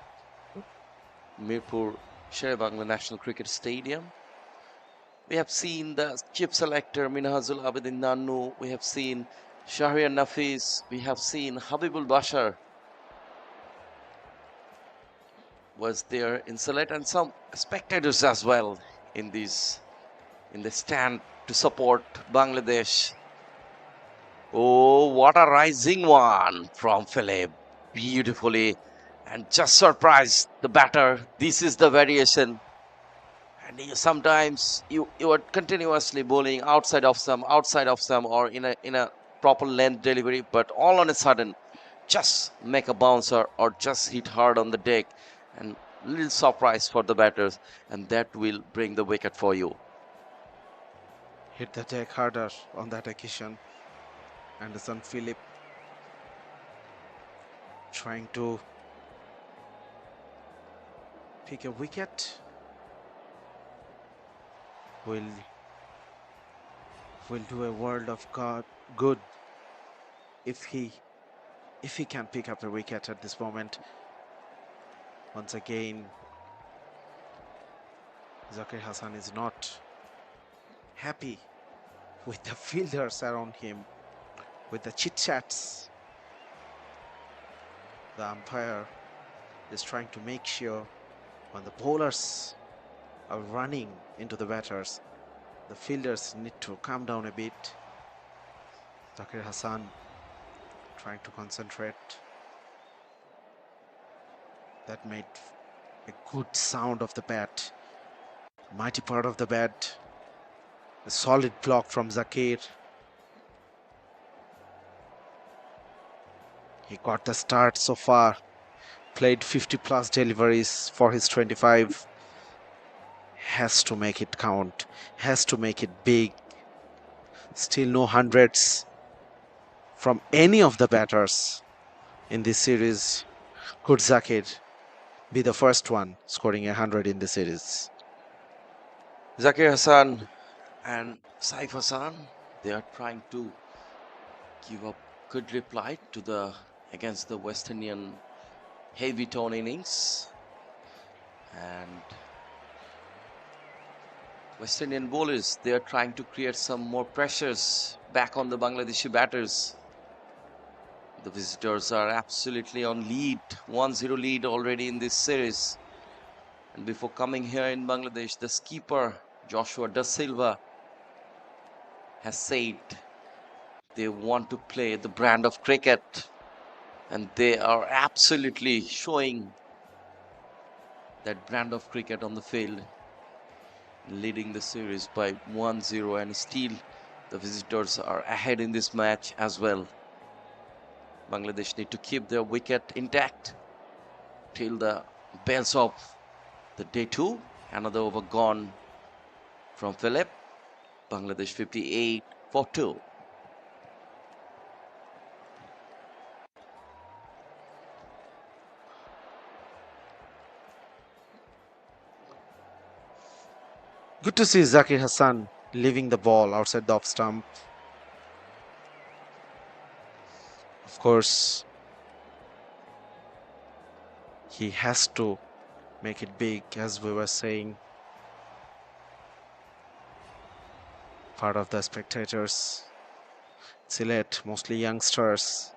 Mirpur Sher-e Bangla National Cricket Stadium. We have seen the chief selector Minhazul Abedin Nannu. We have seen Shahriar Nafis. We have seen Habibul Bashar was there in Sylhet, and some spectators as well in the stand to support Bangladesh. Oh, what a rising one from Philip, beautifully, and just surprised the batter. This is the variation, and sometimes you are continuously bowling outside of some, or in a proper length delivery, but all on a sudden, just make a bouncer or just hit hard on the deck, and little surprise for the batters, and that will bring the wicket for you. Hit the deck harder on that occasion. Anderson Phillip trying to pick a wicket. Will do a world of good if he can pick up a wicket at this moment. Once again, Zakir Hassan is not happy with the fielders around him, with the chit-chats. The umpire is trying to make sure when the bowlers are running into the batters, the fielders need to calm down a bit. Zakir Hassan trying to concentrate. That made a good sound of the bat. Mighty part of the bat. A solid block from Zakir. He got the start so far. Played 50 plus deliveries for his 25. Has to make it count. Has to make it big. Still no hundreds from any of the batters in this series. Could Zakir be the first one scoring 100 in the series? Zakir Hassan and Saif Hassan, they are trying to give a good reply to against the West Indian heavy tone innings, and West Indian bowlers, they are trying to create some more pressures back on the Bangladeshi batters. The visitors are absolutely on lead, 1-0 lead already in this series. And before coming here in Bangladesh, the skipper Joshua Da Silva has said they want to play the brand of cricket, and they are absolutely showing that brand of cricket on the field, leading the series by 1-0, and still the visitors are ahead in this match as well. Bangladesh need to keep their wicket intact till the bells of the day 2. Another over gone from Philip. Bangladesh 58 for 2. Good to see Zakir Hassan leaving the ball outside the off stump. Of course, he has to make it big, as we were saying. Part of the spectators, Sylhet, mostly youngsters.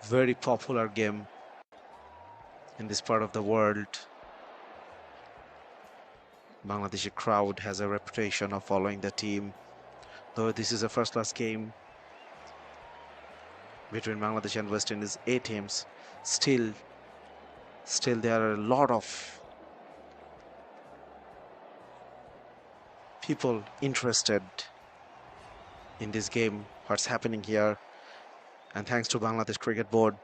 Very popular game in this part of the world. Bangladeshi crowd has a reputation of following the team. Though this is a first-class game between Bangladesh and West Indies, 8 teams, still there are a lot of people interested in this game, what's happening here. And thanks to Bangladesh Cricket Board,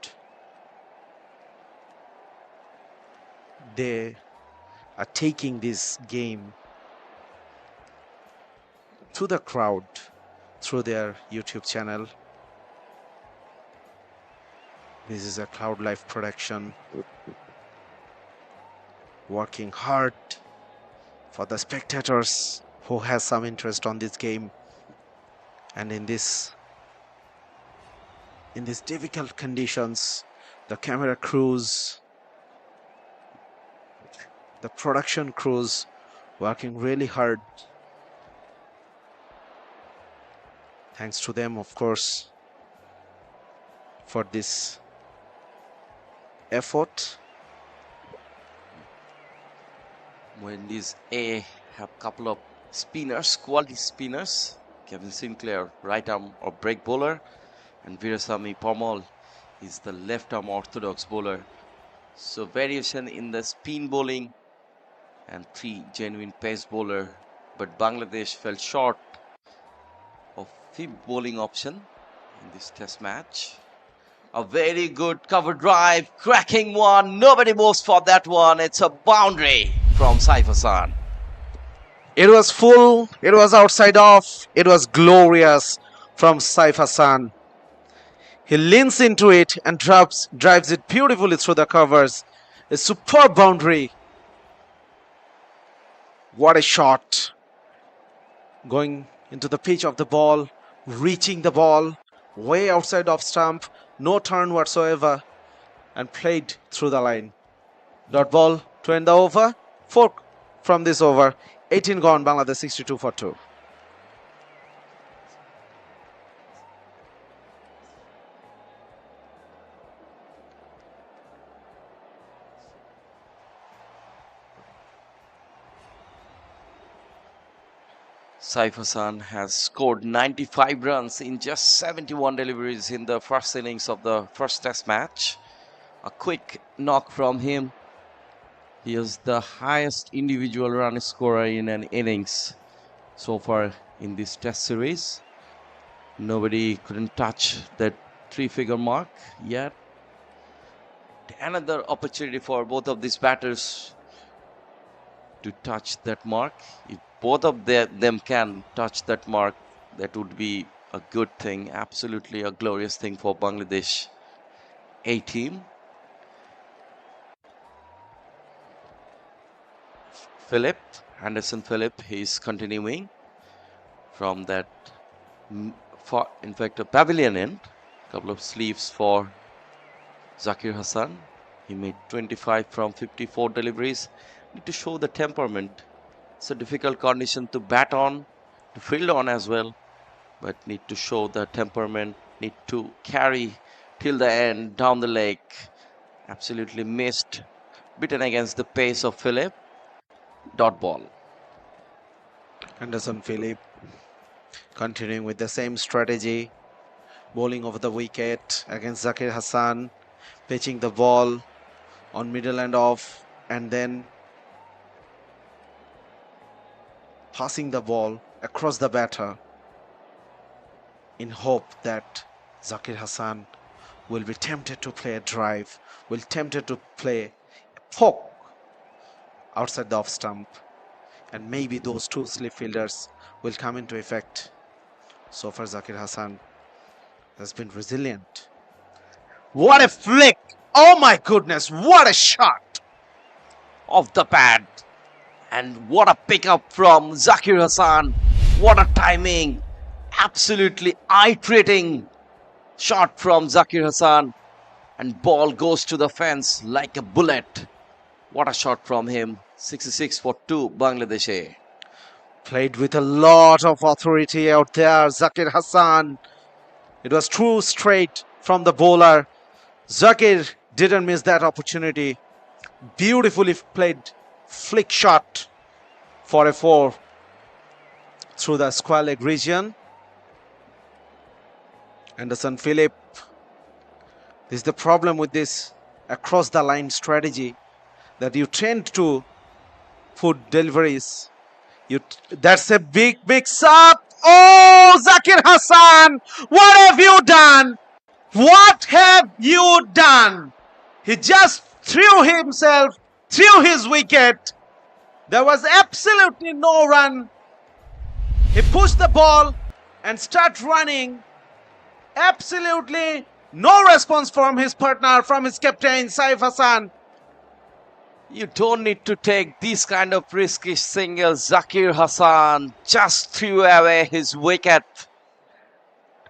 they are taking this game to the crowd through their YouTube channel. This is a Cloud Life production, working hard for the spectators who has some interest on this game. And in this difficult conditions, the camera crews, the production crews working really hard. Thanks to them, of course, for this effort. When these A have couple of spinners, quality spinners, Kevin Sinclair, right arm or break bowler, and Veerasamy Parmal is the left arm orthodox bowler. So variation in the spin bowling and 3 genuine pace bowler, but Bangladesh fell short of 5th bowling option in this test match. A very good cover drive, cracking one, nobody moves for that one. It's a boundary from Saif Hassan. It was full, it was outside off, it was glorious from Saif Hassan. He leans into it and drives it beautifully through the covers. A superb boundary. What a shot. Going into the pitch of the ball, reaching the ball, way outside off stump, no turn whatsoever, and played through the line. Dot ball to end the over. 4 from this over. 18 gone, Bangladesh 62 for 2. Saif Hassan has scored 95 runs in just 71 deliveries in the first innings of the first test match. A quick knock from him. He is the highest individual run scorer in an innings so far in this test series. Nobody couldn't touch that 3-figure mark yet. Another opportunity for both of these batters to touch that mark. If both of them can touch that mark, that would be a good thing, absolutely a glorious thing for Bangladesh A team. Anderson Phillip, he's continuing from that, in fact, a pavilion end. Couple of sleeves for Zakir Hassan. He made 25 from 54 deliveries. Need to show the temperament. It's a difficult condition to bat on, to field on as well, but need to show the temperament, need to carry till the end, down the leg. Absolutely missed, beaten against the pace of Phillip. Dot ball. Anderson Phillip continuing with the same strategy, bowling over the wicket against Zakir Hassan, pitching the ball on middle and off, and then passing the ball across the batter in hope that Zakir Hassan will be tempted to play a drive, will tempted to play a poke outside the off stump, and maybe those 2 slip fielders will come into effect. So far Zakir Hassan has been resilient. What a flick! Oh my goodness, what a shot! Off the pad. And what a pickup from Zakir Hassan. What a timing. Absolutely eye-treating shot from Zakir Hassan. And ball goes to the fence like a bullet. What a shot from him. 66 for 2, Bangladesh A. Played with a lot of authority out there, Zakir Hassan. It was true straight from the bowler. Zakir didn't miss that opportunity. Beautifully played flick shot for a 4 through the square leg region. Anderson Phillip. This is the problem with this across the line strategy, that you tend to put deliveries That's a big mix up. Oh, Zakir Hassan, what have you done? What have you done? He just threw himself, threw his wicket. There was absolutely no run. He pushed the ball and started running. Absolutely no response from his partner, from his captain, Saif Hassan. You don't need to take these kind of risky singles. Zakir Hassan just threw away his wicket.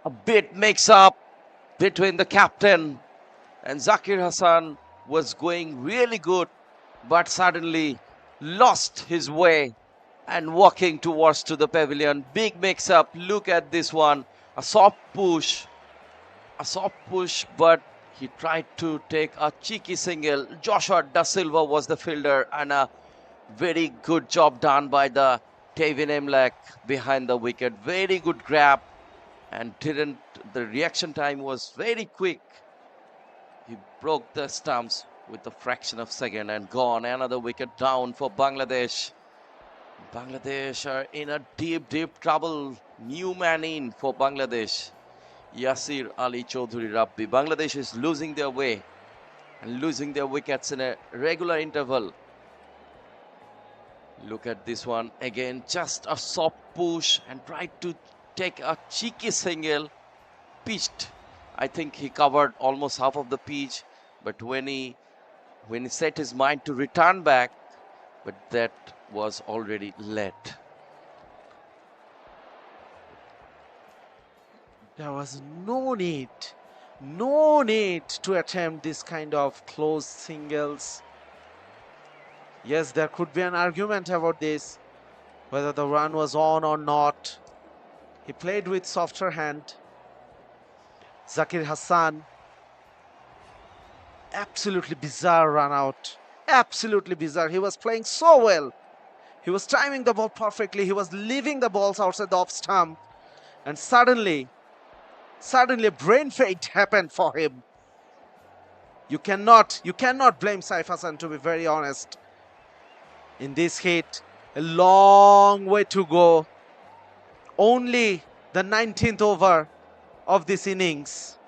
A bit mix up between the captain and Zakir Hassan was going really good, but suddenly lost his way and walking towards to the pavilion. Big mix up. Look at this one. A soft push, but he tried to take a cheeky single. Joshua Da Silva was the fielder, and a very good job done by the Tevin Emlak behind the wicket. Very good grab, and the reaction time was very quick. He broke the stumps with a fraction of a second and gone. Another wicket down for Bangladesh. Bangladesh are in a deep trouble. New man in for Bangladesh. Yasir Ali Chaudhuri Rabbi. Bangladesh is losing their way and losing their wickets in a regular interval. Look at this one again, just a soft push and tried to take a cheeky single. Pitched. I think he covered almost half of the pitch, but when he set his mind to return back, but that was already late. There was no need to attempt this kind of close singles. Yes, there could be an argument about this, whether the run was on or not. He played with softer hand. Zakir Hassan, absolutely bizarre run out. Absolutely bizarre. He was playing so well. He was timing the ball perfectly. He was leaving the balls outside the off stump. And suddenly brain fade happened for him. You cannot blame Saif Hassan, to be very honest. In this hit, a long way to go. Only the 19th over of this innings.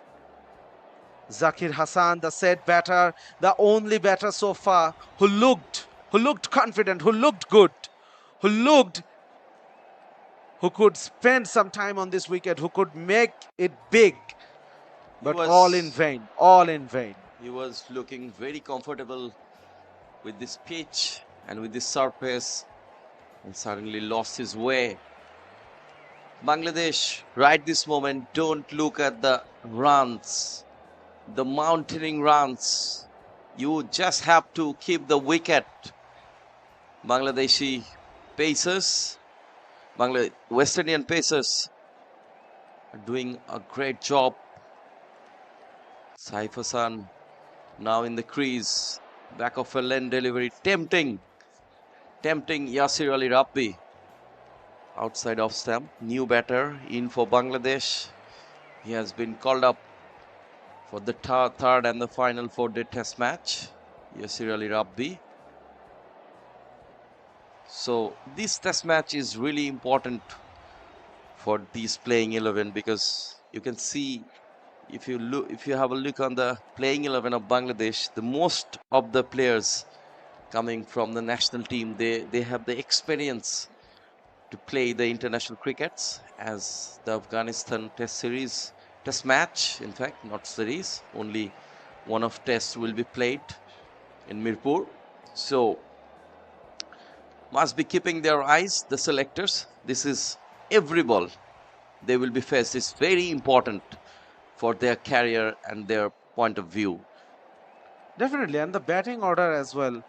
Zakir Hassan, the set batter, the only batter so far who looked confident, who looked good, who could spend some time on this wicket, who could make it big, but all in vain. He was looking very comfortable with this pitch and with this surface, and suddenly lost his way. Bangladesh, right this moment, don't look at the runs, the mountaining runs. You just have to keep the wicket. Bangladeshi pacers, West Indian pacers are doing a great job. Saif Hassan now in the crease, back of a lane delivery, tempting Yasir Ali Rabbi. Outside off stump, new batter in for Bangladesh. He has been called up for the third and the final 4-day test match, Yasir Ali Rabbi. So this test match is really important for these playing 11, because you can see, if you have a look on the playing 11 of Bangladesh, the most of the players coming from the national team, they have the experience to play the international crickets, as the Afghanistan test match, in fact, not series, only one of tests will be played in Mirpur. So must be keeping their eyes, the selectors. This is every ball they will be faced is very important for their career and their point of view. Definitely, and the batting order as well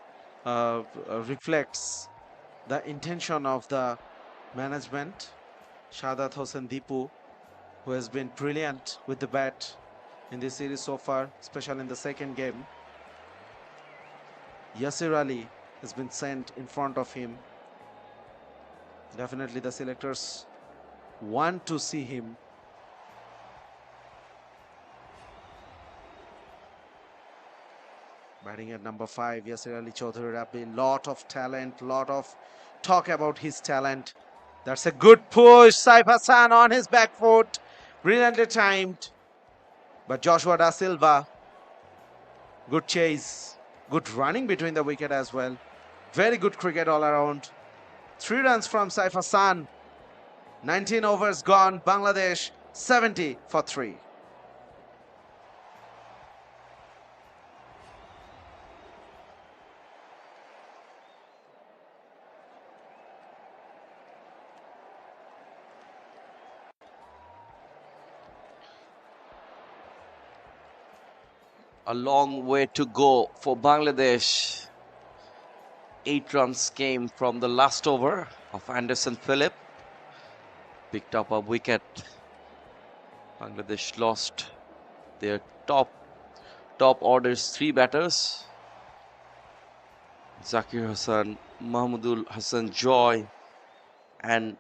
reflects the intention of the management. Shahadat Hossain Deepu, who has been brilliant with the bat in this series so far, especially in the second game. Yasir Ali has been sent in front of him. Definitely the selectors want to see him. Batting at number 5, Sher-e Chaudhary Rabbi. Lot of talent, lot of talk about his talent. That's a good push. Saif Hassan on his back foot. Brilliantly timed. But Joshua Da Silva, good chase. Good running between the wicket as well. Very good cricket all around. 3 runs from Saif Hassan. 19 overs gone. Bangladesh 70 for 3. A long way to go for Bangladesh. 8 runs came from the last over of Anderson Phillip. Picked up a wicket. Bangladesh lost their top orders 3 batters. Zakir Hassan, Mahmudul Hassan Joy and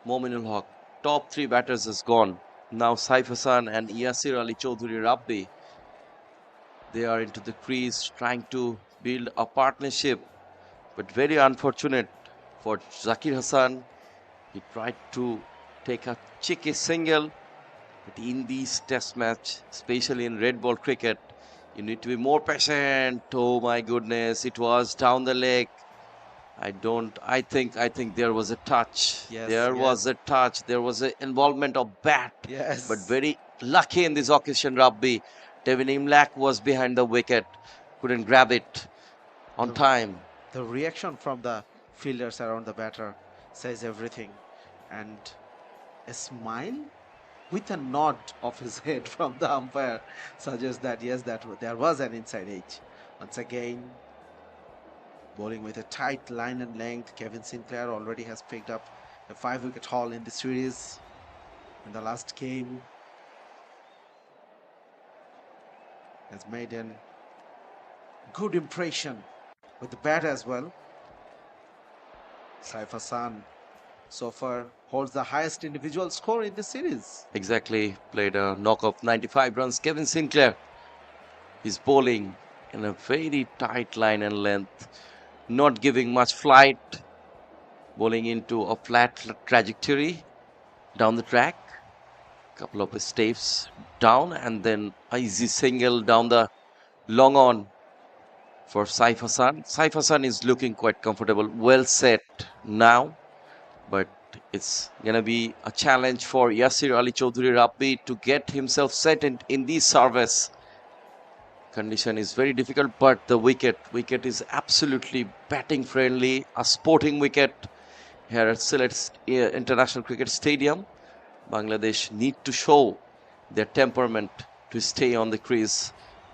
Mominul Haq. Top 3 batters is gone. Now Saif Hassan and Sher-e Chaudhary Rabbi. They are into the crease trying to build a partnership. But very unfortunate for Zakir Hassan. He tried to take a cheeky single. But in these test match, especially in red ball cricket, you need to be more patient. Oh my goodness, it was down the leg. I think there was a touch. Yes, there was a touch. There was an involvement of bat. Yes. But very lucky in this occasion, Rabbi. Devin Imlak was behind the wicket. Couldn't grab it on time. The reaction from the fielders around the batter says everything. And a smile with a nod of his head from the umpire suggests that yes, there was an inside edge. Once again, bowling with a tight line and length. Kevin Sinclair already has picked up a 5-wicket haul in the series in the last game. Has made a good impression with the bat as well. Saif Hassan so far holds the highest individual score in the series. Exactly, played a knock of 95 runs. Kevin Sinclair is bowling in a very tight line and length, not giving much flight, bowling into a flat trajectory down the track. Couple of staves down and then a easy single down the long on for Saif Hassan. Saif Hassan is looking quite comfortable, well set now, but it's gonna be a challenge for Sher-e Chaudhary Rabbi to get himself set in this service. Condition is very difficult, but the wicket is absolutely batting friendly, a sporting wicket here at Sylhet International Cricket Stadium. Bangladesh need to show their temperament to stay on the crease.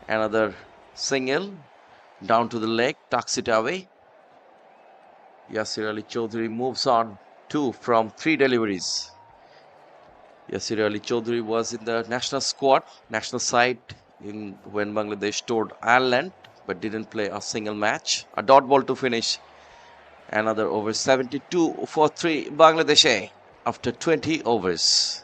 Another single down to the leg, tucks it away. Sher-e Chaudhary moves on 2 from 3 deliveries. Sher-e Chaudhary was in the national squad, national side when Bangladesh toured Ireland, but didn't play a single match. A dot ball to finish. Another over 72 for 3 Bangladesh after 20 overs.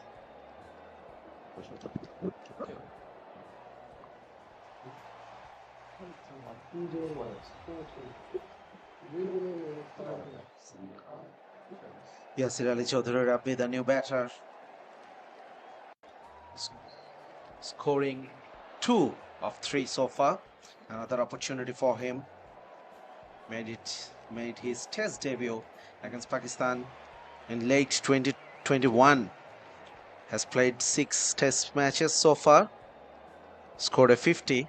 Sher-e Chaudhary Rabbi, the new batter, scoring 2 of 3 so far. Another opportunity for him. Made his test debut against Pakistan in late 2021. Has played 6 test matches so far. Scored a 50.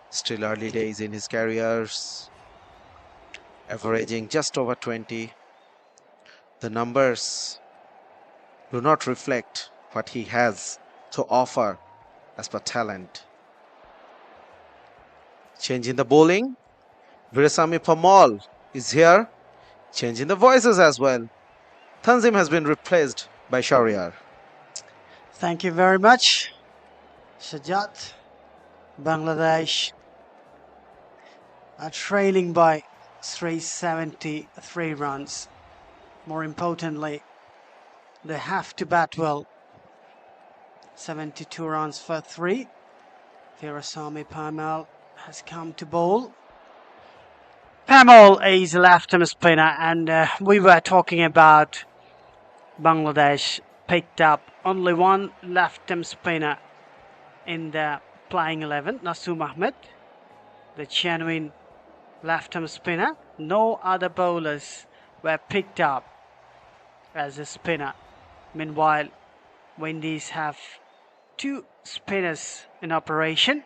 Still early days in his careers. Averaging just over 20. The numbers do not reflect what he has to offer as per talent. Change in the bowling. Veerasamy Permaul is here. Change in the voices as well. Tanzim has been replaced by Sher-e. Thank you very much, Sajat. Bangladesh are trailing by 373 runs. More importantly, they have to bat well. 72 runs for 3. Virasamy Parmal has come to bowl. Parmal is a left-arm spinner, and we were talking about Bangladesh picked up only one left-arm spinner in the playing 11, Naseem Ahmed, the genuine left-arm spinner. No other bowlers were picked up as a spinner. Meanwhile, Windies have two spinners in operation.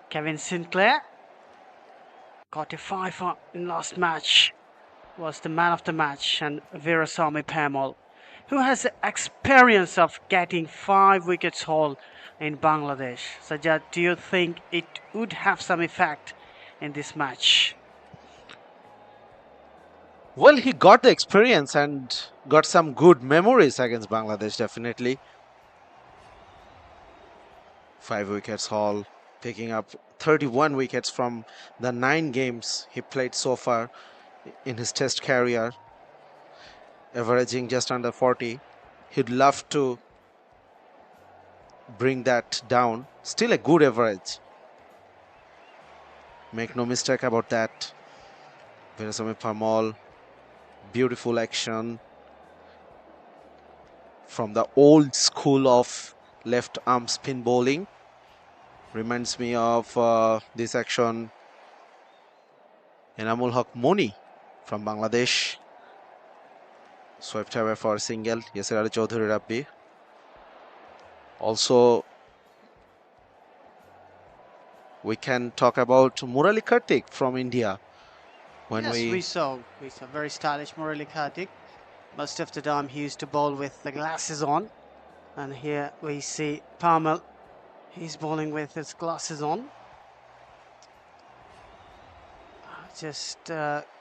Kevin Sinclair got a 5 in last match, was the man of the match, and Virasamy Parmal, who has experience of getting 5 wickets haul in Bangladesh. Sajjad, do you think it would have some effect in this match? Well, he got the experience and got some good memories against Bangladesh, definitely. 5 wickets haul, picking up 31 wickets from the 9 games he played so far in his test career, averaging just under 40. He'd love to bring that down. Still a good average. Make no mistake about that. Virasamy Parmal, beautiful action from the old school of left arm spin bowling. Reminds me of this action Enamul Haq Moni from Bangladesh. Swept away for a single. Yasir Ali Chaudhary Rabbi. Also, we can talk about Murali Kartik from India. Yes, we saw very stylish Murali Kartik. Most of the time he used to bowl with the glasses on, and here we see Parmal. He's bowling with his glasses on. Just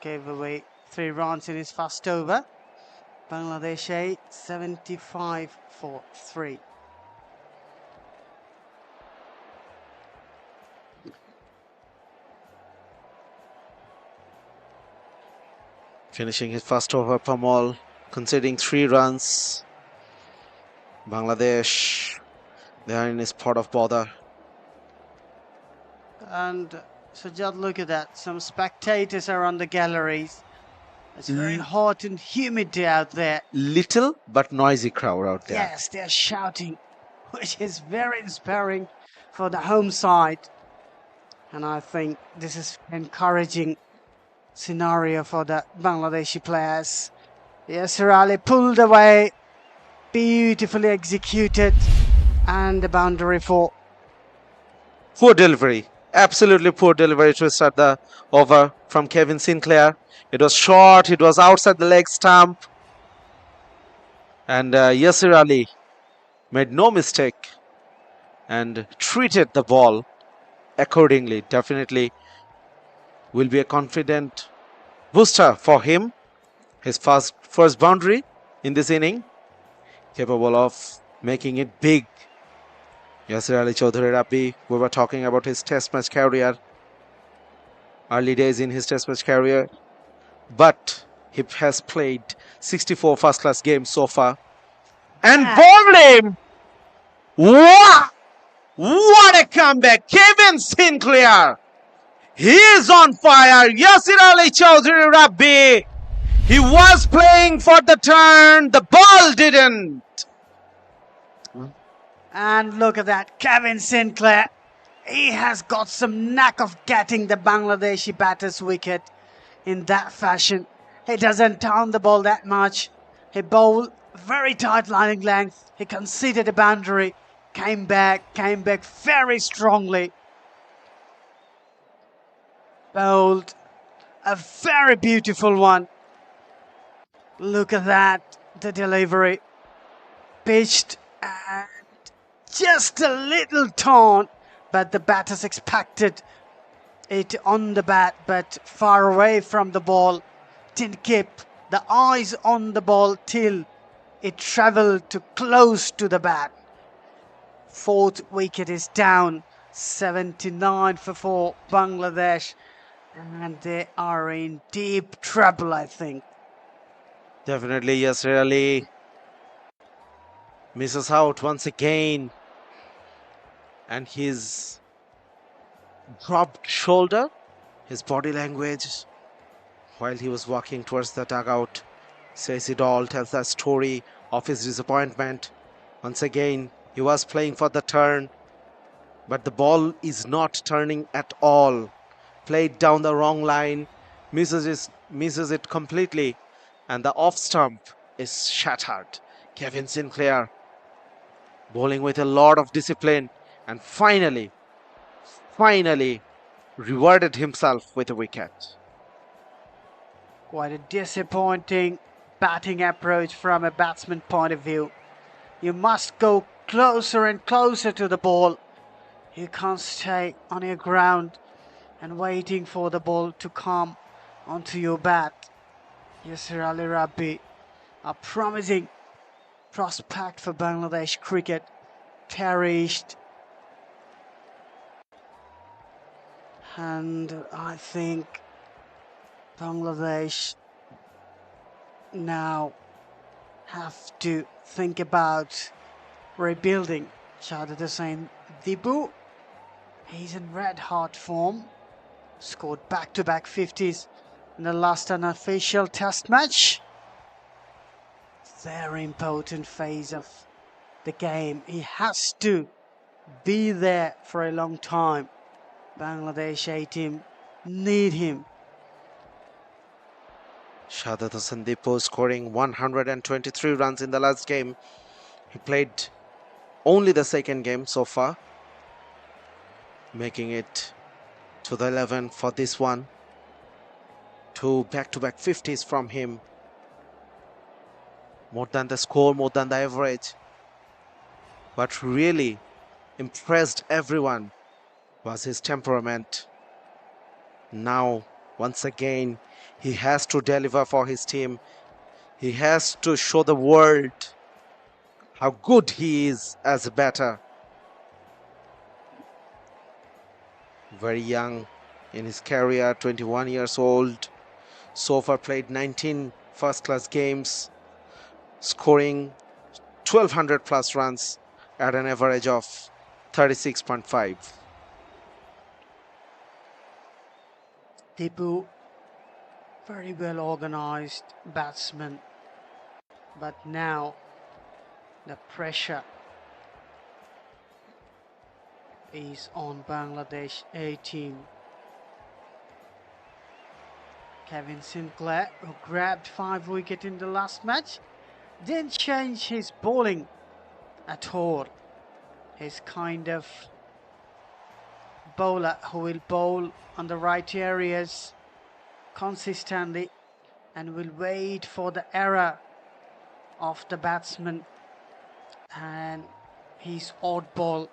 gave away 3 runs in his first over. Bangladesh 8, 75 for 3. Finishing his first over, Parmal conceding 3 runs. Bangladesh, they are in a spot of bother. And so just look at that. Some spectators are on the galleries. It's very hot and humid out there. Little but noisy crowd out there. Yes, they're shouting, which is very inspiring for the home side. And I think this is encouraging scenario for the Bangladeshi players. Yasir Ali pulled away, beautifully executed, and the boundary for. Poor delivery, absolutely poor delivery to start the over from Kevin Sinclair. It was short, it was outside the leg stump, and Yasir Ali made no mistake and treated the ball accordingly. Definitely will be a confident booster for him. His first boundary in this inning, capable of making it big. Yasir Ali Chaudhary Rabbi, we were talking about his test match career, early days in his test match career, but he has played 64 first-class games so far and bowled him. Wow! What a comeback! Kevin Sinclair, he is on fire. Yasir Ali Chaudhary Rabbi, he was playing for the turn, the ball didn't. And look at that, Kevin Sinclair. He has got some knack of getting the Bangladeshi batter's wicket in that fashion. He doesn't turn the ball that much. He bowled very tight lining length. He conceded a boundary, came back very strongly. Bowled a very beautiful one. Look at that, the delivery. Pitched and just a little torn, but the batters expected it on the bat, but far away from the ball. Didn't keep the eyes on the ball till it travelled to close to the bat. 4th wicket is down, 79 for 4 Bangladesh, and they are in deep trouble, I think. Definitely, Yasir Ali misses out once again, and his dropped shoulder, his body language while he was walking towards the dugout says it all, tells the story of his disappointment. Once again, he was playing for the turn, but the ball is not turning at all. Played down the wrong line, misses it completely, and the off stump is shattered. Kevin Sinclair bowling with a lot of discipline and finally rewarded himself with a wicket. Quite a disappointing batting approach from a batsman point of view. You must go closer and closer to the ball. You can't stay on your ground and waiting for the ball to come onto your bat. Yasir Ali Rabbi, a promising prospect for Bangladesh cricket, perished. And I think Bangladesh now have to think about rebuilding. Shahid Hussain Dibu, he's in red hot form, scored back-to-back 50s in the last unofficial test match. Very important phase of the game. He has to be there for a long time. Bangladesh A team need him. Shahid Hussain Dibu scoring 123 runs in the last game. He played only the second game so far, making it to the 11 for this one. Two back-to-back 50s from him. More than the score, more than the average. What really impressed everyone was his temperament. Now, once again, he has to deliver for his team. He has to show the world how good he is as a batter. Very young in his career, 21 years old. So far played 19 first-class games, scoring 1200 plus runs at an average of 36.5. Dibu, very well organized batsman, but now the pressure is on Bangladesh A team. Kevin Sinclair, who grabbed 5 wickets in the last match, didn't change his bowling at all. He's kind of bowler who will bowl on the right areas consistently and will wait for the error of the batsman, and his odd ball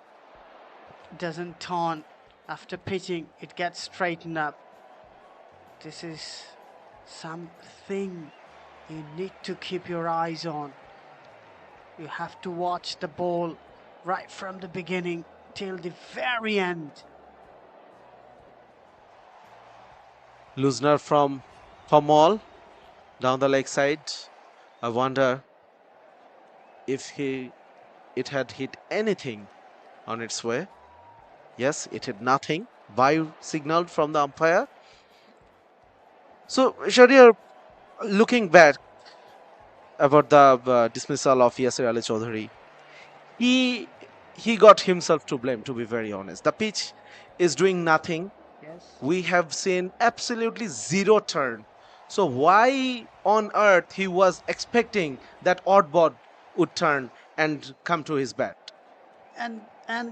doesn't turn after pitching, it gets straightened up. This is something you need to keep your eyes on. You have to watch the ball right from the beginning till the very end. Loosener from Pamal down the leg side. I wonder if it had hit anything on its way. Yes, it hit nothing. Bye signaled from the umpire. So, Sher-e, looking back about the dismissal of Yasir Ali Chaudhary, he got himself to blame, to be very honest. The pitch is doing nothing. Yes. We have seen absolutely zero turn. So why on earth he was expecting that odd ball would turn and come to his bat? And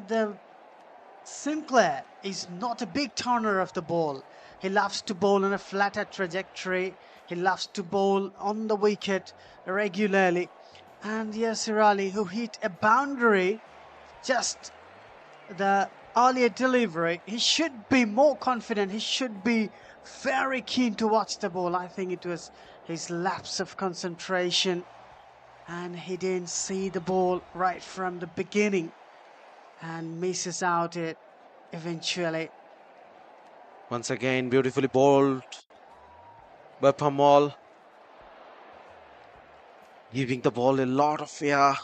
the Sinclair is not a big turner of the ball. He loves to bowl on a flatter trajectory. He loves to bowl on the wicket regularly. And Yasir Ali, who hit a boundary, just the earlier delivery, he should be more confident. He should be very keen to watch the ball. I think it was his lapse of concentration, and he didn't see the ball right from the beginning and misses out it eventually. Once again, beautifully bowled by Pamal, giving the ball a lot of air.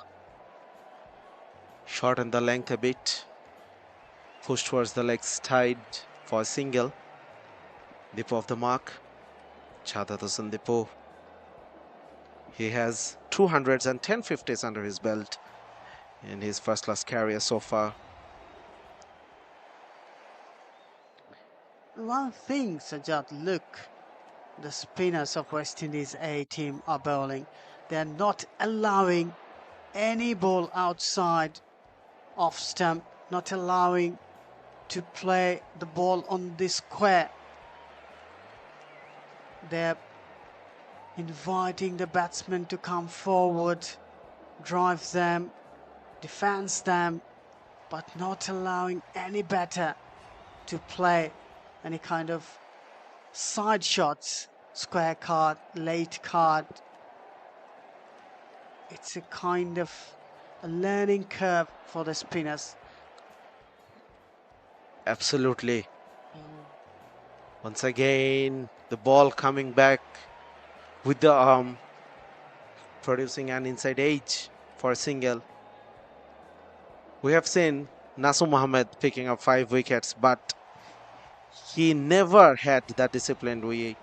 Shorten the length a bit Push towards the legs, tied for a single. Deepo of the mark. Chadatasan Deepo. He has 210 50s under his belt in his first class career so far. One thing, Sajad, look, the spinners of West Indies A team are bowling. They're not allowing any ball outside off stump, not allowing to play the ball on this square. They're inviting the batsmen to come forward, drive them, defense them, but not allowing any batter to play any kind of side shots, square card, late card. It's a kind of a learning curve for the spinners. Absolutely. Once again, the ball coming back with the arm, producing an inside edge for a single. We have seen Nasum Mohammed picking up 5 wickets, but he never had that discipline we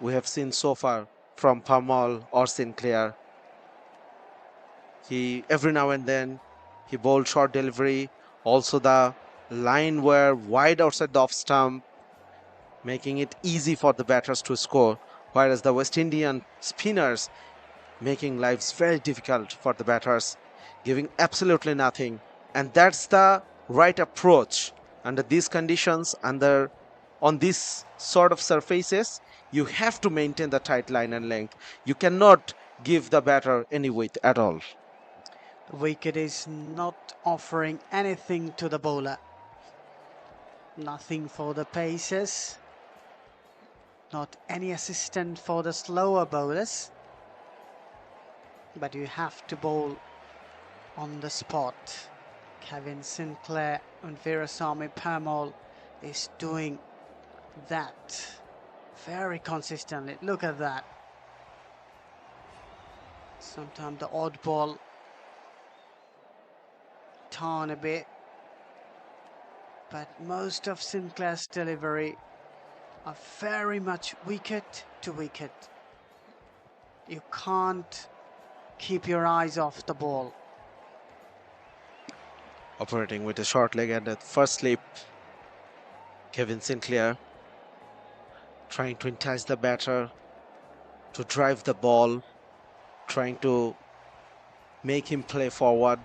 have seen so far from Parmal or Sinclair. He every now and then he bowled short delivery, also the line were wide outside the off stump, making it easy for the batters to score, whereas the West Indian spinners making lives very difficult for the batters, giving absolutely nothing. And that's the right approach under these conditions, on these sort of surfaces. You have to maintain the tight line and length. You cannot give the batter any weight at all. The wicket is not offering anything to the bowler. Nothing for the pacers. Not any assistant for the slower bowlers. But you have to bowl on the spot. Kevin Sinclair and Veerasamy Parmal is doing that very consistently. Look at that. Sometimes the odd ball turn a bit, but most of Sinclair's delivery are very much wicket to wicket. You can't keep your eyes off the ball. Operating with a short leg and at first slip, Kevin Sinclair trying to entice the batter to drive the ball, trying to make him play forward,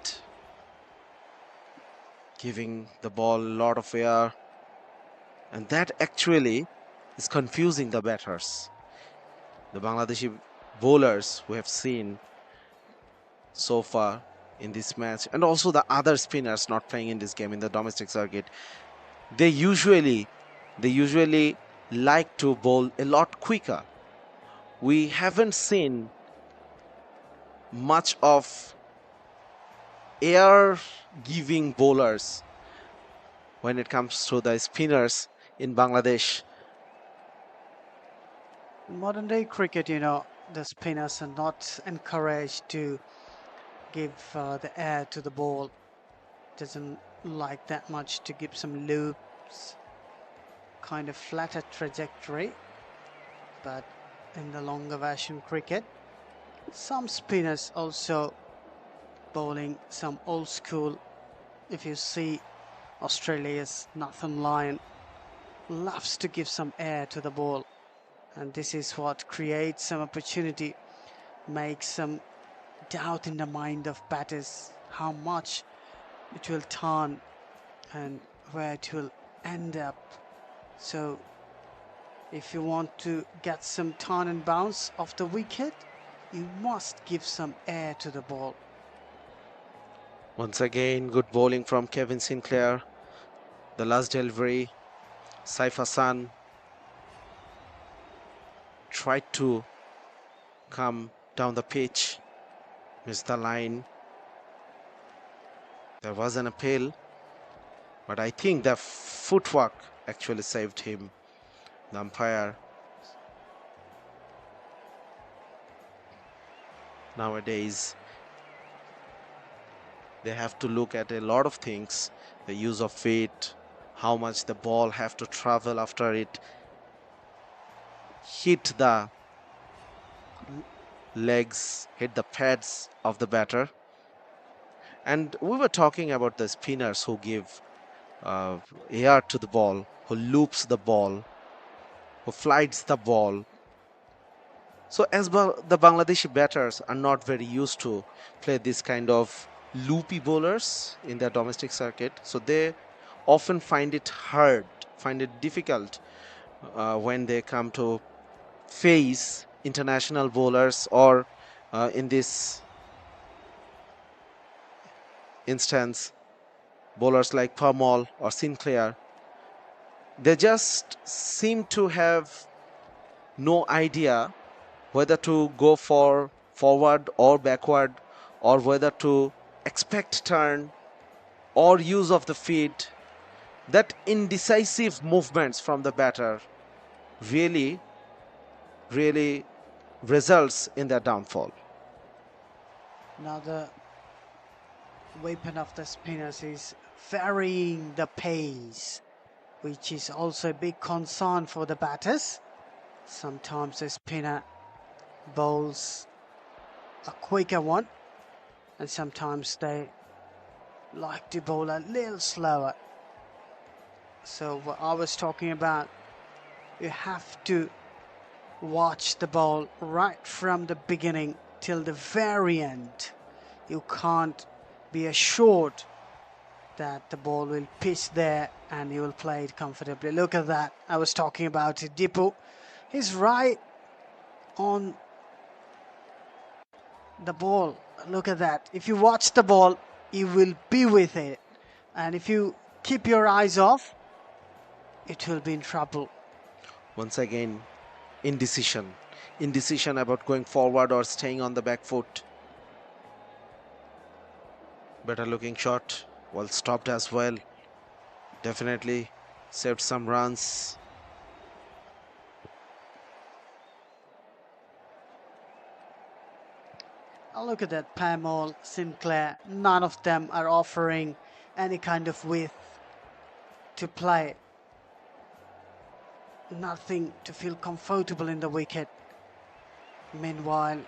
giving the ball a lot of air, and that actually is confusing the batters. The Bangladeshi bowlers we have seen so far in this match, and also the other spinners not playing in this game in the domestic circuit, they usually like to bowl a lot quicker. We haven't seen much of air giving bowlers when it comes to the spinners in Bangladesh. In modern day cricket, the spinners are not encouraged to give the air to the ball. Doesn't like that much to give some loops, kind of flatter trajectory. But in the longer version cricket, some spinners also bowling some old school. If you see Australia's Nathan Lyon loves to give some air to the ball, and this is what creates some opportunity, makes some doubt in the mind of batters how much it will turn and where it will end up. So if you want to get some turn and bounce off the wicket, you must give some air to the ball. Once again, good bowling from Kevin Sinclair. The last delivery, Saif Hassan tried to come down the pitch, missed the line. There was an appeal, but I think the footwork actually saved him. The umpire nowadays, they have to look at a lot of things. the use of feet, how much the ball have to travel after it hit the legs, hit the pads of the batter. And we were talking about the spinners who give air to the ball, who loops the ball, who flights the ball. So as the Bangladeshi batters are not very used to play this kind of loopy bowlers in their domestic circuit, so they often find it hard, find it difficult when they come to face international bowlers or in this instance bowlers like Parmol or Sinclair. They just seem to have no idea whether to go for forward or backward, or whether to expect turn or use of the feet. That indecisive movements from the batter really results in their downfall. Another weapon of the spinners is varying the pace, which is also a big concern for the batters. Sometimes the spinner bowls a quicker one, and sometimes they like to bowl a little slower. So what I was talking about, you have to watch the ball right from the beginning till the very end. You can't be assured that the ball will pitch there and you will play it comfortably. Look at that. I was talking about it. Dipu, he's right on the ball. Look at that. If you watch the ball, you will be with it. And if you keep your eyes off, it will be in trouble. Once again, indecision about going forward or staying on the back foot. Better looking shot, well stopped as well. Definitely saved some runs. Look at that, Pamol, Sinclair, none of them are offering any kind of width to play. Nothing to feel comfortable in the wicket. Meanwhile,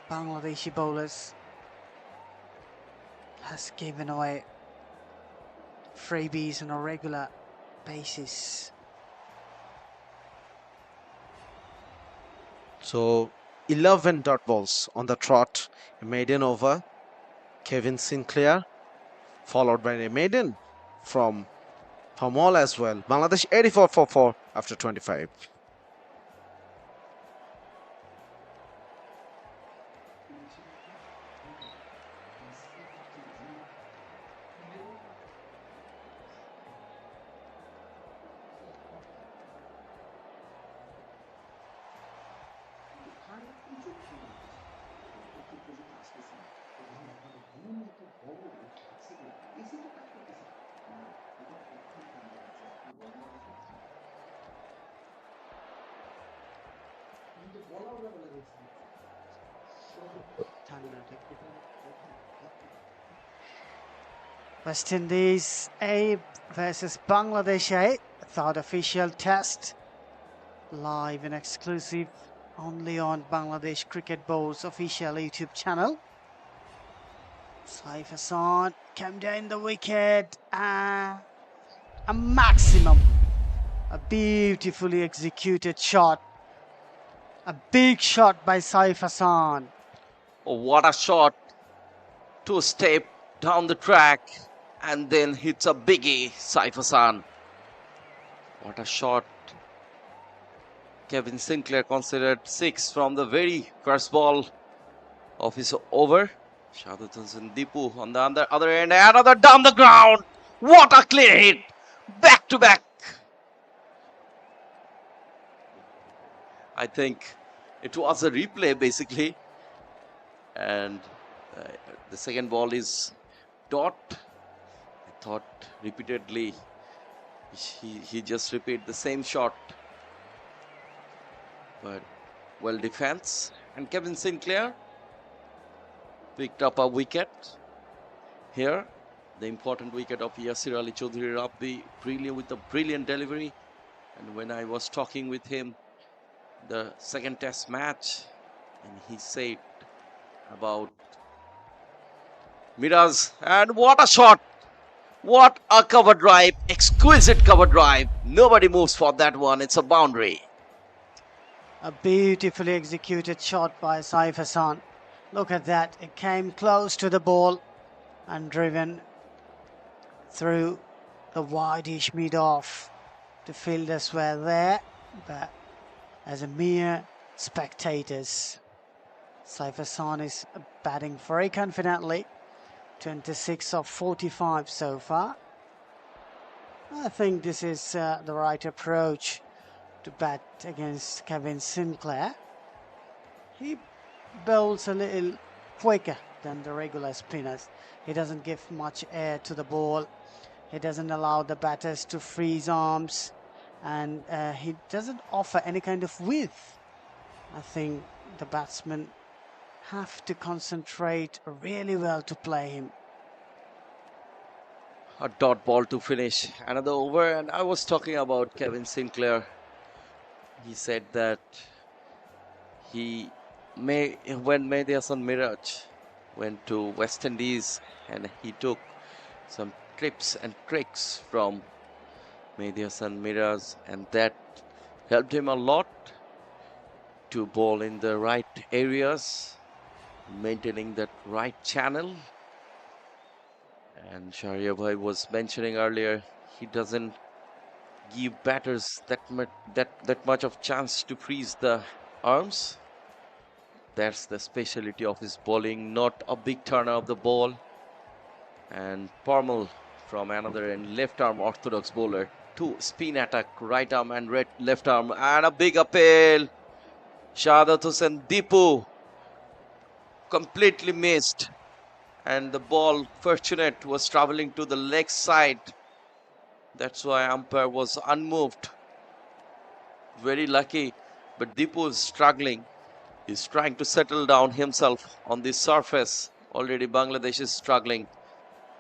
Bangladeshi bowlers has given away freebies on a regular basis. So 11 dot balls on the trot, a maiden over Kevin Sinclair, followed by a maiden from Pamol as well. Bangladesh 84 for 4 after 25. West Indies A versus Bangladesh A, third official test, live and exclusive only on Bangladesh Cricket Board's official YouTube channel. Saif Hassan came down the wicket, a maximum, a beautifully executed shot, a big shot by Saif Hassan. Oh, what a shot! 2-step down the track and then hits a biggie, Saif Hassan. What a shot. Kevin Sinclair considered 6 from the very first ball of his over. Shahid Hussain Dipu on the other end, another down the ground. What a clear hit! Back to back. I think it was a replay basically. And the second ball is dot. I thought repeatedly he just repeat the same shot. But well defense. And Kevin Sinclair picked up a wicket here. The important wicket of Yasir Ali Chaudhry Rabbi, brilliant with a brilliant delivery. And when I was talking with him, the second test match, and he said about Miraz, and what a shot! What a cover drive, exquisite cover drive. Nobody moves for that one. It's a boundary. A beautifully executed shot by Saif Hassan. Look at that. It came close to the ball and driven through the wideish mid-off. The fielders were there, but as a mere spectators, Saif Hassan is batting very confidently. 26 of 45 so far. I think this is the right approach to bat against Kevin Sinclair. He bowls a little quicker than the regular spinners. He doesn't give much air to the ball. He doesn't allow the batters to freeze arms, and he doesn't offer any kind of width. I think the batsmen have to concentrate really well to play him. A dot ball to finish another over, and I was talking about Kevin Sinclair. He said that when Mehdi Hasan Miraj went to West Indies, and he took some tips and tricks from Mehdi Hasan Miraj, and that helped him a lot to bowl in the right areas, maintaining that right channel. And Sher-e bhai was mentioning earlier, he doesn't give batters that much of chance to freeze the arms. That's the specialty of his bowling, not a big turner of the ball. And Parmal from another end, left arm orthodox bowler, two spin attack, right arm and left arm, and a big appeal. Shahadat Hussain Deepu completely missed, and the ball, fortunate, was traveling to the leg side. That's why umpire was unmoved. Very lucky, but Deepu is struggling. He's trying to settle down himself on the surface. Already Bangladesh is struggling.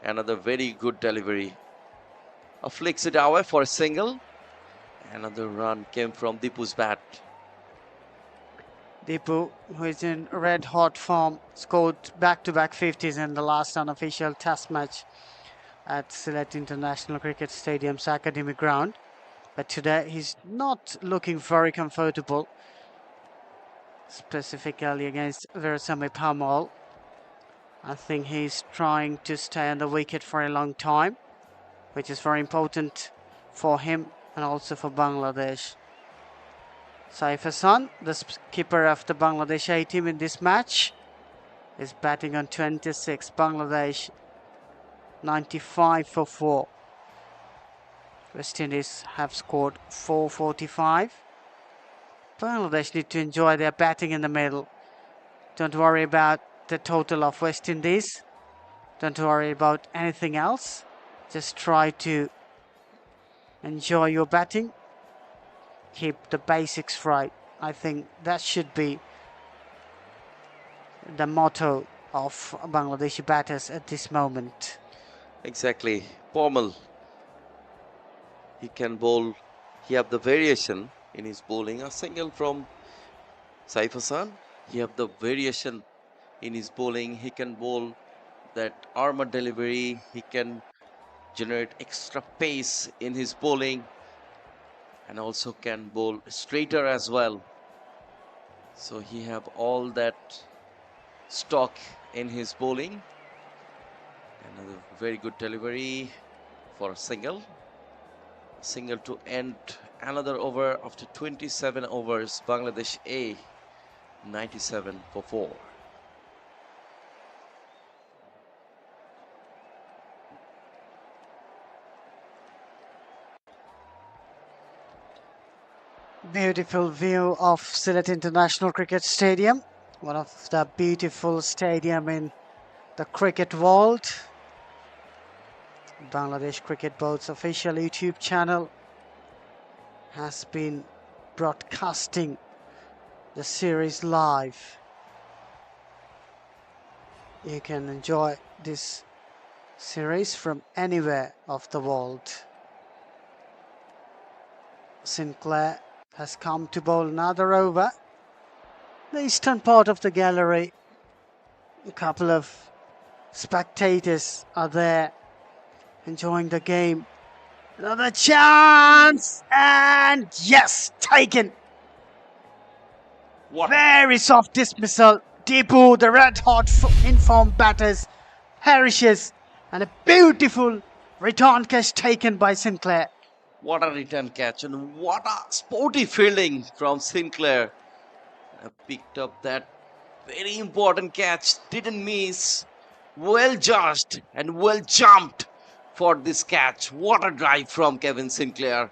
Another very good delivery. Flicks it away for a single. Another run came from Deepu's bat. Deepu, who is in red hot form, scored back-to-back 50s in the last unofficial test match at Sylhet International Cricket Stadium's academy ground. But today he's not looking very comfortable, specifically against Veerasammy Parmal. I think he's trying to stay on the wicket for a long time, which is very important for him and also for Bangladesh. Saif Hassan, the skipper of the Bangladesh A team in this match, is batting on 26. Bangladesh 95 for 4. West Indies have scored 445. Bangladesh need to enjoy their batting in the middle. Don't worry about the total of West Indies. Don't worry about anything else. Just try to enjoy your batting. Keep the basics right. I think that should be the motto of Bangladeshi batters at this moment. Exactly. Parmal, he can bowl. He have the variation in his bowling. A single from Saif Hassan. He have the variation in his bowling. He can bowl that armour delivery. He can generate extra pace in his bowling, and also can bowl straighter as well. So he have all that stock in his bowling. Another very good delivery for a single. A single to end another over after 27 overs. Bangladesh A 97 for 4. Beautiful view of Sylhet International Cricket Stadium, one of the beautiful stadium in the cricket world. Bangladesh Cricket Board's official YouTube channel has been broadcasting the series live. You can enjoy this series from anywhere of the world. Sinclair has come to bowl another over. The eastern part of the gallery, a couple of spectators are there enjoying the game. Another chance, and yes, taken. What Very soft dismissal. Deepu, the red hot informed batters, perishes, and a beautiful return catch taken by Sinclair. What a return catch, and what a sporty fielding from Sinclair. Picked up that very important catch, didn't miss. Well judged and well jumped for this catch. What a drive from Kevin Sinclair.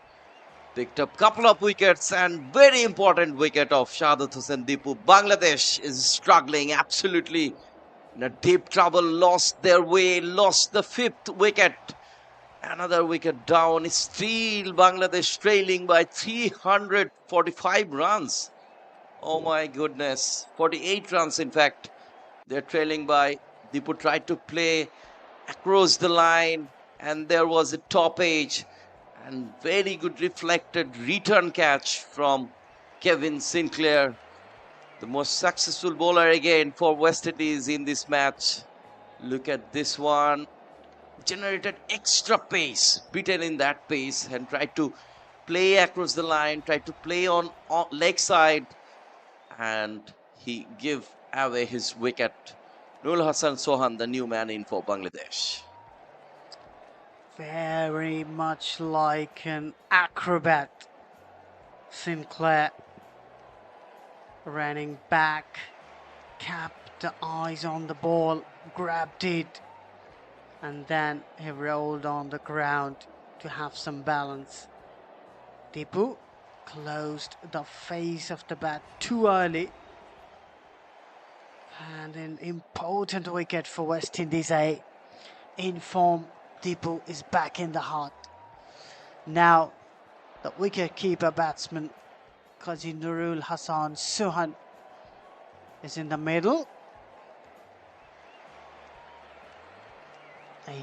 Picked up couple of wickets and very important wicket of Shahadat Hossain Deepu. Bangladesh is struggling absolutely in a deep trouble. Lost their way, lost the 5th wicket. Another wicket down. Still Bangladesh trailing by 345 runs. Oh my goodness. 48 runs in fact. They're trailing by. Deepu tried to play across the line and there was a top edge and very good reflected return catch from Kevin Sinclair. The most successful bowler again for West Indies in this match. Look at this one. Generated extra pace, beaten in that pace and tried to play across the line, tried to play on leg side and he gave away his wicket. Nur Hassan Sohan, the new man in for Bangladesh. Very much like an acrobat. Sinclair running back, kept the eyes on the ball, grabbed it, and then he rolled on the ground to have some balance. Deepu closed the face of the bat too early. And an important wicket for West Indies A. In form, Deepu is back in the heart. Now, the wicket-keeper batsman, Qazi Nurul Hassan Sohan, is in the middle.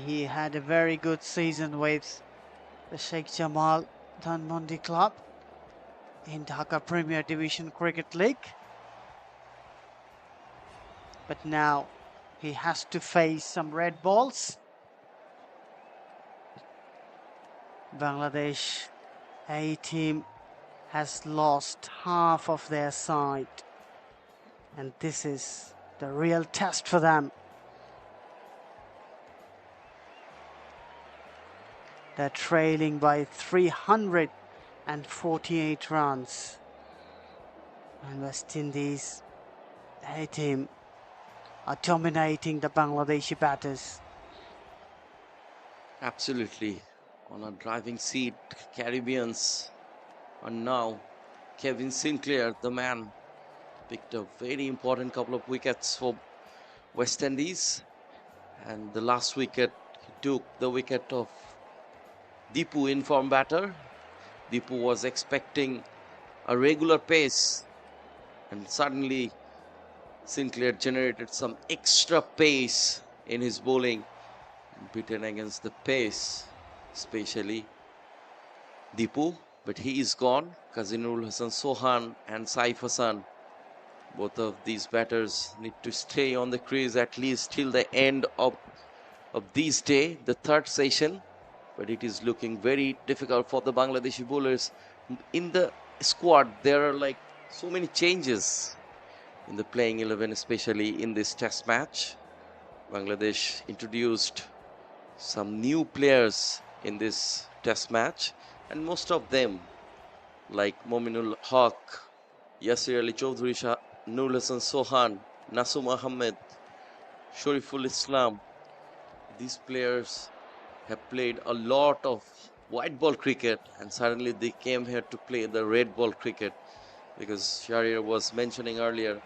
He had a very good season with the Sheikh Jamal Dhanmondi club in Dhaka Premier Division Cricket League. But now he has to face some red balls. Bangladesh A team has lost half of their side, and this is the real test for them. They're trailing by 348 runs, and West Indies A team are dominating the Bangladeshi batters. Absolutely. On a driving seat, Caribbeans. And now Kevin Sinclair, the man, picked a very important couple of wickets for West Indies. And the last wicket, he took the wicket of Deepu, in-form batter. Deepu was expecting a regular pace. And suddenly Sinclair generated some extra pace in his bowling, beaten against the pace, especially Deepu, but he is gone. Qazi Nurul Hassan Sohan and Saif Hassan, both of these batters need to stay on the crease at least till the end of this day, the 3rd session. But it is looking very difficult for the Bangladeshi bowlers. In the squad, there are like so many changes in the playing 11, especially in this test match. Bangladesh introduced some new players in this test match, and most of them like Mominul Haq, Yasir Ali Chaudhary, Nur Hassan Sohan, Nasum Ahmed, Shariful Islam. These players have played a lot of white ball cricket and suddenly they came here to play the red ball cricket, because Sher-e was mentioning earlier,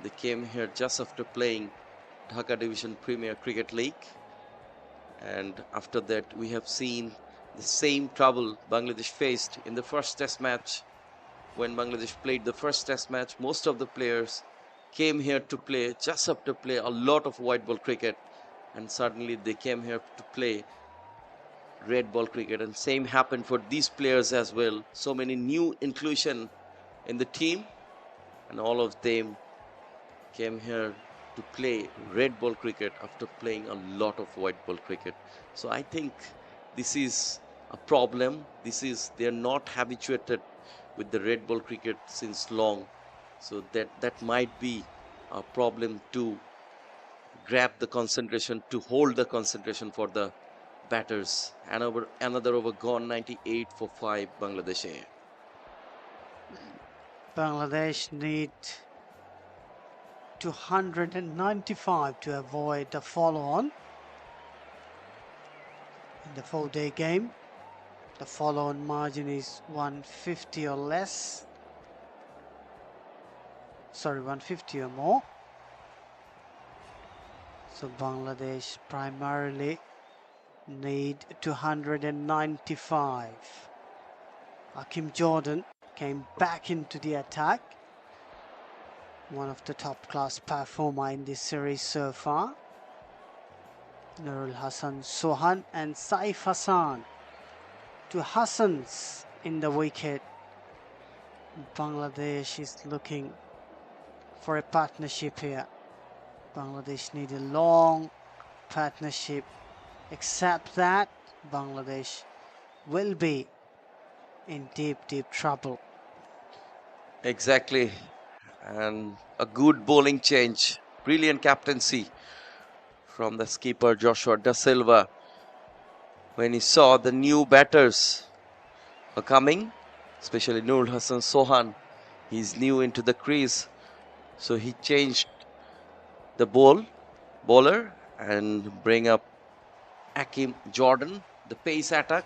they came here just after playing Dhaka Division Premier Cricket League. And after that, we have seen the same trouble Bangladesh faced in the first test match. When Bangladesh played the first test match, most of the players came here to play, just after play a lot of white ball cricket. and suddenly they came here to play red ball cricket, and same happened for these players as well. So many new inclusion in the team, and all of them came here to play red ball cricket after playing a lot of white ball cricket. So I think this is a problem. They're not habituated with the red ball cricket since long, so that might be a problem to grab the concentration, to hold the concentration for the batters. Another over gone, 98 for 5 Bangladesh. Bangladesh need 295 to avoid the follow-on in the 4-day game. The follow-on margin is 150 or less. Sorry, 150 or more. So Bangladesh primarily need 295. Hakim Jordan came back into the attack. One of the top class performer in this series so far. Nurul Hassan Sohan and Saif Hassan. Two Hassans in the wicket. Bangladesh is looking for a partnership here. Bangladesh need a long partnership. Except that, Bangladesh will be in deep trouble. Exactly. And a good bowling change. Brilliant captaincy from the skipper Joshua Da Silva. When he saw the new batters are coming, especially Nurul Hassan Sohan, he's new into the crease. So he changed the bowler and bring up Hakim Jordan, the pace attack.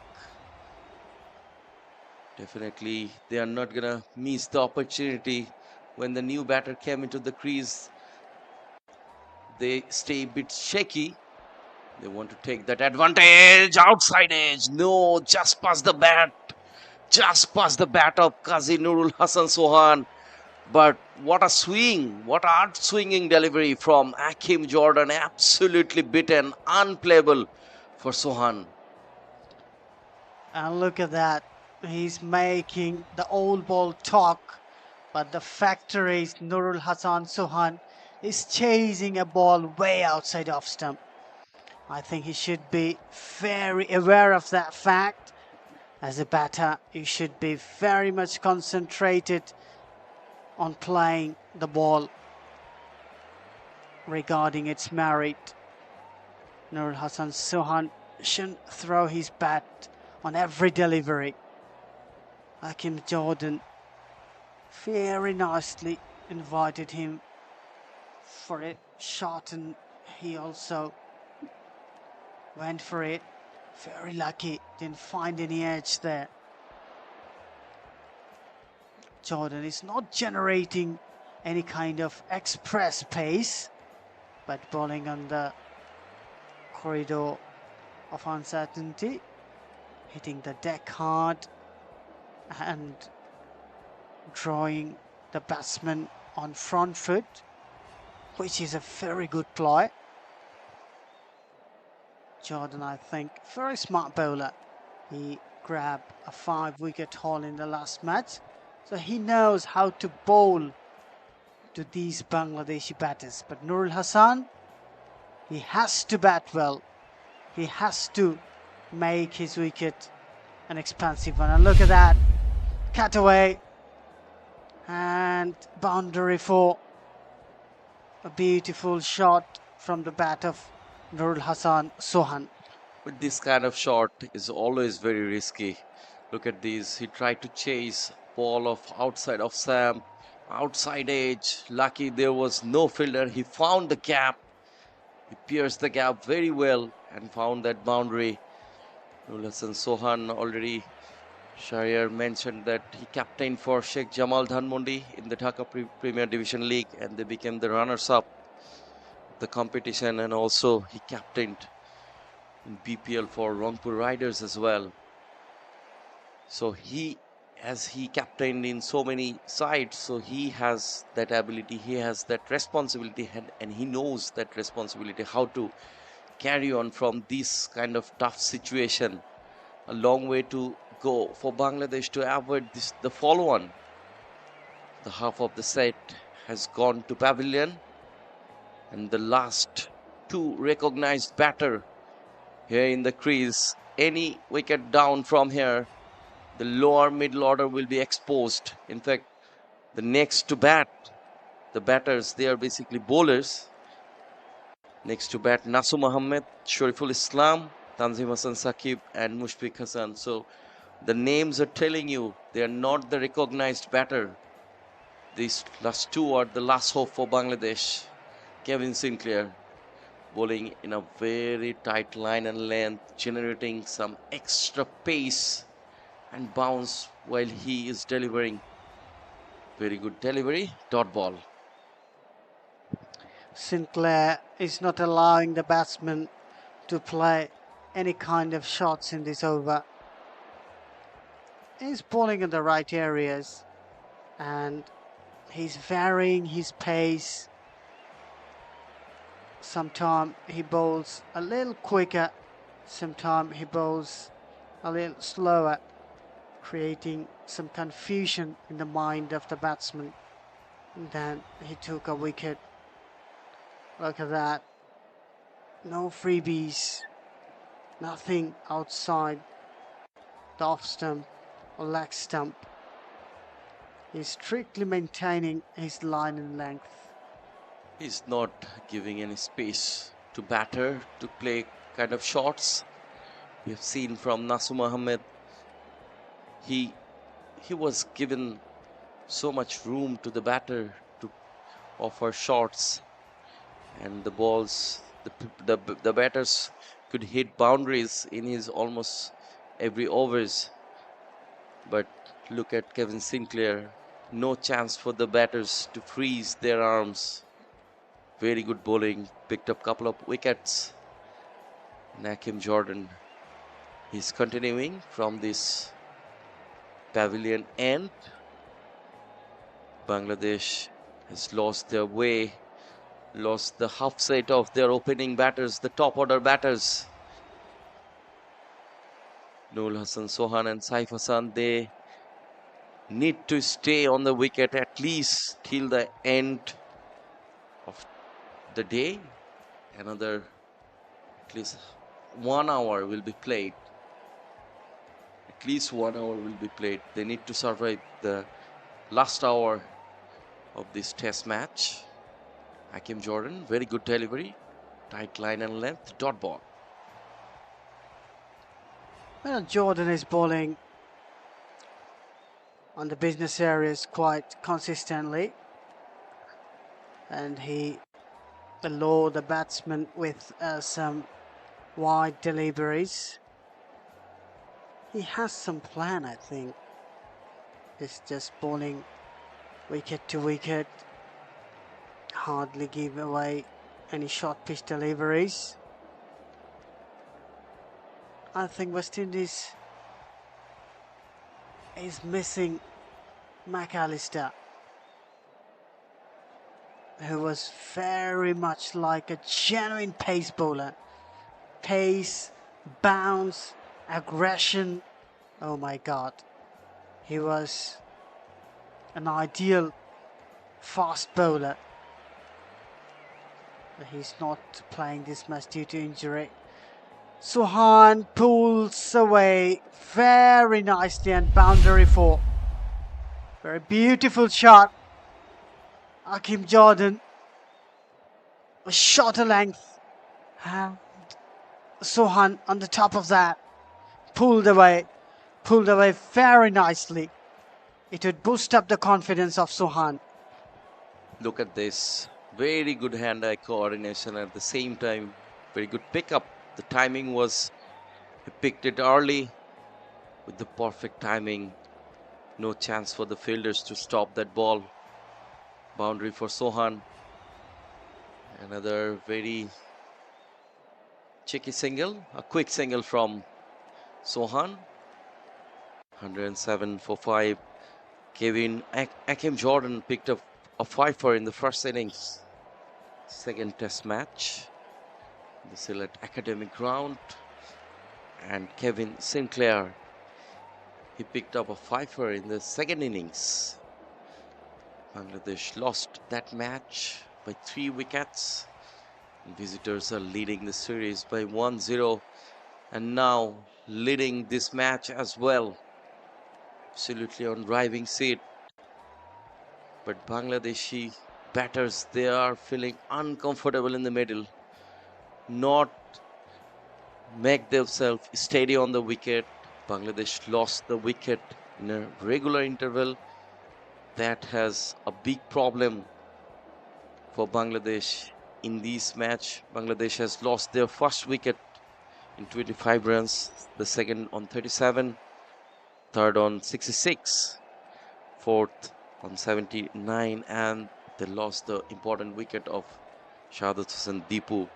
Definitely, they are not gonna miss the opportunity. When the new batter came into the crease, they stay a bit shaky. They want to take that advantage. Outside edge. No, just past the bat. Just past the bat of Qazi Nurul Hassan Sohan. But what a swing. What a hard swinging delivery from Hakim Jordan. Absolutely beaten. Unplayable for Sohan. And look at that. He's making the old ball talk. But the factor is Nurul Hassan Sohan is chasing a ball way outside off stump. I think he should be very aware of that fact. As a batter, you should be very much concentrated on playing the ball regarding its merit. Nurul Hassan Sohan shouldn't throw his bat on every delivery. Hakim Jordan very nicely invited him for a shot, and he also went for it. Very lucky, didn't find any edge there. Jordan is not generating any kind of express pace, but bowling on the corridor of uncertainty, hitting the deck hard and drawing the batsman on front foot, which is a very good ploy. Jordan, I think, very smart bowler. He grabbed a 5-wicket haul in the last match, so he knows how to bowl to these Bangladeshi batters. But Nurul Hassan, he has to bat well. He has to make his wicket an expansive one. And look at that, cut away and boundary for a beautiful shot from the bat of Nurul Hassan Sohan. With this kind of shot is always very risky. Look at this. He tried to chase ball of outside of Sam, outside edge. Lucky there was no fielder. He found the gap. He pierced the gap very well and found that boundary. Nurul Hassan Sohan already. Sher-e mentioned that he captained for Sheikh Jamal Dhanmondi in the Dhaka Premier Division League, and they became the runners-up the competition, and also he captained in BPL for Rangpur Riders as well. So as he captained in so many sides, so he has that ability, he has that responsibility, and he knows that responsibility, how to carry on from this kind of tough situation. A long way to go for Bangladesh to avoid the follow-on. The half of the set has gone to pavilion, and the last two recognized batter here in the crease. Any wicket down from here, the lower middle order will be exposed. In fact, the next to bat, the batters, they are basically bowlers. Next to bat, Nasu Mohammed, Shariful Islam, Tanzim Hassan Saqib, and Mushfiq Hassan. So the names are telling you they are not the recognized batter. These last two are the last hope for Bangladesh. Kevin Sinclair bowling in a very tight line and length, generating some extra pace and bounce while he is delivering. Very good delivery, dot ball. Sinclair is not allowing the batsman to play any kind of shots in this over. He's bowling in the right areas and he's varying his pace. Sometimes he bowls a little quicker, sometimes he bowls a little slower, creating some confusion in the mind of the batsman. And then he took a wicket. Look at that. No freebies. Nothing outside the off stump or leg stump. He's strictly maintaining his line and length. He's not giving any space to batter to play kind of shots. We have seen from Nasu Mohammed, he was given so much room to the batter to offer shots, and the balls, the batters could hit boundaries in his almost every overs. But look at Kevin Sinclair, no chance for the batters to freeze their arms. Very good bowling, picked up a couple of wickets. And Hakim Jordan, he's continuing from this pavilion end. Bangladesh has lost their way, lost the half set of their opening batters, the top order batters. Noor Hassan Sohan and Saif Hassan, they need to stay on the wicket at least till the end of the day. Another at least 1 hour will be played. At least 1 hour will be played. They need to survive the last hour of this test match. Hakim Jordan, very good delivery, tight line and length, dot ball. Well, Jordan is bowling on the business areas quite consistently, and he will the batsman with some wide deliveries. He has some plan, I think. He's just bowling wicket to wicket, hardly give away any short pitch deliveries. I think West Indies is missing McAllister, who was very much like a genuine pace bowler. Pace, bounce, aggression. Oh my God. He was an ideal fast bowler. But he's not playing this match due to injury. Suhan pulls away very nicely and boundary 4. Very beautiful shot. Hakim Jordan, a shorter length. And Sohan on the top of that, pulled away very nicely. It would boost up the confidence of Sohan. Look at this, very good hand-eye coordination at the same time, very good pickup. The timing was, he picked it early with the perfect timing. No chance for the fielders to stop that ball. Boundary for Sohan. Another very cheeky single, a quick single from Sohan. 107 for 5. Hakim Jordan picked up a 5-4 in the first innings. Second test match. the Sylhet academic ground. And Kevin Sinclair, he picked up a fifer in the second innings. Bangladesh lost that match by 3 wickets. Visitors are leading the series by 1-0 and now leading this match as well. Absolutely on driving seat. But Bangladeshi batters, they are feeling uncomfortable in the middle. Not make themselves steady on the wicket. Bangladesh lost the wicket in a regular interval. That has a big problem for Bangladesh in this match. Bangladesh has lost their first wicket in 25 runs, the second on 37, third on 66, fourth on 79, and they lost the important wicket of Shahadat Hossain Deepu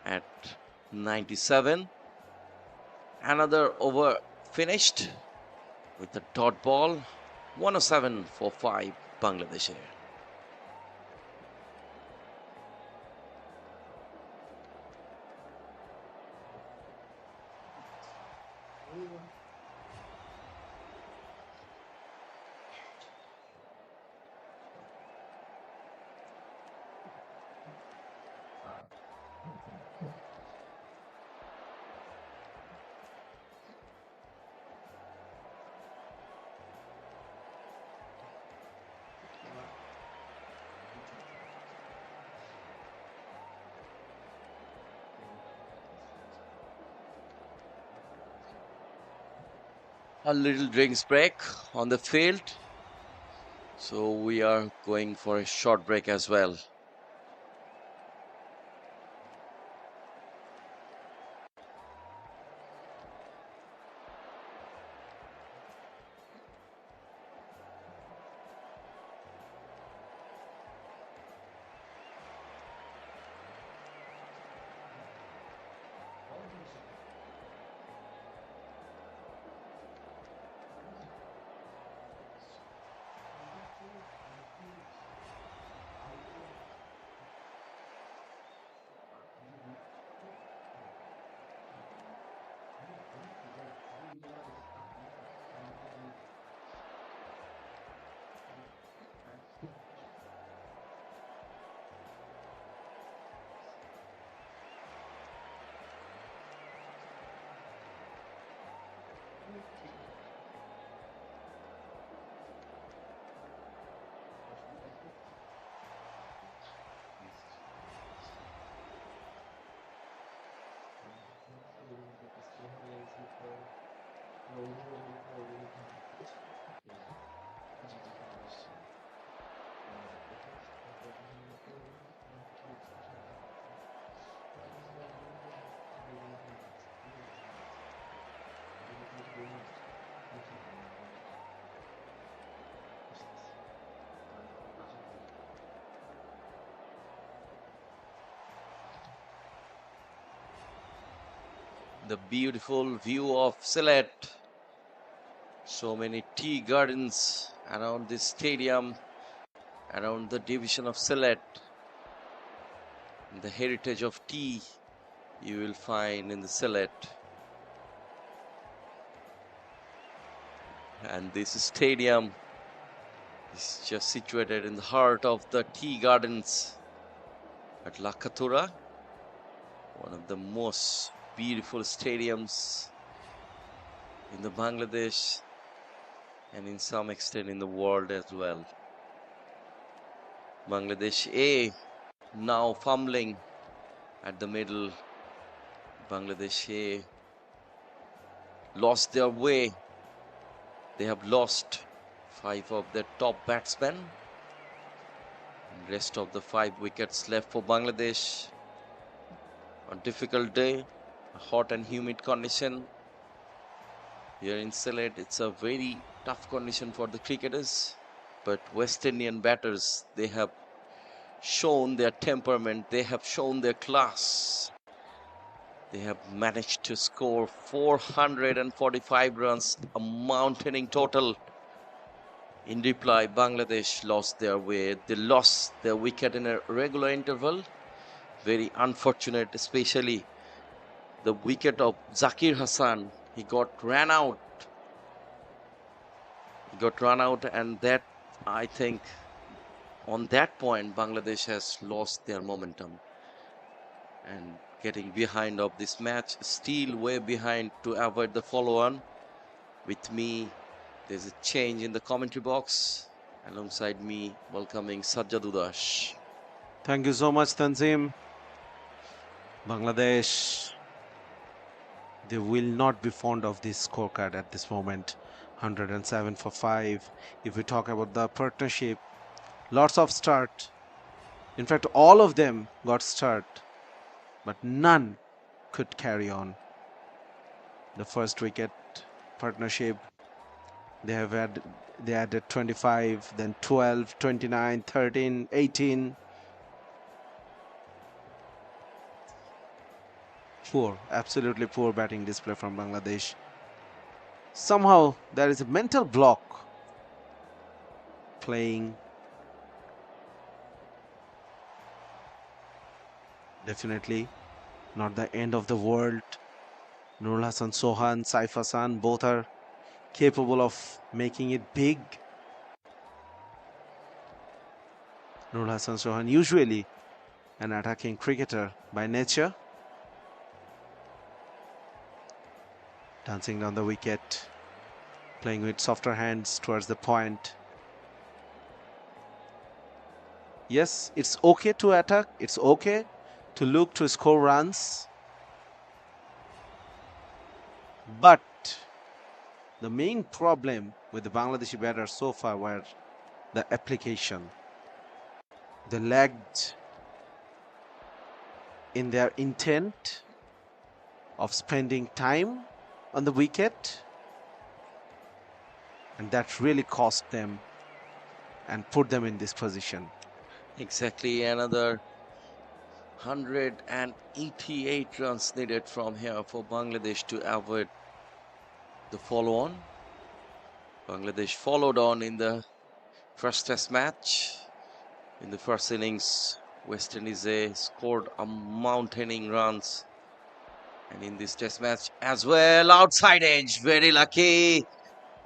at 97. Another over finished with the dot ball, 107 for 5 Bangladesh. A little drinks break on the field. So we are going for a short break as well. The beautiful view of Sylhet. So many tea gardens around this stadium, around the division of Sylhet. The heritage of tea you will find in the Sylhet. And this stadium is just situated in the heart of the tea gardens at Lakatura, one of the most beautiful stadiums in the Bangladesh and in some extent in the world as well. Bangladesh A now fumbling at the middle. Bangladesh A lost their way. They have lost 5 of their top batsmen. And rest of the 5 wickets left for Bangladesh. A difficult day, a hot and humid condition. Here in Sylhet, it's a very tough condition for the cricketers. But West Indian batters, they have shown their temperament, they have shown their class. They have managed to score 445 runs, a mountaining total. In reply, Bangladesh lost their way. They lost their wicket in a regular interval. Very unfortunate, especially the wicket of Zakir Hassan. He got ran out. And that, I think, on that point, Bangladesh has lost their momentum and getting behind of this match, still way behind to avoid the follow-on. With me, there's a change in the commentary box. Alongside me, welcoming Sajjad Udas. Thank you so much, Tanzim. Bangladesh, they will not be fond of this scorecard at this moment. 107 for 5. If we talk about the partnership, lots of start. In fact, all of them got start, but none could carry on. The first wicket partnership, they added 25, then 12, 29, 13, 18. Poor, absolutely poor batting display from Bangladesh. Somehow there is a mental block playing. Definitely not the end of the world. Nurul Hassan Sohan, Saif Hassan, both are capable of making it big. Nurul Hassan Sohan, usually an attacking cricketer by nature. Dancing down the wicket, playing with softer hands towards the point. Yes, it's okay to attack. It's okay to look to score runs. But the main problem with the Bangladeshi batters so far were the application. They lagged in their intent of spending time on the wicket, and that really cost them and put them in this position. Exactly, another 188 runs needed from here for Bangladesh to avoid the follow-on. Bangladesh followed on in the first test match. In the first innings, West Indies scored a mountaining runs. And in this test match as well, outside edge, very lucky.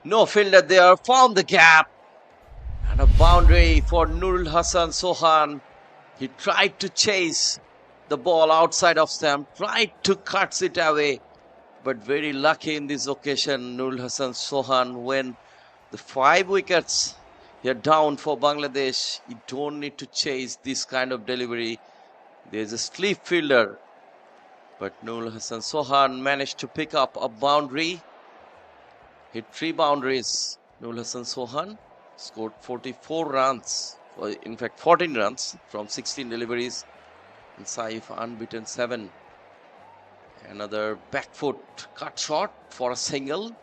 No fielder there, found the gap. And a boundary for Nurul Hassan Sohan. He tried to chase the ball outside of stump, tried to cut it away. But very lucky in this occasion, Nurul Hassan Sohan, when the 5 wickets are down for Bangladesh, you don't need to chase this kind of delivery. There's a slip fielder. But Nurul Hassan Sohan managed to pick up a boundary, hit 3 boundaries. Nurul Hassan Sohan scored 44 runs, or in fact 14 runs from 16 deliveries, and Saif unbeaten 7. Another back foot cut shot for a single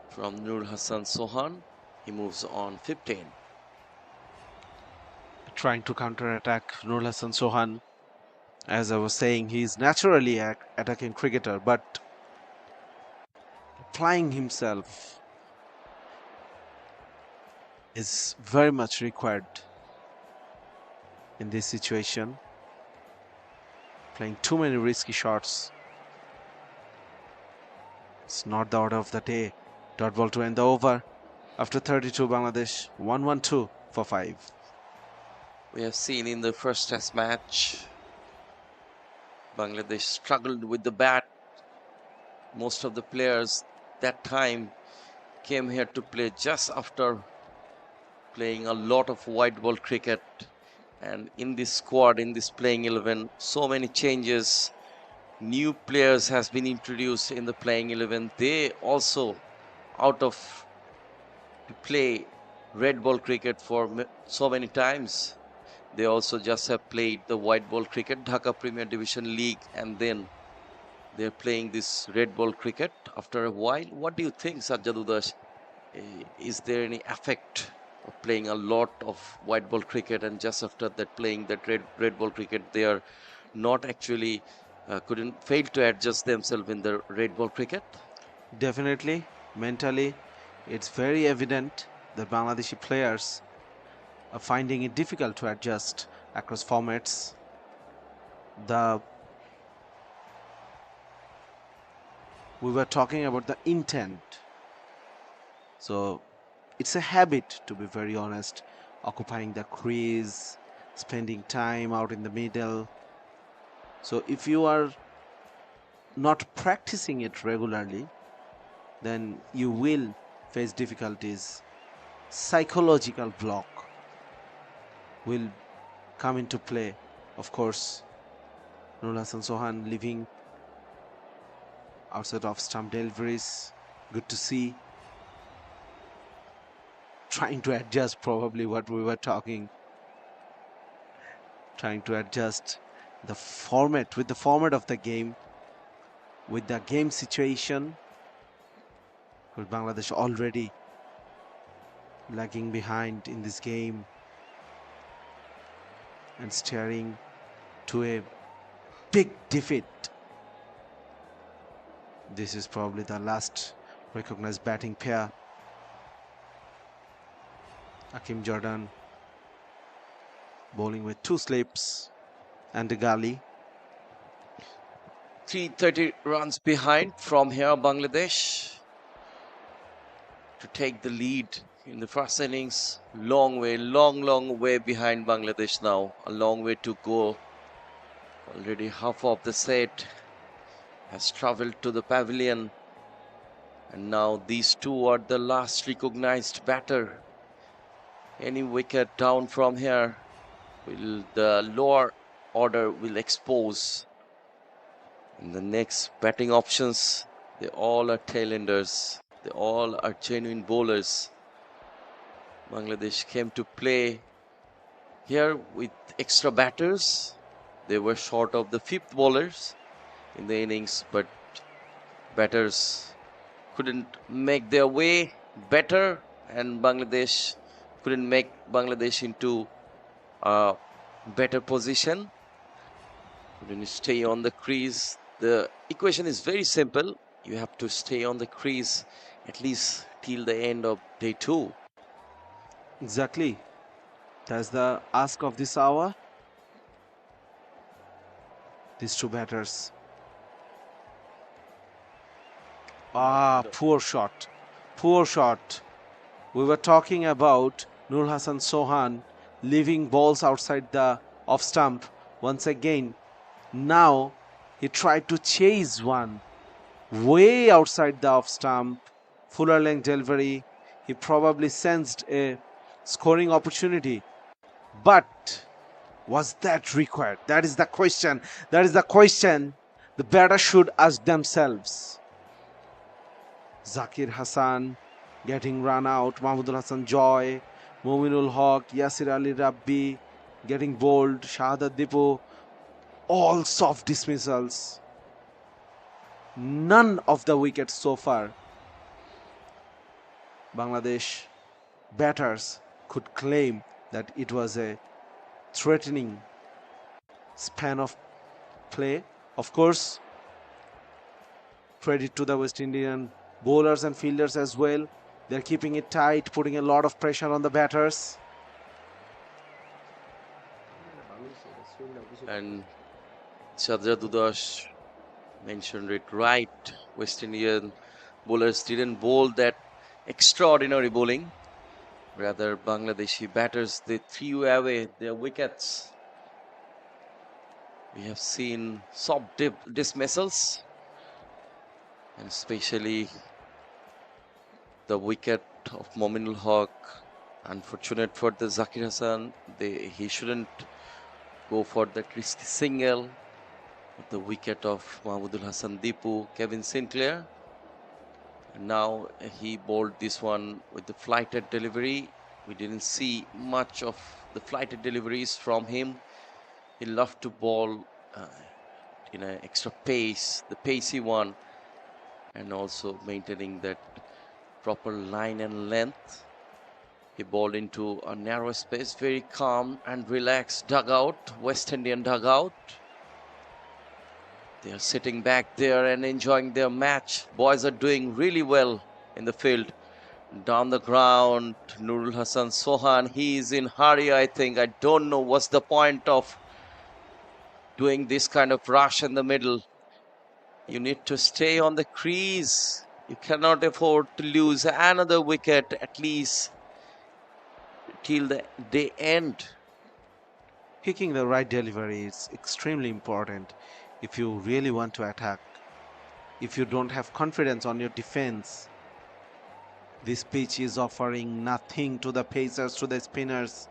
from Nurul Hassan Sohan. He moves on 15. Trying to counter-attack Nurul Hassan Sohan. As I was saying, he is naturally an attacking cricketer, but applying himself is very much required in this situation. Playing too many risky shots. It's not the order of the day. Dot ball to end the over. After 32, Bangladesh 1-1-2 for 5. We have seen in the first test match, Bangladesh struggled with the bat. Most of the players that time came here to play just after playing a lot of white ball cricket. And in this squad, in this playing 11, so many changes. New players has been introduced in the playing 11. They also out of to play red ball cricket for so many times. They also just have played the white ball cricket, Dhaka Premier Division League, and then they're playing this red ball cricket after a while. What do you think, Sajjad Udas? Is there any effect of playing a lot of white ball cricket and just after that playing that red ball cricket, they are not actually couldn't fail to adjust themselves in the red ball cricket? Definitely, mentally, it's very evident that Bangladeshi players are finding it difficult to adjust across formats. The we were talking about the intent. So it's a habit, to be very honest, occupying the crease, spending time out in the middle. So if you are not practicing it regularly, then you will face difficulties. Psychological block will come into play. Of course, Nurul Hassan Sohan leaving outside of stump deliveries. Good to see. Trying to adjust, probably what we were talking. Trying to adjust the format with the format of the game, with the game situation. With Bangladesh already lagging behind in this game and staring to a big defeat. This is probably the last recognized batting pair. Hakim Jordan bowling with 2 slips and a gully. 330 runs behind from here, Bangladesh to take the lead in the first innings. Long way, long way behind Bangladesh now. A long way to go. Already half of the set has traveled to the pavilion. And now these two are the last recognized batter. Any wicket down from here, the lower order will expose. And the next batting options, they all are tail-enders. They all are genuine bowlers. Bangladesh came to play here with extra batters. They were short of the 5th bowlers in the innings, but batters couldn't make their way better, and Bangladesh couldn't make Bangladesh into a better position. Couldn't stay on the crease. The equation is very simple. You have to stay on the crease at least till the end of day 2. Exactly. That's the ask of this hour. These 2 batters. Poor shot. Poor shot. We were talking about Nurul Hassan Sohan leaving balls outside the off stump once again. Now he tried to chase one way outside the off stump. Fuller length delivery. He probably sensed a scoring opportunity. But was that required? That is the question. That is the question the batter should ask themselves. Zakir Hassan getting run out. Mahmudul Hassan Joy, Mominul Haq, Yasir Ali Rabbi getting bowled. Shahadat Dipo, all soft dismissals. None of the wickets so far Bangladesh batters could claim that it was a threatening span of play. Of course, credit to the West Indian bowlers and fielders as well. They're keeping it tight, putting a lot of pressure on the batters. And Chadra Dudash mentioned it right. West Indian bowlers didn't bowl that extraordinary bowling. Rather, Bangladeshi batters, they threw away their wickets. We have seen soft dismissals, and especially the wicket of Mominul Haq. Unfortunate for the Zakir Hassan, he shouldn't go for that risky single. The wicket of Mahmudul Hassan Dipu, Kevin Sinclair. And now he bowled this one with the flighted delivery. We didn't see much of the flighted deliveries from him. He loved to bowl in an extra pace, the pacey one, and also maintaining that proper line and length. He bowled into a narrow space, very calm and relaxed dugout, West Indian dugout. They are sitting back there and enjoying their match. Boys are doing really well in the field. Down the ground, Nurul Hassan Sohan, he is in hurry, I think. I don't know what's the point of doing this kind of rush in the middle. You need to stay on the crease. You cannot afford to lose another wicket at least till the day end. Picking the right delivery is extremely important if you really want to attack. If you don't have confidence on your defense, this pitch is offering nothing to the pacers, to the spinners.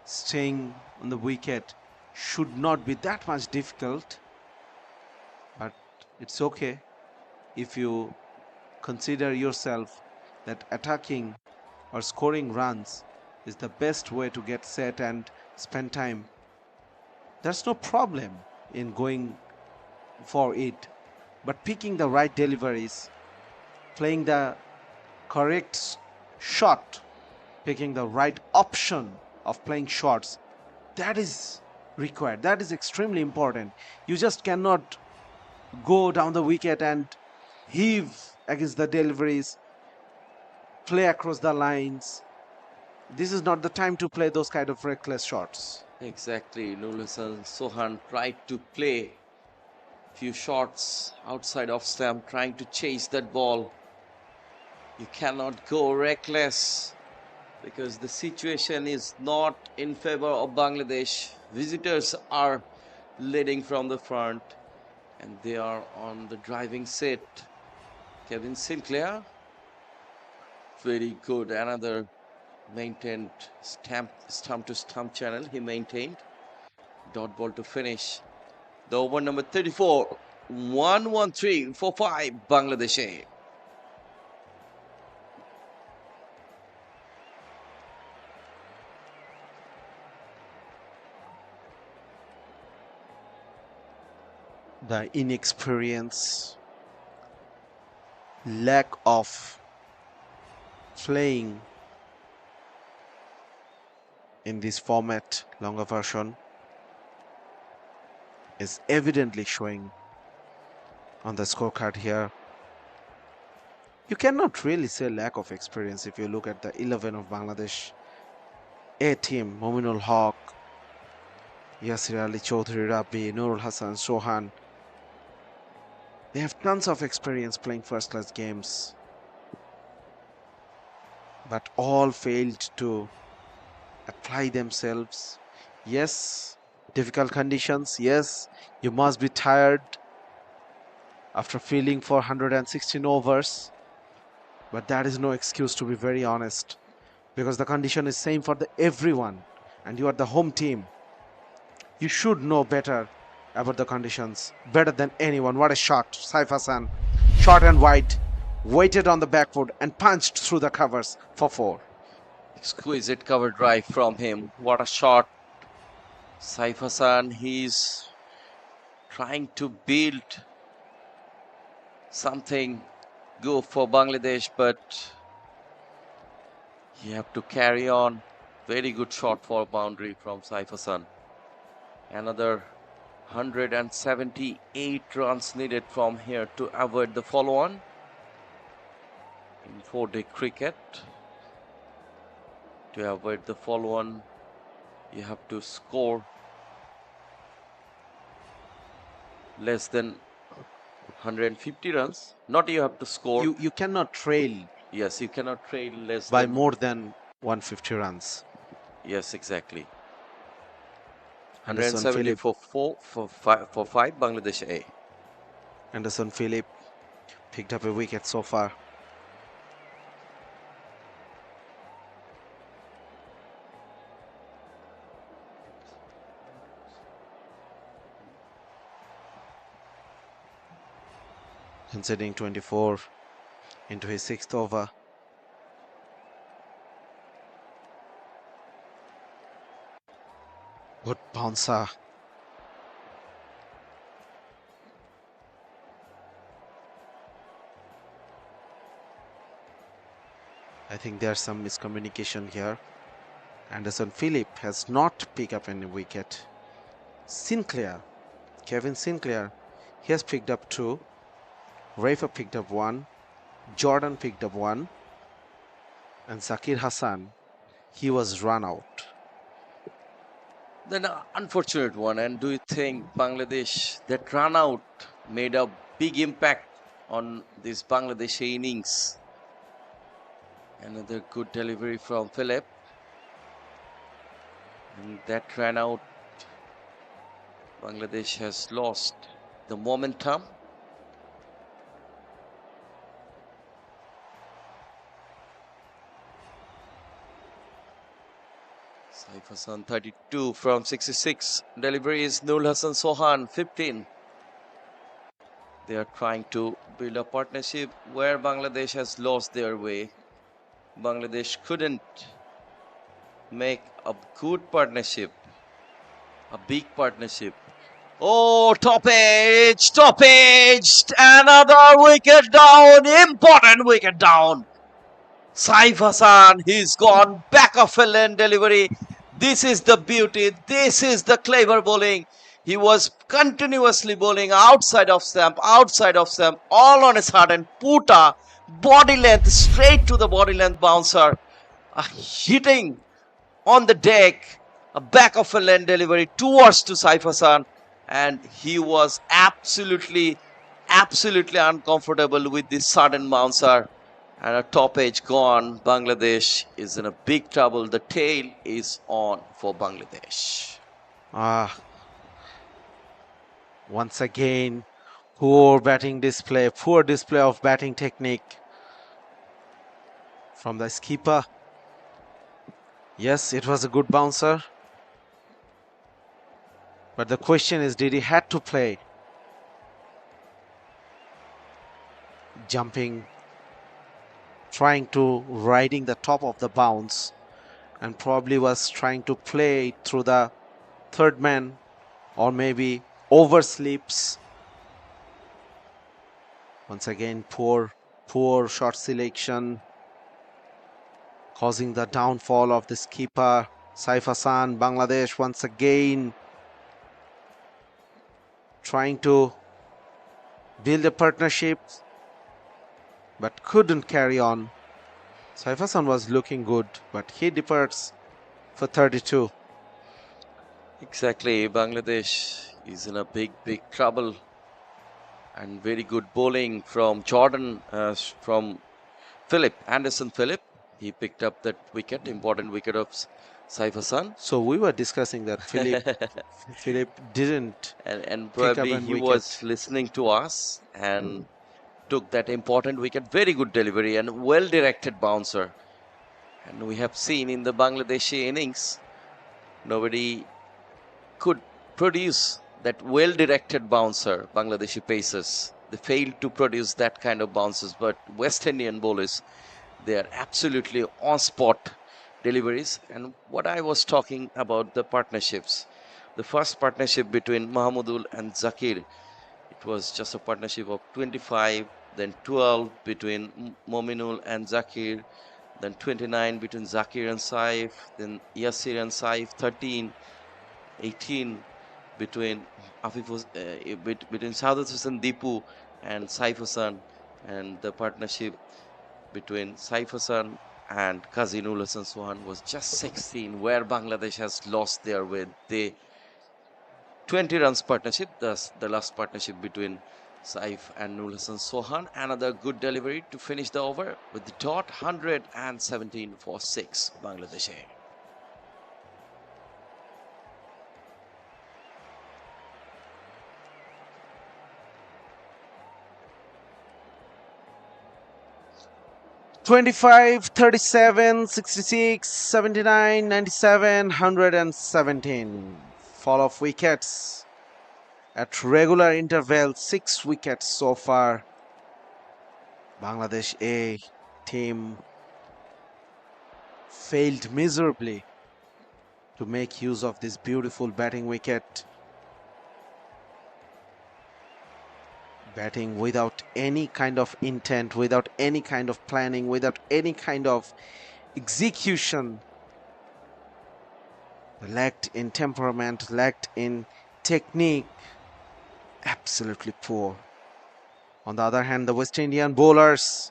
Staying on the wicket should not be that much difficult, but it's okay if you consider yourself that attacking or scoring runs is the best way to get set and spend time. There's no problem in going for it, but picking the right deliveries, playing the correct shot, picking the right option of playing shots, that is required. That is extremely important. You just cannot go down the wicket and heave against the deliveries, play across the lines. This is not the time to play those kind of reckless shots. Exactly. Nur Hassan Sohan tried to play few shots outside of stump, trying to chase that ball. You cannot go reckless because the situation is not in favor of Bangladesh. Visitors are leading from the front and they are on the driving set. Kevin Sinclair, very good. Another maintained stump to stump channel he maintained. Dot ball to finish. The over number 34, 113 for 5 Bangladesh. The inexperience, lack of playing in this format, longer version, is evidently showing on the scorecard here. You cannot really say lack of experience if you look at the 11 of Bangladesh A team. Mominul Haq, Yasir Ali Chaudhry, Rabbi, Nurul Hassan, Sohan. They have tons of experience playing first class games, but all failed to apply themselves. Yes, difficult conditions. Yes, you must be tired after fielding for 116 overs, but that is no excuse, to be very honest, because the condition is same for everyone and you are the home team. You should know better about the conditions, better than anyone. What a shot. Saif Hassan, short and wide, waited on the back foot and punched through the covers for 4. Exquisite cover drive from him. What a shot. Saif Hassan, he's trying to build something good for Bangladesh, but you have to carry on. Very good shot for boundary from Saif Hassan. Another 178 runs needed from here to avoid the follow-on in 4-day cricket. To avoid the follow-on, you have to score less than 150 runs. Not you have to score. You cannot trail. Yes, you cannot trail less by than more than 150 runs. Yes, exactly. Anderson 170 Philip, for 5 Bangladesh A. Anderson Philip picked up a wicket so far. Conceding 24 into his 6th over. Good bouncer. I think there's some miscommunication here. Anderson Philip has not picked up any wicket. Sinclair, Kevin Sinclair, he has picked up 2. Rafa picked up 1. Jordan picked up 1. And Zakir Hassan, he was run out. Then an unfortunate one. And do you think Bangladesh, that run out made a big impact on this Bangladeshi innings? Another good delivery from Philip. And that ran out. Bangladesh has lost the momentum. Saif Hassan 32 from 66. Delivery is Nul Hassan Sohan 15. They are trying to build a partnership where Bangladesh has lost their way. Bangladesh couldn't make a good partnership, a big partnership. Oh, stoppage, another wicket down, important wicket down. Saif Hassan, he's gone back of a lane delivery. This is the beauty, this is the clever bowling. He was continuously bowling outside of stump, all on a sudden, put a body length straight to the body length bouncer, hitting on the deck, a back of a lane delivery towards to Saif Hassan, and he was absolutely uncomfortable with this sudden bouncer. And a top edge gone. Bangladesh is in a big trouble. The tail is on for Bangladesh. Once again, poor display of batting technique from the skipper. Yes, it was a good bouncer. But the question is, did he had to play? Jumping, trying to riding the top of the bounce, and probably was trying to play through the third man, or maybe oversleeps. Once again, poor shot selection, causing the downfall of the skipper Saif Hassan. Bangladesh once again trying to build a partnership, but couldn't carry on. Saif Hassan was looking good, but he departs for 32. Exactly. Bangladesh is in a big trouble. And very good bowling from Jordan, from Anderson Philip. He picked up that wicket, important wicket of Saif Hassan. So we were discussing that Philip didn't and pick up probably a he wicket. was listening to us and took that important wicket. Very good delivery and well-directed bouncer. And we have seen in the Bangladeshi innings, nobody could produce that well-directed bouncer. Bangladeshi pacers, they failed to produce that kind of bounces, but West Indian bowlers, they are absolutely on-spot deliveries. And what I was talking about, the partnerships, the first partnership between Mahmudul and Zakir, it was just a partnership of 25, then 12 between Mominul and Zakir, then 29 between Zakir and Saif, then Yasir and Saif, 13, 18 between between Sadat Hussain Deepu and Saif Hassan, and the partnership between Saif Hassan and Qazi Nul Hassan Sohan was just 16, where Bangladesh has lost their way. The 20 runs partnership, thus the last partnership between Saif and Nul Hassan Sohan. Another good delivery to finish the over with the dot, 117 for 6 Bangladesh. 25, 37, 66, 79, 97, 117. Fall of wickets at regular intervals, 6 wickets so far. Bangladesh A team failed miserably to make use of this beautiful batting wicket. Batting without any kind of intent, without any kind of planning, without any kind of execution. Lacked in temperament, lacked in technique. Absolutely poor. On the other hand, the West Indian bowlers,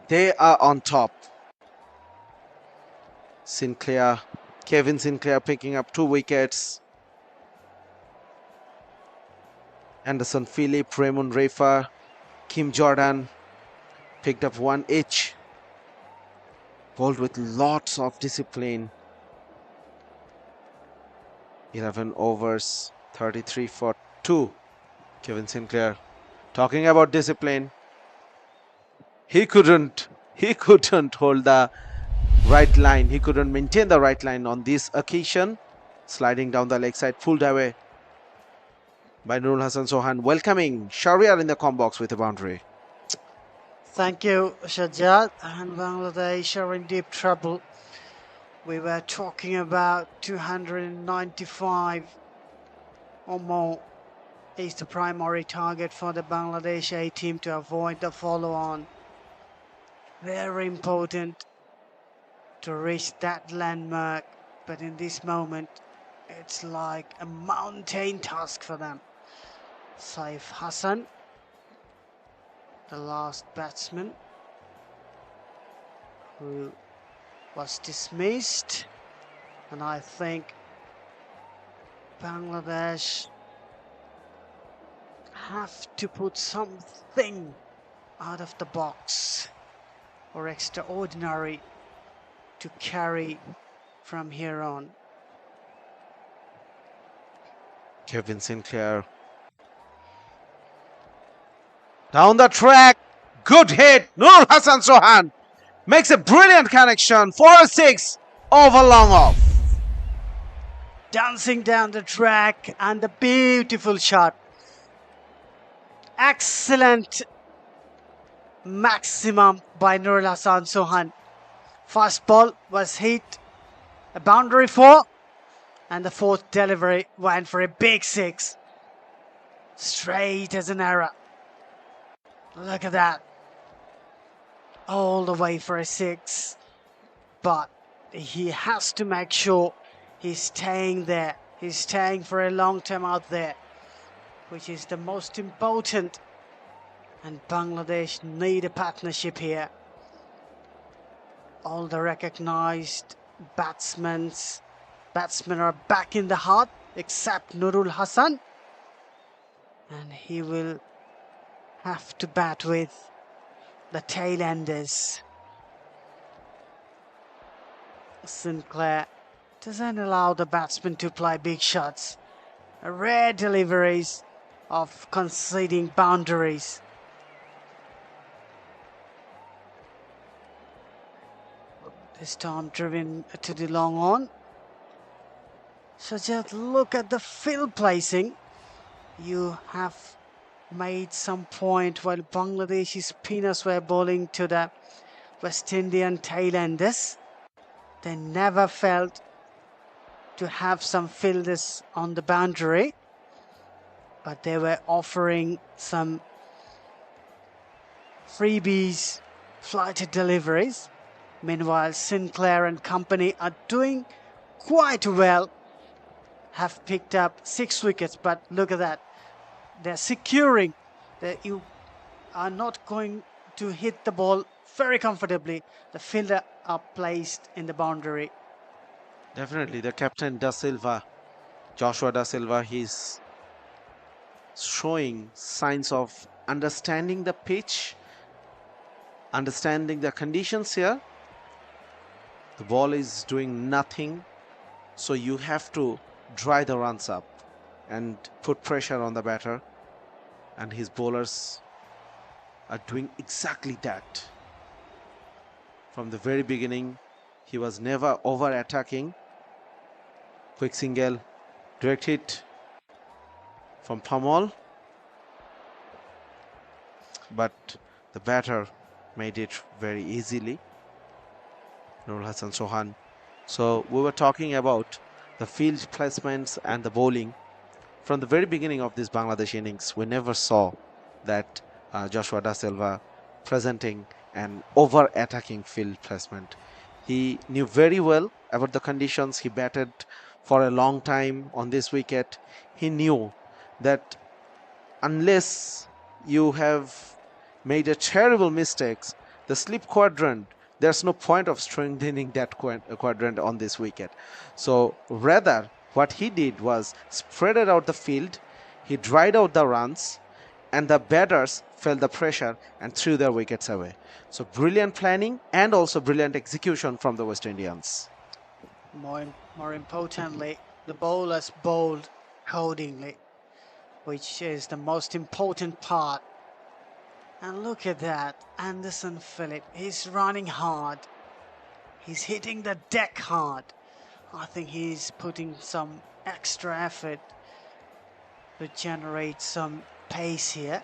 they are on top. Sinclair Kevin Sinclair picking up 2 wickets. Anderson Phillip, Raymond Rafa, Kim Jordan picked up 1 each. Bowled with lots of discipline. 11 overs, 33 for 2. Kevin Sinclair talking about discipline. He couldn't hold the right line. He couldn't maintain the right line on this occasion. Sliding down the leg side, pulled away by Nurul Hassan Sohan, welcoming Sher-e in the com box with a boundary. Thank you, Shajjad. And Bangladesh are in deep trouble. We were talking about 295 or more is the primary target for the Bangladesh A team to avoid the follow-on. Very important to reach that landmark, but in this moment it's like a mountain task for them. Saif Hassan, the last batsman who was dismissed, and I think Bangladesh have to put something out of the box or extraordinary to carry from here on. Kevin Sinclair down the track, good hit. Nurul Hassan Sohan makes a brilliant connection for a 6 over long off. Dancing down the track and the beautiful shot. Excellent maximum by Nurul Hassan Sohan. First ball was hit, a boundary 4, and the 4th delivery went for a big 6. Straight as an arrow. Look at that. All the way for a 6. But he has to make sure he's staying there. He's staying for a long time out there, which is the most important. And Bangladesh need a partnership here. All the recognized batsmen are back in the heart, except Nurul Hassan. And he will have to bat with the tail-enders. Sinclair doesn't allow the batsman to play big shots. Rare deliveries of conceding boundaries. This time driven to the long on. So just look at the field placing. You have made some point while Bangladeshi spinners were bowling to the West Indian tail-enders. They never failed to have some fielders on the boundary, but they were offering some freebies, flighted deliveries. Meanwhile, Sinclair and company are doing quite well, have picked up 6 wickets, but look at that. They're securing that you are not going to hit the ball very comfortably. The fielder are placed in the boundary. Definitely, the captain Da Silva, Joshua Da Silva, he's showing signs of understanding the pitch, understanding the conditions here. The ball is doing nothing, so you have to dry the runs up and put pressure on the batter, and his bowlers are doing exactly that. From the very beginning, he was never over attacking. Quick single, direct hit from Pamal, but the batter made it very easily. Nurul Hassan Sohan. So we were talking about the field placements and the bowling. From the very beginning of this Bangladesh innings, we never saw that Joshua Da Silva presenting an over-attacking field placement. He knew very well about the conditions. He batted for a long time on this wicket. He knew that unless you have made a terrible mistakes, the slip quadrant there's no point of strengthening that quadrant on this wicket. So rather, what he did was spreaded out the field, he dried out the runs, and the batters felt the pressure and threw their wickets away. So brilliant planning and also brilliant execution from the West Indians. More importantly, the bowlers bowled accordingly, which is the most important part. And look at that, Anderson Phillip, he's running hard. He's hitting the deck hard. I think he's putting some extra effort to generate some pace here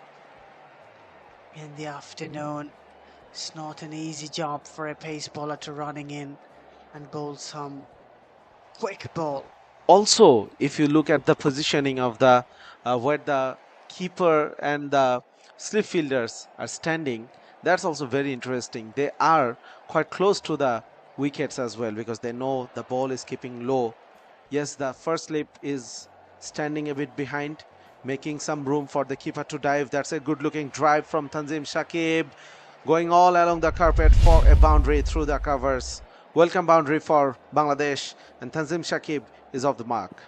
in the afternoon. It's not an easy job for a pace bowler to running in and bowl some quick ball. Also, if you look at the positioning of the where the keeper and the slip fielders are standing, that's also very interesting. They are quite close to the wickets as well because they know the ball is keeping low. Yes, the first slip is standing a bit behind, making some room for the keeper to dive. That's a good looking drive from Tanzim Shakib, going all along the carpet for a boundary through the covers. Welcome boundary for Bangladesh, and Tanzim Shakib is off the mark.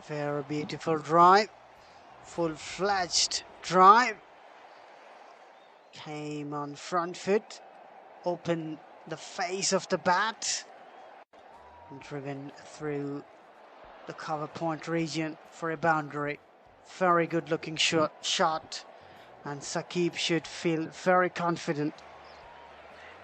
Very beautiful drive, full-fledged drive. Came on front foot, opened the face of the bat, and driven through the cover point region for a boundary. Very good looking shot, and Shakib should feel very confident.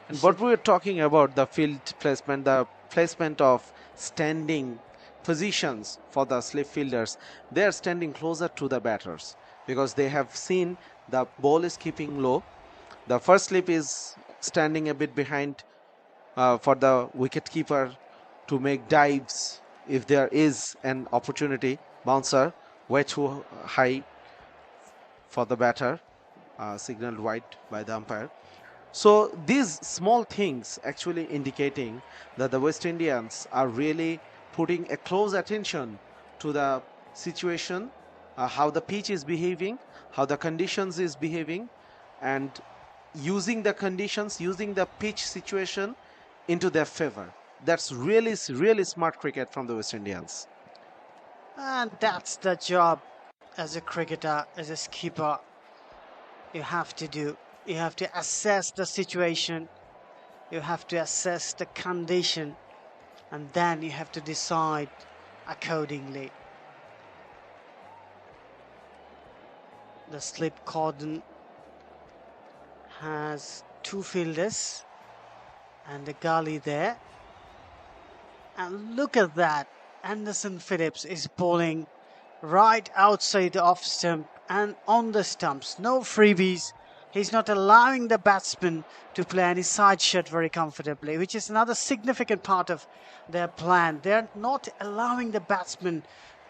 And what we were talking about, the field placement, the placement of standing positions for the slip fielders, they are standing closer to the batters because they have seen the ball is keeping low. The first slip is standing a bit behind for the wicket keeper to make dives if there is an opportunity. Bouncer way too high for the batter, signaled wide by the umpire. So these small things actually indicating that the West Indians are really putting a close attention to the situation, how the pitch is behaving, how the conditions is behaving, and using the conditions, using the pitch situation into their favor. That's really smart cricket from the West Indians. And that's the job as a cricketer, as a skipper, you have to do. You have to assess the situation, you have to assess the condition, and then you have to decide accordingly. The slip cordon has two fielders and a gully there. And look at that, Anderson Phillips is bowling right outside the off stump and on the stumps. No freebies. He's not allowing the batsman to play any side shot very comfortably, which is another significant part of their plan. They're not allowing the batsman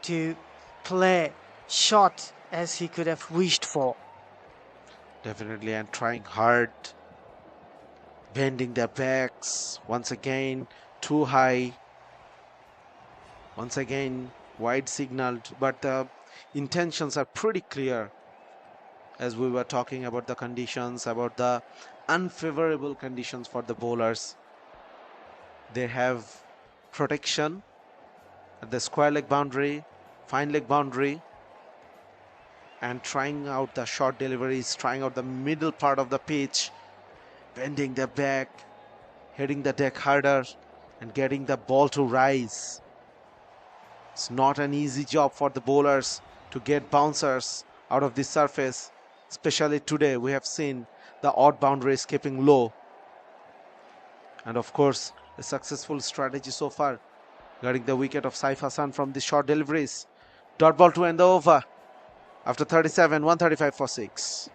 to play shot as he could have wished for. Definitely, and trying hard, bending their backs once again, too high. Once again, wide signaled, but the intentions are pretty clear. As we were talking about the conditions, about the unfavorable conditions for the bowlers, they have protection at the square leg boundary, fine leg boundary, and trying out the short deliveries, trying out the middle part of the pitch, bending their back, hitting the deck harder, and getting the ball to rise. It's not an easy job for the bowlers to get bouncers out of this surface. Especially today, we have seen the odd boundaries keeping low. And of course, a successful strategy so far, getting the wicket of Saif Hassan from the short deliveries. Dot ball to end the over after 37, 135 for 6.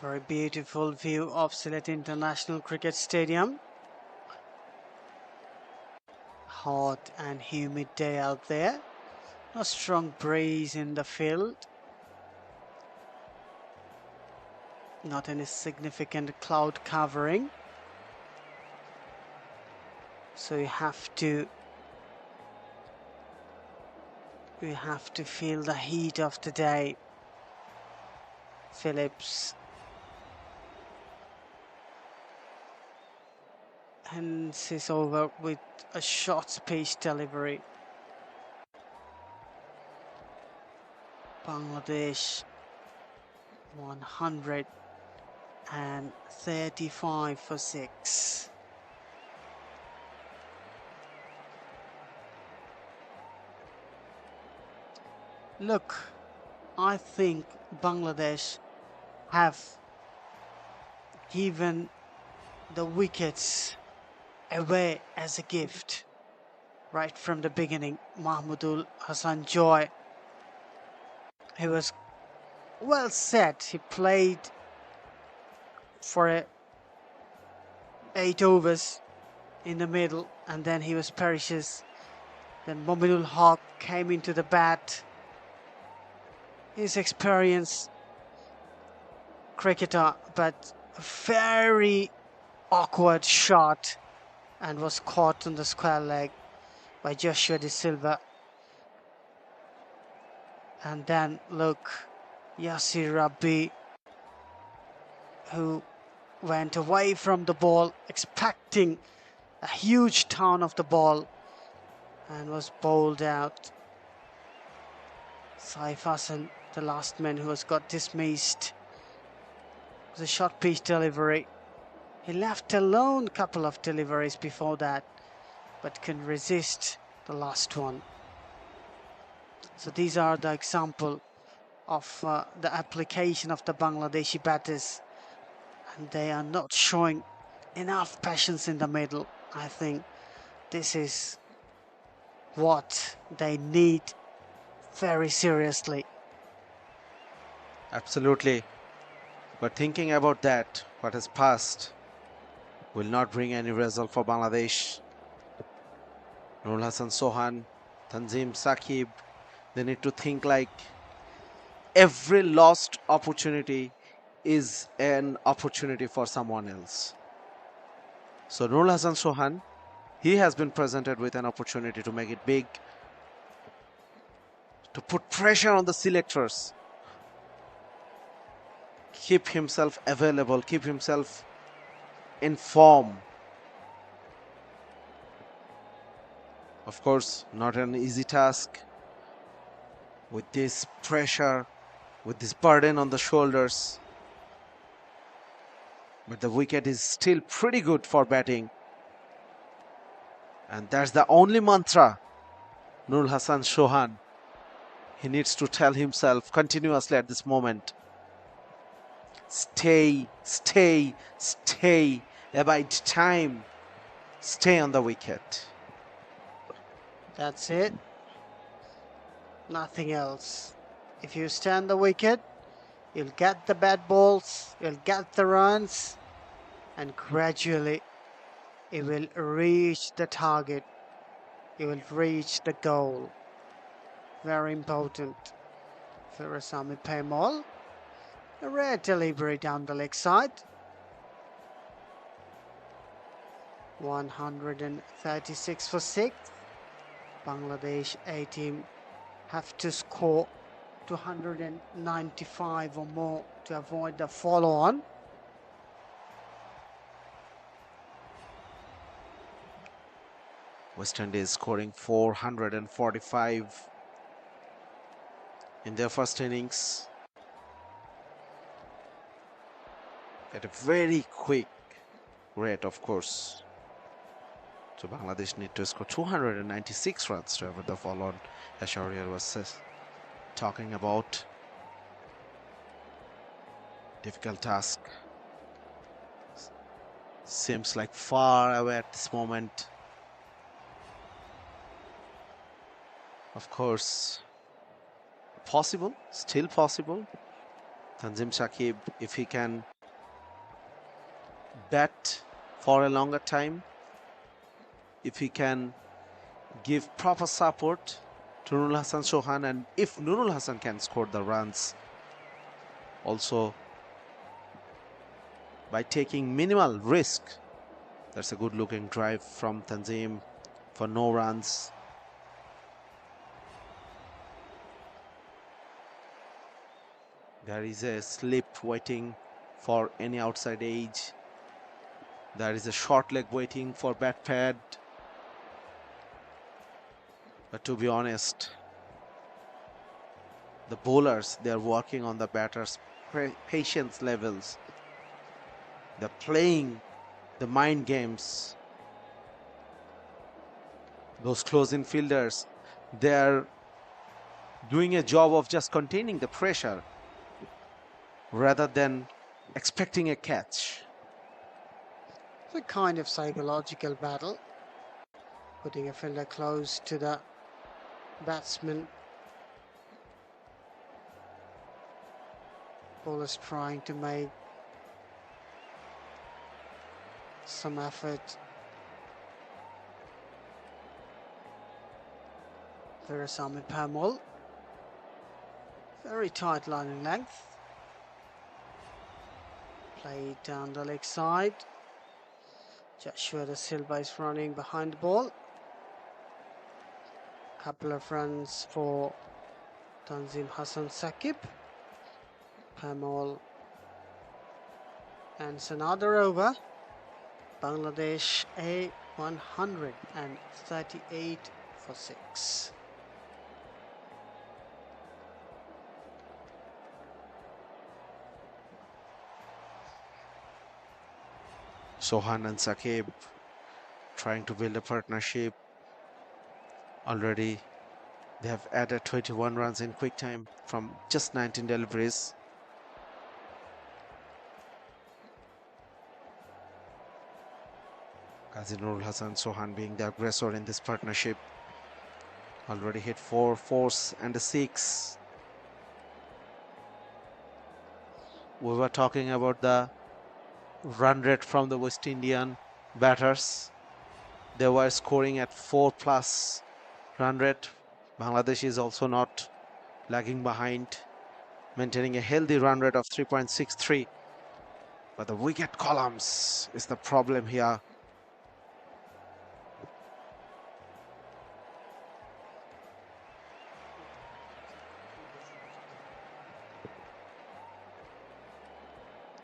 Very beautiful view of Sylhet International Cricket Stadium. Hot and humid day out there. A strong breeze in the field. not any significant cloud covering. So you have to feel the heat of the day. Phillips hands is over with a short pace delivery. Bangladesh 135 for 6. Look, I think Bangladesh have given the wickets away as a gift right from the beginning. Mahmudul Hassan Joy, he was well set. He played for 8 overs in the middle, and then he was perishes. Then Mominul Haq came into the bat. His experienced cricketer, but a very awkward shot, and was caught on the square leg by Joshua De Silva. And then look, Yasir Rabbi, who went away from the ball expecting a huge turn of the ball and was bowled out. Saif Hassan, the last man who has got dismissed. It was a short pitch delivery. He left alone a couple of deliveries before that, but can resist the last one. So these are the example of the application of the Bangladeshi batters, and they are not showing enough patience in the middle. I think this is what they need very seriously. Absolutely. But thinking about that, what has passed will not bring any result for Bangladesh. Nurul Hassan Sohan, Tanzim Saqib, they need to think like every lost opportunity is an opportunity for someone else. So Nurul Hassan Sohan, he has been presented with an opportunity to make it big, to put pressure on the selectors, keep himself available, keep himself in form. Of course, not an easy task with this pressure, with this burden on the shoulders. But the wicket is still pretty good for batting. And that's the only mantra Nurul Hassan Sohan, he needs to tell himself continuously at this moment. Stay, stay, stay, abide time, stay on the wicket. That's it. Nothing else. If you stand the wicket, you'll get the bad balls, you'll get the runs, and gradually you will reach the target. You will reach the goal. Very important. Firasami Pemal. A rare delivery down the leg side. 136 for 6. Bangladesh A team have to score 295 or more to avoid the follow-on. West Indies scoring 445 in their first innings at a very quick rate, of course. So Bangladesh need to score 296 runs to avoid the follow-on, as Sher-e was talking about. Difficult task. Seems like far away at this moment. Of course, possible, still possible. Tanzim Saqib, if he can bat for a longer time, if he can give proper support to Nurul Hassan Sohan, and if Nurul Hassan can score the runs, also by taking minimal risk. That's a good looking drive from Tanzim for no runs. There is a slip waiting for any outside edge. There is a short leg waiting for bat pad. But to be honest, the bowlers, they are working on the batters' patience levels. They're playing the mind games. Those close-in fielders, they're doing a job of just containing the pressure rather than expecting a catch. It's a kind of psychological battle, putting a fielder close to the batsman. Bowlers trying to make some effort. Veerasamy Permal, very tight line in length. Played down the leg side. Joshua Da Silva is running behind the ball. Couple of runs for Tanzim Hassan Saqib. Permal ends another over. Bangladesh a 138 for 6. Sohan and Saqib trying to build a partnership. Already they have added 21 runs in quick time from just 19 deliveries. Qazi Nurul Hasan Sohan being the aggressor in this partnership. Already hit 4 fours and a 6. We were talking about the run rate from the West Indian batters. They were scoring at 4+ run rate. Bangladesh is also not lagging behind, maintaining a healthy run rate of 3.63. But the wicket columns is the problem here.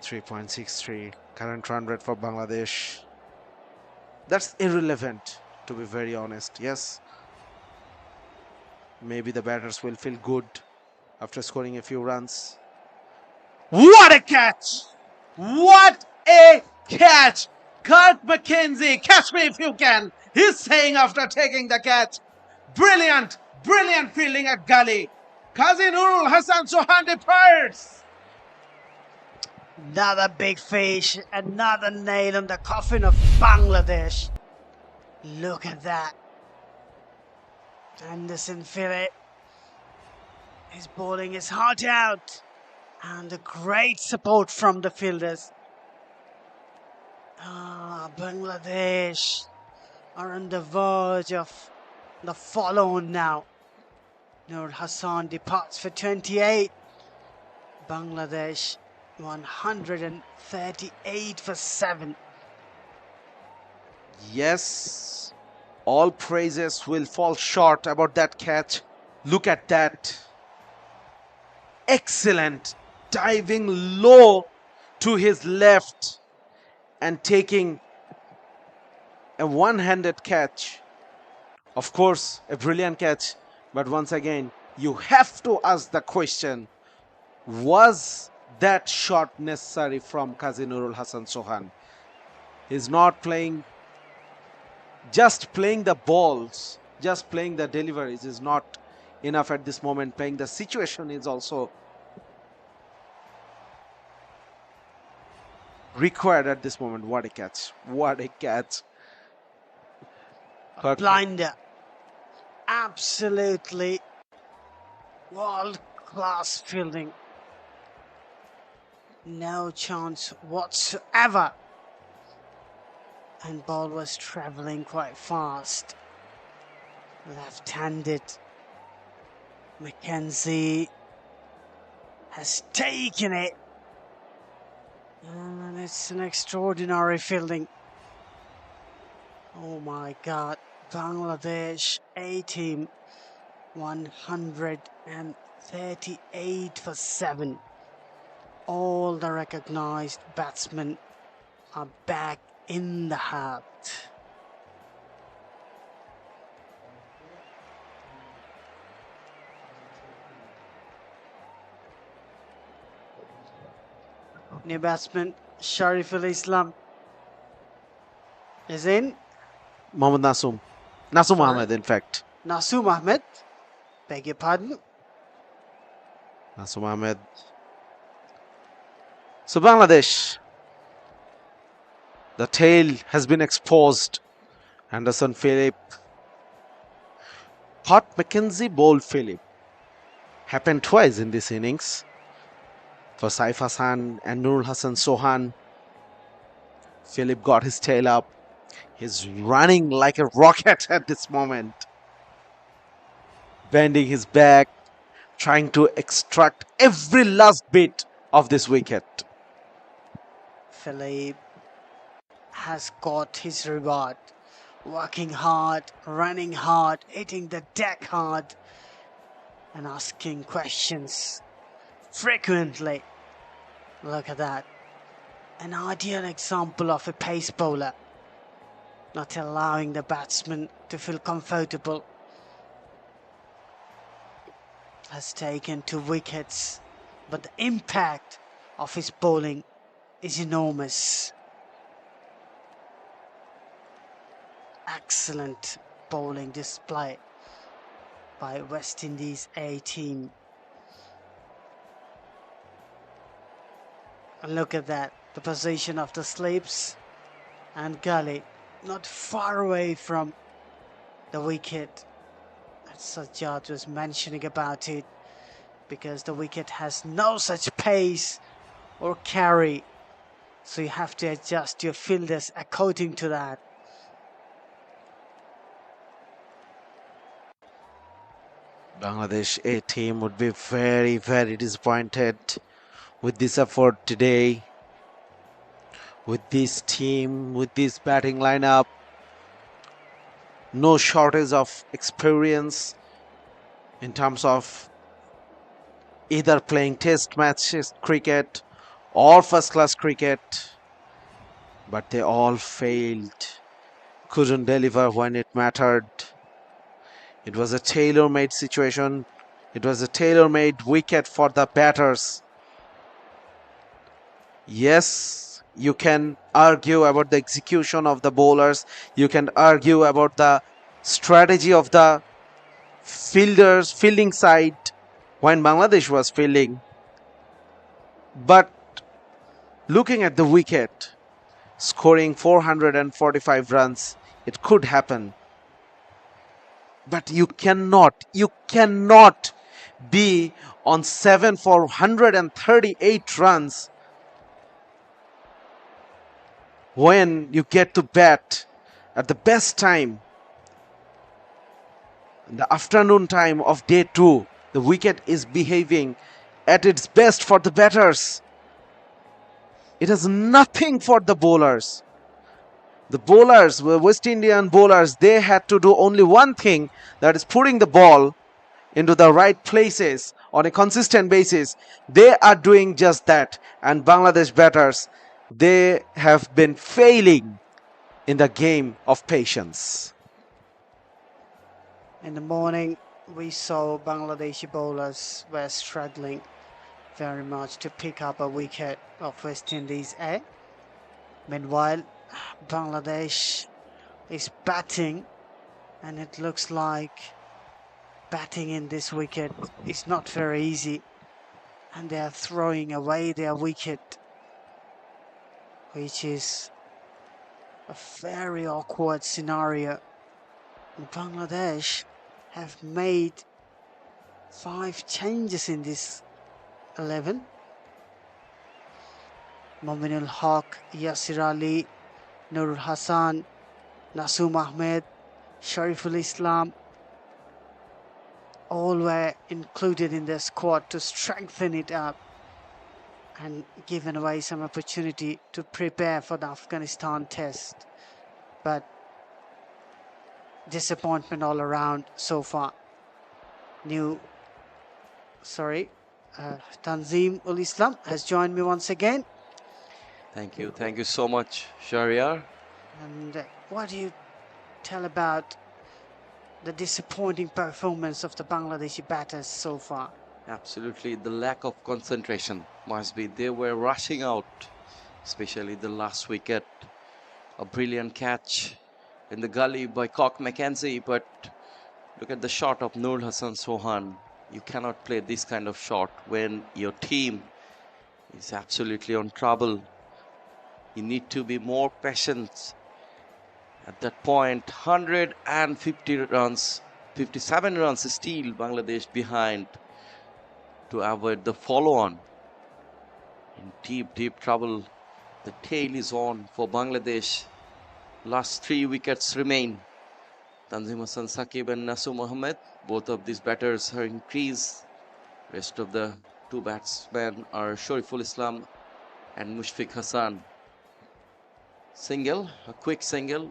.63 current run rate for Bangladesh. That's irrelevant, to be very honest. Yes, maybe the batters will feel good after scoring a few runs. What a catch! What a catch! Kurt McKenzie, catch me if you can. He's saying after taking the catch. Brilliant, brilliant fielding at gully. Qazi Nurul Hasan Sohan departs. Another big fish, another nail in the coffin of Bangladesh. Look at that. Anderson Phillip is bowling his heart out, and a great support from the fielders. Bangladesh are on the verge of the follow-on now. Nur Hassan departs for 28. Bangladesh 138 for 7. Yes, all praises will fall short about that catch. Look at that. Excellent diving low to his left and taking a one-handed catch. Of course, a brilliant catch, but once again, you have to ask the question, was that shot necessary from Qazi Nurul Hasan Sohan? He's not playing, just playing the balls, just playing the deliveries is not enough at this moment. Playing the situation is also required at this moment. What a catch. What a catch. Blinder. Absolutely world-class fielding. No chance whatsoever. And ball was travelling quite fast. Left-handed. McKenzie has taken it. And it's an extraordinary fielding. Oh my God. Bangladesh A team 138 for 7. All the recognized batsmen are back in the hat. New batsman Shariful Islam is in. Mohammad Nasum Sorry. Ahmed, in fact. Nasum Ahmed, beg your pardon. Nasum Ahmed. So Bangladesh, the tail has been exposed. Anderson Phillip caught Mackenzie bowled Phillip. Happened twice in this innings for Saif Hassan and Nurul Hassan Sohan. Phillip got his tail up. He's running like a rocket at this moment, bending his back, trying to extract every last bit of this wicket. Philippe has got his reward. Working hard, running hard, hitting the deck hard, and asking questions frequently. Look at that. An ideal example of a pace bowler. Not allowing the batsman to feel comfortable. Has taken 2 wickets, but the impact of his bowling is enormous. Excellent bowling display by West Indies A team. And look at that, the position of the slips and gully, not far away from the wicket. As Sajjad was mentioning about it, because the wicket has no such pace or carry, so you have to adjust your fielders according to that. Bangladesh A team would be very, very disappointed with this effort today, with this team, with this batting lineup. No shortage of experience in terms of either playing test matches cricket or first class cricket, but they all failed, couldn't deliver when it mattered. It was a tailor-made situation. It was a tailor-made wicket for the batters. Yes, you can argue about the execution of the bowlers. You can argue about the strategy of the fielding side when Bangladesh was fielding. But looking at the wicket, scoring 445 runs, it could happen. But you cannot be on 7 for 138 runs when you get to bat at the best time, in the afternoon time of day 2. The wicket is behaving at its best for the batters. It has nothing for the bowlers. The bowlers, the West Indian bowlers, they had to do only one thing, that is putting the ball into the right places on a consistent basis. They are doing just that. And Bangladesh batters, they have been failing in the game of patience. In the morning, we saw Bangladeshi bowlers were struggling very much to pick up a wicket of West Indies A. Meanwhile, Bangladesh is batting, and it looks like batting in this wicket is not very easy, and they are throwing away their wicket, which is a very awkward scenario. Bangladesh have made 5 changes in this 11. Mominul Haq, Yasir Ali, Nurul Hassan, Nasum Ahmed, Shariful Islam, all were included in the squad to strengthen it up. and given away some opportunity to prepare for the Afghanistan test. But disappointment all around so far. Tanzim ul Islam has joined me once again. Thank you so much, Sher-e. And what do you tell about the disappointing performance of the Bangladeshi batters so far? Absolutely, the lack of concentration must be. They were rushing out, especially the last wicket. A brilliant catch in the gully by Cock Mackenzie, but look at the shot of Nur Hassan Sohan. You cannot play this kind of shot when your team is absolutely on trouble. You need to be more patient. At that point, 150 runs, 57 runs still Bangladesh behind to avoid the follow-on. In deep trouble. The tail is on for Bangladesh. Last 3 wickets remain. Tanzim Hassan Saqib and Nasu Mohammed, both of these batters are in crease. Rest of the 2 batsmen are Shariful Islam and Mushfiq Hassan. Single, a quick single.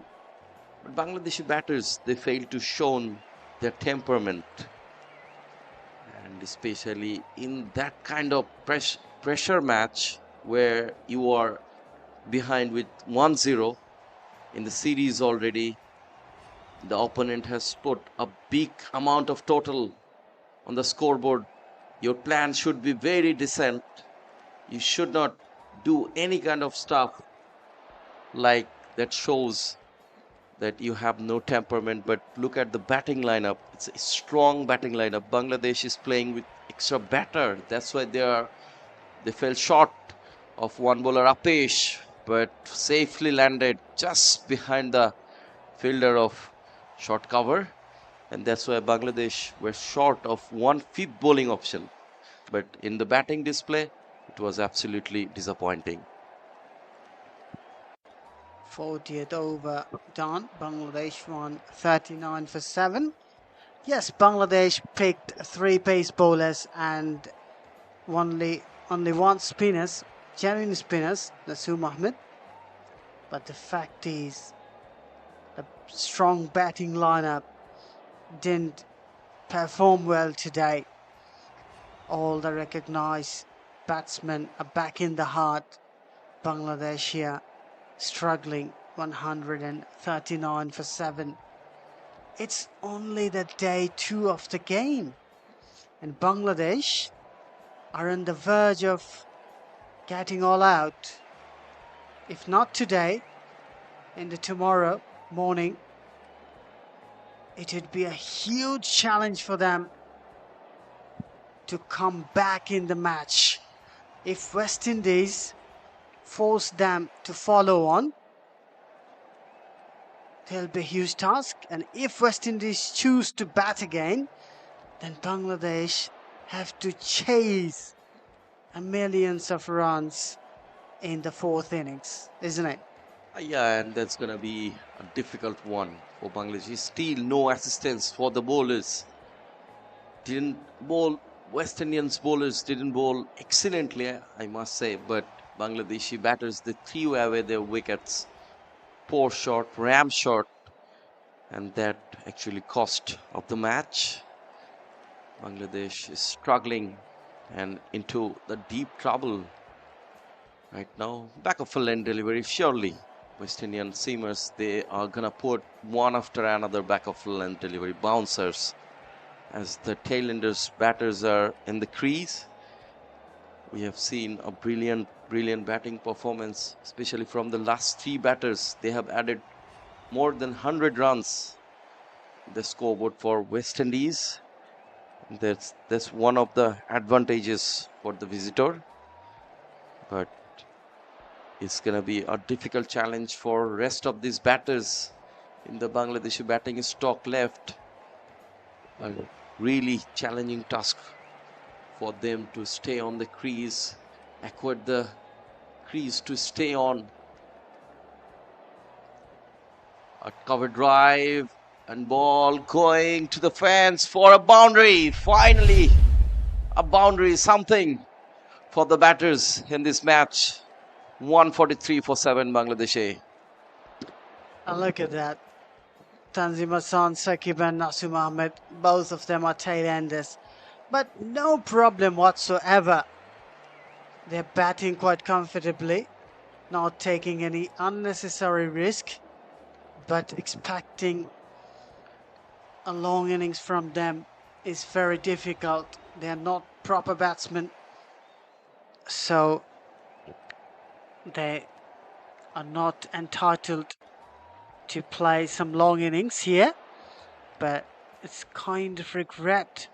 But Bangladeshi batters, they fail to show their temperament. And especially in that kind of pressure match where you are behind with 1-0 in the series already, the opponent has put a big amount of total on the scoreboard. Your plan should be very decent. You should not do any kind of stuff like that shows that you have no temperament. But look at the batting lineup. It's a strong batting lineup. Bangladesh is playing with extra batter. That's why they fell short of one bowler Apesh, but safely landed just behind the fielder of short cover, and that's why Bangladesh were short of 1/5 bowling option. But in the batting display, it was absolutely disappointing. 40th over done. Bangladesh won 39 for 7. Yes, Bangladesh picked 3 pace bowlers and only one spinners, genuine spinners, Nasu Mohammed. But the fact is, the strong batting lineup didn't perform well today. All the recognized batsmen are back in the heart. Bangladesh here struggling, 139 for 7. It's only the day 2 of the game, and Bangladesh are on the verge of getting all out. If not today, in the tomorrow morning, it would be a huge challenge for them to come back in the match. If West Indies force them to follow on, there'll be a huge task. And if West Indies choose to bat again, then Bangladesh have to chase millions of runs in the 4th innings, isn't it? Yeah, and that's going to be a difficult one for Bangladesh. Still no assistance for the bowlers. West Indians bowlers didn't bowl excellently, I must say, but Bangladeshi batters, they threw away their wickets. Poor shot, ram shot, and that actually cost of the match. Bangladesh is struggling and into the deep trouble right now. Back of a lane delivery, surely West Indian seamers, they are gonna put one after another back of lane delivery bouncers as the tailenders batters are in the crease. We have seen a brilliant batting performance, especially from the last 3 batters. They have added more than 100 runs the scoreboard for West Indies. That's one of the advantages for the visitor, but it's gonna be a difficult challenge for rest of these batters in the Bangladeshi batting stock left. A really challenging task for them to stay on the crease, acquire the crease to stay on. A cover drive and ball going to the fence for a boundary. Finally, a boundary, something for the batters in this match. 143 for 7 Bangladesh. And look at that. Tanzim Hassan, Saqib and Nasim Ahmed, both of them are tail-enders. But no problem whatsoever. They're batting quite comfortably, not taking any unnecessary risk, but expecting a long innings from them is very difficult. They're not proper batsmen, so they are not entitled to play some long innings here, but it's kind of regret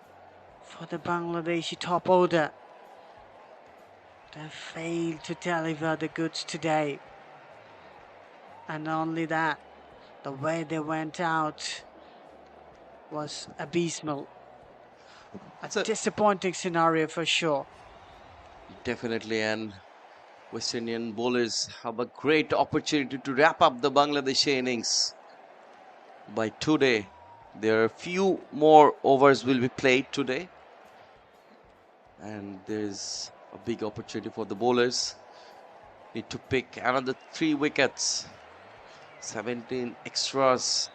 for the Bangladeshi top order. They failed to deliver the goods today. And not only that, the way they went out was abysmal. A disappointing scenario for sure. Definitely, and West Indian bowlers have a great opportunity to wrap up the Bangladeshi innings by today. There are few more overs will be played today, and there's a big opportunity for the bowlers. Need to pick another 3 wickets. 17 extras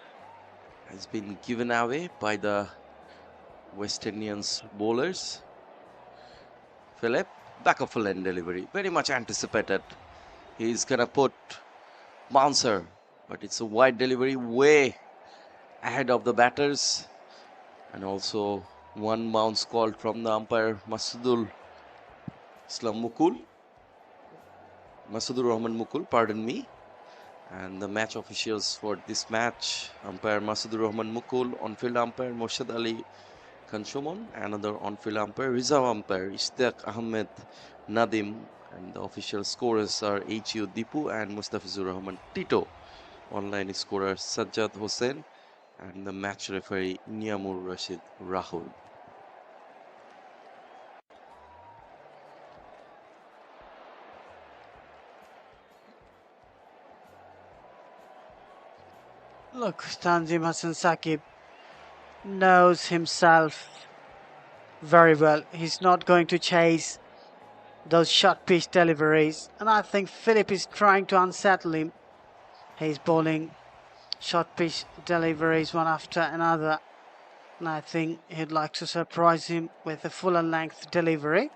has been given away by the West Indians bowlers. Philip, back of a line delivery, very much anticipated. He's gonna put bouncer, but it's a wide delivery way ahead of the batters, and also one bounce called from the umpire Masudur Rahman Mukul, pardon me. And the match officials for this match: umpire Masudur Rahman Mukul, on-field umpire Morshad Ali Kanshomon, another on-field umpire, reserve umpire Ishtaq Ahmed Nadim, and the official scorers are H.U. Dipu and Mustafizur Rahman Tito. Online scorer Sajjad Hossain, and the match referee Niamur Rashid Rahul. Look, Tanzim Hassan Saqib knows himself very well. He's not going to chase those short pitch deliveries, and I think Philip is trying to unsettle him. He's bowling short pitch deliveries one after another, and I think he'd like to surprise him with a fuller length delivery.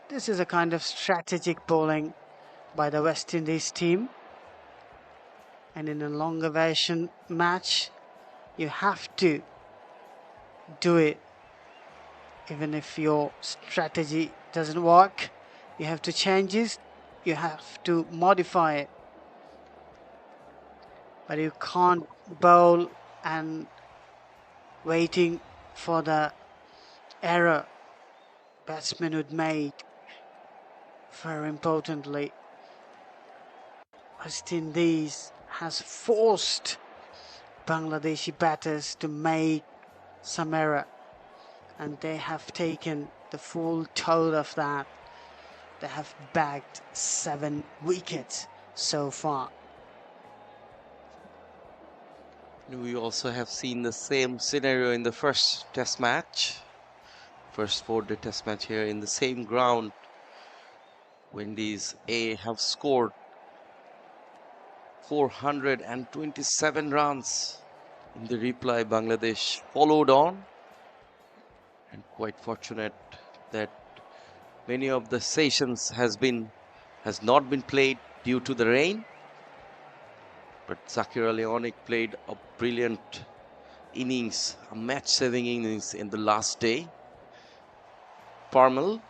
This is a kind of strategic bowling by the West Indies team, and in a long ovation match you have to do it. Even if your strategy doesn't work, you have to change it, you have to modify it. But you can't bowl and waiting for the error batsmen would make. Very importantly, West Indies has forced Bangladeshi batters to make some error, and they have taken the full toll of that. They have bagged 7 wickets so far. We also have seen the same scenario in the first test match. First 4-day test match here in the same ground. Windies A have scored 427 runs. In the reply, Bangladesh followed on, and quite fortunate that many of the sessions has not been played due to the rain. But Zakir Ali Onik played a brilliant innings, a match-saving innings in the last day. Parmal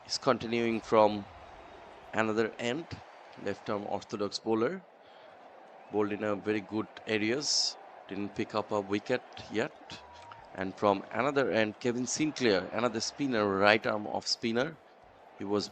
is continuing from another end, left-arm orthodox bowler, bowled in a very good areas, didn't pick up a wicket yet. And from another end, Kevin Sinclair, another spinner, right-arm off spinner. He was